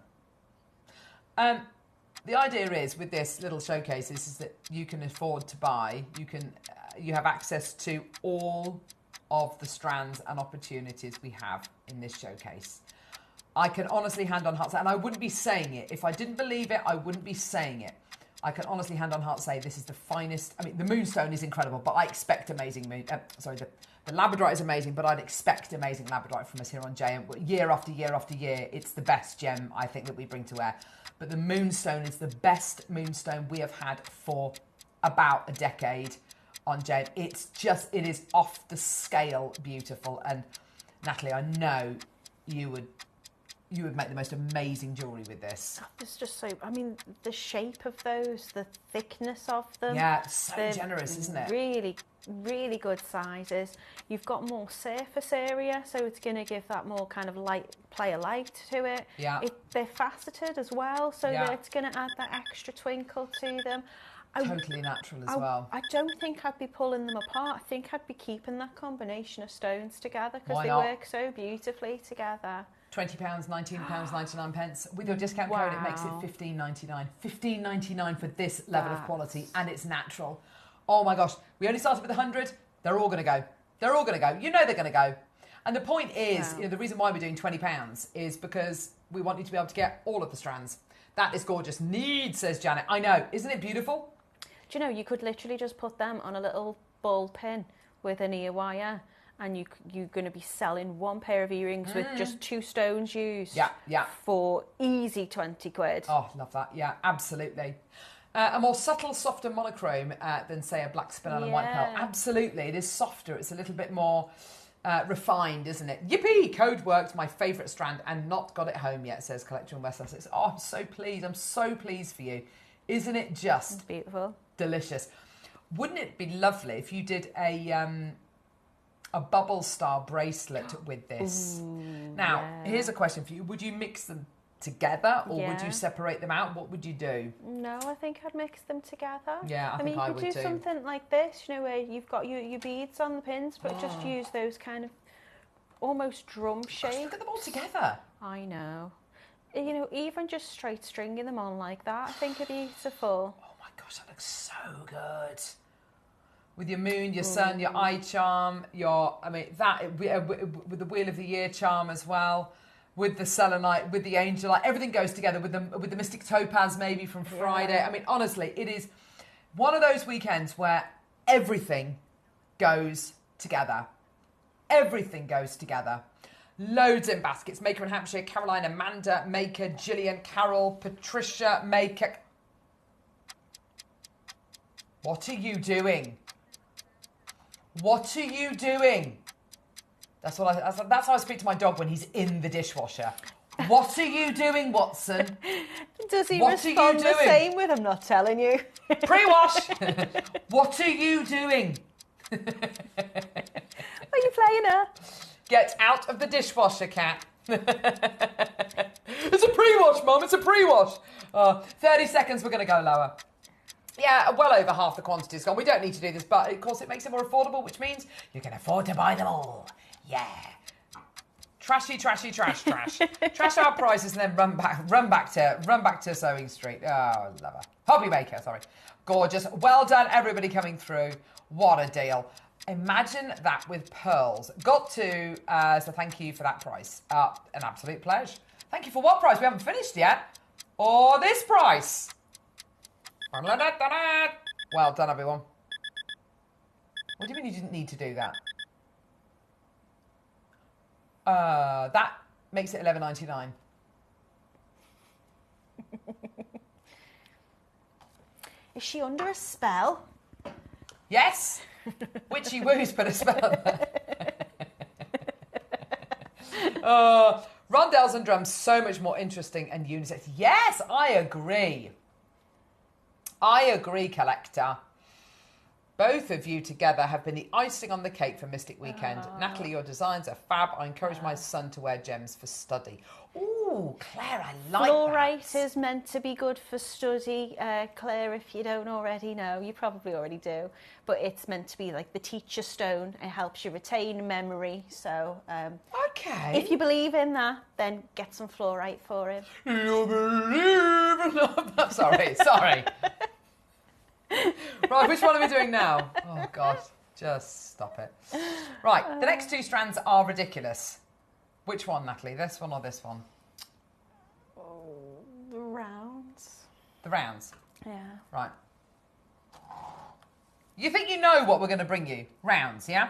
[SPEAKER 4] The idea is with this little showcase is that you can afford to buy. You have access to all of the strands and opportunities we have in this showcase. I can honestly hand on heart say, and I wouldn't be saying it if I didn't believe it. I wouldn't be saying it. I can honestly hand on heart say this is the finest. I mean, the moonstone is incredible, but I expect amazing the labradorite is amazing, but I'd expect amazing labradorite from us here on JM. Year after year after year, it's the best gem I think that we bring to air. But the moonstone is the best moonstone we have had for about a decade on Jane. It is off the scale beautiful. And Natalie, I know you would make the most amazing jewellery with this.
[SPEAKER 6] It's just so, I mean, the shape of those, the thickness of them.
[SPEAKER 4] Yeah, so generous, isn't it?
[SPEAKER 6] Really, really good sizes. You've got more surface area, so it's going to give that more kind of light, play of light to it.
[SPEAKER 4] Yeah.
[SPEAKER 6] They're faceted as well, so that it's going to add that extra twinkle to them.
[SPEAKER 4] Totally natural as well.
[SPEAKER 6] I don't think I'd be pulling them apart. I think I'd be keeping that combination of stones together because
[SPEAKER 4] Why
[SPEAKER 6] they
[SPEAKER 4] not?
[SPEAKER 6] work so beautifully together.
[SPEAKER 4] £20, £19.99. With your discount code, it makes it $15.99. $15.99 for this level of quality, and it's natural. Oh my gosh, we only started with 100. They're all going to go. They're all going to go. You know they're going to go. And the point is, the reason why we're doing £20 is because we want you to be able to get all of the strands. That is gorgeous. Need, says Janet. I know. Isn't it beautiful?
[SPEAKER 6] Do you know, you could literally just put them on a little ball pin with an ear wire, and you're going to be selling one pair of earrings with just 2 stones used.
[SPEAKER 4] Yeah.
[SPEAKER 6] For easy 20 quid.
[SPEAKER 4] Oh, love that. Yeah, absolutely. A more subtle, softer monochrome than, say, a black spinel and white pearl. Absolutely. It is softer. It's a little bit more refined, isn't it? Yippee! Code worked. My favourite strand and not got it home yet, says Collector in West Sussex. Oh, I'm so pleased. I'm so pleased for you. Isn't it just
[SPEAKER 6] it's beautiful?
[SPEAKER 4] Delicious. Wouldn't it be lovely if you did a bubble star bracelet with this?
[SPEAKER 6] Ooh,
[SPEAKER 4] now, here's a question for you. Would you mix them together or would
[SPEAKER 6] Yeah.
[SPEAKER 4] you separate them out? What would you do?
[SPEAKER 6] No, I think I'd mix them together.
[SPEAKER 4] Yeah, I think
[SPEAKER 6] mean,
[SPEAKER 4] I
[SPEAKER 6] you
[SPEAKER 4] would
[SPEAKER 6] could do
[SPEAKER 4] too.
[SPEAKER 6] something like this, you know, where you've got your beads on the pins, but just use those kind of almost drum shapes.
[SPEAKER 4] Look at them all together.
[SPEAKER 6] I know. You know, even just straight stringing them on like that, I think it'd be beautiful.
[SPEAKER 4] Oh my gosh, that looks so good. With your moon, your sun, your eye charm, with the Wheel of the Year charm as well, with the selenite, with the angelite, everything goes together. With the mystic topaz maybe from Friday.
[SPEAKER 6] Yeah.
[SPEAKER 4] I mean, honestly, it is one of those weekends where everything goes together. Everything goes together. Loads in baskets. Maker in Hampshire, Caroline, Amanda, Maker, Gillian, Carol, Patricia, Maker. What are you doing? What are you doing? That's how I speak to my dog when he's in the dishwasher. What are you doing, Watson?
[SPEAKER 6] Does he
[SPEAKER 4] What
[SPEAKER 6] respond
[SPEAKER 4] are you
[SPEAKER 6] the
[SPEAKER 4] doing?
[SPEAKER 6] same with I'm not telling you?
[SPEAKER 4] Pre-wash! What are you doing?
[SPEAKER 6] Are you playing her?
[SPEAKER 4] Get out of the dishwasher, cat. It's a pre-wash, Mum. It's a pre-wash. 30 seconds, we're going to go lower. Yeah, well over half the quantity's gone. We don't need to do this, but of course it makes it more affordable, which means you can afford to buy them all. Yeah. Trashy, trashy, trash, trash. Trash our prices and then run back to Sewing Street. Oh, love her. Hobby Maker, sorry. Gorgeous. Well done, everybody coming through. What a deal. Imagine that with pearls. Got to, so thank you for that price. An absolute pleasure. Thank you for what price? We haven't finished yet. Or this price. Well done, everyone. What do you mean you didn't need to do that? That makes it $11.99.
[SPEAKER 6] Is she under a spell?
[SPEAKER 4] Yes. Witchy woos put a spell there. Rondelles and drums, so much more interesting and unisex. Yes, I agree. I agree, Collector. Both of you together have been the icing on the cake for Mystic Weekend. Natalie, your designs are fab. I encourage my son to wear gems for study. Ooh, Claire, I like
[SPEAKER 6] Fluorite
[SPEAKER 4] that.
[SPEAKER 6] is meant to be good for study, Claire, if you don't already know. You probably already do. But it's meant to be like the teacher stone. It helps you retain memory. So,
[SPEAKER 4] okay.
[SPEAKER 6] If you believe in that, then get some fluorite for him.
[SPEAKER 4] You believe in that? Sorry. Right, which one are we doing now? Oh, gosh. Just stop it. Right, the next 2 strands are ridiculous. Which one, Natalie? This one or this one?
[SPEAKER 6] The rounds.
[SPEAKER 4] The rounds?
[SPEAKER 6] Yeah.
[SPEAKER 4] Right. You think you know what we're going to bring you? Rounds, yeah?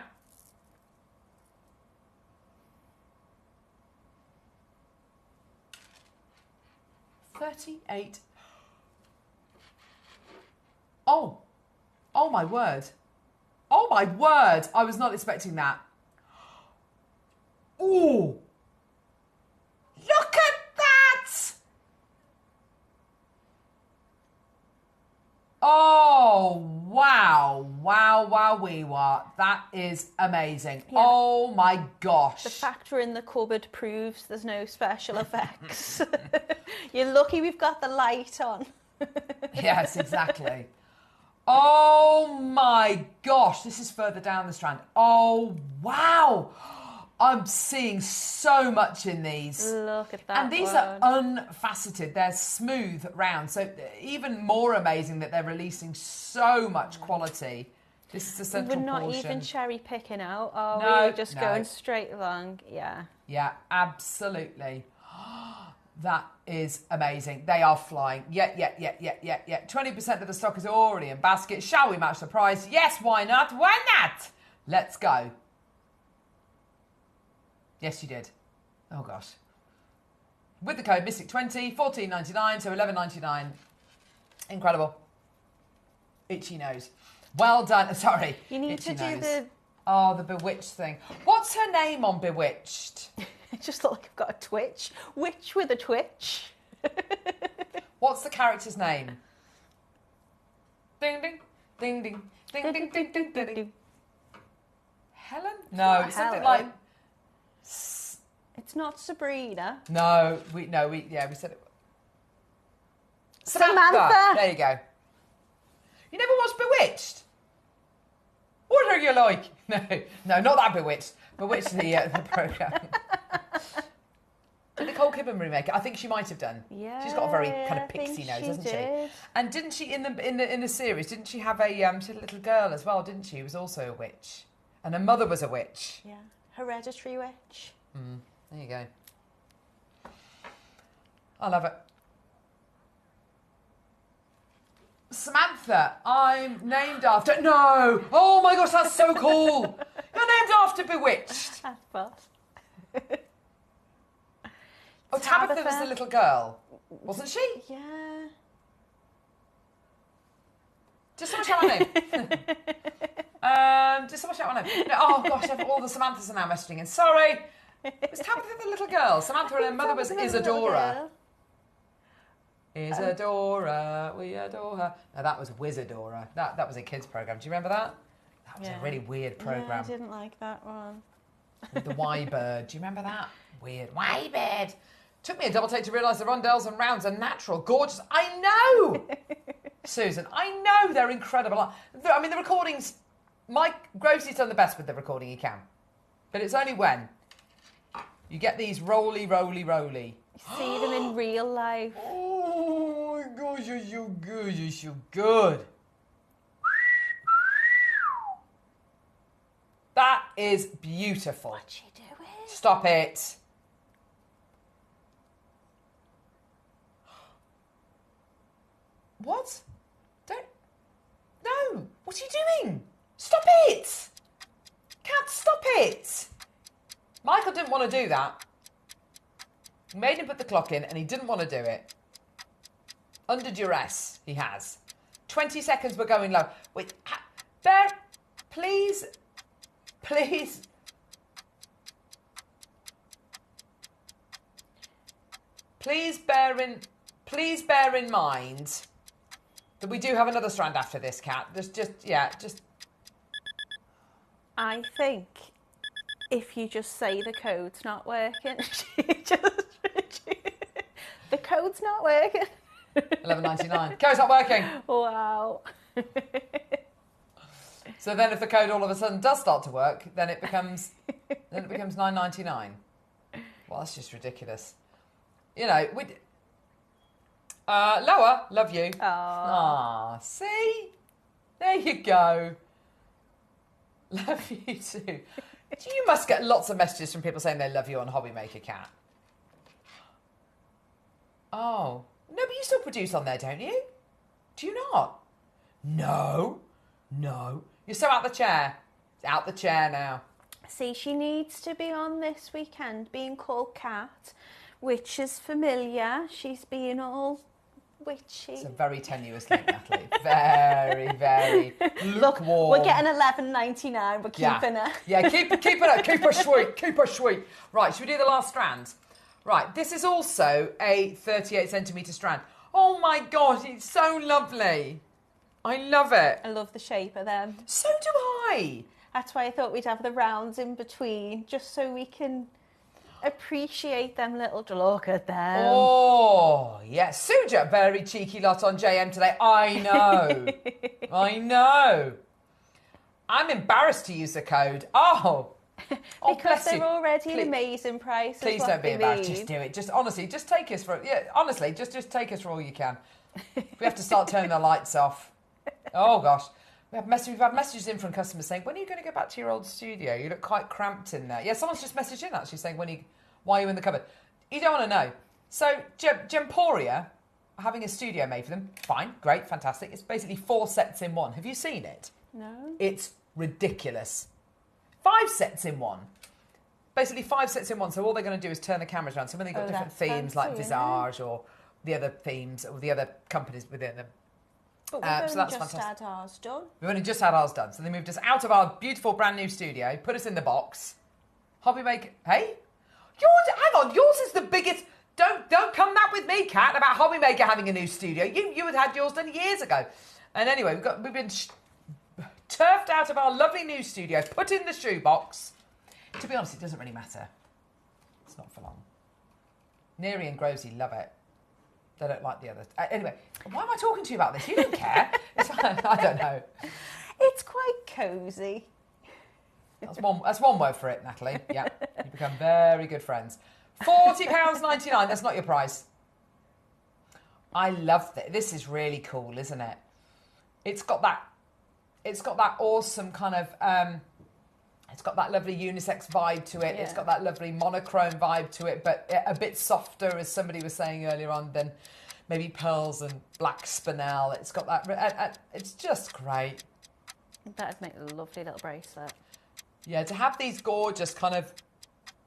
[SPEAKER 4] $38. Oh my word. my word. I was not expecting that. Ooh. Look at that. Oh, wow. Wow. That is amazing. Yeah. Oh, my gosh.
[SPEAKER 6] The fact we're in the cupboard proves there's no special effects. You're lucky we've got the light on.
[SPEAKER 4] Yes, exactly. Oh, my gosh. This is further down the strand. Oh, wow. I'm seeing so much in these.
[SPEAKER 6] Look at that.
[SPEAKER 4] And these are unfaceted. They're smooth round. So even more amazing that they're releasing so much quality. This is the central portion.
[SPEAKER 6] We're not even cherry picking out, are we?
[SPEAKER 4] No,
[SPEAKER 6] We're just going straight along. Yeah.
[SPEAKER 4] Yeah, absolutely. That is amazing. They are flying. Yeah. 20% of the stock is already in basket. Shall we match the price? Yes, why not? Why not? Let's go. Yes, you did. Oh, gosh. With the code MYSTIC20, $14.99 to $11.99. Incredible. Itchy nose. Well done. Sorry.
[SPEAKER 6] You need to do the...
[SPEAKER 4] Oh, the Bewitched thing. What's her name on Bewitched?
[SPEAKER 6] It just looked like I've got a twitch. Witch with a twitch.
[SPEAKER 4] What's the character's name? Ding, ding, ding, ding, ding, ding, ding, ding, ding, ding. Helen? No, it's something like...
[SPEAKER 6] It's not Sabrina.
[SPEAKER 4] No, we said it.
[SPEAKER 6] Samantha.
[SPEAKER 4] There you go. You never watched Bewitched? What are you like? No, not that Bewitched. Bewitched the programme. Did Nicole Kidman remake it? I think she might have done.
[SPEAKER 6] Yeah,
[SPEAKER 4] she's got a very kind of pixie nose, hasn't she? And didn't she in the series? Didn't she have she had a little girl as well? Didn't she? Who was also a witch, and her mother was a witch.
[SPEAKER 6] Yeah, hereditary witch.
[SPEAKER 4] There you go. I love it. Samantha, I'm named after... No! Oh my gosh, that's so cool! You're named after Bewitched.
[SPEAKER 6] That's fun.
[SPEAKER 4] Oh, Tabitha was the little girl, wasn't she?
[SPEAKER 6] Yeah.
[SPEAKER 4] Just someone shout my name. Just someone shout my name. No, oh gosh, all the Samanthas are now messaging in. Sorry. Was Tabitha the little girl? Samantha and her mother was Isadora. Isadora, we adore her. No, that was Wizardora. That was a kids' programme. Do you remember that? That was a really weird programme.
[SPEAKER 6] Yeah, I didn't like that one.
[SPEAKER 4] With the Y-bird. Do you remember that? Weird. Y-bird. Took me a double take to realise the rondelles and rounds are natural. Gorgeous. I know! Susan, I know they're incredible. I mean, the recordings... Mike Grovesy's done the best with the recording he can. But it's only when you get these roly.
[SPEAKER 6] See them in real life.
[SPEAKER 4] Oh my gosh, you're so good. You're so good. That is beautiful.
[SPEAKER 6] What you doing?
[SPEAKER 4] Stop it. What? Don't. No. What are you doing? Stop it. Cat, stop it. Michael didn't want to do that. He made him put the clock in and he didn't want to do it. Under duress, he has. 20 seconds we're going low. Wait, Bear, please. Please bear in mind that we do have another strand after this, Cat. Just.
[SPEAKER 6] I think if you just say the code's not working, the code's not working.
[SPEAKER 4] $11.99. Code's not working.
[SPEAKER 6] Wow.
[SPEAKER 4] So then, if the code all of a sudden does start to work, then it becomes $9.99. Well, that's just ridiculous. You know, lower, love you.
[SPEAKER 6] Aww.
[SPEAKER 4] See, there you go. Love you too. You must get lots of messages from people saying they love you on HobbyMaker, Cat. Oh no, but you still produce on there, don't you? Do you not? No. You're so out the chair. Out the chair now.
[SPEAKER 6] See, she needs to be on this weekend being called Cat, which is familiar. She's being all Witchy.
[SPEAKER 4] It's a very tenuous link, Natalie. Very, very lukewarm.
[SPEAKER 6] We're getting $11.99. We're keeping her.
[SPEAKER 4] Yeah, keep it up. Keep her sweet. Keep her sweet. Right, should we do the last strand? Right, this is also a 38 centimetre strand. Oh my gosh, it's so lovely. I love it.
[SPEAKER 6] I love the shape of them.
[SPEAKER 4] So do I.
[SPEAKER 6] That's why I thought we'd have the rounds in between, just so we can appreciate them little. Look at them.
[SPEAKER 4] Oh, yes. Suja, very cheeky lot on JM today. I know. I know. I'm embarrassed to use the code. Oh,
[SPEAKER 6] because they're already an amazing price.
[SPEAKER 4] Please don't be embarrassed. Just do it. Just honestly, just take us for honestly, just take us for all you can. We have to start turning the lights off. Oh gosh. We've had messages in from customers saying, when are you going to go back to your old studio? You look quite cramped in there. Yeah, someone's just messaged in actually saying, why are you in the cupboard? You don't want to know. So, Gemporia are having a studio made for them. Fine, great, fantastic. It's basically 4 sets in one. Have you seen it?
[SPEAKER 6] No.
[SPEAKER 4] It's ridiculous. 5 sets in one. Basically 5 sets in one. So all they're going to do is turn the cameras around. So when they've got different themes like Visage or the other themes or the other companies within them.
[SPEAKER 6] But we've only just had ours done.
[SPEAKER 4] We've only just had ours done. So they moved us out of our beautiful brand new studio, put us in the box. HobbyMaker, hey? Hang on, yours is the biggest. Don't come that with me, Kat, about HobbyMaker having a new studio. You had yours done years ago. And anyway, we've been turfed out of our lovely new studio, put in the shoebox. To be honest, it doesn't really matter. It's not for long. Neri and Grozy love it. They don't like the others. Anyway, why am I talking to you about this? You don't care. I don't know.
[SPEAKER 6] It's quite cosy.
[SPEAKER 4] That's one word for it, Natalie. Yeah, you become very good friends. £40.99. That's not your price. I love this. This is really cool, isn't it? It's got that awesome kind of. It's got that lovely unisex vibe to it. Yeah. It's got that lovely monochrome vibe to it, but a bit softer, as somebody was saying earlier on, than maybe pearls and black spinel. It's got that. It's just great.
[SPEAKER 6] That would make a lovely little bracelet.
[SPEAKER 4] Yeah, to have these gorgeous kind of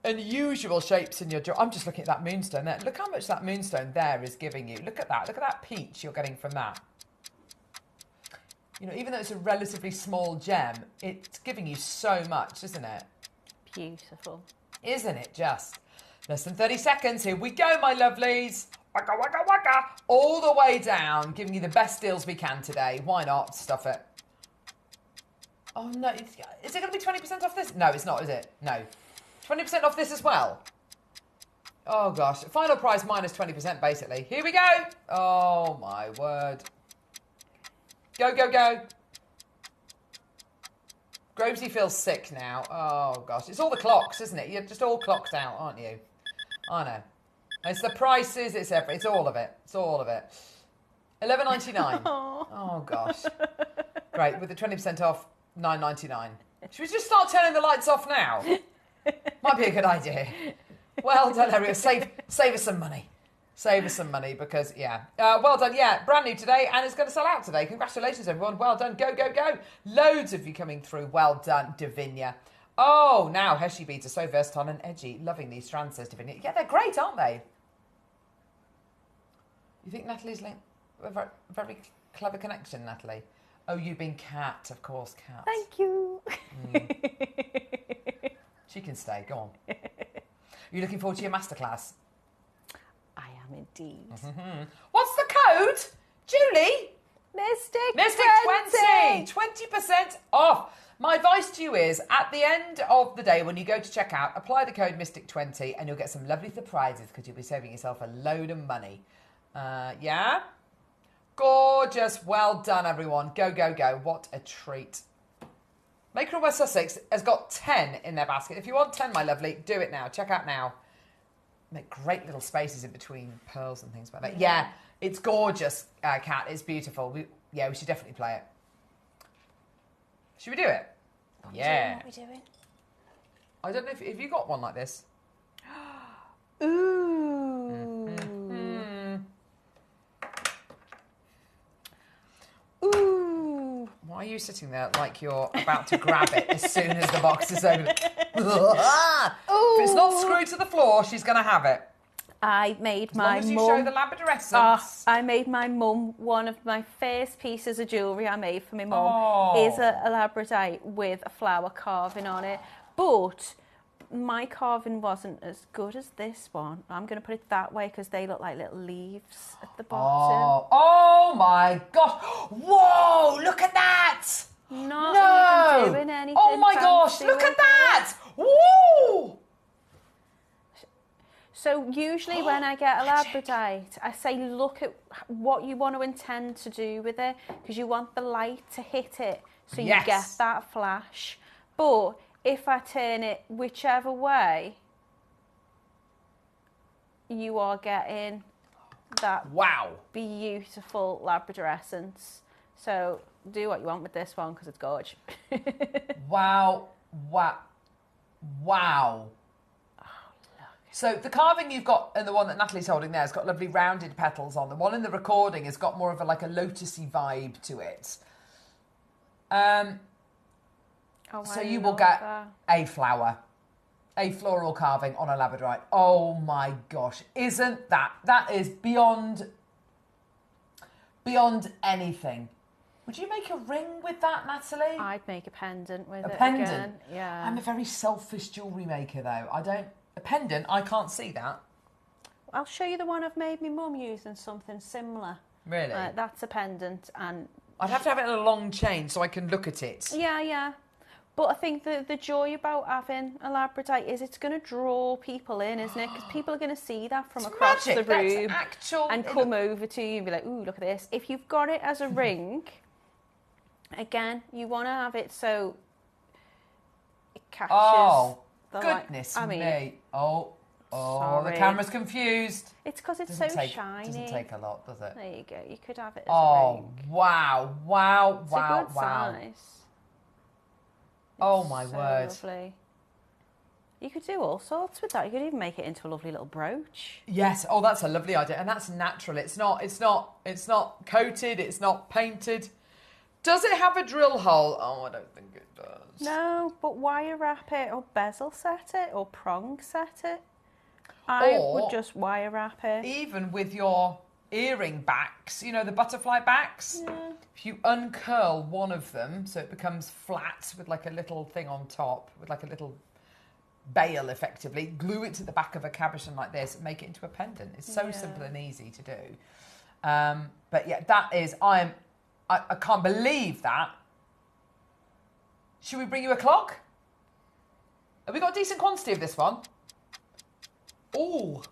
[SPEAKER 4] unusual shapes in your jewelry. I'm just looking at that moonstone there. Look how much that moonstone there is giving you. Look at that. Look at that peach you're getting from that. You know, even though it's a relatively small gem, it's giving you so much, isn't it?
[SPEAKER 6] Beautiful.
[SPEAKER 4] Isn't it just? Less than 30 seconds. Here we go, my lovelies. Waka, waka, waka. All the way down, giving you the best deals we can today. Why not? Stuff it. Oh, no. Is it going to be 20% off this? No, it's not, is it? No. 20% off this as well? Oh, gosh. Final price minus 20%, basically. Here we go. Oh, my word. Go, go, go. Grovesy feels sick now. Oh, gosh. It's all the clocks, isn't it? You're just all clocked out, aren't you? I know. It's the prices, it's all of it. It's all of it. $11.99. Oh, gosh. Great. With the 20% off, $9.99. Should we just start turning the lights off now? Might be a good idea. Well done, Ariel. Save us some money. Save us some money because, yeah. Well done, yeah. Brand new today and it's going to sell out today. Congratulations, everyone. Well done. Go, go, go. Loads of you coming through. Well done, Davinia. Oh, now Heshi beads are so versatile and edgy. Loving these strands, says Davinia. Yeah, they're great, aren't they? You think Natalie's a very clever connection, Natalie? Oh, you've been Kat, of course, Kat.
[SPEAKER 6] Thank you.
[SPEAKER 4] She can stay. Go on. Are you looking forward to your masterclass?
[SPEAKER 6] I am indeed.
[SPEAKER 4] Mm-hmm. What's the code, Julie?
[SPEAKER 6] Mystic
[SPEAKER 4] 20. 20% off. My advice to you is, at the end of the day, when you go to check out, apply the code Mystic20 and you'll get some lovely surprises because you'll be saving yourself a load of money. Yeah? Gorgeous. Well done, everyone. Go, go, go. What a treat. Maker in West Sussex has got 10 in their basket. If you want 10, my lovely, do it now. Check out now. Make great little spaces in between pearls and things like that. Yeah, it's gorgeous, Kat. It's beautiful. We should definitely play it. Should we do it?
[SPEAKER 6] What
[SPEAKER 4] yeah.
[SPEAKER 6] What are we doing?
[SPEAKER 4] I don't know if you got one like this.
[SPEAKER 6] Ooh.
[SPEAKER 4] Mm-hmm.
[SPEAKER 6] Ooh.
[SPEAKER 4] Why are you sitting there like you're about to grab it as soon as the box is open? If it's not screwed to the floor, she's going to have it.
[SPEAKER 6] I made
[SPEAKER 4] my mum... As long as you show the labradorescence.
[SPEAKER 6] I made my mum, one of my first pieces of jewellery I made for my mum is a labradorite with a flower carving on it. But my carving wasn't as good as this one. I'm going to put it that way because they look like little leaves at the bottom.
[SPEAKER 4] Oh my gosh. Whoa, look at that.
[SPEAKER 6] Not even doing anything.
[SPEAKER 4] Oh my gosh, look at that. Woo!
[SPEAKER 6] So usually when I get a labradorite, I say look at what you want to intend to do with it, because you want the light to hit it so you get that flash. But if I turn it whichever way, you are getting that beautiful labradorescence. So do what you want with this one because it's gorgeous.
[SPEAKER 4] Wow. So the carving you've got, and the one that Natalie's holding there, has got lovely rounded petals on. The one in the recording has got more of a lotusy vibe to it. So you will get a flower, a floral carving on a labradorite. Oh my gosh, isn't that is beyond anything. Would you make a ring with that, Natalie?
[SPEAKER 6] I'd make a pendant with it.
[SPEAKER 4] A pendant?
[SPEAKER 6] Again. Yeah.
[SPEAKER 4] I'm a very selfish jewellery maker though. A pendant, I can't see that.
[SPEAKER 6] I'll show you the one I've made my mum using something similar.
[SPEAKER 4] Really?
[SPEAKER 6] That's a pendant, and
[SPEAKER 4] I'd have to have it in a long chain so I can look at it.
[SPEAKER 6] Yeah. But I think the joy about having a labradorite is it's going to draw people in, isn't it? Because people are going to see that from across the room and come over to you and be like, ooh, look at this. If you've got it as a ring, again, you want to have it so it catches the light.
[SPEAKER 4] Goodness
[SPEAKER 6] I mean,
[SPEAKER 4] me.
[SPEAKER 6] Sorry.
[SPEAKER 4] The camera's confused.
[SPEAKER 6] It's because it's
[SPEAKER 4] Doesn't
[SPEAKER 6] so
[SPEAKER 4] take,
[SPEAKER 6] shiny.
[SPEAKER 4] Doesn't take a lot, does it?
[SPEAKER 6] There you go. You could have it as a ring.
[SPEAKER 4] Wow.
[SPEAKER 6] It's a good size.
[SPEAKER 4] Oh my
[SPEAKER 6] so
[SPEAKER 4] word.
[SPEAKER 6] Lovely. You could do all sorts with that. You could even make it into a lovely little brooch.
[SPEAKER 4] Yes. Oh, that's a lovely idea. And that's natural. It's not coated, it's not painted. Does it have a drill hole? Oh, I don't think it does.
[SPEAKER 6] No, but wire wrap it or bezel set it or prong set it. I would just wire wrap it.
[SPEAKER 4] Even with your earring backs, you know, the butterfly backs. Yeah. If you uncurl one of them so it becomes flat with like a little thing on top, with like a little bail effectively, glue it to the back of a cabochon like this, make it into a pendant. It's so simple and easy to do. But yeah, that is, I can't believe that. Should we bring you a clock? Have we got a decent quantity of this one? Oh,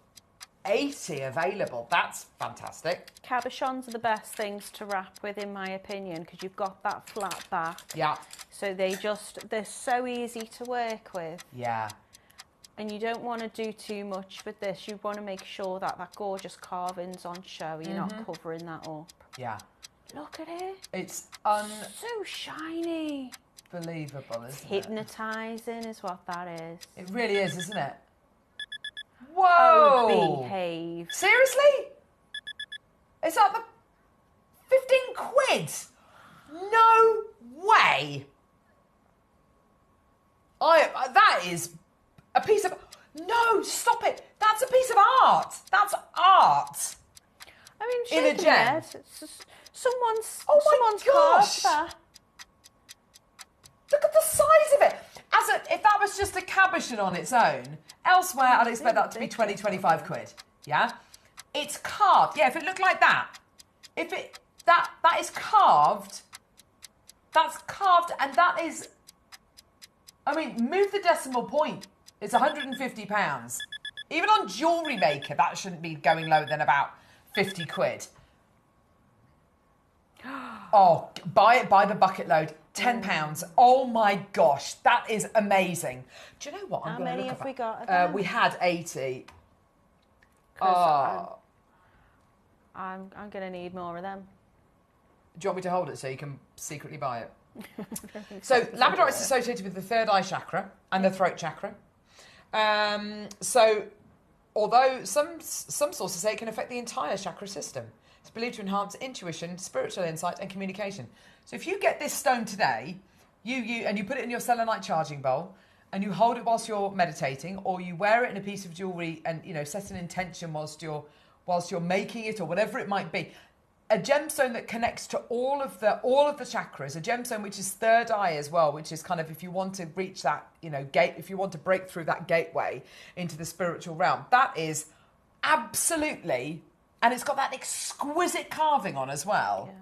[SPEAKER 4] 80 available. That's fantastic.
[SPEAKER 6] Cabochons are the best things to wrap with, in my opinion, because you've got that flat back.
[SPEAKER 4] Yeah.
[SPEAKER 6] So they're so easy to work with.
[SPEAKER 4] Yeah.
[SPEAKER 6] And you don't want to do too much with this. You want to make sure that gorgeous carving's on show. You're not covering that up.
[SPEAKER 4] Yeah.
[SPEAKER 6] Look at it.
[SPEAKER 4] It's
[SPEAKER 6] so shiny.
[SPEAKER 4] Unbelievable, isn't
[SPEAKER 6] it's hypnotising is what that is.
[SPEAKER 4] It really is, isn't it? Whoa!
[SPEAKER 6] Oh, behave.
[SPEAKER 4] Seriously? It's like the 15 quid? No way! That is a piece of... No, stop it! That's a piece of art! That's art!
[SPEAKER 6] I mean,
[SPEAKER 4] in a gem.
[SPEAKER 6] It's just, someone's
[SPEAKER 4] gosh!
[SPEAKER 6] carved that.
[SPEAKER 4] Look at the size of it! If that was just a cabochon on its own, elsewhere I'd expect that to be 20, 25 quid. Yeah? It's carved. Yeah, if it looked like that. That is carved. That's carved, and that is... I mean, move the decimal point. It's £150. Even on JewelleryMaker, that shouldn't be going lower than about 50 quid. Oh, buy it by the bucket load. £10. Oh my gosh, that is amazing. Do you know what?
[SPEAKER 6] How many have we got?
[SPEAKER 4] We had 80.
[SPEAKER 6] I'm going to need more of them.
[SPEAKER 4] Do you want me to hold it so you can secretly buy it? So, labradorite is associated with the third eye chakra and the throat chakra. So, although some sources say it can affect the entire chakra system, it's believed to enhance intuition, spiritual insight, and communication. So, if you get this stone today, you put it in your selenite charging bowl, and you hold it whilst you're meditating, or you wear it in a piece of jewellery and, you know, set an intention whilst you're making it, or whatever it might be. A gemstone that connects to all of the chakras, a gemstone which is third eye as well, which is kind of, if you want to reach that, you know, gate, if you want to break through that gateway into the spiritual realm, that is absolutely, and it's got that exquisite carving on as well.
[SPEAKER 6] Yeah.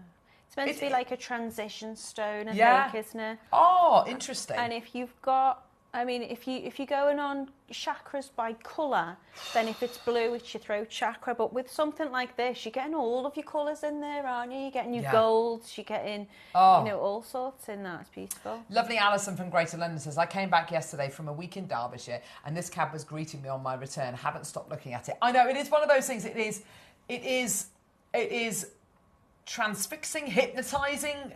[SPEAKER 6] It's meant to be like a transition stone, I think, isn't it?
[SPEAKER 4] Oh, interesting.
[SPEAKER 6] And if you've got, I mean, if you're going on chakras by colour, then if it's blue, it's your throat chakra. But with something like this, you're getting all of your colours in there, aren't you? You're getting your golds, you're getting, you know, all sorts in that. It's beautiful.
[SPEAKER 4] Lovely Alison from Greater London says, I came back yesterday from a week in Derbyshire and this cab was greeting me on my return. Haven't stopped looking at it. I know, it is one of those things. It is transfixing, hypnotising.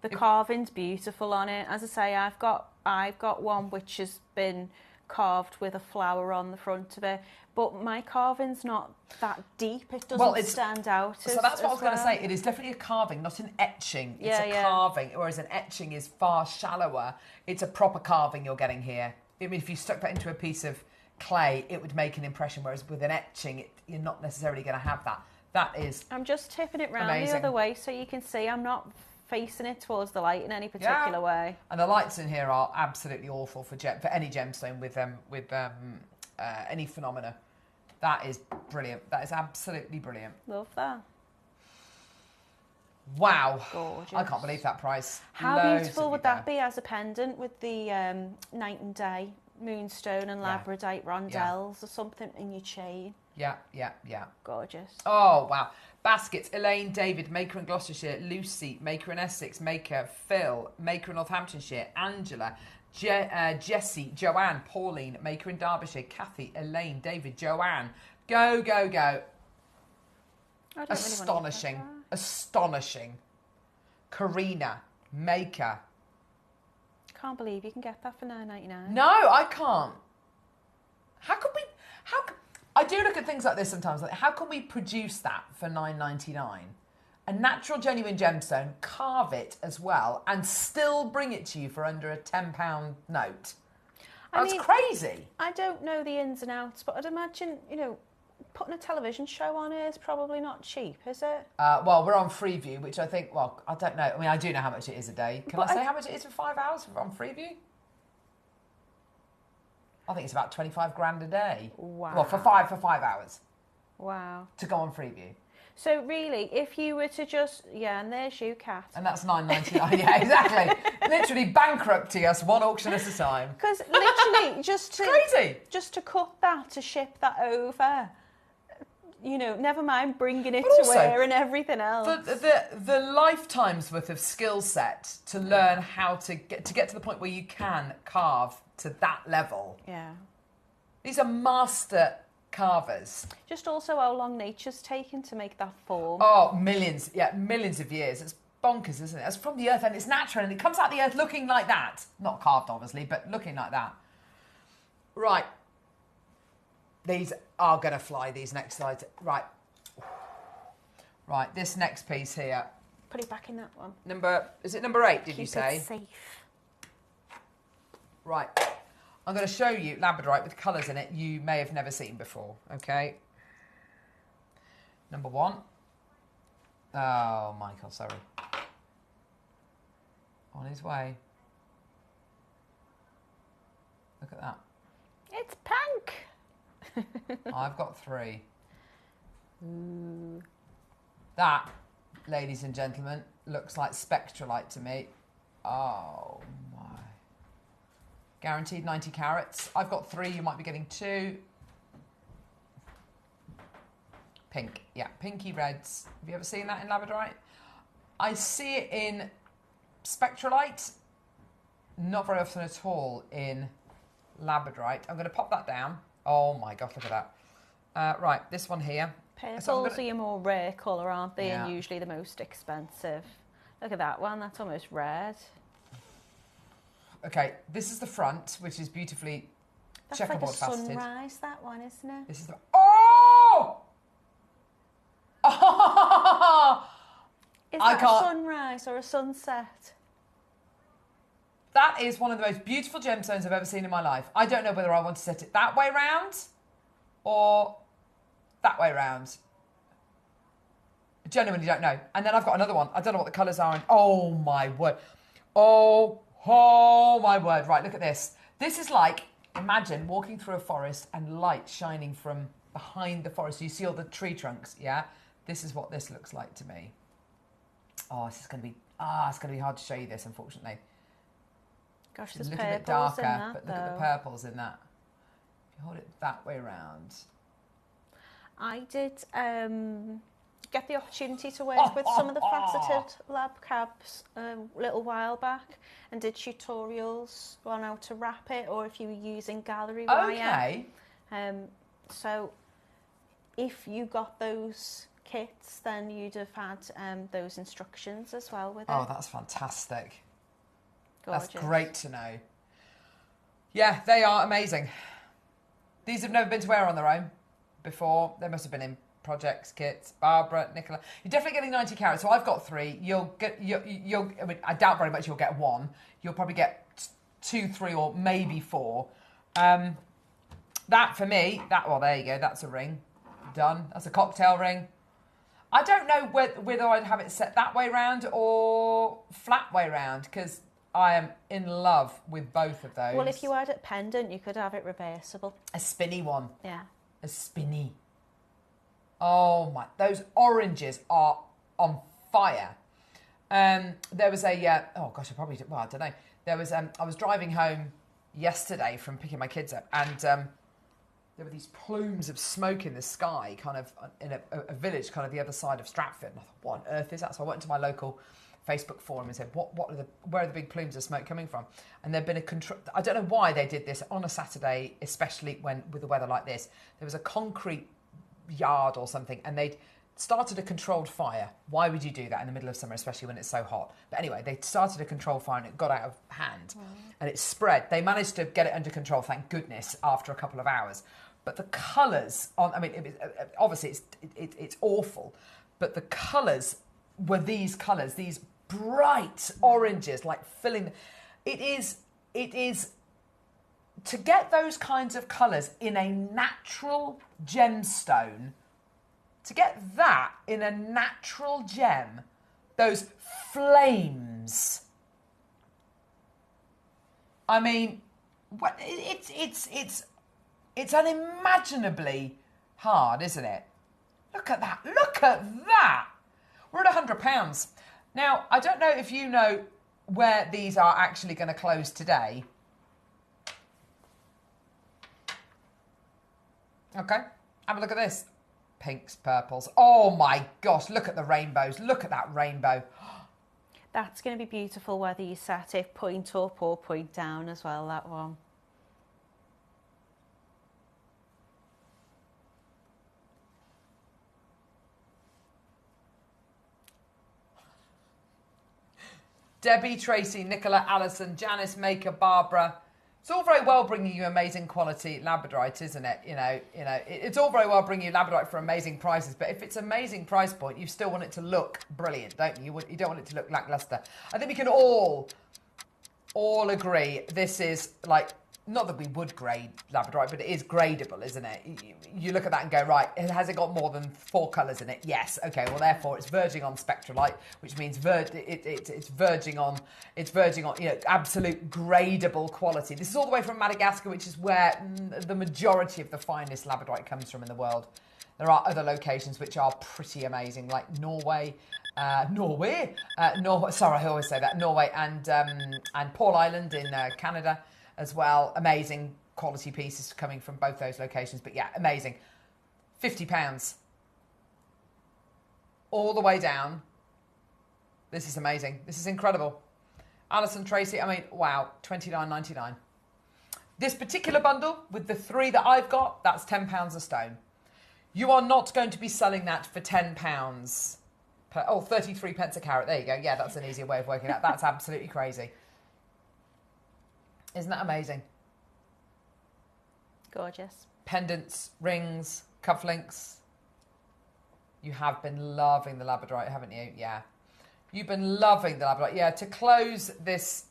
[SPEAKER 6] The carving's beautiful on it. As I say, I've got one which has been carved with a flower on the front of it, but my carving's not that deep. It doesn't stand out.
[SPEAKER 4] So that's what I was going to say. It is definitely a carving, not an etching. It's a carving, whereas an etching is far shallower. It's a proper carving you're getting here. I mean, if you stuck that into a piece of clay, it would make an impression, whereas with an etching, you're not necessarily going to have that. That is
[SPEAKER 6] I'm just tipping it round the other way so you can see I'm not facing it towards the light in any particular way.
[SPEAKER 4] And the lights in here are absolutely awful for any gemstone with any phenomena. That is brilliant. That is absolutely brilliant.
[SPEAKER 6] Love that.
[SPEAKER 4] Wow.
[SPEAKER 6] Gorgeous.
[SPEAKER 4] I can't believe that price.
[SPEAKER 6] How beautiful would that be as a pendant with the night and day moonstone and labradorite rondelles or something in your chain?
[SPEAKER 4] Yeah.
[SPEAKER 6] Gorgeous.
[SPEAKER 4] Oh, wow. Baskets, Elaine, David, maker in Gloucestershire, Lucy, maker in Essex, maker, Phil, maker in Northamptonshire, Angela, Jessie, Joanne, Pauline, maker in Derbyshire, Kathy, Elaine, David, Joanne. Go, go, go. Astonishing. Astonishing. Karina, maker.
[SPEAKER 6] Can't believe you can get that for $9.99.
[SPEAKER 4] No, I can't. I do look at things like this sometimes. Like, how can we produce that for $9.99? A natural, genuine gemstone, carve it as well, and still bring it to you for under a £10 note. That's crazy.
[SPEAKER 6] I don't know the ins and outs, but I'd imagine, you know, putting a television show on here is probably not cheap, is it?
[SPEAKER 4] Well, we're on Freeview, which I think, well, I don't know. I mean, I do know how much it is a day. Can I say how much it is for 5 hours on Freeview? I think it's about 25 grand a day.
[SPEAKER 6] Wow.
[SPEAKER 4] Well, for 5 hours.
[SPEAKER 6] Wow.
[SPEAKER 4] To go on Freeview.
[SPEAKER 6] So really, if you were to just, and there's you, Kat.
[SPEAKER 4] And that's $9.99. Yeah, exactly. Literally bankrupting us one auction at a time.
[SPEAKER 6] Because literally,
[SPEAKER 4] crazy.
[SPEAKER 6] Just to cut that, to ship that over, you know, never mind bringing it
[SPEAKER 4] But
[SPEAKER 6] to wear and everything else.
[SPEAKER 4] The lifetime's worth of skill set to learn how to get to the point where you can carve to that level.
[SPEAKER 6] Yeah.
[SPEAKER 4] These are master carvers.
[SPEAKER 6] Just also how long nature's taken to make that form.
[SPEAKER 4] Oh, millions of years. It's bonkers, isn't it? It's from the earth and it's natural and it comes out the earth looking like that. Not carved, obviously, but looking like that. Right. These are going to fly, these next slides. Right. Right, this next piece here.
[SPEAKER 6] Put it back in that one.
[SPEAKER 4] Is it number 8, did
[SPEAKER 6] Keep
[SPEAKER 4] you say?
[SPEAKER 6] it safe.
[SPEAKER 4] Right. I'm going to show you labradorite with colours in it you may have never seen before, okay? Number 1. Oh, Michael, sorry. On his way. Look at that.
[SPEAKER 6] It's pink.
[SPEAKER 4] I've got 3. That, ladies and gentlemen, looks like spectralite to me. Oh, my. Guaranteed 90 carats. I've got 3, you might be getting 2. Pink, yeah, pinky reds. Have you ever seen that in labradorite? I see it in spectralite, not very often at all in labradorite. I'm going to pop that down. Oh my God, look at that. Right, this one here.
[SPEAKER 6] Purples are your more rare colour, aren't they? Yeah. And usually the most expensive. Look at that one, that's almost red.
[SPEAKER 4] Okay, this is the front, which is beautifully checkerboard faceted.
[SPEAKER 6] That's like a sunrise, that one, isn't it?
[SPEAKER 4] This is the... Oh!
[SPEAKER 6] Is that a sunrise or a sunset?
[SPEAKER 4] That is one of the most beautiful gemstones I've ever seen in my life. I don't know whether I want to set it that way round or that way round. I genuinely don't know. And then I've got another one. I don't know what the colours are. And oh my word. Oh my word. Right, look at this. This is like, imagine walking through a forest and light shining from behind the forest. You see all the tree trunks, yeah? This is what this looks like to me. Oh, this is going to be, it's going to be hard to show you this, unfortunately.
[SPEAKER 6] Gosh,
[SPEAKER 4] It's
[SPEAKER 6] there's
[SPEAKER 4] a little bit
[SPEAKER 6] purples
[SPEAKER 4] darker,
[SPEAKER 6] in that,
[SPEAKER 4] but look at the purples in that. If you hold it that way around.
[SPEAKER 6] I did get the opportunity to work with some of the faceted lab cabs a little while back and did tutorials on how to wrap it or if you were using gallery wire.
[SPEAKER 4] Okay.
[SPEAKER 6] So if you got those kits, then you'd have had those instructions as well with it.
[SPEAKER 4] Oh, that's fantastic.
[SPEAKER 6] Gorgeous.
[SPEAKER 4] That's great to know. Yeah, they are amazing. These have never been to wear on their own before. They must have been in projects, kits. Barbara, Nicola. You're definitely getting 90 carats. So I've got 3. You'll get, you'll, I mean, I doubt very much you'll get 1. You'll probably get 2, 3, or maybe 4. That for me, well, there you go. That's a ring. Done. That's a cocktail ring. I don't know whether I'd have it set that way round or flat way round because I am in love with both of those.
[SPEAKER 6] Well, if you had it pendant, you could have it reversible.
[SPEAKER 4] A spinny one.
[SPEAKER 6] Yeah.
[SPEAKER 4] A spinny. Oh my, those oranges are on fire. There was a, oh gosh, I probably did, well, I don't know. There was, I was driving home yesterday from picking my kids up and there were these plumes of smoke in the sky, kind of in a village, kind of the other side of Stratford. And I thought, what on earth is that? So I went to my local Facebook forum and said, where are the big plumes of smoke coming from? And there'd been a control. I don't know why they did this on a Saturday, especially when with the weather like this. There was a concrete yard or something, and they'd started a controlled fire. Why would you do that in the middle of summer, especially when it's so hot? But anyway, they started a controlled fire and it got out of hand and it spread. They managed to get it under control, thank goodness, after a couple of hours. But the colours on, I mean, obviously it's awful, but the colours were these colours, these bright oranges, like filling. It is to get those kinds of colours in a natural gemstone, to get that in a natural gem, those flames. I mean, it's unimaginably hard, isn't it? Look at that. Look at that. We're at £100. Now, I don't know if you know where these are actually going to close today. Okay, have a look at this. Pinks, purples. Oh my gosh, look at the rainbows. Look at that rainbow.
[SPEAKER 6] That's going to be beautiful whether you set it point up or point down as well, that one.
[SPEAKER 4] Debbie, Tracy, Nicola, Alison, Janice, Maker, Barbara. It's all very well bringing you amazing quality labradorite, isn't it? It's all very well bringing you labradorite for amazing prices, but if it's amazing price point, you still want it to look brilliant, don't you? You don't want it to look lackluster. I think we can all agree this is like, not that we would grade labradorite, but it is gradable, isn't it? You look at that and go, right, has it got more than 4 colours in it? Yes. Okay, well, therefore, it's verging on spectralite, which means it's verging on absolute gradable quality. This is all the way from Madagascar, which is where the majority of the finest labradorite comes from in the world. There are other locations which are pretty amazing, like Norway. Sorry, I always say that. Norway and Paul Island in Canada as well. Amazing quality pieces coming from both those locations. But yeah, amazing. £50. All the way down. This is amazing. This is incredible. Alison, Tracy, I mean, wow, $29.99. This particular bundle with the 3 that I've got, that's £10 a stone. You are not going to be selling that for £10 per, 33 pence a carat. There you go. Yeah, that's an easier way of working out. That's absolutely crazy. Isn't that amazing?
[SPEAKER 6] Gorgeous.
[SPEAKER 4] Pendants, rings, cufflinks. You have been loving the labradorite, haven't you? Yeah. You've been loving the labradorite. Yeah, to close this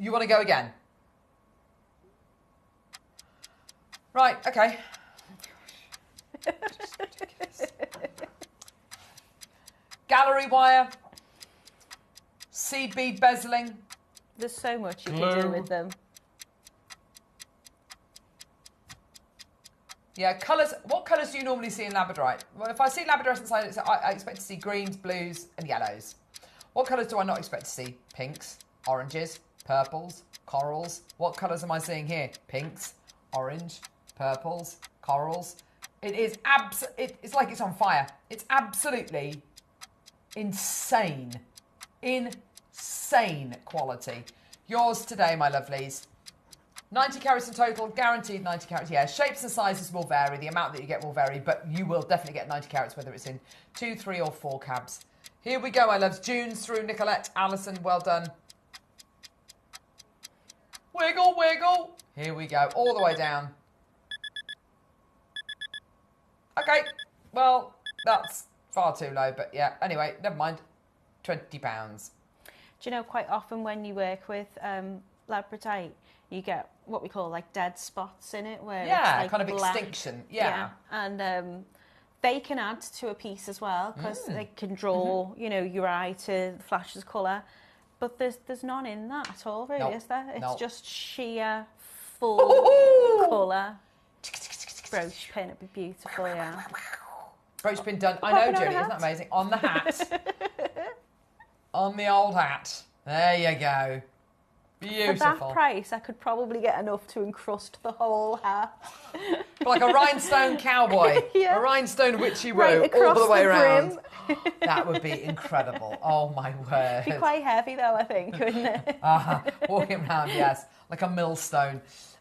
[SPEAKER 4] You want to go again? Right, okay. Gallery wire. Seed bead bezeling.
[SPEAKER 6] There's so much you can do with them.
[SPEAKER 4] Yeah, colours. What colours do you normally see in labradorite? Well, if I see labradorite inside, I expect to see greens, blues and yellows. What colours do I not expect to see? Pinks, oranges, purples, corals. What colours am I seeing here? Pinks, orange, purples, corals. It is it's like it's on fire. It's absolutely insane. Insane quality. Yours today, my lovelies. 90 carats in total, guaranteed 90 carats. Yeah, shapes and sizes will vary. The amount that you get will vary, but you will definitely get 90 carats, whether it's in 2, 3 or 4 cabs. Here we go, my loves. June's through, Nicolette, Alison, well done. Wiggle, wiggle. Here we go, all the way down. Okay, well, that's far too low, but yeah, anyway, never mind. £20.
[SPEAKER 6] Do you know, quite often when you work with labradorite, you get what we call like dead spots in it, where it's like
[SPEAKER 4] kind of
[SPEAKER 6] black.
[SPEAKER 4] extinction. Yeah.
[SPEAKER 6] And they can add to a piece as well, because they can draw, you know, your eye to the flashes of colour. But there's none in that at all, really,
[SPEAKER 4] Nope.
[SPEAKER 6] is there? It's
[SPEAKER 4] Nope.
[SPEAKER 6] just sheer full colour. Brooch pin, it'd be beautiful, yeah.
[SPEAKER 4] Brooch pin done. I know, Julie, isn't that amazing? On the hat. On the old hat. There you go. Beautiful.
[SPEAKER 6] For that price, I could probably get enough to encrust the whole hat.
[SPEAKER 4] Like a rhinestone cowboy.
[SPEAKER 6] Yeah.
[SPEAKER 4] A rhinestone witchy
[SPEAKER 6] Right
[SPEAKER 4] robe all
[SPEAKER 6] across
[SPEAKER 4] the way
[SPEAKER 6] the
[SPEAKER 4] around.
[SPEAKER 6] brim.
[SPEAKER 4] That would be incredible. Oh, my word.
[SPEAKER 6] It'd be quite heavy, though, I think, wouldn't it?
[SPEAKER 4] Walking around, yes. Like a millstone.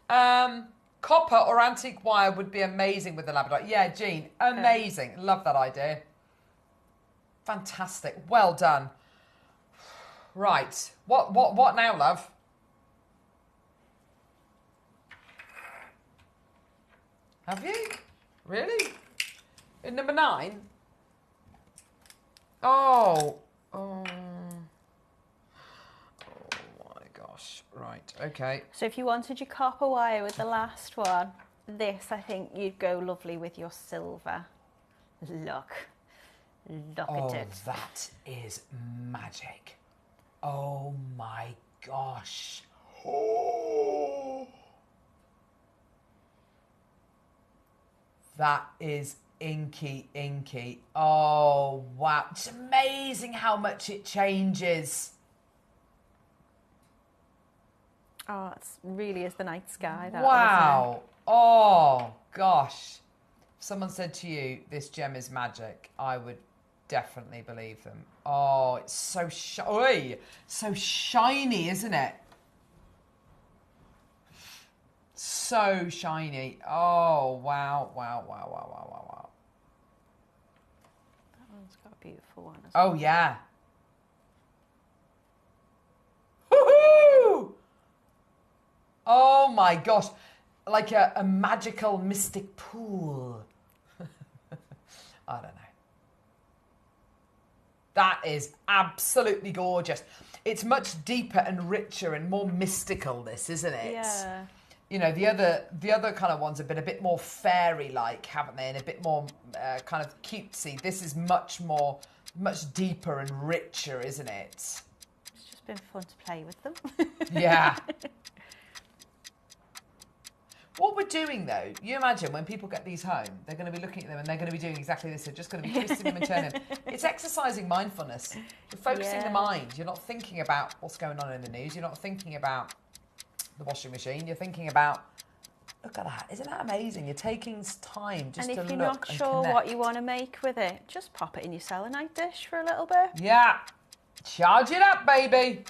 [SPEAKER 4] Copper or antique wire would be amazing with the labradorite. Yeah, Jean, amazing. Love that idea. Fantastic. Well done. Right. What now, love? Have you? Really? In number 9? Oh. Oh my gosh. Right. Okay.
[SPEAKER 6] So if you wanted your copper wire with the last one, this, I think you'd go lovely with your silver. Look at it.
[SPEAKER 4] That is magic. Oh my gosh. Oh. That is inky. Oh, wow. It's amazing how much it changes.
[SPEAKER 6] Oh, it really is the night sky. That
[SPEAKER 4] Wow. Oh, gosh. If someone said to you, this gem is magic, I would definitely believe them. Oh, it's so so shiny, isn't it? So shiny. Oh, wow.
[SPEAKER 6] That one's got a beautiful one as
[SPEAKER 4] Oh,
[SPEAKER 6] well.
[SPEAKER 4] yeah. Woohoo! Oh, my gosh. Like a magical mystic pool. I don't know. That is absolutely gorgeous. It's much deeper and richer and more mystical, this, isn't it?
[SPEAKER 6] Yeah.
[SPEAKER 4] You know, the other kind of ones have been a bit more fairy-like, haven't they? And a bit more kind of cutesy. This is much deeper and richer, isn't it?
[SPEAKER 6] It's just been fun to play with them.
[SPEAKER 4] Yeah. What we're doing, though, you imagine when people get these home, they're going to be looking at them and they're going to be doing exactly this. They're just going to be twisting them and turning them. It's exercising mindfulness. You're focusing the mind. You're not thinking about what's going on in the news. You're not thinking about the washing machine. You're thinking about, look at that. Isn't that amazing? You're taking time just to look and
[SPEAKER 6] And if you're not sure
[SPEAKER 4] connect.
[SPEAKER 6] what you want to make with it, just pop it in your selenite dish for a little bit.
[SPEAKER 4] Yeah. Charge it up, baby.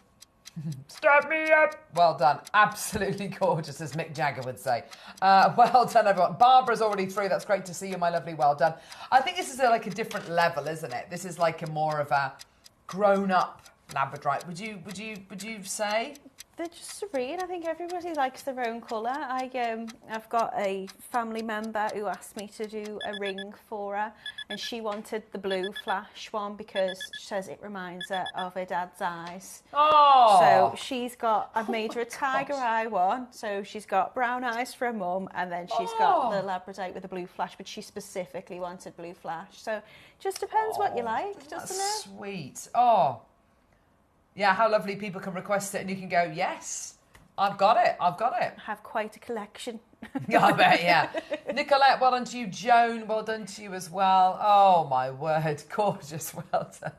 [SPEAKER 4] Start me up. Well done. Absolutely gorgeous, as Mick Jagger would say. Well done, everyone. Barbara's already through. That's great to see you, my lovely. Well done. I think this is like a different level, isn't it? This is like a more of a grown-up labradorite. Would you say?
[SPEAKER 6] They're just serene. I think everybody likes their own colour. I've got a family member who asked me to do a ring for her, and she wanted the blue flash one because she says it reminds her of her dad's eyes.
[SPEAKER 4] Oh!
[SPEAKER 6] So I've made her a tiger eye one, so she's got brown eyes for her mum, and then she's got the Labradorite with the blue flash, but she specifically wanted blue flash. So it just depends what you like, doesn't it?
[SPEAKER 4] Sweet. Oh. Yeah, how lovely people can request it and you can go, yes, I've got it.
[SPEAKER 6] I have quite a collection.
[SPEAKER 4] Yeah, I bet, yeah. Nicolette, well done to you. Joan, well done to you as well. Oh, my word. Gorgeous. Well done.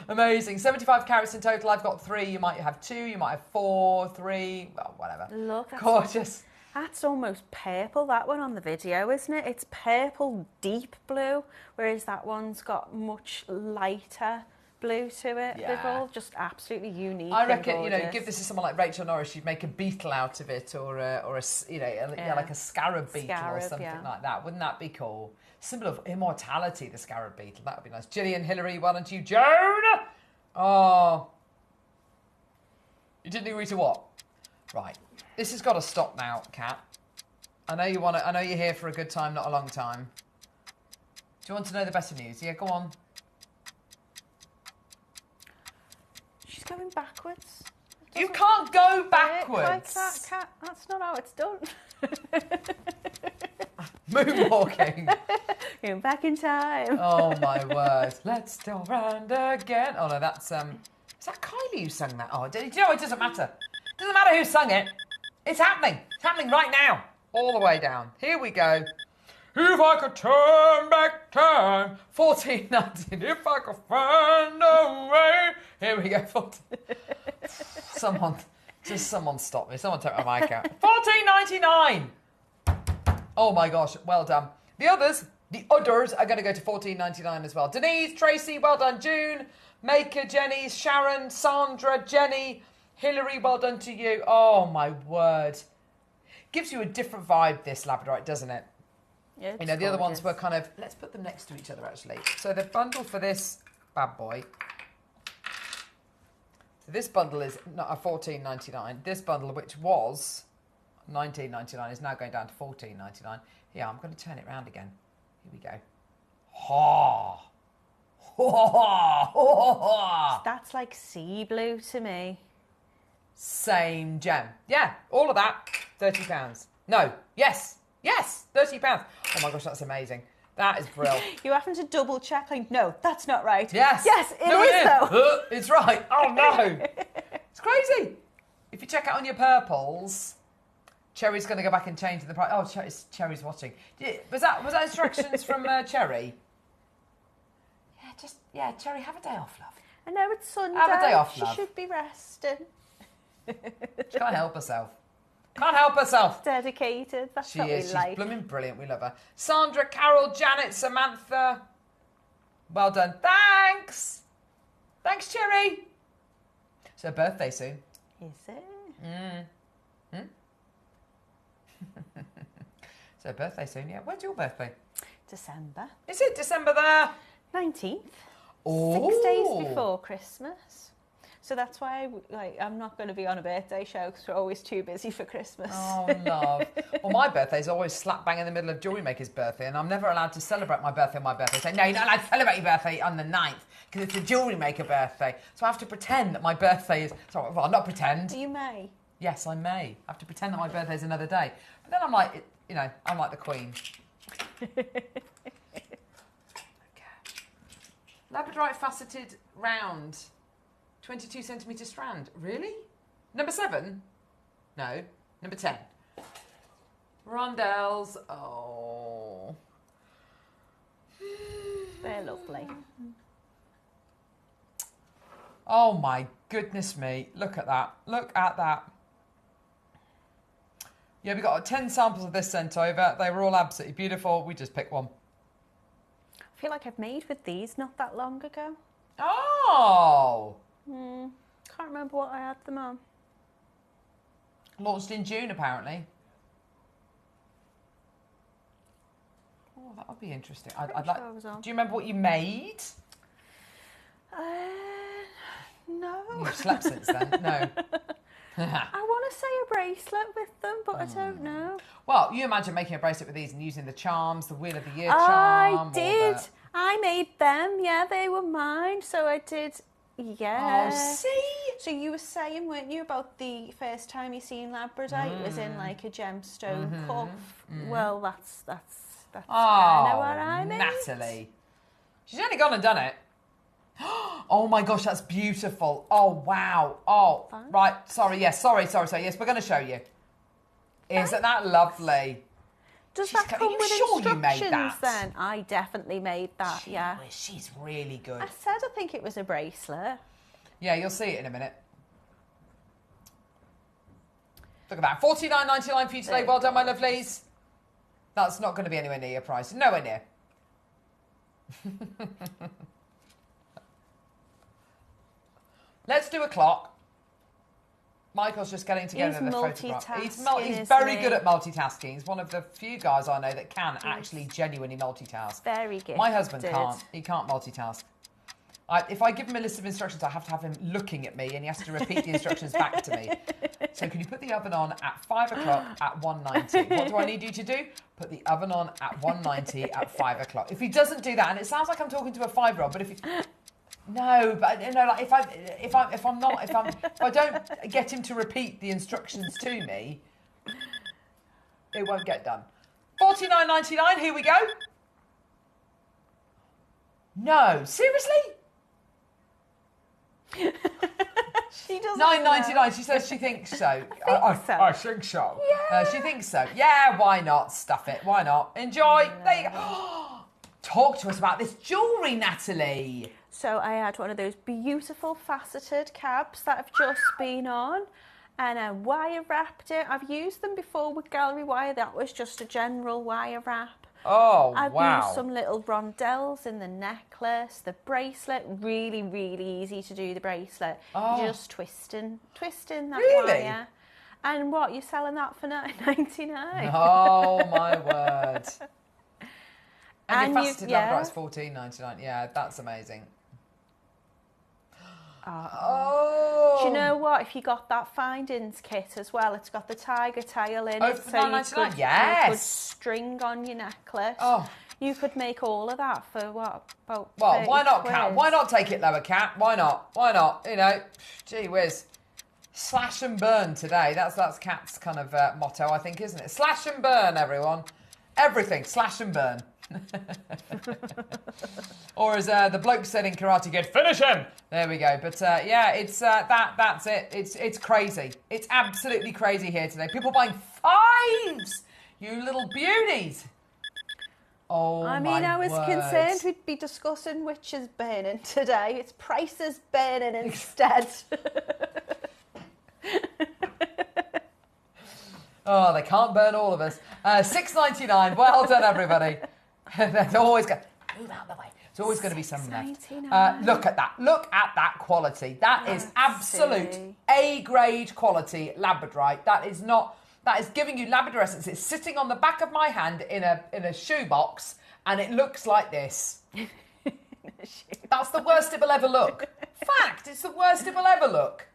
[SPEAKER 4] Amazing. 75 carats in total. I've got 3. You might have 2. You might have 4, 3. Well, whatever.
[SPEAKER 6] Look, that's
[SPEAKER 4] gorgeous.
[SPEAKER 6] That's almost purple, that one on the video, isn't it? It's purple deep blue, whereas that one's got much lighter blue to it.
[SPEAKER 4] Yeah.
[SPEAKER 6] They're all just absolutely unique.
[SPEAKER 4] I reckon,
[SPEAKER 6] and
[SPEAKER 4] give this to someone like Rachel Norris, she'd make a beetle out of it, or like a scarab beetle or something like that. Wouldn't that be cool? Symbol of immortality, the scarab beetle. That would be nice. Gillian, Hillary, well done to you. Joan! Oh. You didn't agree to what? Right. This has got to stop now, Kat. I know you're here for a good time, not a long time. Do you want to know the better news? Yeah, go on.
[SPEAKER 6] She's going backwards.
[SPEAKER 4] You can't go backwards.
[SPEAKER 6] Like that, Kat. That's not how it's done.
[SPEAKER 4] Moonwalking.
[SPEAKER 6] Going back in time.
[SPEAKER 4] Oh my word. Let's still round again. Oh no, that's is that Kylie who sang that? Oh, you know, it doesn't matter. It doesn't matter who sung it. It's happening. It's happening right now. All the way down. Here we go. If I could turn back time, 1419. If I could find a way. Here we go. Someone stop me. Someone take my mic out. 1499. Oh my gosh, well done. The others are going to go to 14.99 as well. Denise, Tracy, well done. June, Maker, Jenny, Sharon, Sandra, Jenny, Hillary, well done to you. Oh my word. Gives you a different vibe, this Labradorite, doesn't it?
[SPEAKER 6] Yeah,
[SPEAKER 4] the other ones were kind of, let's put them next to each other actually. So the bundle for this bad boy. So this bundle is $14.99. This bundle, which was $19.99, is now going down to $14.99. Yeah, I'm going to turn it around again. Here we go. Ha!
[SPEAKER 6] That's like sea blue to me.
[SPEAKER 4] Same gem. Yeah, all of that, £30. No, yes, £30. Oh my gosh, that's amazing. That is brilliant.
[SPEAKER 6] You happen to double check, like, no, that's not right.
[SPEAKER 4] Yes.
[SPEAKER 6] Yes, it is though.
[SPEAKER 4] It's right. Oh no. It's crazy. If you check out on your purples, Cherry's going to go back and change the price. Oh, Cherry's watching. Was that instructions from Cherry? Yeah, Cherry, have a day off, love.
[SPEAKER 6] I know it's Sunday.
[SPEAKER 4] Have a day off, love.
[SPEAKER 6] She should be resting.
[SPEAKER 4] She can't help herself. Can't help herself.
[SPEAKER 6] Dedicated. That's what we like.
[SPEAKER 4] She's blooming brilliant. We love her. Sandra, Carol, Janet, Samantha. Well done. Thanks. Thanks, Cherry. It's her birthday soon.
[SPEAKER 6] Is it?
[SPEAKER 4] It's her birthday soon, yeah. When's your birthday?
[SPEAKER 6] December.
[SPEAKER 4] Is it December there?
[SPEAKER 6] 19th.
[SPEAKER 4] Oh.
[SPEAKER 6] 6 days before Christmas. So that's why I'm not going to be on a birthday show because we're always too busy for Christmas.
[SPEAKER 4] Oh, love. Well, my birthday's always slap bang in the middle of JewelleryMaker's birthday, and I'm never allowed to celebrate my birthday on my birthday. So, no, you're not allowed to celebrate your birthday on the 9th because it's a JewelleryMaker birthday. So I have to pretend that my birthday is... Sorry, well, not pretend.
[SPEAKER 6] You may.
[SPEAKER 4] Yes, I may. I have to pretend that my birthday is another day. But then I'm like, I'm like the Queen. Okay. Labradorite faceted round. 22 centimetre strand. Really? Number 7? No. Number 10. Rondelles. Oh.
[SPEAKER 6] They're lovely.
[SPEAKER 4] Oh my goodness me. Look at that. Look at that. Yeah, we got 10 samples of this sent over. They were all absolutely beautiful. We just picked one.
[SPEAKER 6] I feel like I've made with these not that long ago.
[SPEAKER 4] Oh!
[SPEAKER 6] Can't remember what I had them on.
[SPEAKER 4] Launched in June, apparently. Oh, that would be interesting. I'd like.
[SPEAKER 6] Sure I was on.
[SPEAKER 4] Do you remember what you made?
[SPEAKER 6] No.
[SPEAKER 4] You've slept since then. No.
[SPEAKER 6] I want to say a bracelet with them, but I don't know.
[SPEAKER 4] Well, you imagine making a bracelet with these and using the charms, the Wheel of the Year
[SPEAKER 6] I
[SPEAKER 4] charm.
[SPEAKER 6] did. I made them. Yeah, they were mine. So I did. Yeah.
[SPEAKER 4] Oh, see?
[SPEAKER 6] So you were saying, weren't you, about the first time you seen Labradorite was in like a gemstone cuff? Well, that's kind of what I made.
[SPEAKER 4] Natalie. She's only gone and done it. Oh my gosh, that's beautiful. Oh, wow. Oh, right. Sorry. Yes, sorry. Yes, we're going to show you. Isn't that lovely?
[SPEAKER 6] Does that come with
[SPEAKER 4] sure you made
[SPEAKER 6] instructions
[SPEAKER 4] that?
[SPEAKER 6] then? I definitely made that, yeah.
[SPEAKER 4] She's really good.
[SPEAKER 6] I said I think it was a bracelet.
[SPEAKER 4] Yeah, you'll see it in a minute. Look at that. $49.99 for you today. Well done, my lovelies. That's not going to be anywhere near your price. Nowhere near. Let's do a clock. Michael's just getting together the photograph. He's very good at multitasking. He's one of the few guys I know that can actually genuinely multitask.
[SPEAKER 6] Very gifted.
[SPEAKER 4] My husband can't. He can't multitask. If I give him a list of instructions, I have to have him looking at me and he has to repeat the instructions back to me. So can you put the oven on at 5 o'clock at 190? What do I need you to do? Put the oven on at 190 at 5 o'clock. If he doesn't do that, and it sounds like I'm talking to a 5-year-old, but if he... No, but you know, like if I don't get him to repeat the instructions to me, it won't get done. $49.99. Here we go. No, seriously.
[SPEAKER 6] She doesn't.
[SPEAKER 4] $9.99. She says she thinks so. I think so.
[SPEAKER 6] Yeah.
[SPEAKER 4] She thinks so. Yeah. Why not? Stuff it. Why not? Enjoy. There you go. Talk to us about this jewellery, Natalie.
[SPEAKER 6] So I had one of those beautiful faceted cabs that have just been on, and I wire wrapped it. I've used them before with gallery wire. That was just a general wire wrap.
[SPEAKER 4] Oh,
[SPEAKER 6] I've
[SPEAKER 4] wow.
[SPEAKER 6] used some little rondelles in the necklace, the bracelet. Really, really easy to do the bracelet.
[SPEAKER 4] Oh.
[SPEAKER 6] Just twisting that
[SPEAKER 4] Really?
[SPEAKER 6] wire. And what, you're selling that for $9.99?
[SPEAKER 4] Oh my word. And your faceted
[SPEAKER 6] yeah.
[SPEAKER 4] Labradorite's $14.99. Yeah, that's amazing.
[SPEAKER 6] Oh. Do you know what? If you got that findings kit as well, it's got the tiger tail in it,
[SPEAKER 4] for
[SPEAKER 6] so
[SPEAKER 4] $9.99?
[SPEAKER 6] you could
[SPEAKER 4] Yes.
[SPEAKER 6] string on your necklace.
[SPEAKER 4] Oh.
[SPEAKER 6] You could make all of that for what? About
[SPEAKER 4] Well, why not,
[SPEAKER 6] £30?
[SPEAKER 4] Kat? Why not take it lower, Kat? Why not? Why not? You know, gee whiz. Slash and burn today. That's Kat's kind of motto, I think, isn't it? Slash and burn, everyone. Everything, slash and burn. Or as the bloke said in Karate Kid, finish him. There we go. But yeah, it's that's it. It's crazy. It's absolutely crazy here today. People buying 5s. You little beauties. Oh,
[SPEAKER 6] I mean, I was
[SPEAKER 4] word.
[SPEAKER 6] concerned we'd be discussing which is burning today. It's prices burning instead.
[SPEAKER 4] Oh, they can't burn all of us. $6.99. Well done, everybody. There's always going. Move out the way. There's always going to be some left. Look at that. Look at that quality. That is absolute A-grade quality Labradorite. That is not. That is giving you Labrador essence. It's sitting on the back of my hand in a shoebox, and it looks like this. That's the worst it will ever look. Fact. It's the worst it will ever look.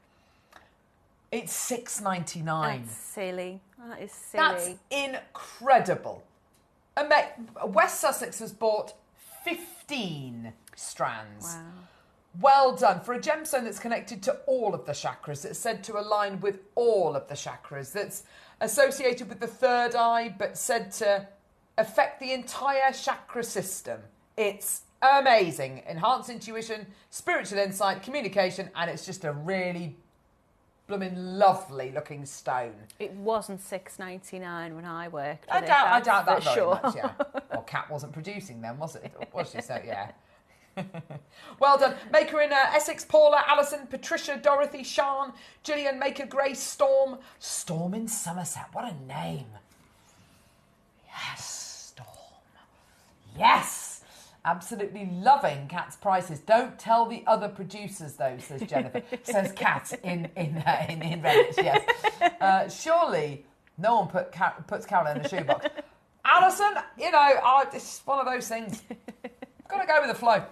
[SPEAKER 4] It's $6.99.
[SPEAKER 6] That's silly. That is silly.
[SPEAKER 4] That's incredible. West Sussex has bought 15 strands.
[SPEAKER 6] Wow.
[SPEAKER 4] Well done. For a gemstone that's connected to all of the chakras, that's said to align with all of the chakras, that's associated with the third eye, but said to affect the entire chakra system. It's amazing. Enhanced intuition, spiritual insight, communication, and it's just a really blooming lovely looking stone.
[SPEAKER 6] It wasn't $6.99 when I worked.
[SPEAKER 4] I doubt that very
[SPEAKER 6] sure.
[SPEAKER 4] much, yeah. Well, Kat wasn't producing then, was it? Was she? So, yeah. Well done. Maker in Essex, Paula, Alison, Patricia, Dorothy, Sian, Gillian, Maker, Grace, Storm. Storm in Somerset. What a name. Yes, Storm. Yes. Absolutely loving Kat's prices. Don't tell the other producers, though, says Jennifer. Says Kat in Reddit, yes. Surely no one puts Carol in a shoebox. Alison, you know, it's one of those things. Got to go with the flow.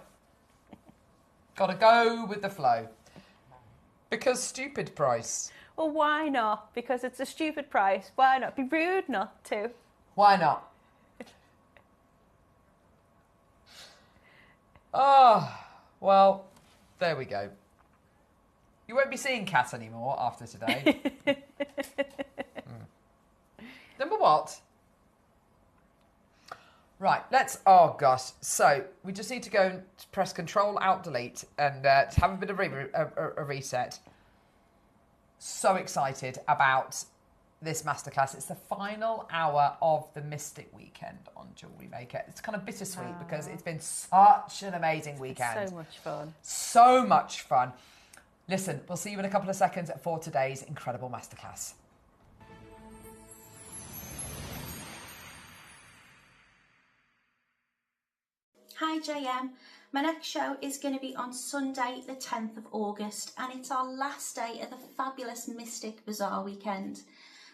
[SPEAKER 4] Got to go with the flow. Because stupid price.
[SPEAKER 6] Well, why not? Because it's a stupid price. Why not? Be rude not to.
[SPEAKER 4] Why not? Oh, well, there we go. You won't be seeing Kat anymore after today. Number what? Right, oh gosh. So, we just need to go and press Control, Alt, Delete and have a bit of a reset. So excited about this masterclass. It's the final hour of the Mystic Weekend on Jewellery Maker. It's kind of bittersweet because it's been such an amazing weekend.
[SPEAKER 6] So much fun.
[SPEAKER 4] So much fun. Listen, we'll see you in a couple of seconds for today's incredible masterclass.
[SPEAKER 9] Hi JM, my next show is going to be on Sunday the 10th of August and it's our last day of the fabulous Mystic Bazaar weekend.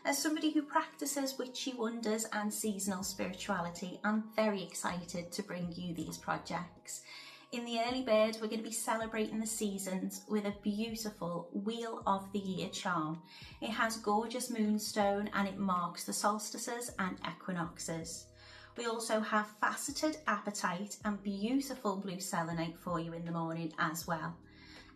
[SPEAKER 9] As somebody who practices witchy wonders and seasonal spirituality, I'm very excited to bring you these projects. In the early bird, we're going to be celebrating the seasons with a beautiful Wheel of the Year charm. It has gorgeous moonstone and it marks the solstices and equinoxes. We also have faceted apatite and beautiful blue selenite for you in the morning as well.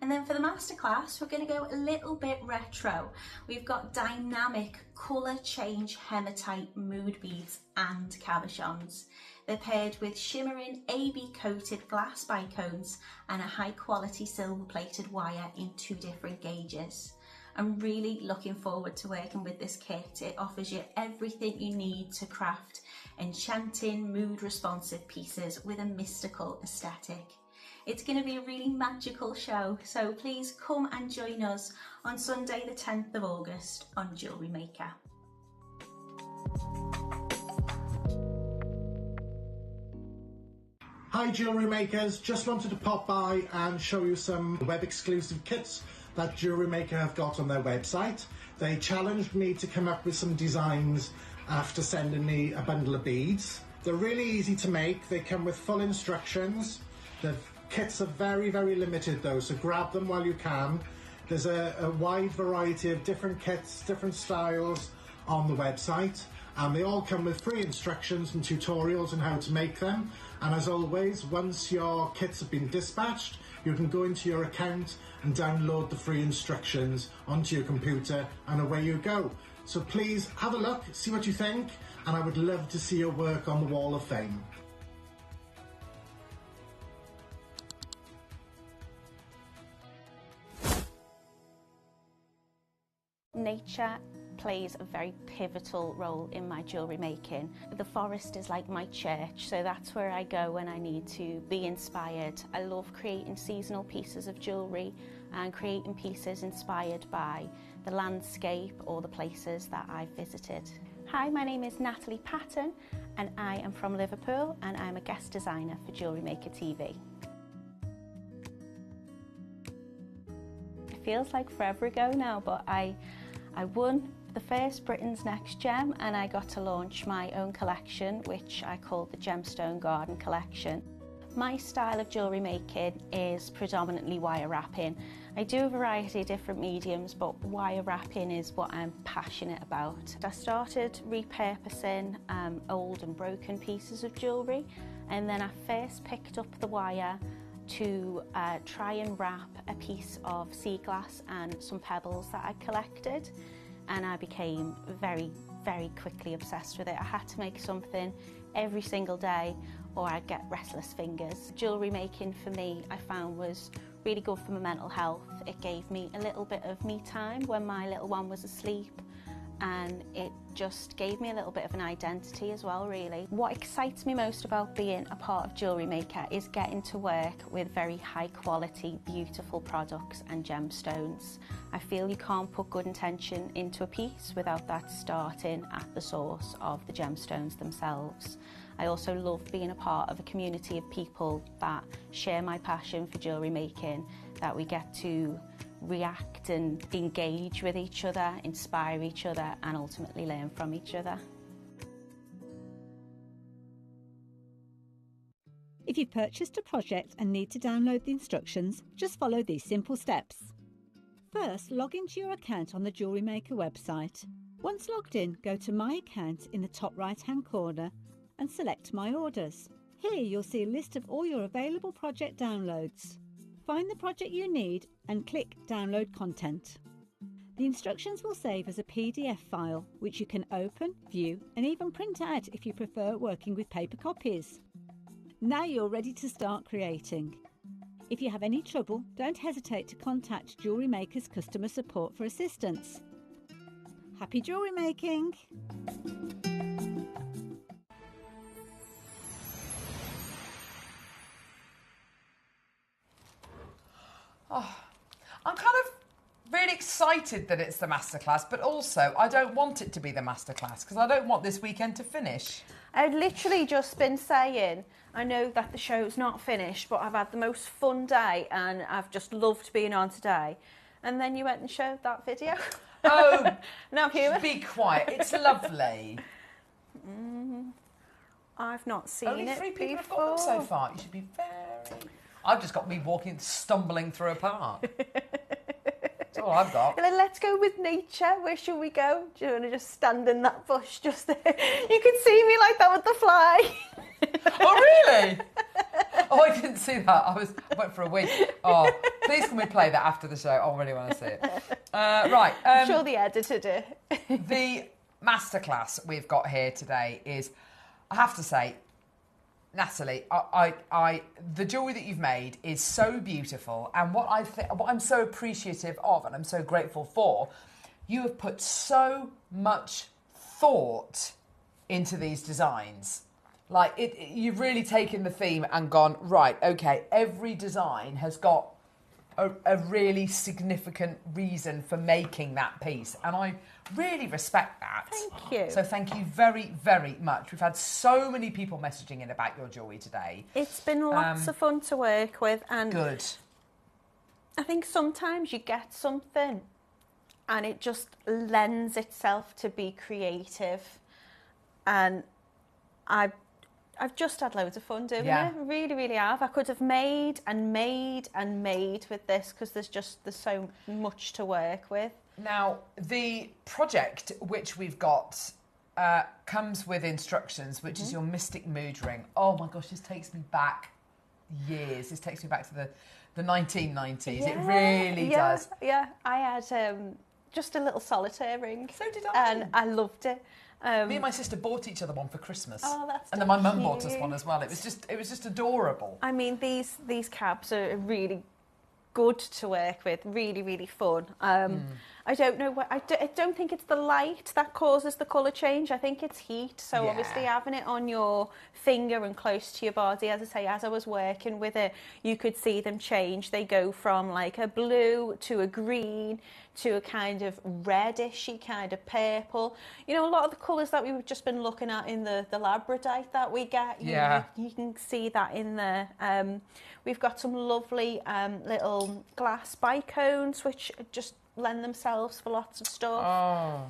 [SPEAKER 9] And then for the masterclass, we're going to go a little bit retro. We've got dynamic colour change hematite mood beads and cabochons. They're paired with shimmering AB coated glass bicones and a high quality silver plated wire in 2 different gauges. I'm really looking forward to working with this kit. It offers you everything you need to craft enchanting, mood responsive pieces with a mystical aesthetic. It's going to be a really magical show, so please come and join us on Sunday the 10th of August on Jewellery Maker.
[SPEAKER 5] Hi Jewellery Makers, just wanted to pop by and show you some web exclusive kits that Jewellery Maker have got on their website. They challenged me to come up with some designs after sending me a bundle of beads. They're really easy to make, they come with full instructions. The kits are very, very limited though, so grab them while you can. There's a wide variety of different kits, different styles on the website, and they all come with free instructions and tutorials on how to make them. And as always, once your kits have been dispatched, you can go into your account and download the free instructions onto your computer, and away you go. So please have a look, see what you think, and I would love to see your work on the Wall of Fame.
[SPEAKER 6] Nature plays a very pivotal role in my jewellery making. The forest is like my church, so that's where I go when I need to be inspired. I love creating seasonal pieces of jewellery and creating pieces inspired by the landscape or the places that I've visited. Hi, my name is Natalie Patton and I am from Liverpool and I'm a guest designer for JewelleryMaker TV. It feels like forever ago now, but I won the first Britain's Next Gem and I got to launch my own collection, which I called the Gemstone Garden Collection. My style of jewellery making is predominantly wire wrapping. I do a variety of different mediums, but wire wrapping is what I'm passionate about. I started repurposing old and broken pieces of jewellery, and then I first picked up the wire to try and wrap a piece of sea glass and some pebbles that I'd collected, and I became very, very quickly obsessed with it. I had to make something every single day or I'd get restless fingers. Jewellery making for me, I found, was really good for my mental health. It gave me a little bit of me time when my little one was asleep, and it just gave me a little bit of an identity as well, really. What excites me most about being a part of Jewellery Maker is getting to work with very high quality, beautiful products and gemstones. I feel you can't put good intention into a piece without that starting at the source of the gemstones themselves. I also love being a part of a community of people that share my passion for jewellery making, that we get to react and engage with each other, inspire each other, and ultimately learn from each other.
[SPEAKER 14] If you've purchased a project and need to download the instructions, just follow these simple steps. First, log into your account on the JewelleryMaker website. Once logged in, go to My Account in the top right-hand corner and select My Orders. Here you'll see a list of all your available project downloads. Find the project you need and click Download Content. The instructions will save as a PDF file, which you can open, view, and even print out if you prefer working with paper copies. Now you're ready to start creating. If you have any trouble, don't hesitate to contact JewelleryMaker's customer support for assistance. Happy jewellery making!
[SPEAKER 4] Oh, I'm kind of really excited that it's the masterclass, but also I don't want it to be the masterclass because I don't want this weekend to finish.
[SPEAKER 6] I've literally just been saying, I know that the show's not finished, but I've had the most fun day and I've just loved being on today. And then you went and showed that video.
[SPEAKER 4] Oh,
[SPEAKER 6] no, humour.
[SPEAKER 4] Be quiet. It's lovely.
[SPEAKER 6] I've not seen
[SPEAKER 4] Only
[SPEAKER 6] it
[SPEAKER 4] 3 people have
[SPEAKER 6] before.
[SPEAKER 4] got them so far. You should be very... I've just got me walking, stumbling through a park. That's all I've got.
[SPEAKER 6] Let's go with nature. Where should we go? Do you want to just stand in that bush just there? You can see me like that with the fly.
[SPEAKER 4] Oh, really? Oh, I didn't see that. I went for a week. Oh, please can we play that after the show? I really want to see it. Right.
[SPEAKER 6] I'm sure the editor did.
[SPEAKER 4] The masterclass we've got here today is, I have to say, Natalie, the jewellery that you've made is so beautiful, and what I'm so appreciative of, and I'm so grateful for, you have put so much thought into these designs. Like you've really taken the theme and gone, right, okay, every design has got a really significant reason for making that piece, and I really respect that.
[SPEAKER 6] Thank you.
[SPEAKER 4] So thank you very, very much. We've had so many people messaging in about your jewellery today.
[SPEAKER 6] It's been lots of fun to work with, and
[SPEAKER 4] good.
[SPEAKER 6] I think sometimes you get something and it just lends itself to be creative, and I've just had loads of fun doing it. Really, really have. I could have made and made and made with this because there's so much to work with.
[SPEAKER 4] Now, the project which we've got comes with instructions, which is your Mystic Mood Ring. Oh my gosh, this takes me back years. This takes me back to the 1990s. Yeah, it really does.
[SPEAKER 6] Yeah, I had just a little solitaire ring.
[SPEAKER 4] So did I.
[SPEAKER 6] And I loved it.
[SPEAKER 4] Me and my sister bought each other one for Christmas.
[SPEAKER 6] Oh, that's
[SPEAKER 4] and then my mum bought us one as well. It was just adorable.
[SPEAKER 6] I mean, these cabs are really good to work with. Really, really fun. I don't know what I don't think it's the light that causes the colour change. I think it's heat. So obviously having it on your finger and close to your body, as I say, as I was working with it, you could see them change. They go from like a blue to a green to a kind of reddishy kind of purple. You know, a lot of the colours that we've just been looking at in the labradorite that we get, you can see that in there. We've got some lovely little glass bicones which just lend themselves for lots of stuff.
[SPEAKER 4] Oh.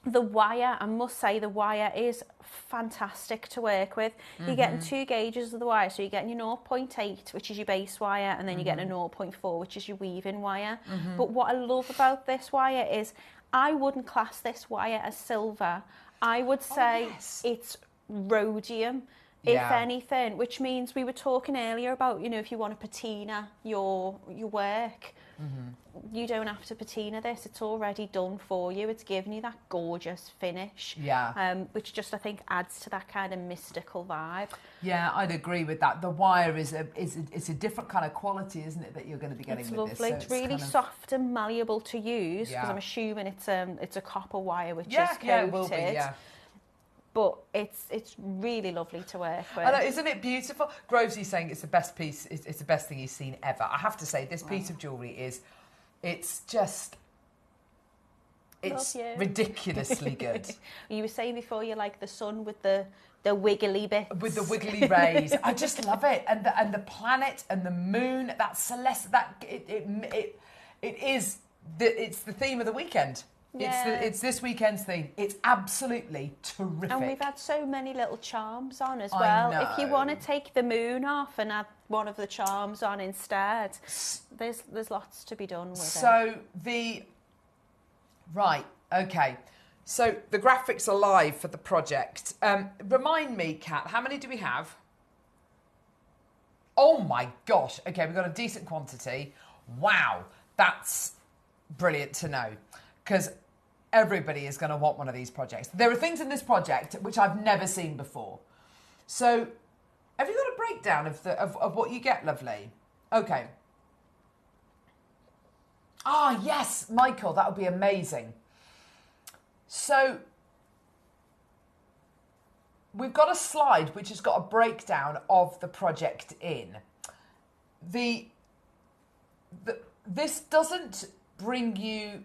[SPEAKER 6] The wire, I must say, the wire is fantastic to work with. You're getting 2 gauges of the wire, so you're getting your 0.8, which is your base wire, and then you're getting a 0.4, which is your weaving wire. But what I love about this wire is I wouldn't class this wire as silver. I would say it's rhodium, if anything, which means we were talking earlier about, you know, if you want to patina your work, you don't have to patina this. It's already done for you. It's giving you that gorgeous finish. Which just, I think, adds to that kind of mystical vibe.
[SPEAKER 4] Yeah, I'd agree with that. The wire is a different kind of quality, isn't it, that you're going to be getting
[SPEAKER 6] it's
[SPEAKER 4] with
[SPEAKER 6] lovely.
[SPEAKER 4] this.
[SPEAKER 6] So it's really soft and malleable to use, because I'm assuming it's a copper wire which is coated.
[SPEAKER 4] Yeah, it will be, yeah.
[SPEAKER 6] But it's really lovely to work with.
[SPEAKER 4] I know, isn't it beautiful? Grovesy's saying it's the best piece, it's the best thing he's seen ever. I have to say, this piece of jewellery it's ridiculously good.
[SPEAKER 6] You were saying before you like the sun with the wiggly bits.
[SPEAKER 4] With the wiggly rays. I just love it. And the planet and the moon, that celeste, it's the theme of the weekend. It's this weekend's theme. It's absolutely terrific.
[SPEAKER 6] And we've had so many little charms on as
[SPEAKER 4] I
[SPEAKER 6] well.
[SPEAKER 4] know.
[SPEAKER 6] If you want to take the moon off and add one of the charms on instead, there's lots to be done with it.
[SPEAKER 4] Right, okay. So the graphics are live for the project. Remind me, Kat, how many do we have? Oh my gosh. Okay, we've got a decent quantity. Wow, that's brilliant to know, because everybody is going to want one of these projects. There are things in this project which I've never seen before. So have you got a breakdown of what you get, lovely? Okay. Ah, yes, Michael, that would be amazing. So we've got a slide which has got a breakdown of the project in. This doesn't bring you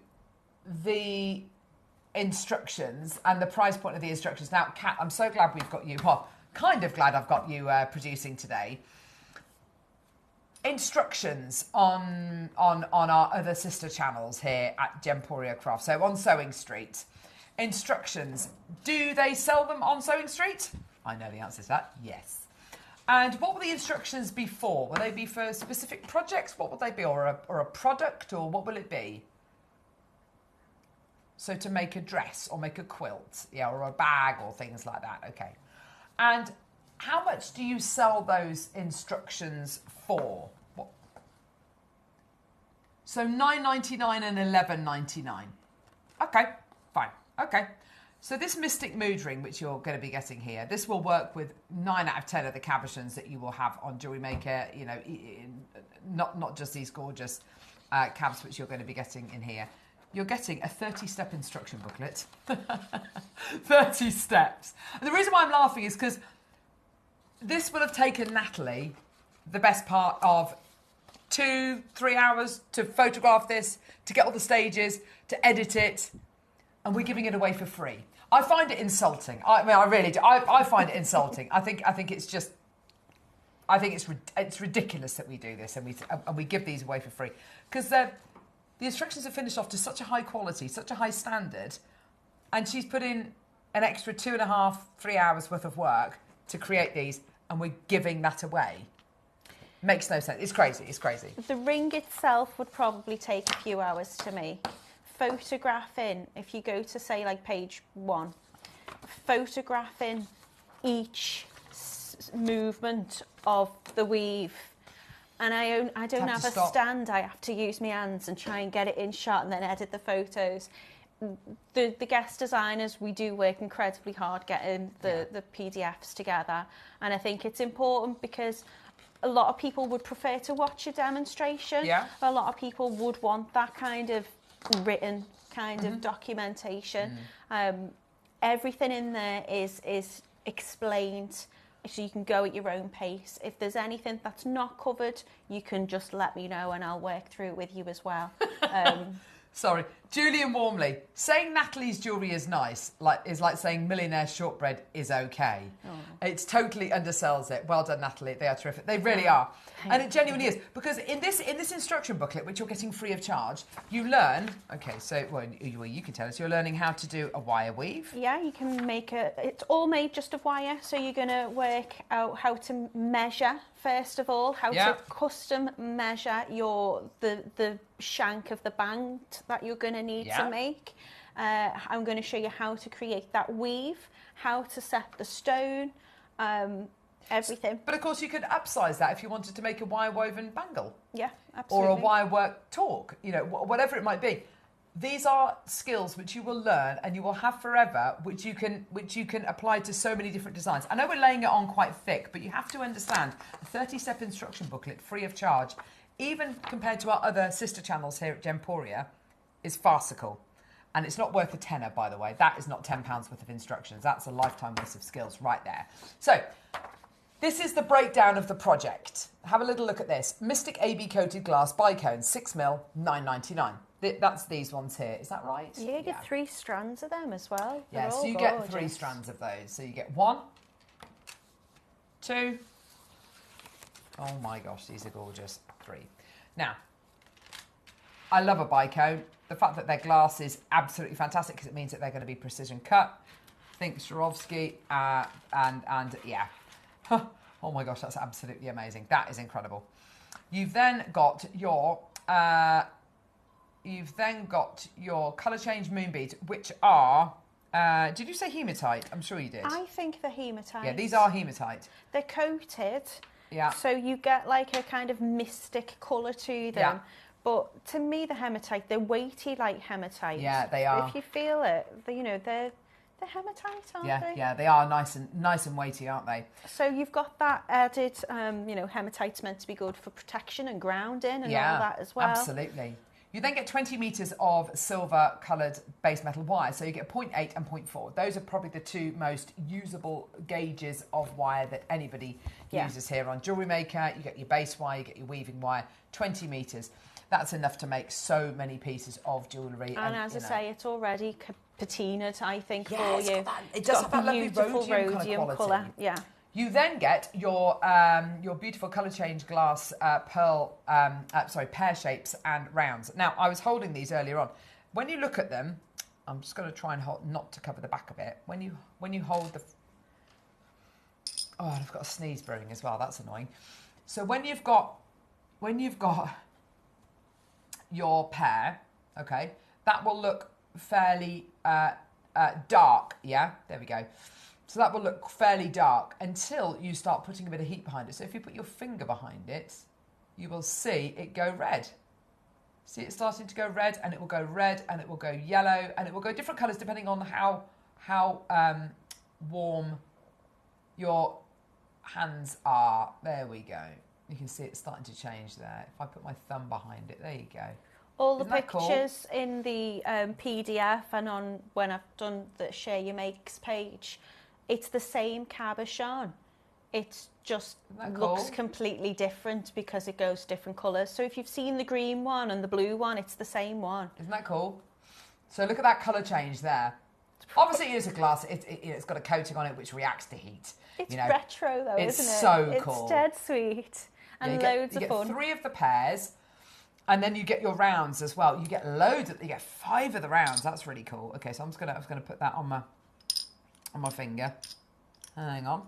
[SPEAKER 4] the instructions and the price point of the instructions. Now, Kat, I'm so glad we've got you, well, kind of glad I've got you producing today. Instructions on our other sister channels here at Gemporia Craft. So on Sewing Street, instructions. Do they sell them on Sewing Street? I know the answer to that. Yes. And what will the instructions be for? Will they be for specific projects? What will they be, or a product, or what will it be? So to make a dress or make a quilt, yeah, or a bag or things like that. Okay. And how much do you sell those instructions for? What? So £9.99 and £11.99. Okay, fine. Okay. So this Mystic Mood Ring, which you're going to be getting here, this will work with 9 out of 10 of the cabochons that you will have on Jewellery Maker. You know, not just these gorgeous cabs which you're going to be getting in here. You're getting a 30-step instruction booklet. 30 steps. And the reason why I'm laughing is because this will have taken Natalie the best part of 2-3 hours to photograph this, to get all the stages, to edit it, and we're giving it away for free. I find it insulting. I mean, I really do. I find it insulting. I think it's just, I think it's ridiculous that we do this and we give these away for free, because the instructions are finished off to such a high quality, such a high standard, and she's put in an extra 2.5-3 hours worth of work to create these, and we're giving that away. Makes no sense. It's crazy. It's crazy.
[SPEAKER 6] The ring itself would probably take a few hours to make. Photographing, if you go to say like page 1, photographing each movement of the weave, and I don't have a stand. I have to use my hands and try and get it in shot and then edit the photos. The guest designers, we do work incredibly hard getting the PDFs together, and I think it's important because a lot of people would prefer to watch a demonstration. Yeah. A lot of people would want that kind of written kind of documentation. Everything in there is explained, so you can go at your own pace. If there's anything that's not covered, you can just let me know and I'll work through it with you as well.
[SPEAKER 4] Sorry, Julian Warmley, saying Natalie's jewellery is nice is like saying millionaire shortbread is okay. It's totally undersells it. Well done, Natalie. They are terrific. They really are. And it genuinely is, because in this instruction booklet, which you're getting free of charge, you learn, okay, so, well, you can tell us, you're learning how to do a wire weave.
[SPEAKER 6] Yeah, you can make it's all made just of wire, so you're going to work out how to measure, first of all, how to custom measure the shank of the band that you're going to need to make. I'm going to show you how to create that weave, how to set the stone, everything.
[SPEAKER 4] But of course you could upsize that if you wanted to make a wire woven bangle.
[SPEAKER 6] Yeah, absolutely.
[SPEAKER 4] Or a wire work torque, you know, whatever it might be. These are skills which you will learn and you will have forever, which you can apply to so many different designs. I know we're laying it on quite thick, but you have to understand a 30-step instruction booklet free of charge, even compared to our other sister channels here at Gemporia, is farcical. And it's not worth a tenner, by the way. That is not £10 worth of instructions. That's a lifetime worth of skills right there. So this is the breakdown of the project. Have a little look at this. Mystic AB coated glass bicone, 6mm, £9.99. That's these ones here. Is that right?
[SPEAKER 6] Yeah, you get 3 strands of them as well.
[SPEAKER 4] Yeah, so you get 3 strands of those. So you get 1, 2. Oh my gosh, these are gorgeous. 3. Now, I love a bicone. The fact that they're glass is absolutely fantastic because it means that they're going to be precision cut. Think Swarovski, and yeah. Oh my gosh, that's absolutely amazing. That is incredible. You've then got your colour change moon beads, which are. Did you say hematite? I'm sure you did.
[SPEAKER 6] I think they're hematite.
[SPEAKER 4] Yeah, these are hematite.
[SPEAKER 6] They're coated.
[SPEAKER 4] Yeah.
[SPEAKER 6] So you get like a kind of mystic colour to them.
[SPEAKER 4] Yeah.
[SPEAKER 6] But to me, the hematite, they're weighty like hematite.
[SPEAKER 4] Yeah, they are.
[SPEAKER 6] If you feel it, they're hematite, aren't they?
[SPEAKER 4] Yeah, they are nice and weighty, aren't they?
[SPEAKER 6] So you've got that added, hematite's meant to be good for protection and grounding and all that as well.
[SPEAKER 4] Absolutely. You then get 20 metres of silver-coloured base metal wire. So you get 0.8 and 0.4. Those are probably the two most usable gauges of wire that anybody uses here on Jewellery Maker. You get your base wire, you get your weaving wire, 20 metres. That's enough to make so many pieces of jewellery.
[SPEAKER 6] And as I say, it's already patinaed, I think, for you.
[SPEAKER 4] It does have that lovely rhodium
[SPEAKER 6] colour. Yeah.
[SPEAKER 4] You then get your beautiful colour change glass pear shapes and rounds. Now, I was holding these earlier on. When you look at them, I'm just going to try and hold, not to cover the back of it. When you hold the... Oh, and I've got a sneeze brewing as well. That's annoying. So when you've got your pear, okay, that will look fairly dark. Yeah, there we go. So that will look fairly dark until you start putting a bit of heat behind it. So if you put your finger behind it, you will see it go red. See it starting to go red, and it will go red, and it will go yellow, and it will go different colours depending on how warm your hands are. There we go. You can see it starting to change there. If I put my thumb behind it, there you go.
[SPEAKER 6] All the pictures in the PDF and on when I've done the Share Your Makes page, it's the same cabochon. It just looks completely different because it goes different colours. So if you've seen the green one and the blue one, it's the same one.
[SPEAKER 4] Isn't that cool? So look at that colour change there. Obviously, it is a glass. It's got a coating on it which reacts to heat.
[SPEAKER 6] It's retro though, isn't it?
[SPEAKER 4] It's so cool.
[SPEAKER 6] It's dead sweet and loads of fun.
[SPEAKER 4] You get 3 of the pairs. And then you get your rounds as well. You get you get 5 of the rounds. That's really cool. Okay, so I'm just gonna put that on my finger. Hang on.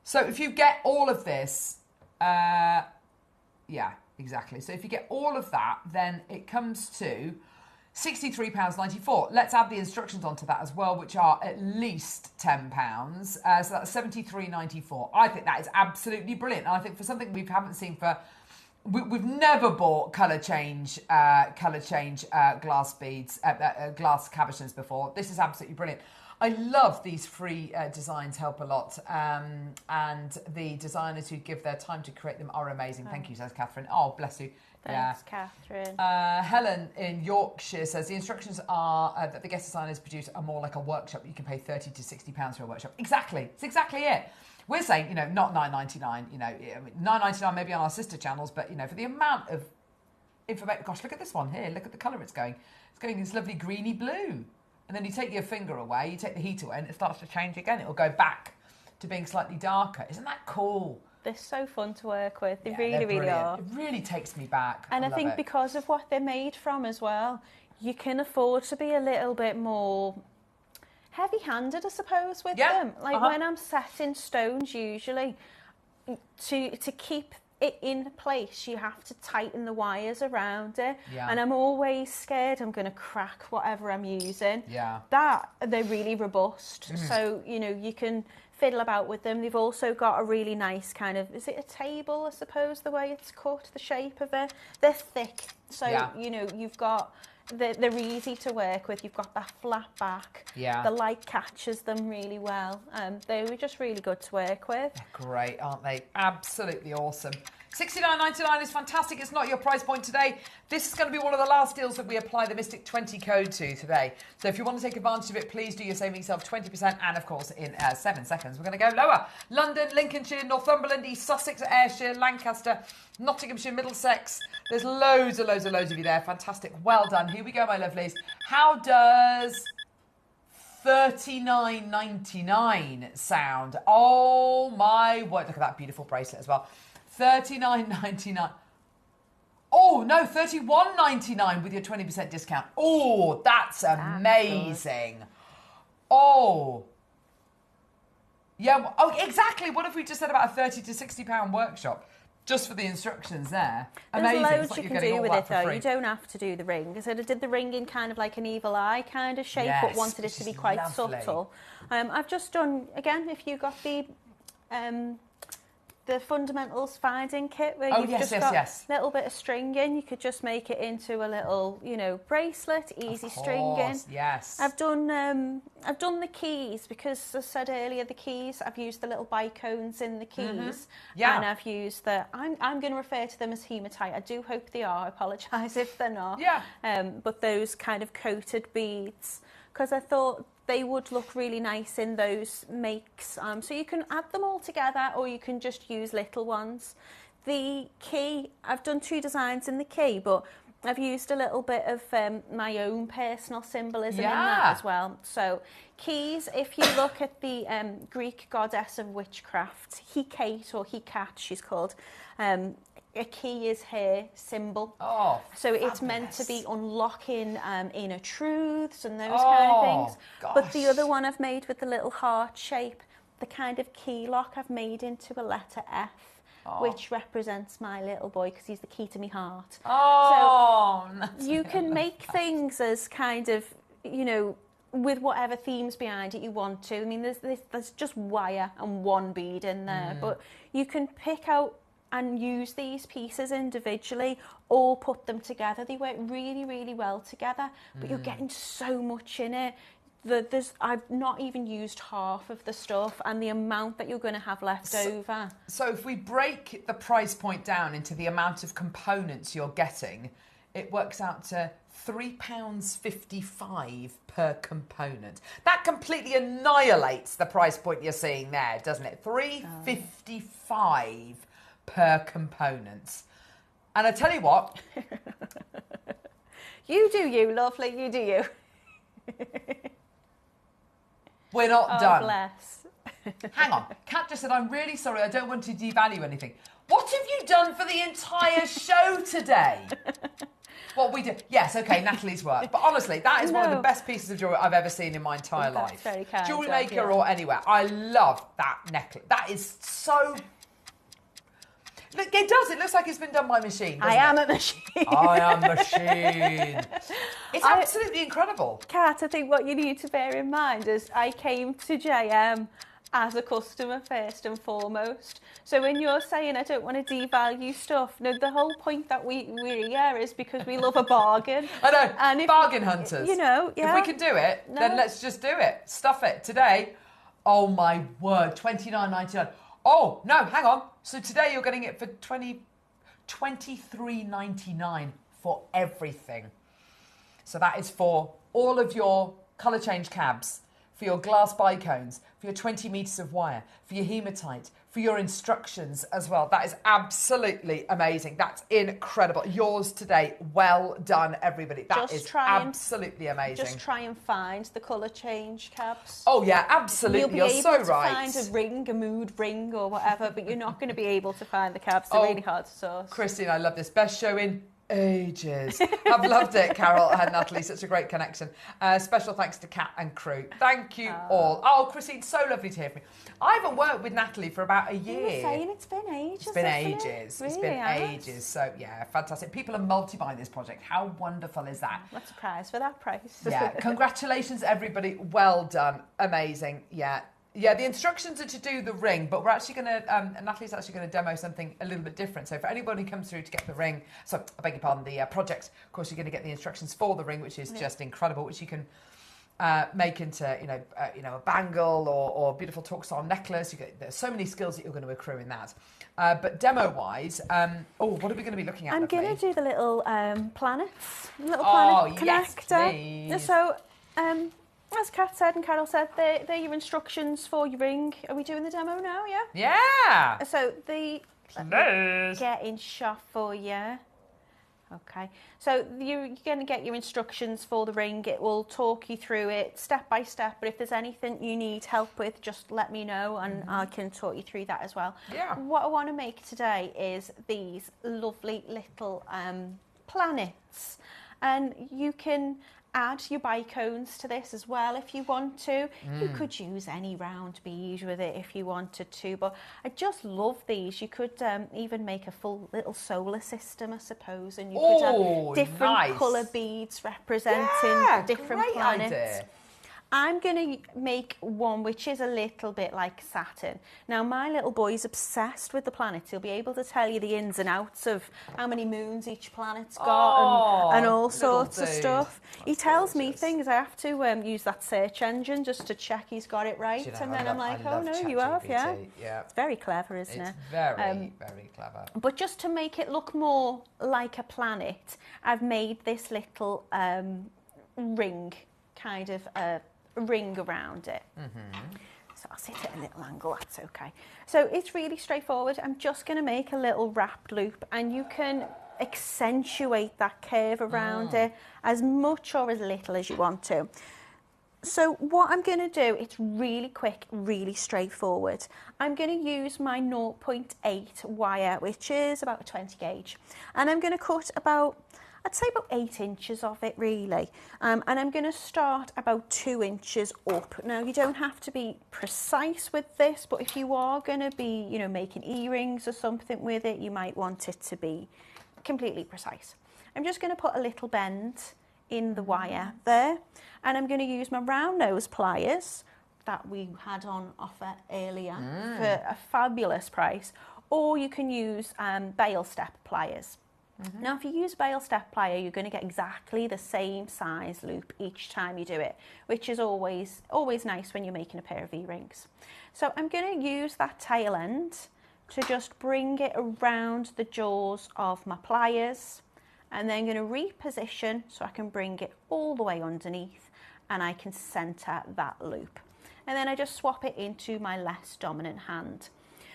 [SPEAKER 4] So if you get all of this, yeah, exactly. So if you get all of that, then it comes to £63.94. Let's add the instructions onto that as well, which are at least £10. So that's £73.94. I think that is absolutely brilliant. And I think for something we haven't seen for... We've never bought colour change glass beads, glass cabochons before. This is absolutely brilliant. I love these free designs, help a lot. And the designers who give their time to create them are amazing. Thank you, says Catherine. Oh, bless you.
[SPEAKER 6] Thanks, Catherine.
[SPEAKER 4] Helen in Yorkshire says the instructions are that the guest designers produce are more like a workshop. You can pay £30 to £60 for a workshop. Exactly. It's exactly it. We're saying, not $9.99, $9.99 maybe on our sister channels, but, for the amount of information. Gosh, look at this one here. Look at the colour it's going. It's going this lovely greeny blue. And then you take your finger away, you take the heat away, and it starts to change again. It will go back to being slightly darker. Isn't that cool?
[SPEAKER 6] They're so fun to work with. They really
[SPEAKER 4] brilliant.
[SPEAKER 6] are.
[SPEAKER 4] It really takes me back.
[SPEAKER 6] And I think
[SPEAKER 4] it.
[SPEAKER 6] Because of what they're made from as well, you can afford to be a little bit more... heavy-handed, I suppose, with them. Like when I'm setting stones, usually, to keep it in place, you have to tighten the wires around it. Yeah. And I'm always scared I'm going to crack whatever I'm using. Yeah. They're really robust. So, you can fiddle about with them. They've also got a really nice kind of, is it a table, I suppose, the way it's cut, the shape of it? They're thick. So, you've got... They're easy to work with. You've got that flat back. Yeah. The light catches them really well. They were just really good to work with.
[SPEAKER 4] They're great, aren't they? Absolutely awesome. $69.99 is fantastic. It's not your price point today. This is going to be one of the last deals that we apply the Mystic 20 code to today. So if you want to take advantage of it, please do. You're saving yourself 20%. And, of course, in 7 seconds, we're going to go lower. London, Lincolnshire, Northumberland, East Sussex, Ayrshire, Lancaster, Nottinghamshire, Middlesex. There's loads of you there. Fantastic. Well done. Here we go, my lovelies. How does... $39.99 sound? Oh, my word. Look at that beautiful bracelet as well. $39.99. Oh, no, $31.99 with your 20% discount. Oh, that's amazing. Good. Oh. Yeah, oh, exactly. What if we just said about a £30 to £60 workshop? Just for the instructions there. Amazing.
[SPEAKER 6] There's loads
[SPEAKER 4] like
[SPEAKER 6] you can do with it, though. You don't have to do the ring. So I did the ring in kind of like an evil eye kind of shape, but wanted it to be quite subtle. I've just done, again, if you got the fundamentals finding kit where you've just got a little bit of string in, you could just make it into a little, you know, bracelet, easy stringing.
[SPEAKER 4] Yes.
[SPEAKER 6] I've done the keys because, as I said earlier, the keys, I've used the little bicones in the keys.
[SPEAKER 4] Yeah.
[SPEAKER 6] And I've used I'm going to refer to them as hematite. I do hope they are. I apologise if they're not.
[SPEAKER 4] Yeah.
[SPEAKER 6] But those kind of coated beads, because I thought they would look really nice in those makes. So you can add them all together or you can just use little ones. The key, I've done 2 designs in the key, but I've used a little bit of my own personal symbolism in that as well. So keys, if you look at the Greek goddess of witchcraft, Hecate or Hecate, she's called, a key is her symbol.
[SPEAKER 4] Oh,
[SPEAKER 6] so it's meant to be unlocking inner truths and those kind of things.
[SPEAKER 4] Gosh.
[SPEAKER 6] But the other one I've made with the little heart shape, the kind of key lock I've made into a letter F, which represents my little boy because he's the key to my heart.
[SPEAKER 4] Oh,
[SPEAKER 6] so you can make things as kind of, you know, with whatever themes behind it you want to. I mean, there's just wire and one bead in there, but you can pick out and use these pieces individually or put them together. They work really, really well together, but you're getting so much in it. I've not even used half of the stuff and the amount that you're going to have left over.
[SPEAKER 4] So if we break the price point down into the amount of components you're getting, it works out to £3.55 per component. That completely annihilates the price point you're seeing there, doesn't it? £3.55 per component. And I tell you what,
[SPEAKER 6] you do you, lovely, you do you.
[SPEAKER 4] We're not done.
[SPEAKER 6] Bless.
[SPEAKER 4] Hang on, Kat just said, I'm really sorry, I don't want to devalue anything. What have you done for the entire show today? What we did. Yes, okay, Natalie's work. But honestly, that is one of the best pieces of jewellery I've ever seen in my entire life.
[SPEAKER 6] Very kind.
[SPEAKER 4] JewelleryMaker or anywhere. I love that necklace. That is so... Look, it does. It looks like it's been done by machine.
[SPEAKER 6] I am a machine.
[SPEAKER 4] I am machine. It's absolutely incredible.
[SPEAKER 6] Kat, I think what you need to bear in mind is I came to JM as a customer first and foremost. So when you're saying I don't want to devalue stuff, no, the whole point that we're here is because we love a bargain.
[SPEAKER 4] I know.
[SPEAKER 6] And
[SPEAKER 4] bargain hunters.
[SPEAKER 6] You know, yeah.
[SPEAKER 4] If we can do it, then let's just do it. Stuff it. Today, oh my word, $29.99. Oh, no, hang on. So today you're getting it for $23.99 for everything. So that is for all of your colour change cabs, for your glass bicones, for your 20 metres of wire, for your hematite, for your instructions as well. That is absolutely amazing. That's incredible. Yours today. Well done, everybody. That is absolutely amazing.
[SPEAKER 6] Just try and find the colour change cabs.
[SPEAKER 4] Oh, yeah, absolutely. You're so right.
[SPEAKER 6] You'll be able to find a ring, a mood ring or whatever, but you're not going to be able to find the cabs. They're really hard to source.
[SPEAKER 4] Christine, I love this. Best show in ages. I've loved it, Carol and Natalie. Such a great connection. Special thanks to Kat and crew. Thank you all. Oh, Christine, so lovely to hear from you. I haven't worked with Natalie for about a year.
[SPEAKER 6] You were saying it's been ages.
[SPEAKER 4] It's been ages.
[SPEAKER 6] Really
[SPEAKER 4] it's been ages. So yeah, fantastic. People are multi-buying this project. How wonderful is that?
[SPEAKER 6] What's a prize for that price?
[SPEAKER 4] Yeah. Congratulations, everybody. Well done. Amazing. Yeah. Yeah, the instructions are to do the ring, but we're actually going to, Natalie's actually going to demo something a little bit different. So for anybody who comes through to get the ring, so I beg your pardon, the project, of course, you're going to get the instructions for the ring, which is just incredible, which you can make into, a bangle or a beautiful torque style necklace. There's so many skills that you're going to accrue in that. But demo-wise, what are we going to be looking at?
[SPEAKER 6] I'm going to do the little planets, little planet connector.
[SPEAKER 4] Please.
[SPEAKER 6] So, as Kat said and Carol said, they're your instructions for your ring. Are we doing the demo now, yeah?
[SPEAKER 4] Yeah!
[SPEAKER 6] So, get in shot for you. Okay, so you're going to get your instructions for the ring. It will talk you through it step by step, but if there's anything you need help with, just let me know and I can talk you through that as well.
[SPEAKER 4] Yeah.
[SPEAKER 6] What I want to make today is these lovely little planets, and you can add your bicones to this as well if you want to. You could use any round bead with it if you wanted to, but I just love these. You could even make a full little solar system, I suppose, and you could have different colour beads representing different planets.
[SPEAKER 4] Idea.
[SPEAKER 6] I'm going to make one which is a little bit like Saturn. Now, my little boy's obsessed with the planets. He'll be able to tell you the ins and outs of how many moons each planet's got and all sorts of stuff. He tells me things. I have to use that search engine just to check he's got it right. And then I'm like, oh, no, you have, yeah. It's very clever, isn't it?
[SPEAKER 4] It's very, very clever.
[SPEAKER 6] But just to make it look more like a planet, I've made this little ring, kind of ring around it. So I'll sit at a little angle, that's okay. So it's really straightforward. I'm just going to make a little wrap loop, and you can accentuate that curve around it as much or as little as you want to. So what I'm going to do, it's really quick, really straightforward. I'm going to use my 0.8 wire, which is about a 20 gauge, and I'm going to cut about, I'd say about 8 inches of it really, and I'm going to start about 2 inches up. Now, you don't have to be precise with this, but if you are going to be, you know, making earrings or something with it, you might want it to be completely precise. I'm just going to put a little bend in the wire there, and I'm going to use my round nose pliers that we had on offer earlier for a fabulous price, or you can use bail step pliers. Now, if you use bail step plier, you're going to get exactly the same size loop each time you do it, which is always nice when you're making a pair of earrings. So I'm going to use that tail end to just bring it around the jaws of my pliers, and then I'm going to reposition so I can bring it all the way underneath and I can center that loop. And then I just swap it into my less dominant hand.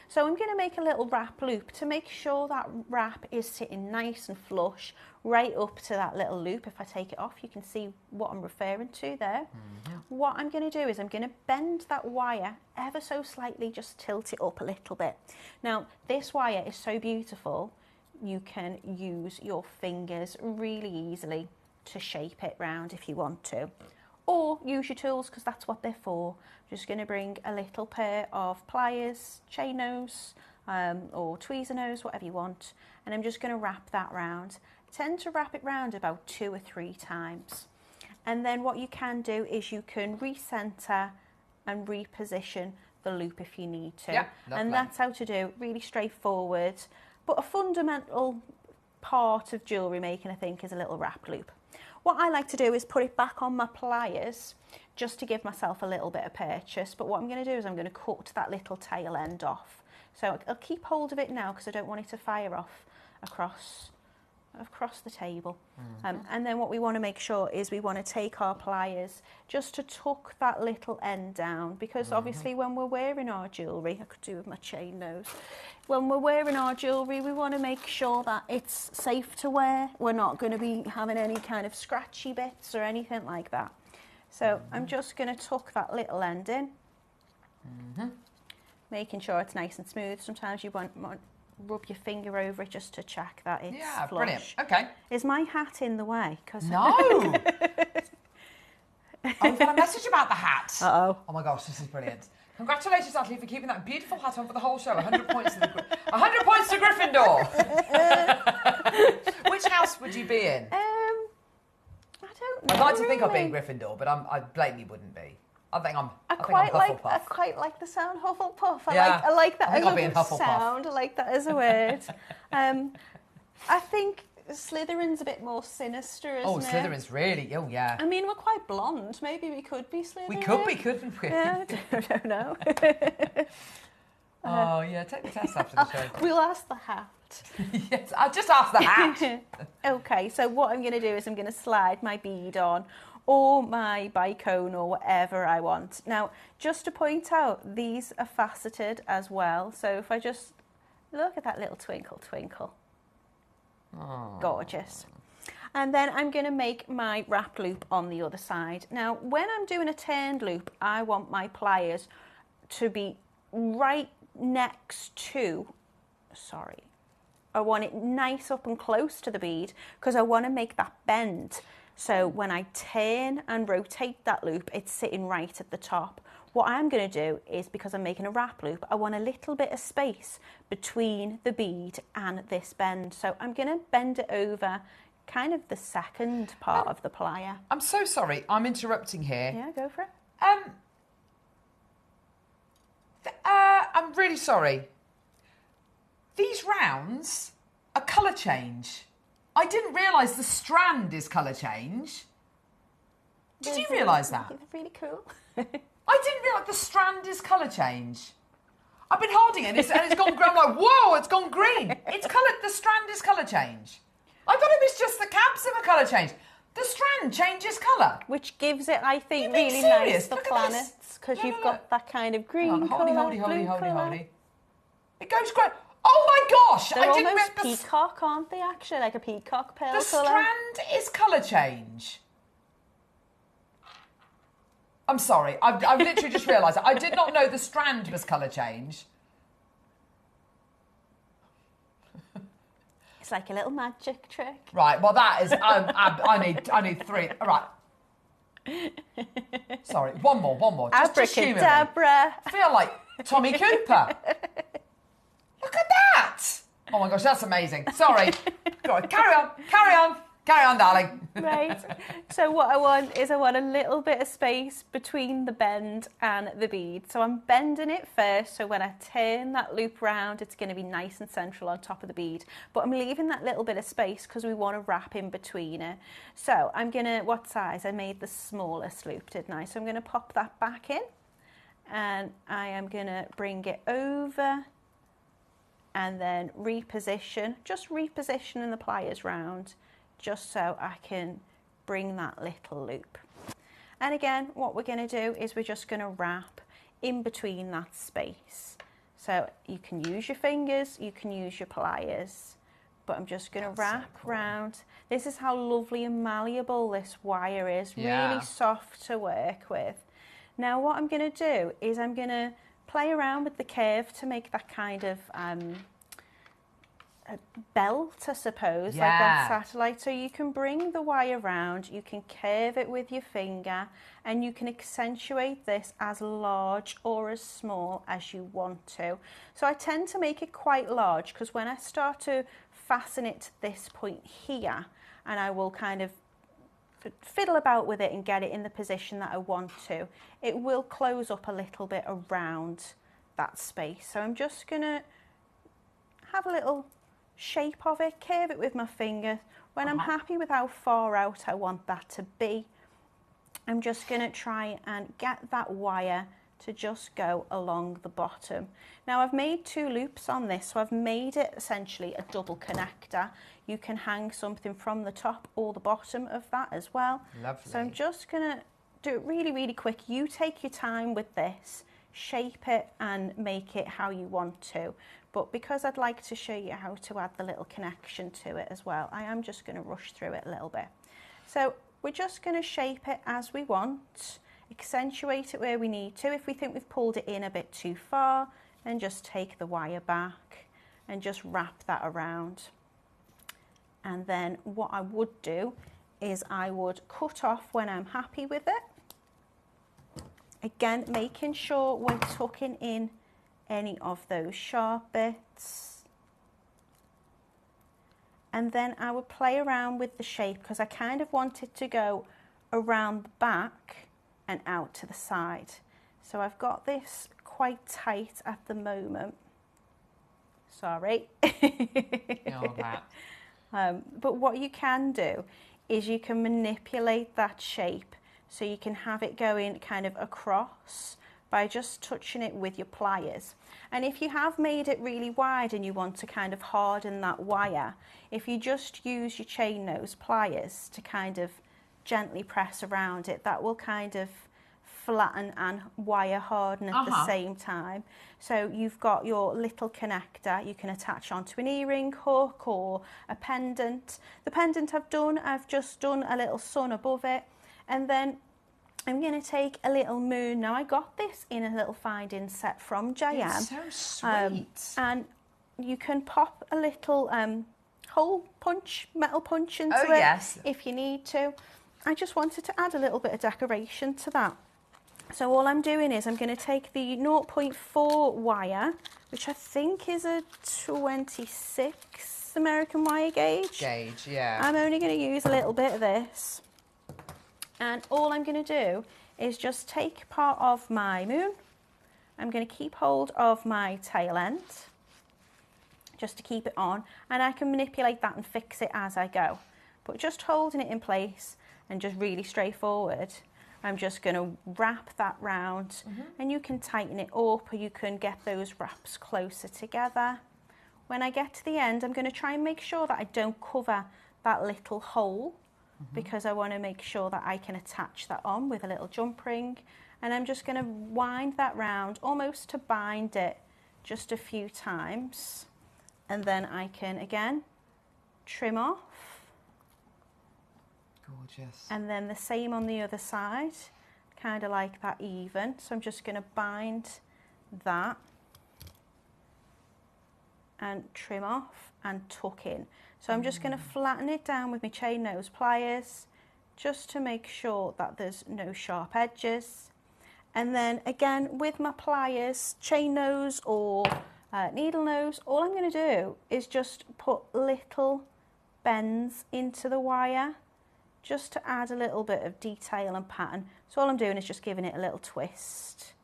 [SPEAKER 6] So I'm going to make a little wrap loop to make sure that wrap is sitting nice and flush right up to that little loop. If I take it off, you can see what I'm referring to there. What I'm going to do is I'm going to bend that wire ever so slightly, just tilt it up a little bit. Now, this wire is so beautiful, you can use your fingers really easily to shape it round if you want to. Or use your tools, because that's what they're for. Just going to bring a little pair of pliers, chain nose, or tweezer nose, whatever you want, and I'm just going to wrap that round. I tend to wrap it round about 2 or 3 times. And then what you can do is you can recenter and reposition the loop if you need to.
[SPEAKER 4] Yeah,
[SPEAKER 6] and that's how to do, really straightforward. But a fundamental part of jewellery making, I think, is a little wrap loop. What I like to do is put it back on my pliers just to give myself a little bit of purchase. But what I'm going to do is I'm going to cut that little tail end off. So I'll keep hold of it now because I don't want it to fire off across the table. And then what we want to make sure is we want to take our pliers just to tuck that little end down, because obviously when we're wearing our jewellery, I could do with my chain nose, when we're wearing our jewellery, we want to make sure that it's safe to wear. We're not going to be having any kind of scratchy bits or anything like that. So I'm just going to tuck that little end in, making sure it's nice and smooth. Sometimes you want rub your finger over it just to check that it's flush.
[SPEAKER 4] Brilliant. Okay.
[SPEAKER 6] Is my hat in the way?
[SPEAKER 4] No. Oh, we've got a message about the hat.
[SPEAKER 6] Uh-oh.
[SPEAKER 4] Oh my gosh, this is brilliant. Congratulations, Natalie, for keeping that beautiful hat on for the whole show. 100 points to 100 points to Gryffindor. Which house would you be in?
[SPEAKER 6] I don't know.
[SPEAKER 4] I'd like to think I'd be in Gryffindor, but I blatantly wouldn't be. I think I'm Hufflepuff.
[SPEAKER 6] I quite like the sound Hufflepuff. I
[SPEAKER 4] Yeah.
[SPEAKER 6] like that
[SPEAKER 4] I think I'll be
[SPEAKER 6] as
[SPEAKER 4] in
[SPEAKER 6] a
[SPEAKER 4] Hufflepuff.
[SPEAKER 6] sound. I like that as a word. I think Slytherin's a bit more sinister, isn't it?
[SPEAKER 4] Oh, Slytherin's really. Oh, yeah.
[SPEAKER 6] I mean, we're quite blonde. Maybe we could be Slytherin.
[SPEAKER 4] We could be, couldn't we?
[SPEAKER 6] Yeah, I don't know.
[SPEAKER 4] Oh, yeah. Take the test after the show.
[SPEAKER 6] We'll ask the hat.
[SPEAKER 4] Yes, I'll just ask the hat.
[SPEAKER 6] Okay, so what I'm going to do is I'm going to slide my bead on, or my bicone, or whatever I want. Now, just to point out, these are faceted as well. So if I just look at that little twinkle, twinkle. Gorgeous. And then I'm going to make my wrap loop on the other side. Now, when I'm doing a turned loop, I want my pliers to be right next to, I want it nice up and close to the bead because I want to make that bend. So when I turn and rotate that loop, it's sitting right at the top. What I'm going to do is, because I'm making a wrap loop, I want a little bit of space between the bead and this bend. So I'm going to bend it over kind of the second part of the plier.
[SPEAKER 4] I'm so sorry, I'm interrupting here.
[SPEAKER 6] Yeah, go for it.
[SPEAKER 4] I'm really sorry. These rounds are colour change. I didn't realise the strand is colour change. Did you realise that?
[SPEAKER 6] It's really cool.
[SPEAKER 4] I didn't realise the strand is colour change. I've been holding it and it's gone green. I'm like, whoa, it's gone green. It's colour. The strand is colour change. I thought it was just the caps of a colour change. The strand changes colour.
[SPEAKER 6] Which gives it, I think, really nice for planets, because you've got that kind of green colour,
[SPEAKER 4] Holdy. It goes great. Oh my gosh!
[SPEAKER 6] They're
[SPEAKER 4] I didn't
[SPEAKER 6] almost
[SPEAKER 4] remember.
[SPEAKER 6] peacock, aren't they, actually? Like a peacock pearl
[SPEAKER 4] The
[SPEAKER 6] colour.
[SPEAKER 4] strand is colour change. I'm sorry, I've literally just realised it. I did not know the strand was colour change.
[SPEAKER 6] It's like a little magic trick.
[SPEAKER 4] Right, well that is, I need three. All right. Sorry, one more. Just humour me.
[SPEAKER 6] Abracadabra.
[SPEAKER 4] I feel like Tommy Cooper. Look at that! Oh my gosh, that's amazing. Sorry. Go on, carry on, darling.
[SPEAKER 6] Right. So what I want is a little bit of space between the bend and the bead. So I'm bending it first, so when I turn that loop round, it's going to be nice and central on top of the bead. But I'm leaving that little bit of space because we want to wrap in between it. So I'm going to, what size? I made the smallest loop, didn't I? So I'm going to pop that back in, and I am going to bring it over and then just repositioning the pliers round, just so I can bring that little loop. And again, what we're going to do is we're just going to wrap in between that space. So you can use your fingers, you can use your pliers, but I'm just going to wrap round. This is how lovely and malleable this wire is, really soft to work with. Now what I'm going to do is I'm going to play around with the curve to make that kind of a belt, I suppose, like that satellite. So you can bring the wire round, you can curve it with your finger, and you can accentuate this as large or as small as you want to. So I tend to make it quite large because when I start to fasten it to this point here, and I will kind of fiddle about with it and get it in the position that I want to, it will close up a little bit around that space. So I'm just going to have a little shape of it, curve it with my finger. When I'm happy with how far out I want that to be, I'm just going to try and get that wire to just go along the bottom. Now I've made 2 loops on this, so I've made it essentially a double connector. You can hang something from the top or the bottom of that as well.
[SPEAKER 4] Lovely.
[SPEAKER 6] So I'm just going to do it really, really quick. You take your time with this, shape it and make it how you want to. But because I'd like to show you how to add the little connection to it as well, I am just going to rush through it a little bit. So we're just going to shape it as we want, accentuate it where we need to. If we think we've pulled it in a bit too far, then just take the wire back and just wrap that around. And then what I would do is I would cut off when I'm happy with it. Again, making sure we're tucking in any of those sharp bits. And then I would play around with the shape because I kind of want it to go around the back and out to the side. So I've got this quite tight at the moment. Sorry. But what you can do is you can manipulate that shape so you can have it going kind of across by just touching it with your pliers. And if you have made it really wide and you want to kind of harden that wire, if you just use your chain nose pliers to kind of gently press around it, that will kind of flatten and wire harden at the same time. So you've got your little connector you can attach onto an earring hook or a pendant. The pendant I've just done a little sun above it, and then I'm going to take a little moon. Now I got this in a little finding set from JM.
[SPEAKER 4] It's so sweet.
[SPEAKER 6] And you can pop a little hole punch, metal punch into it if you need to. I just wanted to add a little bit of decoration to that. So all I'm doing is I'm going to take the 0.4 wire, which I think is a 26 American wire gauge. I'm only going to use a little bit of this. And all I'm going to do is just take part of my moon. I'm going to keep hold of my tail end, just to keep it on. And I can manipulate that and fix it as I go. But just holding it in place and just really straightforward. I'm just going to wrap that round, and you can tighten it up or you can get those wraps closer together. When I get to the end, I'm going to try and make sure that I don't cover that little hole, because I want to make sure that I can attach that on with a little jump ring. And I'm just going to wind that round almost to bind it just a few times. And then I can again trim off.
[SPEAKER 4] Gorgeous.
[SPEAKER 6] And then the same on the other side, kind of like that even. So I'm just going to bind that and trim off and tuck in. So I'm just going to flatten it down with my chain nose pliers just to make sure that there's no sharp edges. And then again with my pliers, chain nose or needle nose, all I'm going to do is just put little bends into the wire, just to add a little bit of detail and pattern. So all I'm doing is just giving it a little twist.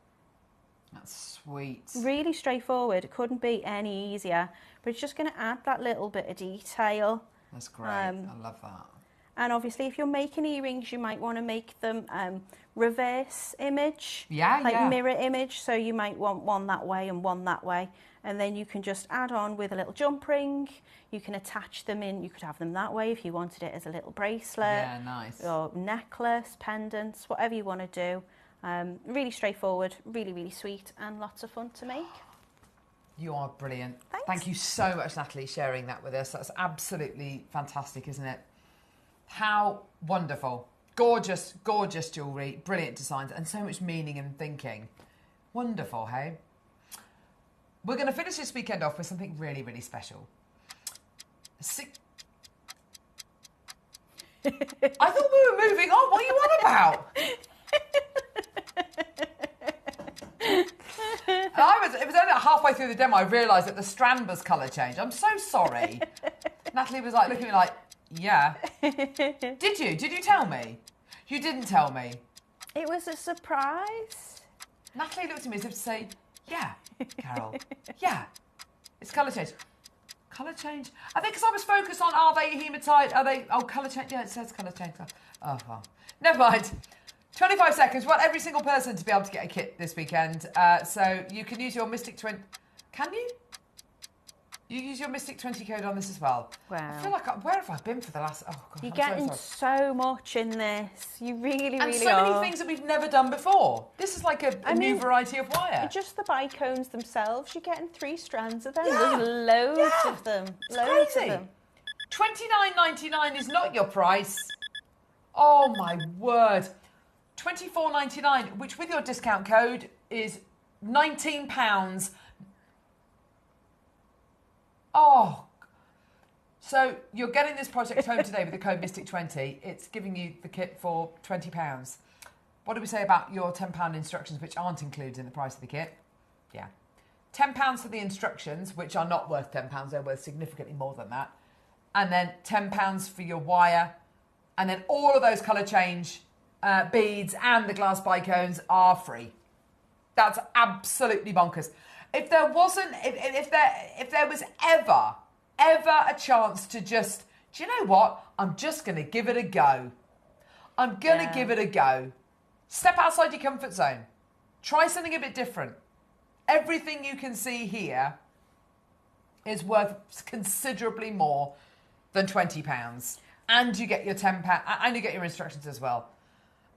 [SPEAKER 4] That's sweet.
[SPEAKER 6] Really straightforward. It couldn't be any easier. But it's just going to add that little bit of detail.
[SPEAKER 4] That's great. I love that.
[SPEAKER 6] And obviously, if you're making earrings, you might want to make them reverse image. Like mirror image. So you might want one that way and one that way. And then you can just add on with a little jump ring. You can attach them in. You could have them that way if you wanted it as a little bracelet.
[SPEAKER 4] Yeah, nice.
[SPEAKER 6] Or necklace, pendants, whatever you want to do. Really straightforward, really, really sweet, and lots of fun to make.
[SPEAKER 4] You are brilliant.
[SPEAKER 6] Thanks.
[SPEAKER 4] Thank you so much, Natalie, sharing that with us. That's absolutely fantastic, isn't it? How wonderful. Gorgeous, gorgeous jewellery, brilliant designs, and so much meaning and thinking. Wonderful, hey? We're going to finish this weekend off with something really, really special. I thought we were moving on. What are you on about? It was only halfway through the demo I realised that the strand was colour changed. I'm so sorry. Natalie was like looking at me like, yeah. Did you? Did you tell me? You didn't tell me.
[SPEAKER 6] It was a surprise.
[SPEAKER 4] Natalie looked at me as if to say, yeah, Carol, yeah. It's colour change. Colour change? I think because I was focused on, are they hematite? Are they, colour change? Yeah, it says colour change. Oh, well. Never mind. 25 seconds. We want every single person to be able to get a kit this weekend. So you can use your Mystic 20... Can you? You use your Mystic 20 code on this as well.
[SPEAKER 6] Wow.
[SPEAKER 4] I feel like, where have I been for the last... Oh, God,
[SPEAKER 6] You're getting so much in this. You really,
[SPEAKER 4] and
[SPEAKER 6] really
[SPEAKER 4] so
[SPEAKER 6] are.
[SPEAKER 4] many things that we've never done before. This is like a new variety of wire.
[SPEAKER 6] Just the bicones themselves, you're getting 3 strands of them. Yeah. There's loads of them.
[SPEAKER 4] It's
[SPEAKER 6] loads
[SPEAKER 4] crazy.
[SPEAKER 6] of them.
[SPEAKER 4] $29.99 is not your price. Oh, my word. $24.99, which with your discount code is £19. Oh, so you're getting this project home today with the code Mystic20. It's giving you the kit for £20. What do we say about your £10 instructions, which aren't included in the price of the kit? Yeah. £10 for the instructions, which are not worth £10. They're worth significantly more than that. And then £10 for your wire. And then all of those colour change beads and the glass bicones are free. That's absolutely bonkers. If there wasn't, if there was ever a chance to just, do you know what? I'm just going to give it a go. I'm going to give it a go. Step outside your comfort zone. Try something a bit different. Everything you can see here is worth considerably more than £20. And you get your £10, and you get your instructions as well.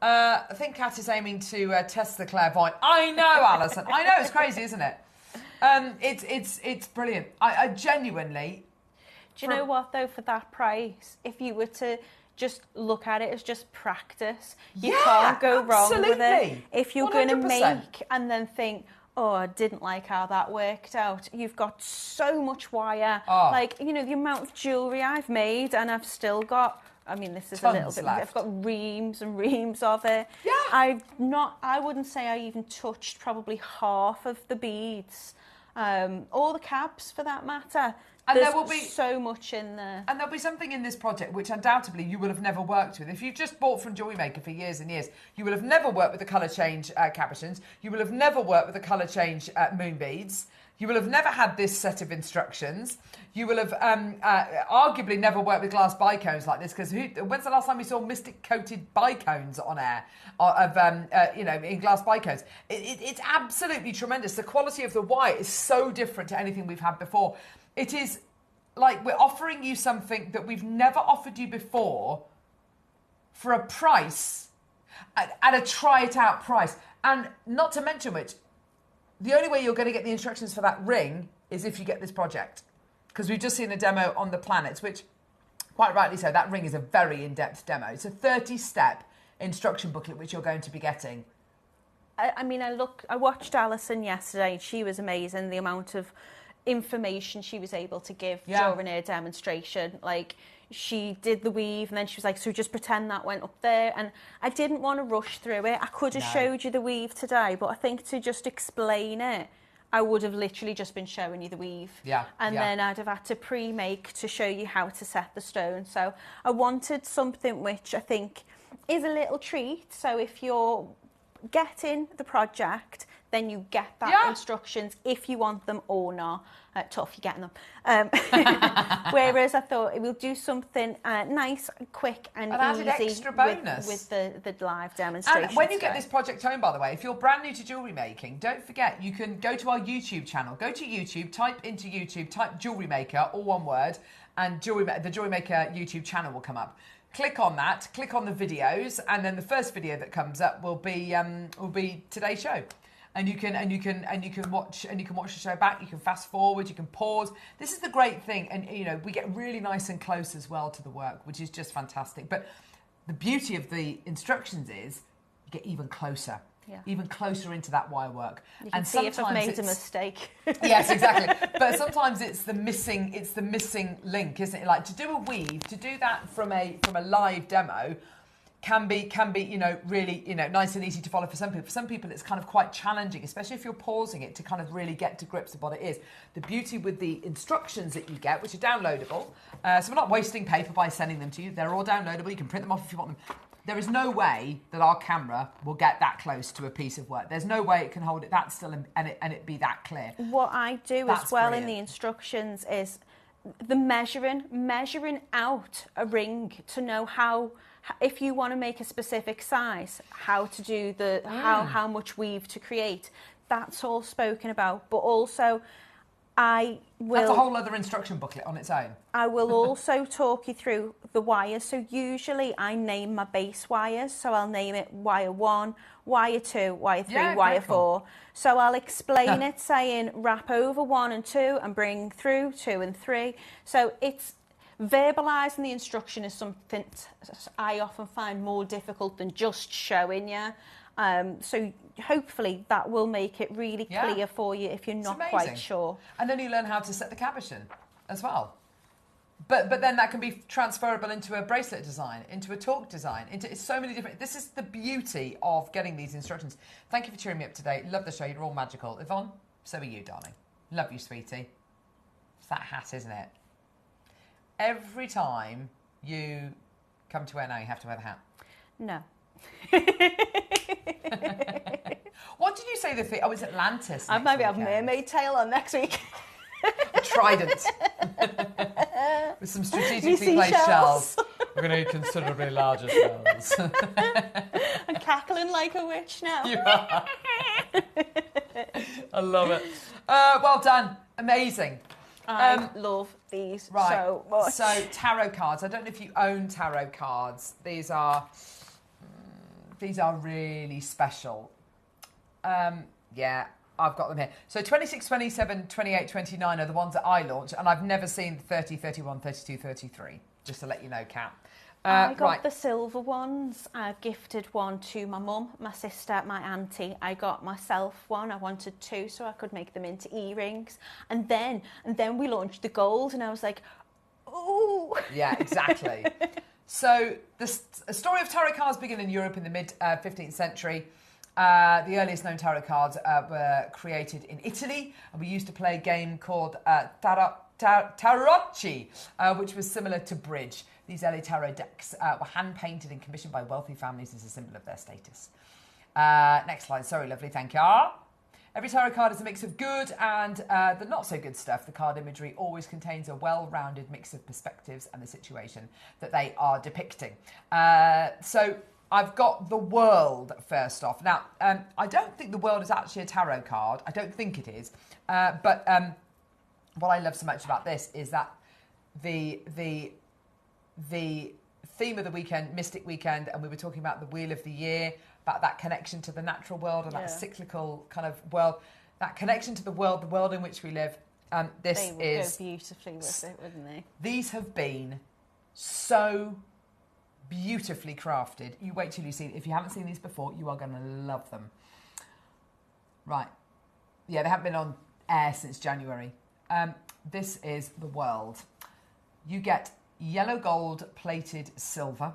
[SPEAKER 4] I think Kat is aiming to test the clairvoyant. I know, Alison. I know, it's crazy, isn't it? It's brilliant. I genuinely...
[SPEAKER 6] Do you know what, though, for that price, if you were to just look at it as just practice, you can't go wrong with it. If you're going to make and then think, oh, I didn't like how that worked out, you've got so much wire. Like, you know, the amount of jewellery I've made, and I've still got... I mean, this is
[SPEAKER 4] Tons
[SPEAKER 6] a little bit...
[SPEAKER 4] left.
[SPEAKER 6] I've got reams and reams of it.
[SPEAKER 4] Yeah.
[SPEAKER 6] I wouldn't say I even touched probably half of the beads. Or the cabs, for that matter.
[SPEAKER 4] And
[SPEAKER 6] There's
[SPEAKER 4] there will be
[SPEAKER 6] so much in there.
[SPEAKER 4] And there'll be something in this project which undoubtedly you will have never worked with. If you've just bought from JewelleryMaker for years and years, you will have never worked with the colour change cabochons. You will have never worked with the colour change moon beads. You will have never had this set of instructions. You will have arguably never worked with glass bicones like this, because when's the last time we saw mystic coated bicones on air in glass bicones? It's absolutely tremendous. The quality of the wire is so different to anything we've had before. It is like we're offering you something that we've never offered you before for a price, at a try-it-out price. And not to mention which, the only way you're going to get the instructions for that ring is if you get this project. Because we've just seen a demo on the planets, which, quite rightly so, that ring is a very in-depth demo. It's a 30-step instruction booklet which you're going to be getting.
[SPEAKER 6] I mean, I watched Alison yesterday. She was amazing. The amount of information she was able to give during her demonstration. Like, she did the weave and then she was like, so just pretend that went up there. And I didn't want to rush through it. I could have showed you the weave today, but I think to just explain it, I would have literally just been showing you the weave. And then I'd have had to pre-make to show you how to set the stone. So I wanted something which I think is a little treat. So if you're getting the project, then you get that instructions if you want them or not. Tough, you're getting them. Whereas I thought it will do something nice, quick and
[SPEAKER 4] added
[SPEAKER 6] easy
[SPEAKER 4] extra bonus
[SPEAKER 6] with the live demonstration.
[SPEAKER 4] And when you get this project home, by the way, if you're brand new to jewellery making, don't forget, you can go to our YouTube channel. Go to YouTube, type JewelleryMaker, all one word, and the JewelleryMaker YouTube channel will come up. Click on that, click on the videos, and then the first video that comes up will be today's show. And you can watch the show back. You can fast forward. You can pause. This is the great thing, and you know we get really nice and close as well to the work, which is just fantastic. But the beauty of the instructions is you get even closer, even closer into that wire work.
[SPEAKER 6] You can see if I've made a mistake.
[SPEAKER 4] Yes, exactly. But sometimes it's the missing link, isn't it? Like to do a weave, to do that from a live demo. Can be really nice and easy to follow for some people. For some people it's kind of quite challenging, especially if you're pausing it to kind of really get to grips with what it is. The beauty with the instructions that you get, which are downloadable, so we're not wasting paper by sending them to you. They're all downloadable. You can print them off if you want them. There is no way that our camera will get that close to a piece of work. There's no way it can hold it that still and it be that clear.
[SPEAKER 6] What I do as well in the instructions is the measuring out a ring to know how, if you want to make a specific size, how to do how much weave to create. That's all spoken about. But also, that's
[SPEAKER 4] a whole other instruction booklet on its own.
[SPEAKER 6] I will also talk you through the wires. So usually I name my base wires. So I'll name it wire 1, wire 2, wire 3, wire 4. So I'll explain it saying wrap over 1 and 2 and bring through 2 and 3. So it's verbalising the instruction is something I often find more difficult than just showing you. So hopefully that will make it really clear for you if you're not quite sure.
[SPEAKER 4] And then you learn how to set the cabochon as well. But then that can be transferable into a bracelet design, into a torque design, into so many different... This is the beauty of getting these instructions. Thank you for cheering me up today. Love the show. You're all magical. Yvonne, so are you, darling. Love you, sweetie. It's that hat, isn't it? Every time you come to wear now, you have to wear the hat.
[SPEAKER 6] No.
[SPEAKER 4] What did you say the thing? Oh, it's Atlantis.
[SPEAKER 6] I maybe have mermaid tail on next week.
[SPEAKER 4] A trident. With some strategically placed shells. We're going to need considerably larger shells.
[SPEAKER 6] I'm cackling like a witch now.
[SPEAKER 4] You are. I love it. Well done. Amazing.
[SPEAKER 6] I love these so much.
[SPEAKER 4] So tarot cards. I don't know if you own tarot cards. These are These are really special. Yeah, I've got them here. So 26, 27, 28, 29 are the ones that I launched, and I've never seen 30, 31, 32, 33, just to let you know, Kat.
[SPEAKER 6] I got the silver ones. I've gifted one to my mum, my sister, my auntie. I got myself one. I wanted two so I could make them into earrings. And then we launched the gold, and I was like, oh.
[SPEAKER 4] Yeah, exactly. So the story of tarot cards began in Europe in the mid-15th century. The earliest known tarot cards were created in Italy, and we used to play a game called Tarocchi, which was similar to bridge. These early tarot decks were hand-painted and commissioned by wealthy families as a symbol of their status. Next slide. Sorry, lovely. Thank you. Every tarot card is a mix of good and the not-so-good stuff. The card imagery always contains a well-rounded mix of perspectives and the situation that they are depicting. So I've got the World first off. Now, I don't think the World is actually a tarot card. I don't think it is. But what I love so much about this is that the theme of the weekend, Mystic Weekend, and we were talking about the Wheel of the Year, about that connection to the natural world and that cyclical kind of world, that connection to the world in which we live. This
[SPEAKER 6] they would
[SPEAKER 4] is
[SPEAKER 6] go beautifully with it, wouldn't they?
[SPEAKER 4] These have been so beautifully crafted. You wait till you see. If you haven't seen these before, you are going to love them. Right? Yeah, they haven't been on air since January. This is the World. You get yellow gold plated silver.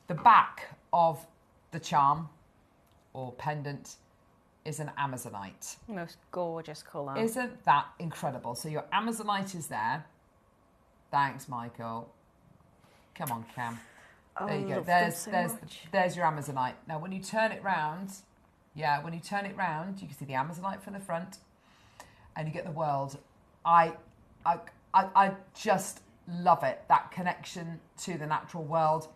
[SPEAKER 4] The back of the charm or pendant is an Amazonite.
[SPEAKER 6] Most gorgeous colour.
[SPEAKER 4] Isn't that incredible? So your Amazonite is there. Thanks, Michael. Come on, Cam. There you go. There's your Amazonite. Now, when you turn it round, you can see the Amazonite from the front, and you get the World. I just love it. That connection to the natural world.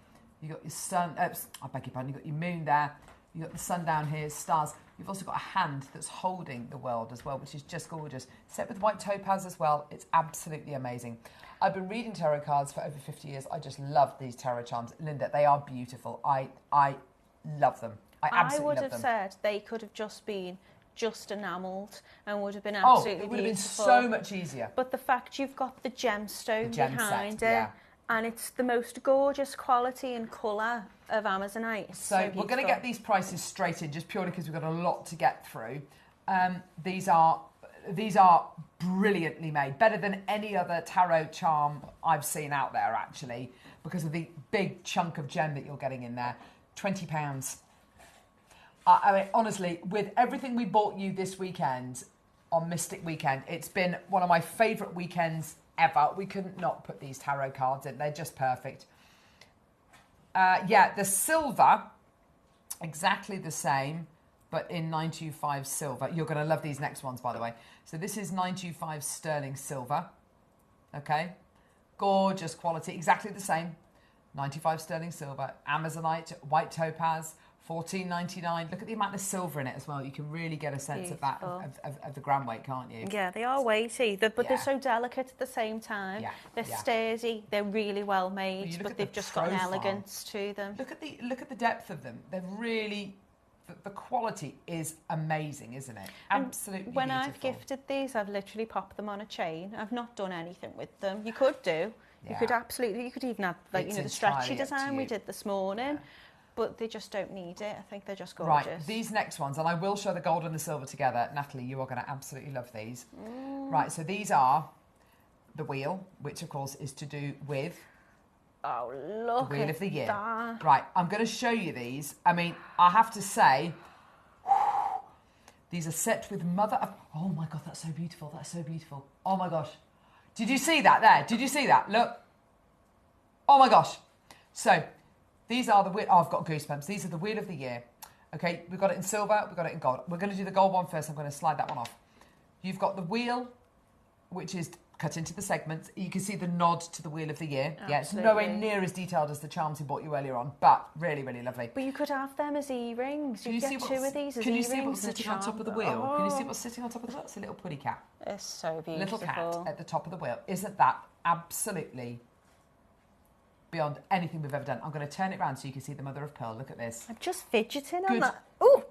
[SPEAKER 4] You got your sun. I beg your pardon. You got your moon there. You got the sun down here, stars. You've also got a hand that's holding the World as well, which is just gorgeous. Set with white topaz as well. It's absolutely amazing. I've been reading tarot cards for over 50 years. I just love these tarot charms. Linda, they are beautiful. I love them. I absolutely love them.
[SPEAKER 6] I would have said they could have just been enamelled and would have been absolutely
[SPEAKER 4] it would have been
[SPEAKER 6] beautiful.
[SPEAKER 4] so much easier.
[SPEAKER 6] But the fact you've got the gemstone behind
[SPEAKER 4] set,
[SPEAKER 6] it, and it's the most gorgeous quality and colour of Amazonite.
[SPEAKER 4] So we're going to get these prices straight in, just purely because we've got a lot to get through. These are brilliantly made, better than any other tarot charm I've seen out there, actually, because of the big chunk of gem that you're getting in there. £20. I mean, honestly, with everything we bought you this weekend on Mystic Weekend, it's been one of my favourite weekends ever. We couldn't not put these tarot cards in. They're just perfect. The silver, exactly the same, but in 925 silver. You're going to love these next ones, by the way. So this is 925 sterling silver. Okay. Gorgeous quality. Exactly the same. 95 sterling silver. Amazonite, white topaz. $14.99. Look at the amount of silver in it as well. You can really get a sense of that, of the gram weight, can't you?
[SPEAKER 6] Yeah, they are weighty, but they're so delicate at the same time.
[SPEAKER 4] Yeah.
[SPEAKER 6] They're sturdy. They're really well made, but they've just got an elegance to them.
[SPEAKER 4] Look at the depth of them. They're really, the quality is amazing, isn't it? Absolutely
[SPEAKER 6] when
[SPEAKER 4] beautiful.
[SPEAKER 6] I've gifted these, I've literally popped them on a chain. I've not done anything with them. You could do. You could absolutely. You could even have the stretchy design we did this morning. But they just don't need it. I think they're just gorgeous.
[SPEAKER 4] Right, these next ones, and I will show the gold and the silver together. Natalie, you are going to absolutely love these. Right, so these are the wheel, which of course is to do with
[SPEAKER 6] the
[SPEAKER 4] Wheel of the Year.
[SPEAKER 6] That.
[SPEAKER 4] Right, I'm going to show you these. I mean, I have to say, these are set with mother of... Oh my God, that's so beautiful. That's so beautiful. Oh my gosh. Did you see that there? Did you see that? Look. Oh my gosh. So... these are the wheel. Oh, I've got goosebumps. These are the Wheel of the Year. Okay, we've got it in silver. We've got it in gold. We're going to do the gold one first. I'm going to slide that one off. You've got the wheel, which is cut into the segments. You can see the nod to the Wheel of the Year.
[SPEAKER 6] Absolutely.
[SPEAKER 4] Yeah, it's nowhere near as detailed as the charms we bought you earlier on, but really, really lovely.
[SPEAKER 6] But you could have them as earrings. You get two of these as earrings.
[SPEAKER 4] Can you see what's sitting on top of the wheel? Oh. Can you see what's sitting on top of the wheel? It's a little putty cat.
[SPEAKER 6] It's so beautiful.
[SPEAKER 4] Little cat at the top of the wheel. Isn't that absolutely beyond anything we've ever done. I'm going to turn it around so you can see the mother of pearl. Look at this.
[SPEAKER 6] I'm just fidgeting on
[SPEAKER 4] Good.
[SPEAKER 6] that. Oh,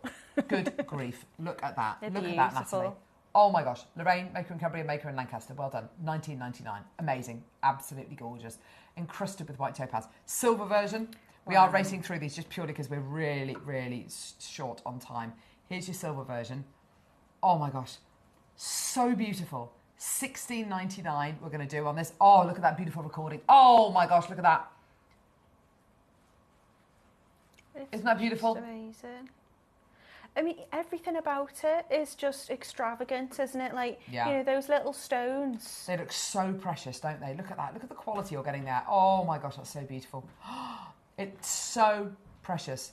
[SPEAKER 4] Good grief. Look at that.
[SPEAKER 6] They're
[SPEAKER 4] Look at that,
[SPEAKER 6] beautiful.
[SPEAKER 4] Natalie. Oh my gosh. Lorraine, maker in Cumbria, maker in Lancaster. Well done. 19.99. Amazing. Absolutely gorgeous. Encrusted with white topaz. Silver version. We are racing through these just purely because we're really, really short on time. Here's your silver version. Oh my gosh. So beautiful. $16.99 we're going to do on this. Oh, look at that beautiful recording. Oh my gosh, look at that. Isn't that beautiful?
[SPEAKER 6] Just amazing. I mean, everything about it is just extravagant, isn't it? Like,
[SPEAKER 4] Yeah.
[SPEAKER 6] you know, those little stones.
[SPEAKER 4] They look so precious, don't they? Look at that. Look at the quality you're getting there. Oh my gosh, that's so beautiful. It's so precious.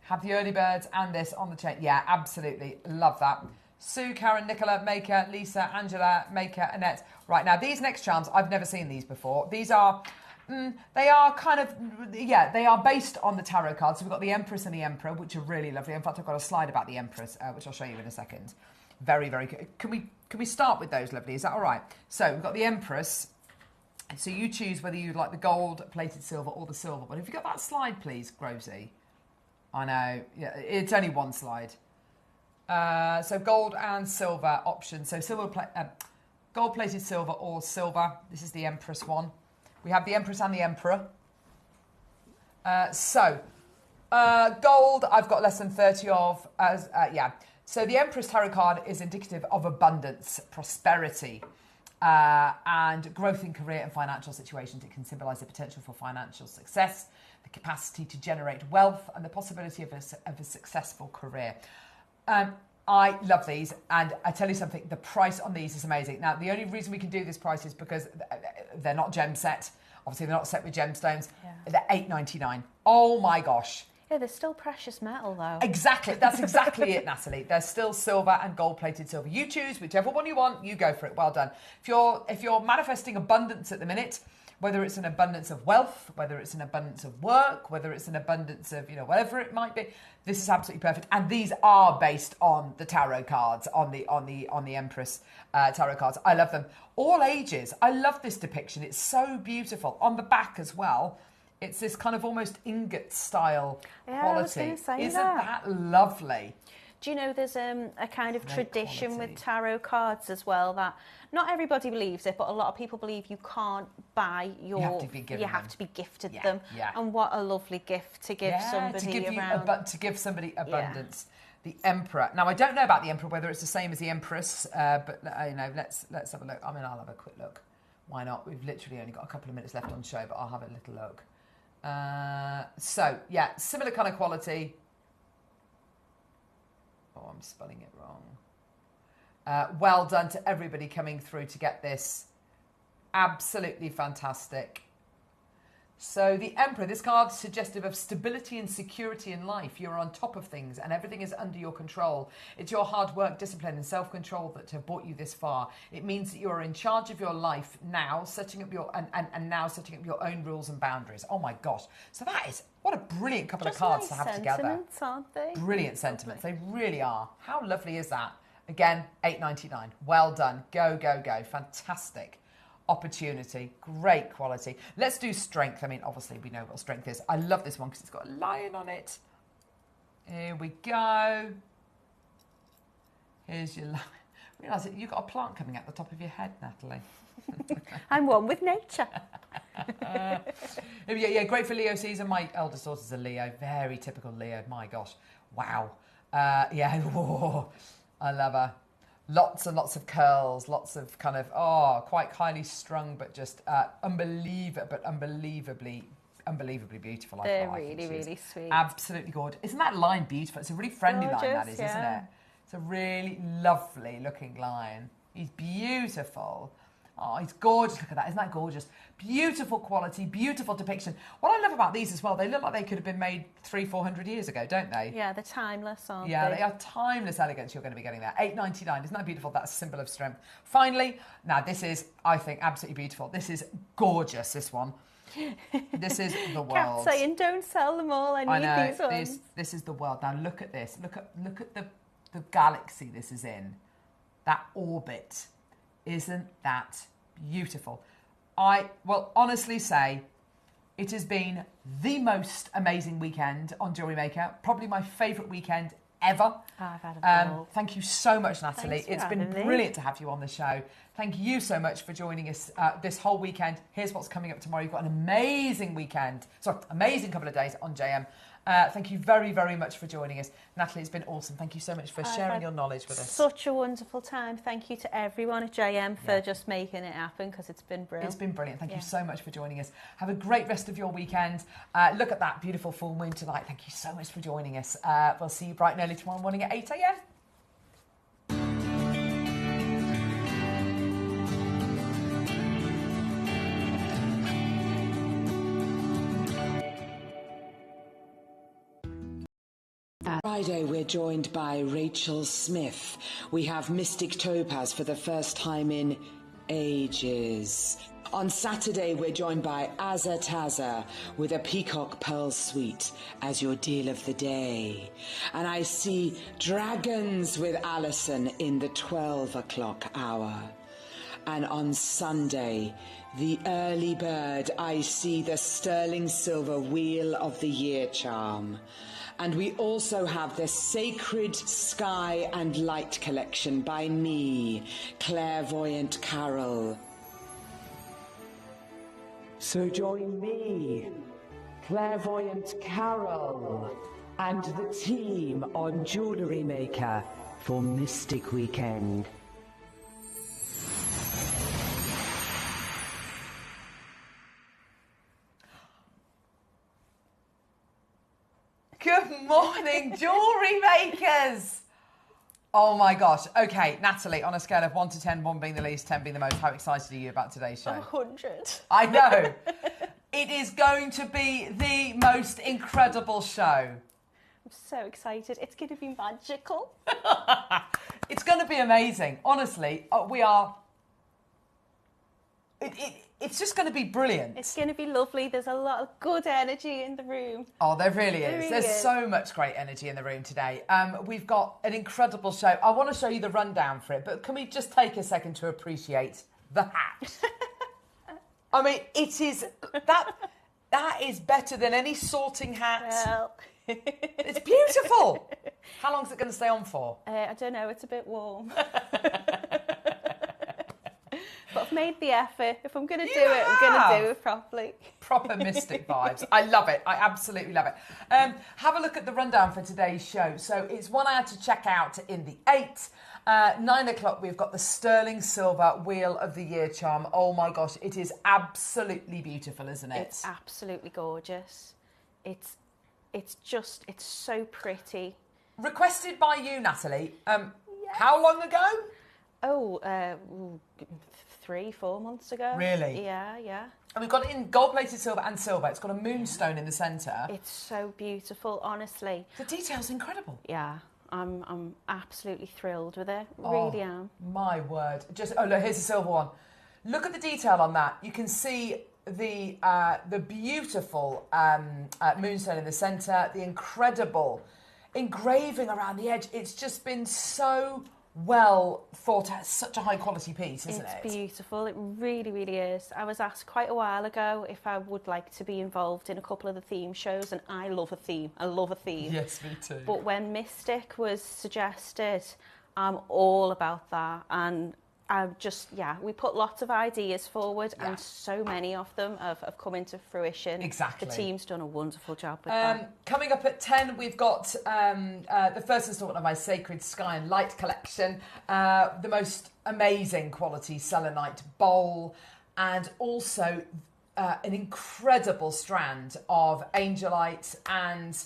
[SPEAKER 4] Have the early birds and this on the chain. Yeah, absolutely. Love that. Sue, Karen, Nicola, Maker, Lisa, Angela, Maker, Annette. Right, now these next charms, I've never seen these before. These are, they are kind of, yeah, they are based on the tarot cards. So we've got the Empress and the Emperor, which are really lovely. In fact, I've got a slide about the Empress, which I'll show you in a second. Very, very good. Can we start with those, lovely? Is that all right? So we've got the Empress. So you choose whether you'd like the gold-plated silver or the silver. But have you got that slide, please, Grovesy? I know. Yeah, it's only one slide. So gold and silver option. So gold-plated silver or silver. This is the Empress one. We have the Empress and the Emperor. Gold, I've got less than 30 of. Yeah. So the Empress tarot card is indicative of abundance, prosperity, and growth in career and financial situations. It can symbolise the potential for financial success, the capacity to generate wealth, and the possibility of a successful career. I love these, and I tell you something, the price on these is amazing. Now, the only reason we can do this price is because they're not gem set. Obviously, they're not set with gemstones. Yeah. They're $8.99. Oh my gosh.
[SPEAKER 6] Yeah, they're still precious metal, though.
[SPEAKER 4] Exactly. That's exactly it, Natalie. They're still silver and gold-plated silver. You choose whichever one you want. You go for it. Well done. If you're manifesting abundance at the minute, whether it's an abundance of wealth, whether it's an abundance of work, whether it's an abundance of, you know, whatever it might be, this is absolutely perfect. And these are based on the tarot cards, on the Empress tarot cards. I love them. All ages. I love this depiction. It's so beautiful. On the back as well, it's this kind of almost ingot style quality.
[SPEAKER 6] I was going to say
[SPEAKER 4] Isn't that lovely?
[SPEAKER 6] Do you know there's a kind of tradition
[SPEAKER 4] quality.
[SPEAKER 6] with tarot cards as well that not everybody believes it, but a lot of people believe you can't buy your...
[SPEAKER 4] You have to be given
[SPEAKER 6] You have
[SPEAKER 4] them.
[SPEAKER 6] to be gifted
[SPEAKER 4] Yeah,
[SPEAKER 6] them.
[SPEAKER 4] yeah.
[SPEAKER 6] And what a lovely gift to give somebody
[SPEAKER 4] to give somebody abundance. Yeah. The Emperor. Now, I don't know about the Emperor, whether it's the same as the Empress, but you know, let's have a look. I mean, I'll have a quick look. Why not? We've literally only got a couple of minutes left on show, but I'll have a little look. So, yeah, similar kind of quality. Oh, I'm spelling it wrong. Well done to everybody coming through to get this. Absolutely fantastic. So the Emperor, this card is suggestive of stability and security in life. You're on top of things and everything is under your control. It's your hard work, discipline and self-control that have brought you this far. It means that you are in charge of your life now, setting up your now setting up your own rules and boundaries. Oh my gosh. So that is, what a brilliant couple of cards to have together.
[SPEAKER 6] Sentiments, aren't they?
[SPEAKER 4] Brilliant sentiments. They really are. How lovely is that? Again, $8.99. Well done. Go, go, go. Fantastic opportunity. Great quality. Let's do strength. I mean, obviously, we know what strength is. I love this one because it's got a lion on it. Here we go. Here's your lion. Realise that you've got a plant coming out the top of your head, Natalie.
[SPEAKER 6] I'm one with nature.
[SPEAKER 4] Yeah, great for Leo season. My eldest daughter's a Leo. Very typical Leo. My gosh. Wow. Yeah. Whoa. I love her. Lots and lots of curls, lots of kind of, quite highly strung, but just unbelievably beautiful.
[SPEAKER 6] They're really, really sweet.
[SPEAKER 4] Absolutely gorgeous. Isn't that lion beautiful? It's a really friendly lion, that is,
[SPEAKER 6] yeah.
[SPEAKER 4] isn't it? It's a really lovely looking lion. He's beautiful. Oh, he's gorgeous. Look at that. Isn't that gorgeous? Beautiful quality, beautiful depiction. What I love about these as well, they look like they could have been made 300-400 years ago, don't they?
[SPEAKER 6] Yeah, they're timeless, aren't they?
[SPEAKER 4] Yeah, they are timeless elegance you're going to be getting there. $8.99. Isn't that beautiful? That's a symbol of strength. Finally, now this is, I think, absolutely beautiful. This is gorgeous, this one. This is the world.
[SPEAKER 6] Kept saying, don't sell them all. I need these ones.
[SPEAKER 4] This is the world. Now look at this. Look at the galaxy this is in. That orbit. Isn't that beautiful? I will honestly say It has been the most amazing weekend on Jewellery Maker. Probably my favourite weekend ever.
[SPEAKER 6] I've had a ball.
[SPEAKER 4] Thank you so much, Natalie.
[SPEAKER 6] Thanks for
[SPEAKER 4] It's been
[SPEAKER 6] having me.
[SPEAKER 4] brilliant to have you on the show. Thank you so much for joining us this whole weekend. Here's what's coming up tomorrow. You've got an amazing weekend. Sorry, amazing couple of days on JM. Thank you very, very much for joining us. Natalie, it's been awesome. Thank you so much for sharing your knowledge with us.
[SPEAKER 6] Such a wonderful time. Thank you to everyone at JM for just making it happen, because it's been brilliant.
[SPEAKER 4] It's been brilliant. Thank you so much for joining us. Have a great rest of your weekend. Look at that beautiful full moon tonight. Thank you so much for joining us. We'll see you bright and early tomorrow morning at 8 a.m.
[SPEAKER 3] Friday, we're joined by Rachel Smith. We have Mystic Topaz for the first time in ages. On Saturday, we're joined by Azza Tazza with a Peacock Pearl Suite as your deal of the day. And I see Dragons with Alison in the 12 o'clock hour. And on Sunday, the early bird, I see the sterling silver Wheel of the Year charm. And we also have the Sacred Sky and Light collection by me, Clairvoyant Carol. So join me, Clairvoyant Carol, and the team on Jewellery Maker for Mystic Weekend.
[SPEAKER 4] Good morning, Jewellery Makers! Oh my gosh. Okay, Natalie, on a scale of 1 to 10, 1 being the least, 10 being the most, how excited are you about today's show?
[SPEAKER 6] 100.
[SPEAKER 4] I know. It is going to be the most incredible show.
[SPEAKER 6] I'm so excited. It's going to be magical.
[SPEAKER 4] It's going to be amazing. Honestly, we are... It's just going to be brilliant.
[SPEAKER 6] It's going to be lovely. There's a lot of good energy in the room.
[SPEAKER 4] Oh, there really is. There's so much great energy in the room today. We've got an incredible show. I want to show you the rundown for it, but can we just take a second to appreciate the hat? I mean, it is... That is better than any sorting hat.
[SPEAKER 6] Well...
[SPEAKER 4] It's beautiful. How long is it going to stay on for?
[SPEAKER 6] I don't know. It's a bit warm. But I've made the effort. If I'm going to do it, I'm going to do it properly.
[SPEAKER 4] Proper mystic vibes. I love it. I absolutely love it. Have a look at the rundown for today's show. So it's one I had to check out in the 8. 9 o'clock, we've got the sterling silver Wheel of the Year charm. Oh my gosh, it is absolutely beautiful, isn't it?
[SPEAKER 6] It's absolutely gorgeous. It's so pretty.
[SPEAKER 4] Requested by you, Natalie. How long ago?
[SPEAKER 6] Oh, 3-4 months ago.
[SPEAKER 4] Really?
[SPEAKER 6] Yeah.
[SPEAKER 4] And we've got it in gold-plated silver and silver. It's got a moonstone in the centre.
[SPEAKER 6] It's so beautiful, honestly.
[SPEAKER 4] The detail's incredible.
[SPEAKER 6] Yeah, I'm absolutely thrilled with it. Really am.
[SPEAKER 4] My word. Look, here's the silver one. Look at the detail on that. You can see the beautiful moonstone in the centre, the incredible engraving around the edge. It's just been so well thought out. It's such a high quality piece, isn't it?
[SPEAKER 6] It's beautiful. It really, really is. I was asked quite a while ago if I would like to be involved in a couple of the theme shows, and I love a theme.
[SPEAKER 4] Yes, me too.
[SPEAKER 6] But when Mystic was suggested, I'm all about that. And we put lots of ideas forward, and so many of them have come into fruition.
[SPEAKER 4] Exactly.
[SPEAKER 6] The team's done a wonderful job with that.
[SPEAKER 4] Coming up at 10, we've got the first instalment of my Sacred Sky and Light collection, the most amazing quality selenite bowl, and also an incredible strand of angelite. And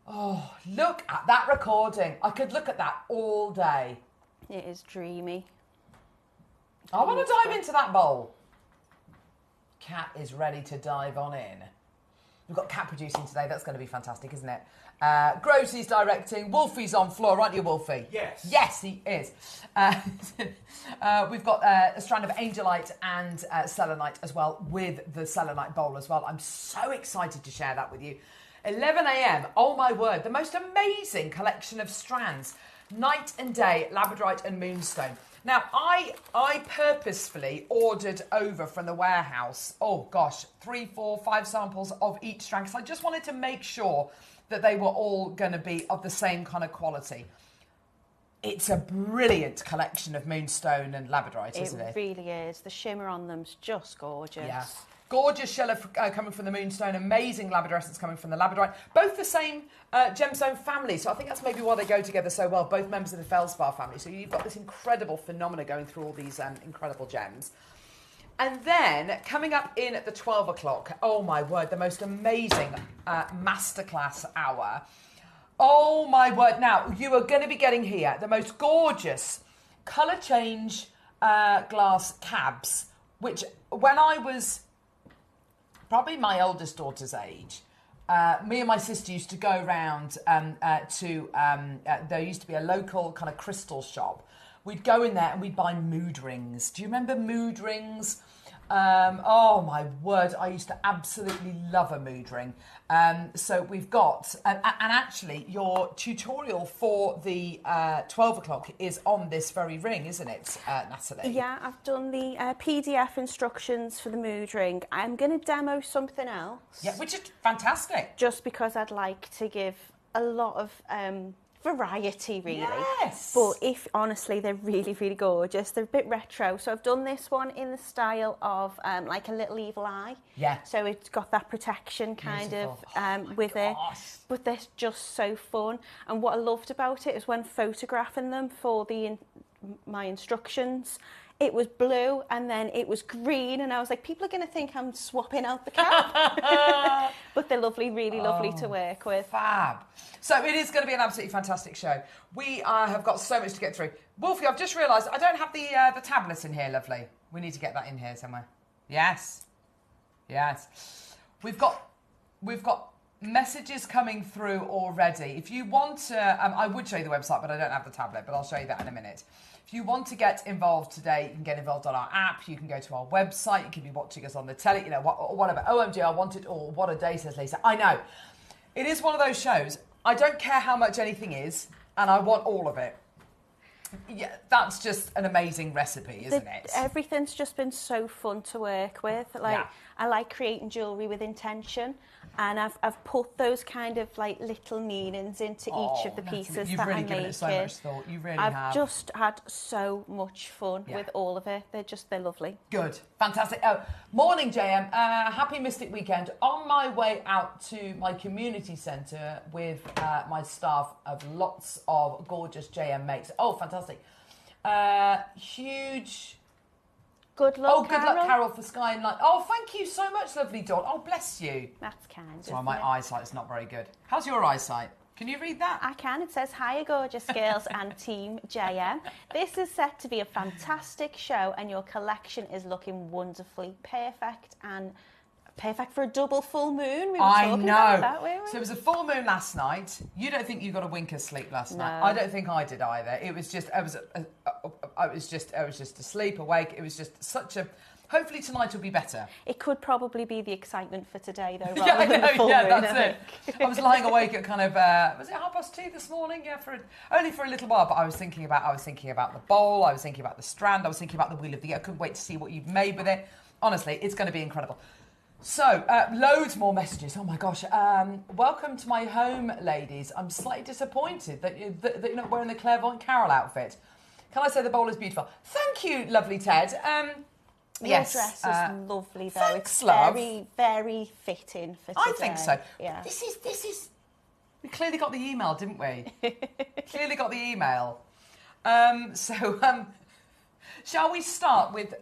[SPEAKER 4] oh, look at that recording. I could look at that all day.
[SPEAKER 6] It is dreamy.
[SPEAKER 4] I want to dive into that bowl. Kat is ready to dive on in. We've got Kat producing today. That's going to be fantastic, isn't it? Grosie's directing. Wolfie's on floor, aren't you, Wolfie?
[SPEAKER 15] Yes.
[SPEAKER 4] Yes, he is. We've got a strand of angelite and selenite as well, with the selenite bowl as well. I'm so excited to share that with you. 11 a.m. Oh, my word. The most amazing collection of strands. Night and day, labradorite and moonstone. Now, I purposefully ordered over from the warehouse, 3, 4, 5 samples of each strand, because I just wanted to make sure that they were all going to be of the same kind of quality. It's a brilliant collection of moonstone and labradorite, isn't it?
[SPEAKER 6] It really is. The shimmer on them's just gorgeous.
[SPEAKER 4] Yeah. Gorgeous shell coming from the moonstone, amazing labradorescence coming from the labradorite. Both the same gemstone family, so I think that's maybe why they go together so well. Both members of the Feldspar family. So you've got this incredible phenomena going through all these incredible gems. And then coming up in at the 12 o'clock, oh my word, the most amazing masterclass hour. Oh my word. Now, you are going to be getting here the most gorgeous colour change glass cabs, which when I was probably my oldest daughter's age, me and my sister used to go around there used to be a local kind of crystal shop. We'd go in there and we'd buy mood rings. Do you remember mood rings? Oh my word, I used to absolutely love a mood ring. So we've got, and actually your tutorial for the 12 o'clock is on this very ring, isn't it, Natalie?
[SPEAKER 6] Yeah, I've done the PDF instructions for the mood ring. I'm going to demo something else.
[SPEAKER 4] Yeah, which is fantastic.
[SPEAKER 6] Just because I'd like to give a lot of variety, really.
[SPEAKER 4] Yes.
[SPEAKER 6] But if honestly, they're really, really gorgeous. They're a bit retro. So I've done this one in the style of like a little evil eye.
[SPEAKER 4] Yeah.
[SPEAKER 6] So it's got that protection kind of with it. But they're just so fun. And what I loved about it is when photographing them for my instructions, it was blue and then it was green, and I was like, people are going to think I'm swapping out the cap. But they're lovely, really lovely to work with.
[SPEAKER 4] Fab. So it is going to be an absolutely fantastic show. We have got so much to get through. Wolfie, I've just realised I don't have the tablets in here, lovely. We need to get that in here somewhere. Yes. Yes. We've got messages coming through already. If you want to, I would show you the website, but I don't have the tablet, but I'll show you that in a minute. If you want to get involved today, you can get involved on our app. You can go to our website. You can be watching us on the telly, whatever. OMG, I want it all. What a day, says Lisa. I know. It is one of those shows. I don't care how much anything is, and I want all of it. Yeah, that's just an amazing recipe, isn't it?
[SPEAKER 6] Everything's just been so fun to work with. I like creating jewellery with intention, and I've put those kind of like little meanings into each of the pieces
[SPEAKER 4] you've
[SPEAKER 6] that
[SPEAKER 4] really
[SPEAKER 6] I'm
[SPEAKER 4] given
[SPEAKER 6] making.
[SPEAKER 4] it so much thought. You really
[SPEAKER 6] I've
[SPEAKER 4] have.
[SPEAKER 6] just had so much fun with all of it. They're lovely.
[SPEAKER 4] Good, fantastic. Oh, morning, JM. Happy Mystic Weekend. On my way out to my community centre with my staff of lots of gorgeous JM makes. Oh, fantastic. Huge.
[SPEAKER 6] Good luck,
[SPEAKER 4] Oh, good luck, Carol, for Sky and Light. Oh, thank you so much, lovely Dawn. Oh, bless you.
[SPEAKER 6] That's kind.
[SPEAKER 4] Sorry, my eyesight's not very good. How's your eyesight? Can you read that?
[SPEAKER 6] I can. It says, hiya, gorgeous girls and Team JM. This is set to be a fantastic show, and your collection is looking wonderfully perfect for a double full moon. We were talking about that, weren't we?
[SPEAKER 4] So it was a full moon last night. You don't think you got a wink of sleep last night? I don't think I did either. It was just, I was just asleep, awake. It was just such a. Hopefully tonight will be better.
[SPEAKER 6] It could probably be the excitement for today, though, rather
[SPEAKER 4] Yeah,
[SPEAKER 6] than the full moon,
[SPEAKER 4] that's
[SPEAKER 6] I
[SPEAKER 4] it.
[SPEAKER 6] think.
[SPEAKER 4] I was lying awake at kind of was it 2:30 this morning? Yeah, only for a little while. But I was thinking about the bowl. I was thinking about the strand. I was thinking about the wheel of the year. I couldn't wait to see what you've made with it. Honestly, it's going to be incredible. So, loads more messages. Oh my gosh. Welcome to my home, ladies. I'm slightly disappointed that you're not wearing the Clairvoyant Carol outfit. Can I say the bowl is beautiful? Thank you, lovely Ted.
[SPEAKER 6] Your dress is lovely, though.
[SPEAKER 4] Thanks,
[SPEAKER 6] it's
[SPEAKER 4] love.
[SPEAKER 6] very, very fitting for today.
[SPEAKER 4] I think so.
[SPEAKER 6] Yeah.
[SPEAKER 4] This is. We clearly got the email, didn't we? Clearly got the email. Shall we start with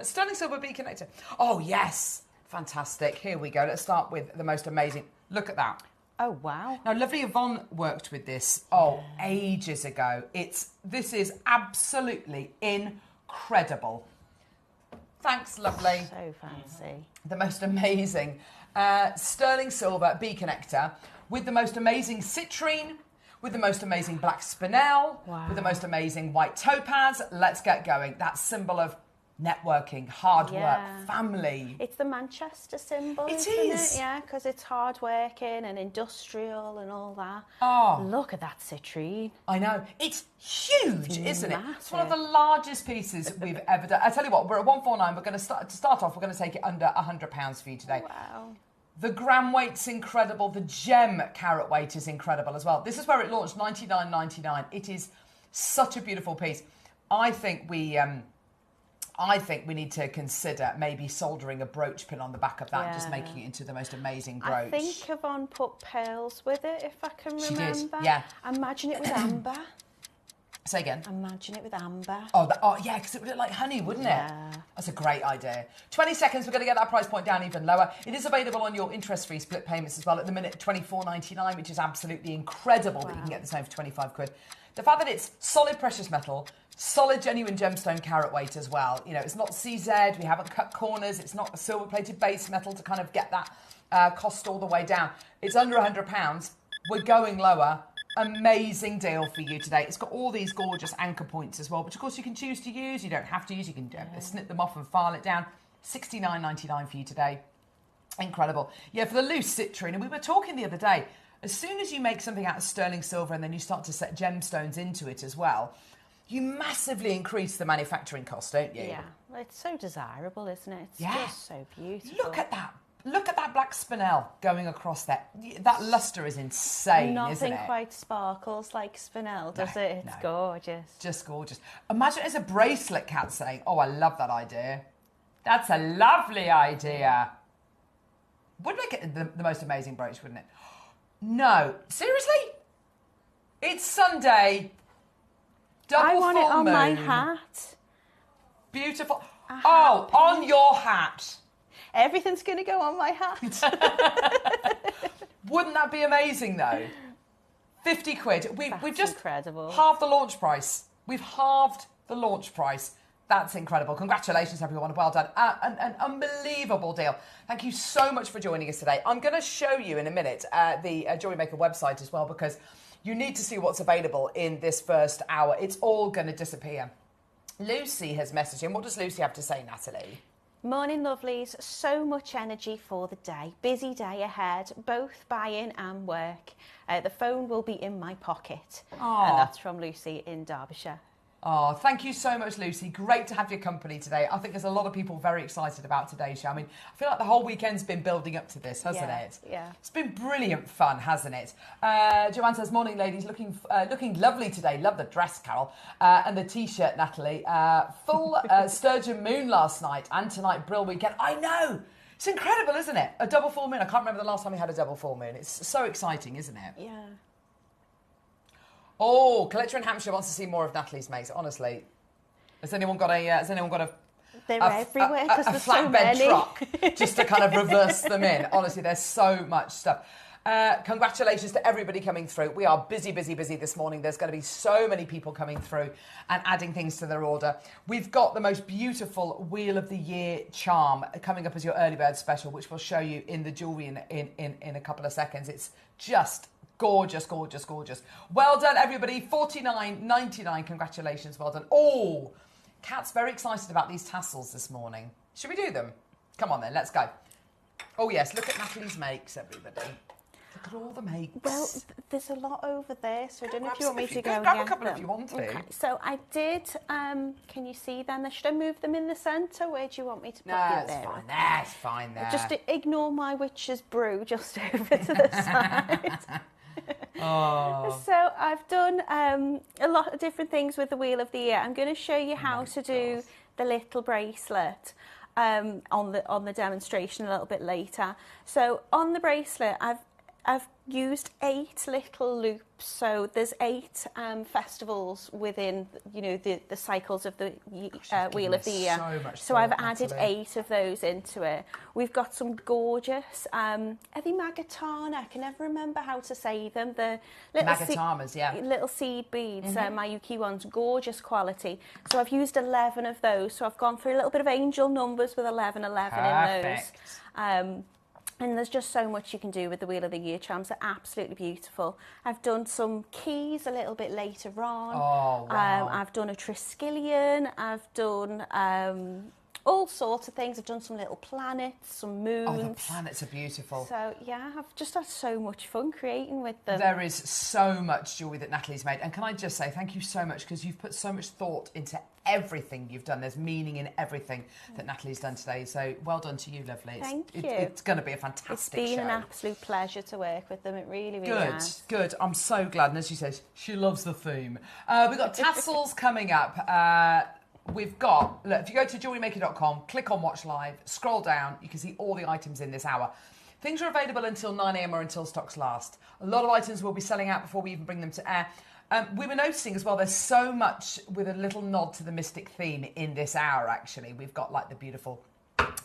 [SPEAKER 4] Sterling Silver B Connector? Oh yes, fantastic. Here we go. Let's start with the most amazing. Look at that.
[SPEAKER 6] Oh wow.
[SPEAKER 4] Now, lovely Yvonne worked with this ages ago. This is absolutely incredible. Thanks, lovely.
[SPEAKER 6] So fancy.
[SPEAKER 4] The most amazing sterling silver B connector with the most amazing citrine, with the most amazing black spinel, with the most amazing white topaz. Let's get going. That symbol of networking, hard
[SPEAKER 6] Yeah.
[SPEAKER 4] work, family.
[SPEAKER 6] It's the Manchester symbol,
[SPEAKER 4] It
[SPEAKER 6] isn't
[SPEAKER 4] is.
[SPEAKER 6] it? Yeah, because it's hard working and industrial and all that.
[SPEAKER 4] Oh.
[SPEAKER 6] Look at that citrine.
[SPEAKER 4] I know. It's huge, isn't it? It's one of the
[SPEAKER 6] massive.
[SPEAKER 4] largest pieces we've ever done. I tell you what, we're at 149. We're going to start off, we're going to take it under £100 for you today.
[SPEAKER 6] Wow.
[SPEAKER 4] The gram weight's incredible. The gem carat weight is incredible as well. This is where it launched, $99.99. It is such a beautiful piece. I think we need to consider maybe soldering a brooch pin on the back of that, and just
[SPEAKER 6] Yeah.
[SPEAKER 4] making it into the most amazing brooch.
[SPEAKER 6] I think Yvonne put pearls with it, if I can
[SPEAKER 4] She
[SPEAKER 6] remember.
[SPEAKER 4] did, yeah.
[SPEAKER 6] Imagine it with amber.
[SPEAKER 4] Say again.
[SPEAKER 6] Imagine it with amber.
[SPEAKER 4] Oh, yeah, because it would look like honey, wouldn't it? That's a great idea. 20 seconds, we're going to get that price point down even lower. It is available on your interest-free split payments as well. At the minute, $24.99, which is absolutely incredible that you can get this home for 25 quid. The fact that it's solid precious metal, solid genuine gemstone carat weight as well. You know, it's not CZ, we haven't cut corners, it's not a silver-plated base metal to kind of get that cost all the way down. It's under £100. We're going lower. Amazing deal for you today. It's got all these gorgeous anchor points as well, which of course you can choose to use. You don't have to use. You can snip them off and file it down. $69.99 for you today. Incredible. Yeah, for the loose citrine. And we were talking the other day, as soon as you make something out of sterling silver and then you start to set gemstones into it as well, you massively increase the manufacturing cost, don't you?
[SPEAKER 6] Yeah, well, it's so desirable, isn't it? It's
[SPEAKER 4] Yeah.
[SPEAKER 6] just so beautiful.
[SPEAKER 4] Look at that. Look at that black spinel going across there. That lustre is insane,
[SPEAKER 6] Nothing
[SPEAKER 4] isn't it?
[SPEAKER 6] quite sparkles like spinel, does it? It's gorgeous.
[SPEAKER 4] Just gorgeous. Imagine it as a bracelet, Kat, saying, oh, I love that idea. That's a lovely idea. Would make it the most amazing brooch, wouldn't it? No. Seriously? It's Sunday. Double
[SPEAKER 6] I want
[SPEAKER 4] full
[SPEAKER 6] it on
[SPEAKER 4] moon.
[SPEAKER 6] my hat.
[SPEAKER 4] Beautiful. Oh, on your hat.
[SPEAKER 6] Everything's going to go on my hat.
[SPEAKER 4] Wouldn't that be amazing, though? 50 quid. We've just
[SPEAKER 6] incredible.
[SPEAKER 4] halved the launch price. We've halved the launch price. That's incredible. Congratulations, everyone. Well done. An unbelievable deal. Thank you so much for joining us today. I'm going to show you in a minute the JewelleryMaker website as well, because you need to see what's available in this first hour. It's all going to disappear. Lucy has messaged in. What does Lucy have to say, Natalie?
[SPEAKER 6] Morning, lovelies. So much energy for the day. Busy day ahead, both buying and work. The phone will be in my pocket.
[SPEAKER 4] Aw.
[SPEAKER 6] And that's from Lucy in Derbyshire.
[SPEAKER 4] Oh, thank you so much, Lucy. Great to have your company today. I think there's a lot of people very excited about today's show. I mean, I feel like the whole weekend's been building up to this, hasn't it?
[SPEAKER 6] Yeah.
[SPEAKER 4] It's been brilliant fun, hasn't it? Joanne says, morning, ladies. Looking lovely today. Love the dress, Carol. And the T-shirt, Natalie. Full sturgeon moon last night and tonight, brill weekend. I know. It's incredible, isn't it? A double full moon. I can't remember the last time we had a double full moon. It's so exciting, isn't it?
[SPEAKER 6] Yeah.
[SPEAKER 4] Oh, Collector in Hampshire wants to see more of Natalie's mates. Honestly, has anyone got a?
[SPEAKER 6] They're everywhere because there's so
[SPEAKER 4] flatbed
[SPEAKER 6] many.
[SPEAKER 4] truck just to kind of reverse them in. Honestly, there's so much stuff. Congratulations to everybody coming through. We are busy this morning. There's going to be so many people coming through and adding things to their order. We've got the most beautiful Wheel of the Year charm coming up as your early bird special, which we'll show you in the jewellery in a couple of seconds. It's just gorgeous, gorgeous, gorgeous. Well done, everybody. $49.99. Congratulations. Well done. Oh, Kat's very excited about these tassels this morning. Should we do them? Come on then, let's go. Oh yes, look at Natalie's makes, everybody. Look at all the makes.
[SPEAKER 6] Well, there's a lot over there, so I don't know if you want me to
[SPEAKER 4] Go
[SPEAKER 6] go and
[SPEAKER 4] grab a
[SPEAKER 6] get
[SPEAKER 4] couple
[SPEAKER 6] them.
[SPEAKER 4] if you want to.
[SPEAKER 6] Okay, so I did, can you see them? Should I move them in the centre? Where do you want me to put
[SPEAKER 4] No,
[SPEAKER 6] them?
[SPEAKER 4] it's
[SPEAKER 6] There.
[SPEAKER 4] fine there. It's fine there.
[SPEAKER 6] Just ignore my witch's brew just over to the side.
[SPEAKER 4] Oh.
[SPEAKER 6] So I've done a lot of different things with the Wheel of the Year. I'm going to show you how to do the little bracelet on the demonstration a little bit later. So on the bracelet, I've used 8 little loops. So there's 8 festivals within, you know, the cycles of the Wheel of the Year.
[SPEAKER 4] So much
[SPEAKER 6] So I've
[SPEAKER 4] thought,
[SPEAKER 6] added
[SPEAKER 4] Natalie.
[SPEAKER 6] 8 of those into it. We've got some gorgeous, are they Magatana? I can never remember how to say them. The little
[SPEAKER 4] Magatamas, yeah.
[SPEAKER 6] little seed beads,
[SPEAKER 4] Mhm.
[SPEAKER 6] Mayuki ones, gorgeous quality. So I've used 11 of those. So I've gone through a little bit of angel numbers with 11 in those. And there's just so much you can do with the Wheel of the Year charms. They're absolutely beautiful. I've done some keys a little bit later on.
[SPEAKER 4] Oh, wow.
[SPEAKER 6] I've done a Triskelion. I've done all sorts of things. I've done some little planets, some moons.
[SPEAKER 4] Oh, the planets are beautiful.
[SPEAKER 6] So, yeah, I've just had so much fun creating with them.
[SPEAKER 4] There is so much jewellery that Natalie's made. And can I just say thank you so much, because you've put so much thought into everything you've done. There's meaning in everything that Natalie's done today. So well done to you, lovely.
[SPEAKER 6] Thank you.
[SPEAKER 4] It's going to be a fantastic
[SPEAKER 6] It's been
[SPEAKER 4] show.
[SPEAKER 6] an absolute pleasure to work with them. It really, really
[SPEAKER 4] Good,
[SPEAKER 6] has.
[SPEAKER 4] good. I'm so glad. And as she says, she loves the theme. We've got tassels coming up. We've got, look, if you go to JewelleryMaker.com, click on Watch Live, scroll down, you can see all the items in this hour. Things are available until 9 a.m. or until stocks last. A lot of items will be selling out before we even bring them to air. We were noticing as well, there's so much with a little nod to the Mystic theme in this hour, actually. We've got like the beautiful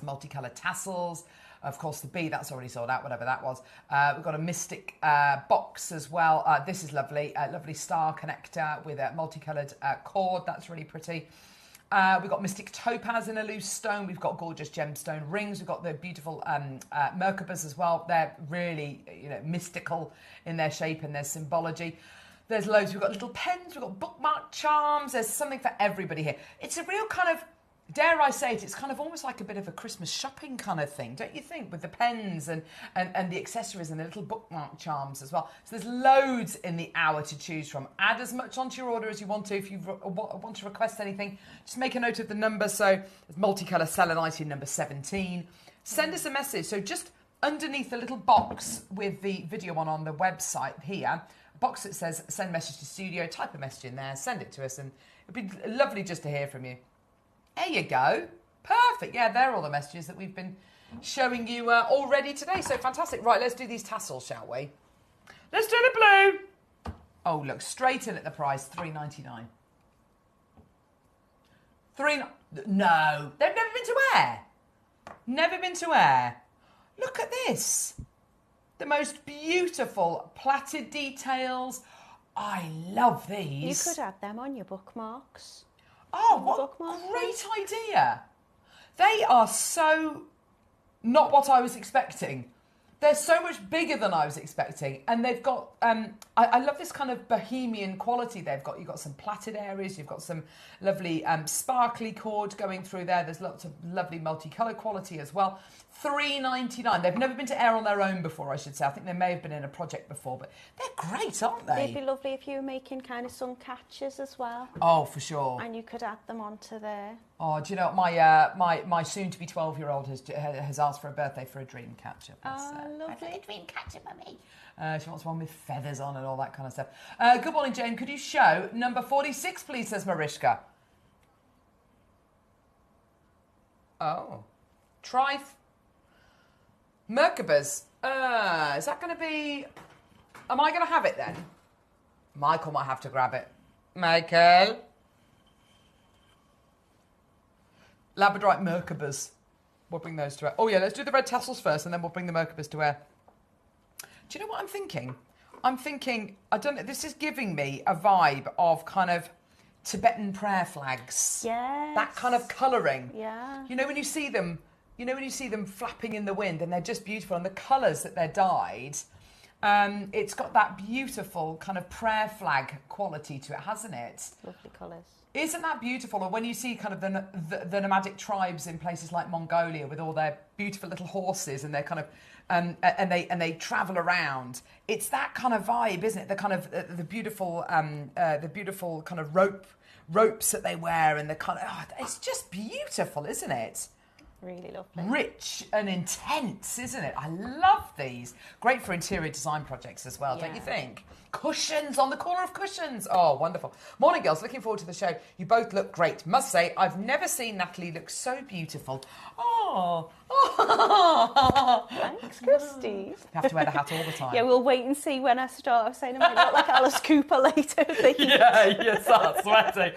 [SPEAKER 4] multicoloured tassels. Of course, the bee, that's already sold out, whatever that was. We've got a Mystic box as well. This is lovely. A lovely star connector with a multicoloured cord. That's really pretty. We've got Mystic topaz in a loose stone. We've got gorgeous gemstone rings. We've got the beautiful Merkabas as well. They're really, mystical in their shape and their symbology. There's loads. We've got little pens. We've got bookmark charms. There's something for everybody here. It's a real kind of, dare I say it, it's kind of almost like a bit of a Christmas shopping kind of thing, don't you think? With the pens and the accessories and the little bookmark charms as well. So there's loads in the hour to choose from. Add as much onto your order as you want to. If you want to request anything, just make a note of the number. So it's multicolour selenite number 17. Send us a message. So just underneath the little box with the video on the website here, a box that says send message to studio, type a message in there, send it to us, and it'd be lovely just to hear from you. There you go. Perfect. Yeah, they're all the messages that we've been showing you already today. So fantastic. Right, let's do these tassels, shall we? Let's do the blue. Oh, look, straight in at the price, $3.99. No, they've never been to air. Never been to air. Look at this. The most beautiful plaited details. I love these.
[SPEAKER 6] You could add them on your bookmarks.
[SPEAKER 4] Oh, what a great idea. They are so not what I was expecting. They're so much bigger than I was expecting. And they've got, I love this kind of bohemian quality they've got. You've got some plaited areas. You've got some lovely sparkly cord going through there. There's lots of lovely multicolour quality as well. $3.99. They've never been to air on their own before, I should say. I think they may have been in a project before, but they're great, aren't they?
[SPEAKER 6] They'd be lovely if you were making kind of sun catchers as well.
[SPEAKER 4] Oh, for sure.
[SPEAKER 6] And you could add them onto there.
[SPEAKER 4] Oh, do you know what? My soon-to-be 12-year-old has asked for a birthday for a dream catcher.
[SPEAKER 6] Lovely.
[SPEAKER 4] A dream catcher, mummy. She wants one with feathers on and all that kind of stuff. Good morning, Jane. Could you show number 46, please, says Mariska. Oh. Trife. Merkabas. Is that going to be... Am I going to have it then? Michael might have to grab it. Michael. Labradorite Merkabas. We'll bring those to air. Oh, yeah, let's do the red tassels first, and then we'll bring the Merkabas to air. Do you know what I'm thinking? I'm thinking, I don't know, this is giving me a vibe of kind of Tibetan prayer flags.
[SPEAKER 6] Yes.
[SPEAKER 4] That kind of colouring.
[SPEAKER 6] Yeah.
[SPEAKER 4] You know when you see them flapping in the wind, and they're just beautiful, and the colours that they're dyed, it's got that beautiful kind of prayer flag quality to it, hasn't it?
[SPEAKER 6] Lovely colours.
[SPEAKER 4] Isn't that beautiful? Or when you see kind of the nomadic tribes in places like Mongolia with all their beautiful little horses, and they're kind of and they travel around. It's that kind of vibe, isn't it? The kind of the beautiful kind of ropes that they wear, and the kind of it's just beautiful, isn't it?
[SPEAKER 6] Really lovely.
[SPEAKER 4] Rich and intense, isn't it? I love these. Great for interior design projects as well, don't you think? Cushions on the corner of cushions. Oh, wonderful. Morning, girls. Looking forward to the show. You both look great. Must say, I've never seen Natalie look so beautiful. Oh.
[SPEAKER 6] Thanks, Christy.
[SPEAKER 4] You have to wear the hat all the time.
[SPEAKER 6] Yeah, we'll wait and see when I start. I was saying I might look like Alice Cooper later.
[SPEAKER 4] You start sweating.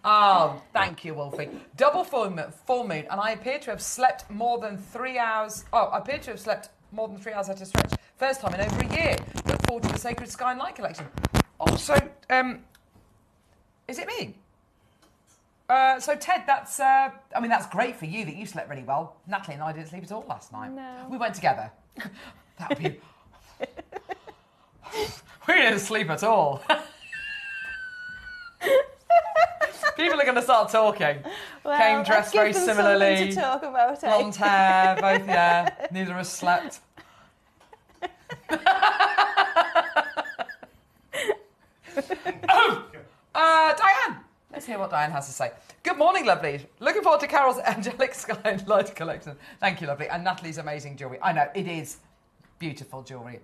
[SPEAKER 4] Oh, thank you, Wolfie. Double full moon, and I appear to have slept more than 3 hours. Oh, I appear to have slept more than 3 hours at a stretch. First time in over a year. Look forward to the Sacred Sky and Light collection. Also, is it me? So Ted, that's that's great for you that you slept really well. Natalie and I didn't sleep at all last night.
[SPEAKER 6] No.
[SPEAKER 4] We went together. That would be. We didn't sleep at all. People are going to start talking.
[SPEAKER 6] Well,
[SPEAKER 4] Came dressed very similarly.
[SPEAKER 6] To talk about,
[SPEAKER 4] blonde hair, both. Yeah, neither of us slept. Diane. Let's hear what Diane has to say. Good morning, lovely. Looking forward to Carol's Angelic Sky and Light collection. Thank you, lovely. And Natalie's amazing jewellery. I know, it is beautiful jewellery.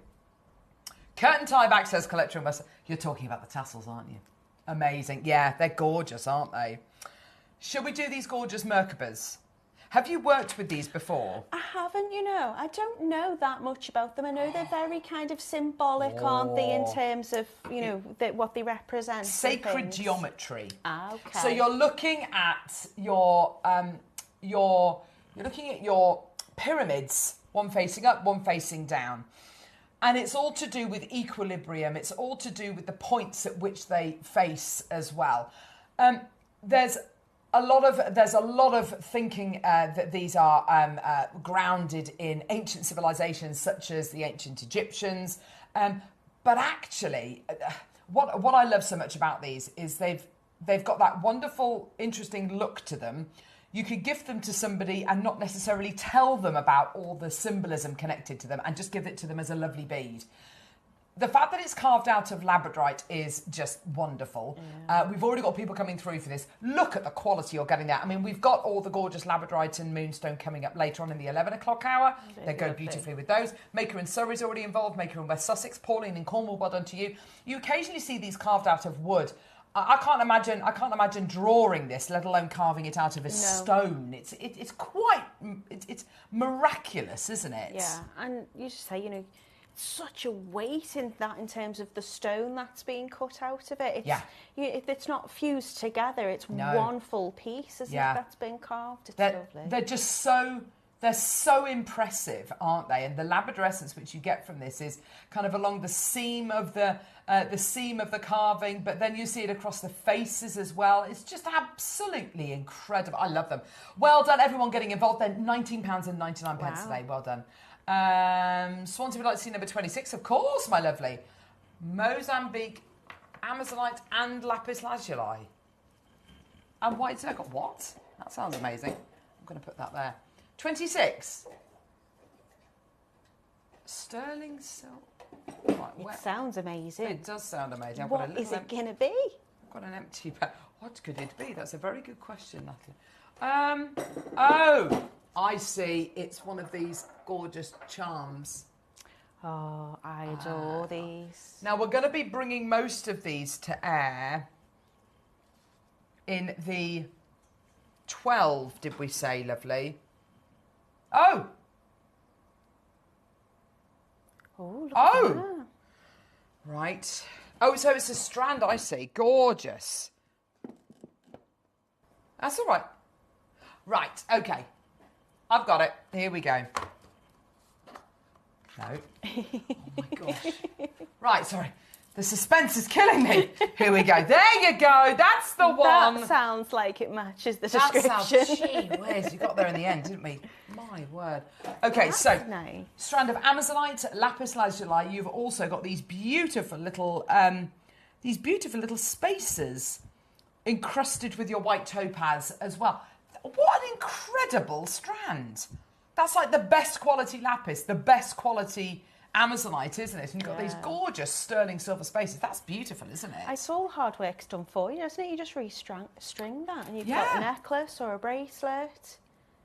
[SPEAKER 4] Curtain tie back, says Collector and West. You're talking about the tassels, aren't you? Amazing. Yeah, they're gorgeous, aren't they? Should we do these gorgeous Merkabas? Have you worked with these before?
[SPEAKER 6] I haven't, I don't know that much about them. I know they're very kind of symbolic, aren't they, in terms of, what they represent.
[SPEAKER 4] Sacred geometry.
[SPEAKER 6] Ah, okay.
[SPEAKER 4] So you're looking at your pyramids, one facing up, one facing down. And it's all to do with equilibrium. It's all to do with the points at which they face as well. There's a lot of thinking that these are grounded in ancient civilizations such as the ancient Egyptians. But actually, what I love so much about these is they've got that wonderful, interesting look to them. You could gift them to somebody and not necessarily tell them about all the symbolism connected to them and just give it to them as a lovely bead. The fact that it's carved out of labradorite is just wonderful. Yeah. We've already got people coming through for this. Look at the quality you're getting there. I mean, we've got all the gorgeous labradorite and moonstone coming up later on in the 11 o'clock hour. They go beautifully with those. Maker in Surrey's already involved. Maker in West Sussex. Pauline in Cornwall, well done to you. You occasionally see these carved out of wood. I can't imagine drawing this, let alone carving it out of a stone. It's miraculous, isn't it?
[SPEAKER 6] Yeah, and you just say, such a weight in terms of the stone that's being cut out of it. If it's not fused together, it's one full piece, isn't it? That's been carved. It's lovely.
[SPEAKER 4] They're just they're so impressive, aren't they? And the labradorescence which you get from this is kind of along the seam of the carving, but then you see it across the faces as well. It's just absolutely incredible. I love them. Well done, everyone getting involved. They're £19.99 today. Well done. Swansea would like to see number 26, of course, my lovely. Mozambique, Amazonite, and lapis lazuli. And white zircon. What? That sounds amazing. I'm going to put that there. 26. Sterling silk.
[SPEAKER 6] Right, it sounds amazing.
[SPEAKER 4] It does sound amazing.
[SPEAKER 6] What is it going to be?
[SPEAKER 4] I've got an empty bag. What could it be? That's a very good question, Natalie. Oh, I see. It's one of these gorgeous charms.
[SPEAKER 6] Oh, I adore these.
[SPEAKER 4] Now, we're going to be bringing most of these to air in the 12, did we say, lovely? Oh!
[SPEAKER 6] Oh, look at that.
[SPEAKER 4] Right. Oh, so it's a strand, I see. Gorgeous. That's all right. Right, okay. I've got it. Here we go. No. Oh, my gosh. Right, sorry. The suspense is killing me. Here we go. There you go. That's the one.
[SPEAKER 6] That sounds like it matches the description.
[SPEAKER 4] That sounds, gee whiz. You got there in the end, didn't we? My word. Okay,
[SPEAKER 6] That's
[SPEAKER 4] so
[SPEAKER 6] nice.
[SPEAKER 4] Strand of Amazonite, lapis lazuli. You've also got these beautiful little spacers encrusted with your white topaz as well. What an incredible strand. That's like the best quality lapis, the best quality Amazonite, isn't it? And you've got these gorgeous sterling silver spaces. That's beautiful, isn't it?
[SPEAKER 6] It's all hard work's done for you, isn't it? You just string that and you've got a necklace or a bracelet.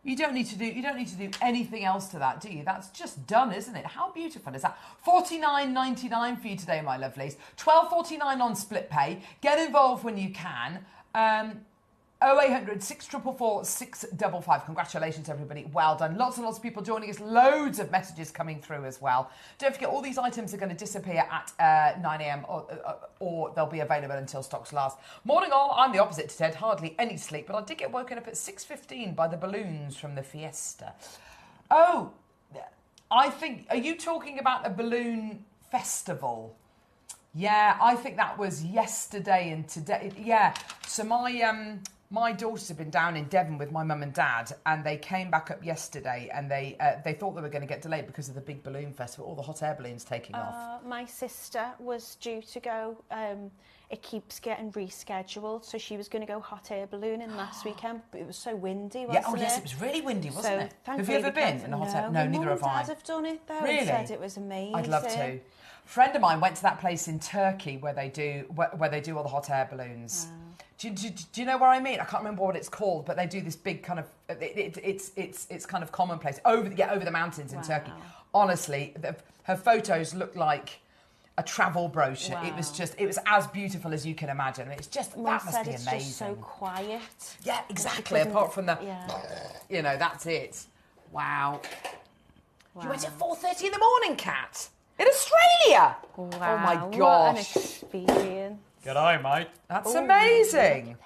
[SPEAKER 4] You don't need to do anything else to that, do you? That's just done, isn't it? How beautiful is that? $49.99 for you today, my lovelies. $12.49 on split pay. Get involved when you can. 0800 644 655. Congratulations, everybody. Well done. Lots and lots of people joining us. Loads of messages coming through as well. Don't forget, all these items are going to disappear at 9 a.m. or they'll be available until stocks last. Morning all. I'm the opposite to Ted. Hardly any sleep, but I did get woken up at 6:15 by the balloons from the fiesta. Oh, I think... Are you talking about a balloon festival? Yeah, I think that was yesterday and today. Yeah, so my My daughters have been down in Devon with my mum and dad, and they came back up yesterday, and they thought they were going to get delayed because of the big balloon festival, all the hot air balloons taking off.
[SPEAKER 6] My sister was due to go. It keeps getting rescheduled, so she was going to go hot air ballooning last weekend, but it was so windy, wasn't it?
[SPEAKER 4] Yeah, yes, it was really windy, wasn't it? Have you ever
[SPEAKER 6] thankfully
[SPEAKER 4] been in a hot air?
[SPEAKER 6] No,
[SPEAKER 4] neither have I.
[SPEAKER 6] Mum and Dad have done it though.
[SPEAKER 4] Really?
[SPEAKER 6] And said it was amazing.
[SPEAKER 4] I'd love to. A friend of mine went to that place in Turkey where they do all the hot air balloons. Do you know where I mean? I can't remember what it's called, but they do this big kind of it's kind of commonplace over the mountains in Turkey. Honestly, her photos look like a travel brochure.
[SPEAKER 6] Wow.
[SPEAKER 4] It was as beautiful as you can imagine. It's just
[SPEAKER 6] Mum
[SPEAKER 4] that must
[SPEAKER 6] said
[SPEAKER 4] be
[SPEAKER 6] it's
[SPEAKER 4] amazing.
[SPEAKER 6] just so quiet.
[SPEAKER 4] Yeah, exactly. Apart from the, that's it. Wow. You went at 4:30 in the morning, Kat, in Australia.
[SPEAKER 6] Wow.
[SPEAKER 4] Oh my
[SPEAKER 6] What an
[SPEAKER 4] gosh.
[SPEAKER 6] experience.
[SPEAKER 15] G'day, mate.
[SPEAKER 4] That's amazing.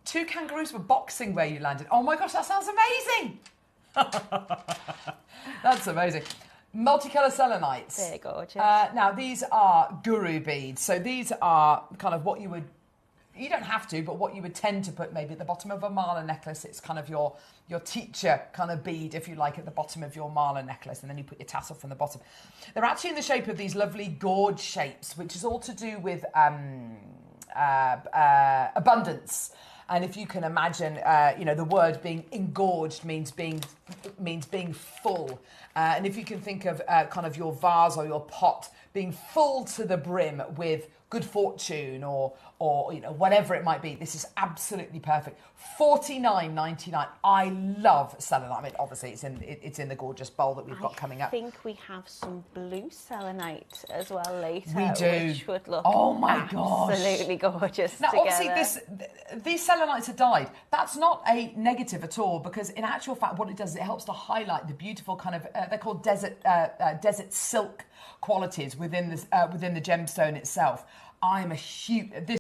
[SPEAKER 4] 2 kangaroos were boxing where you landed. Oh my gosh, that sounds amazing. That's amazing. Multicolour selenites.
[SPEAKER 6] They're gorgeous.
[SPEAKER 4] Now, these are guru beads. So these are kind of what you would, you don't have to, but what you would tend to put maybe at the bottom of a mala necklace. It's kind of your teacher kind of bead, if you like, at the bottom of your mala necklace, and then you put your tassel from the bottom. They're actually in the shape of these lovely gorge shapes, which is all to do with abundance. And if you can imagine, the word being engorged means being full. And if you can think of kind of your vase or your pot being full to the brim with good fortune or whatever it might be, this is absolutely perfect. $49.99. I love selenite. I mean, obviously it's in the gorgeous bowl that we've got coming up.
[SPEAKER 6] I think we have some blue selenite as well later.
[SPEAKER 4] We do.
[SPEAKER 6] Which would look
[SPEAKER 4] absolutely
[SPEAKER 6] gorgeous
[SPEAKER 4] Now,
[SPEAKER 6] together.
[SPEAKER 4] obviously, these selenites are dyed. That's not a negative at all, because in actual fact, what it does is it helps to highlight the beautiful kind of they're called desert silk qualities within the gemstone itself. I'm a huge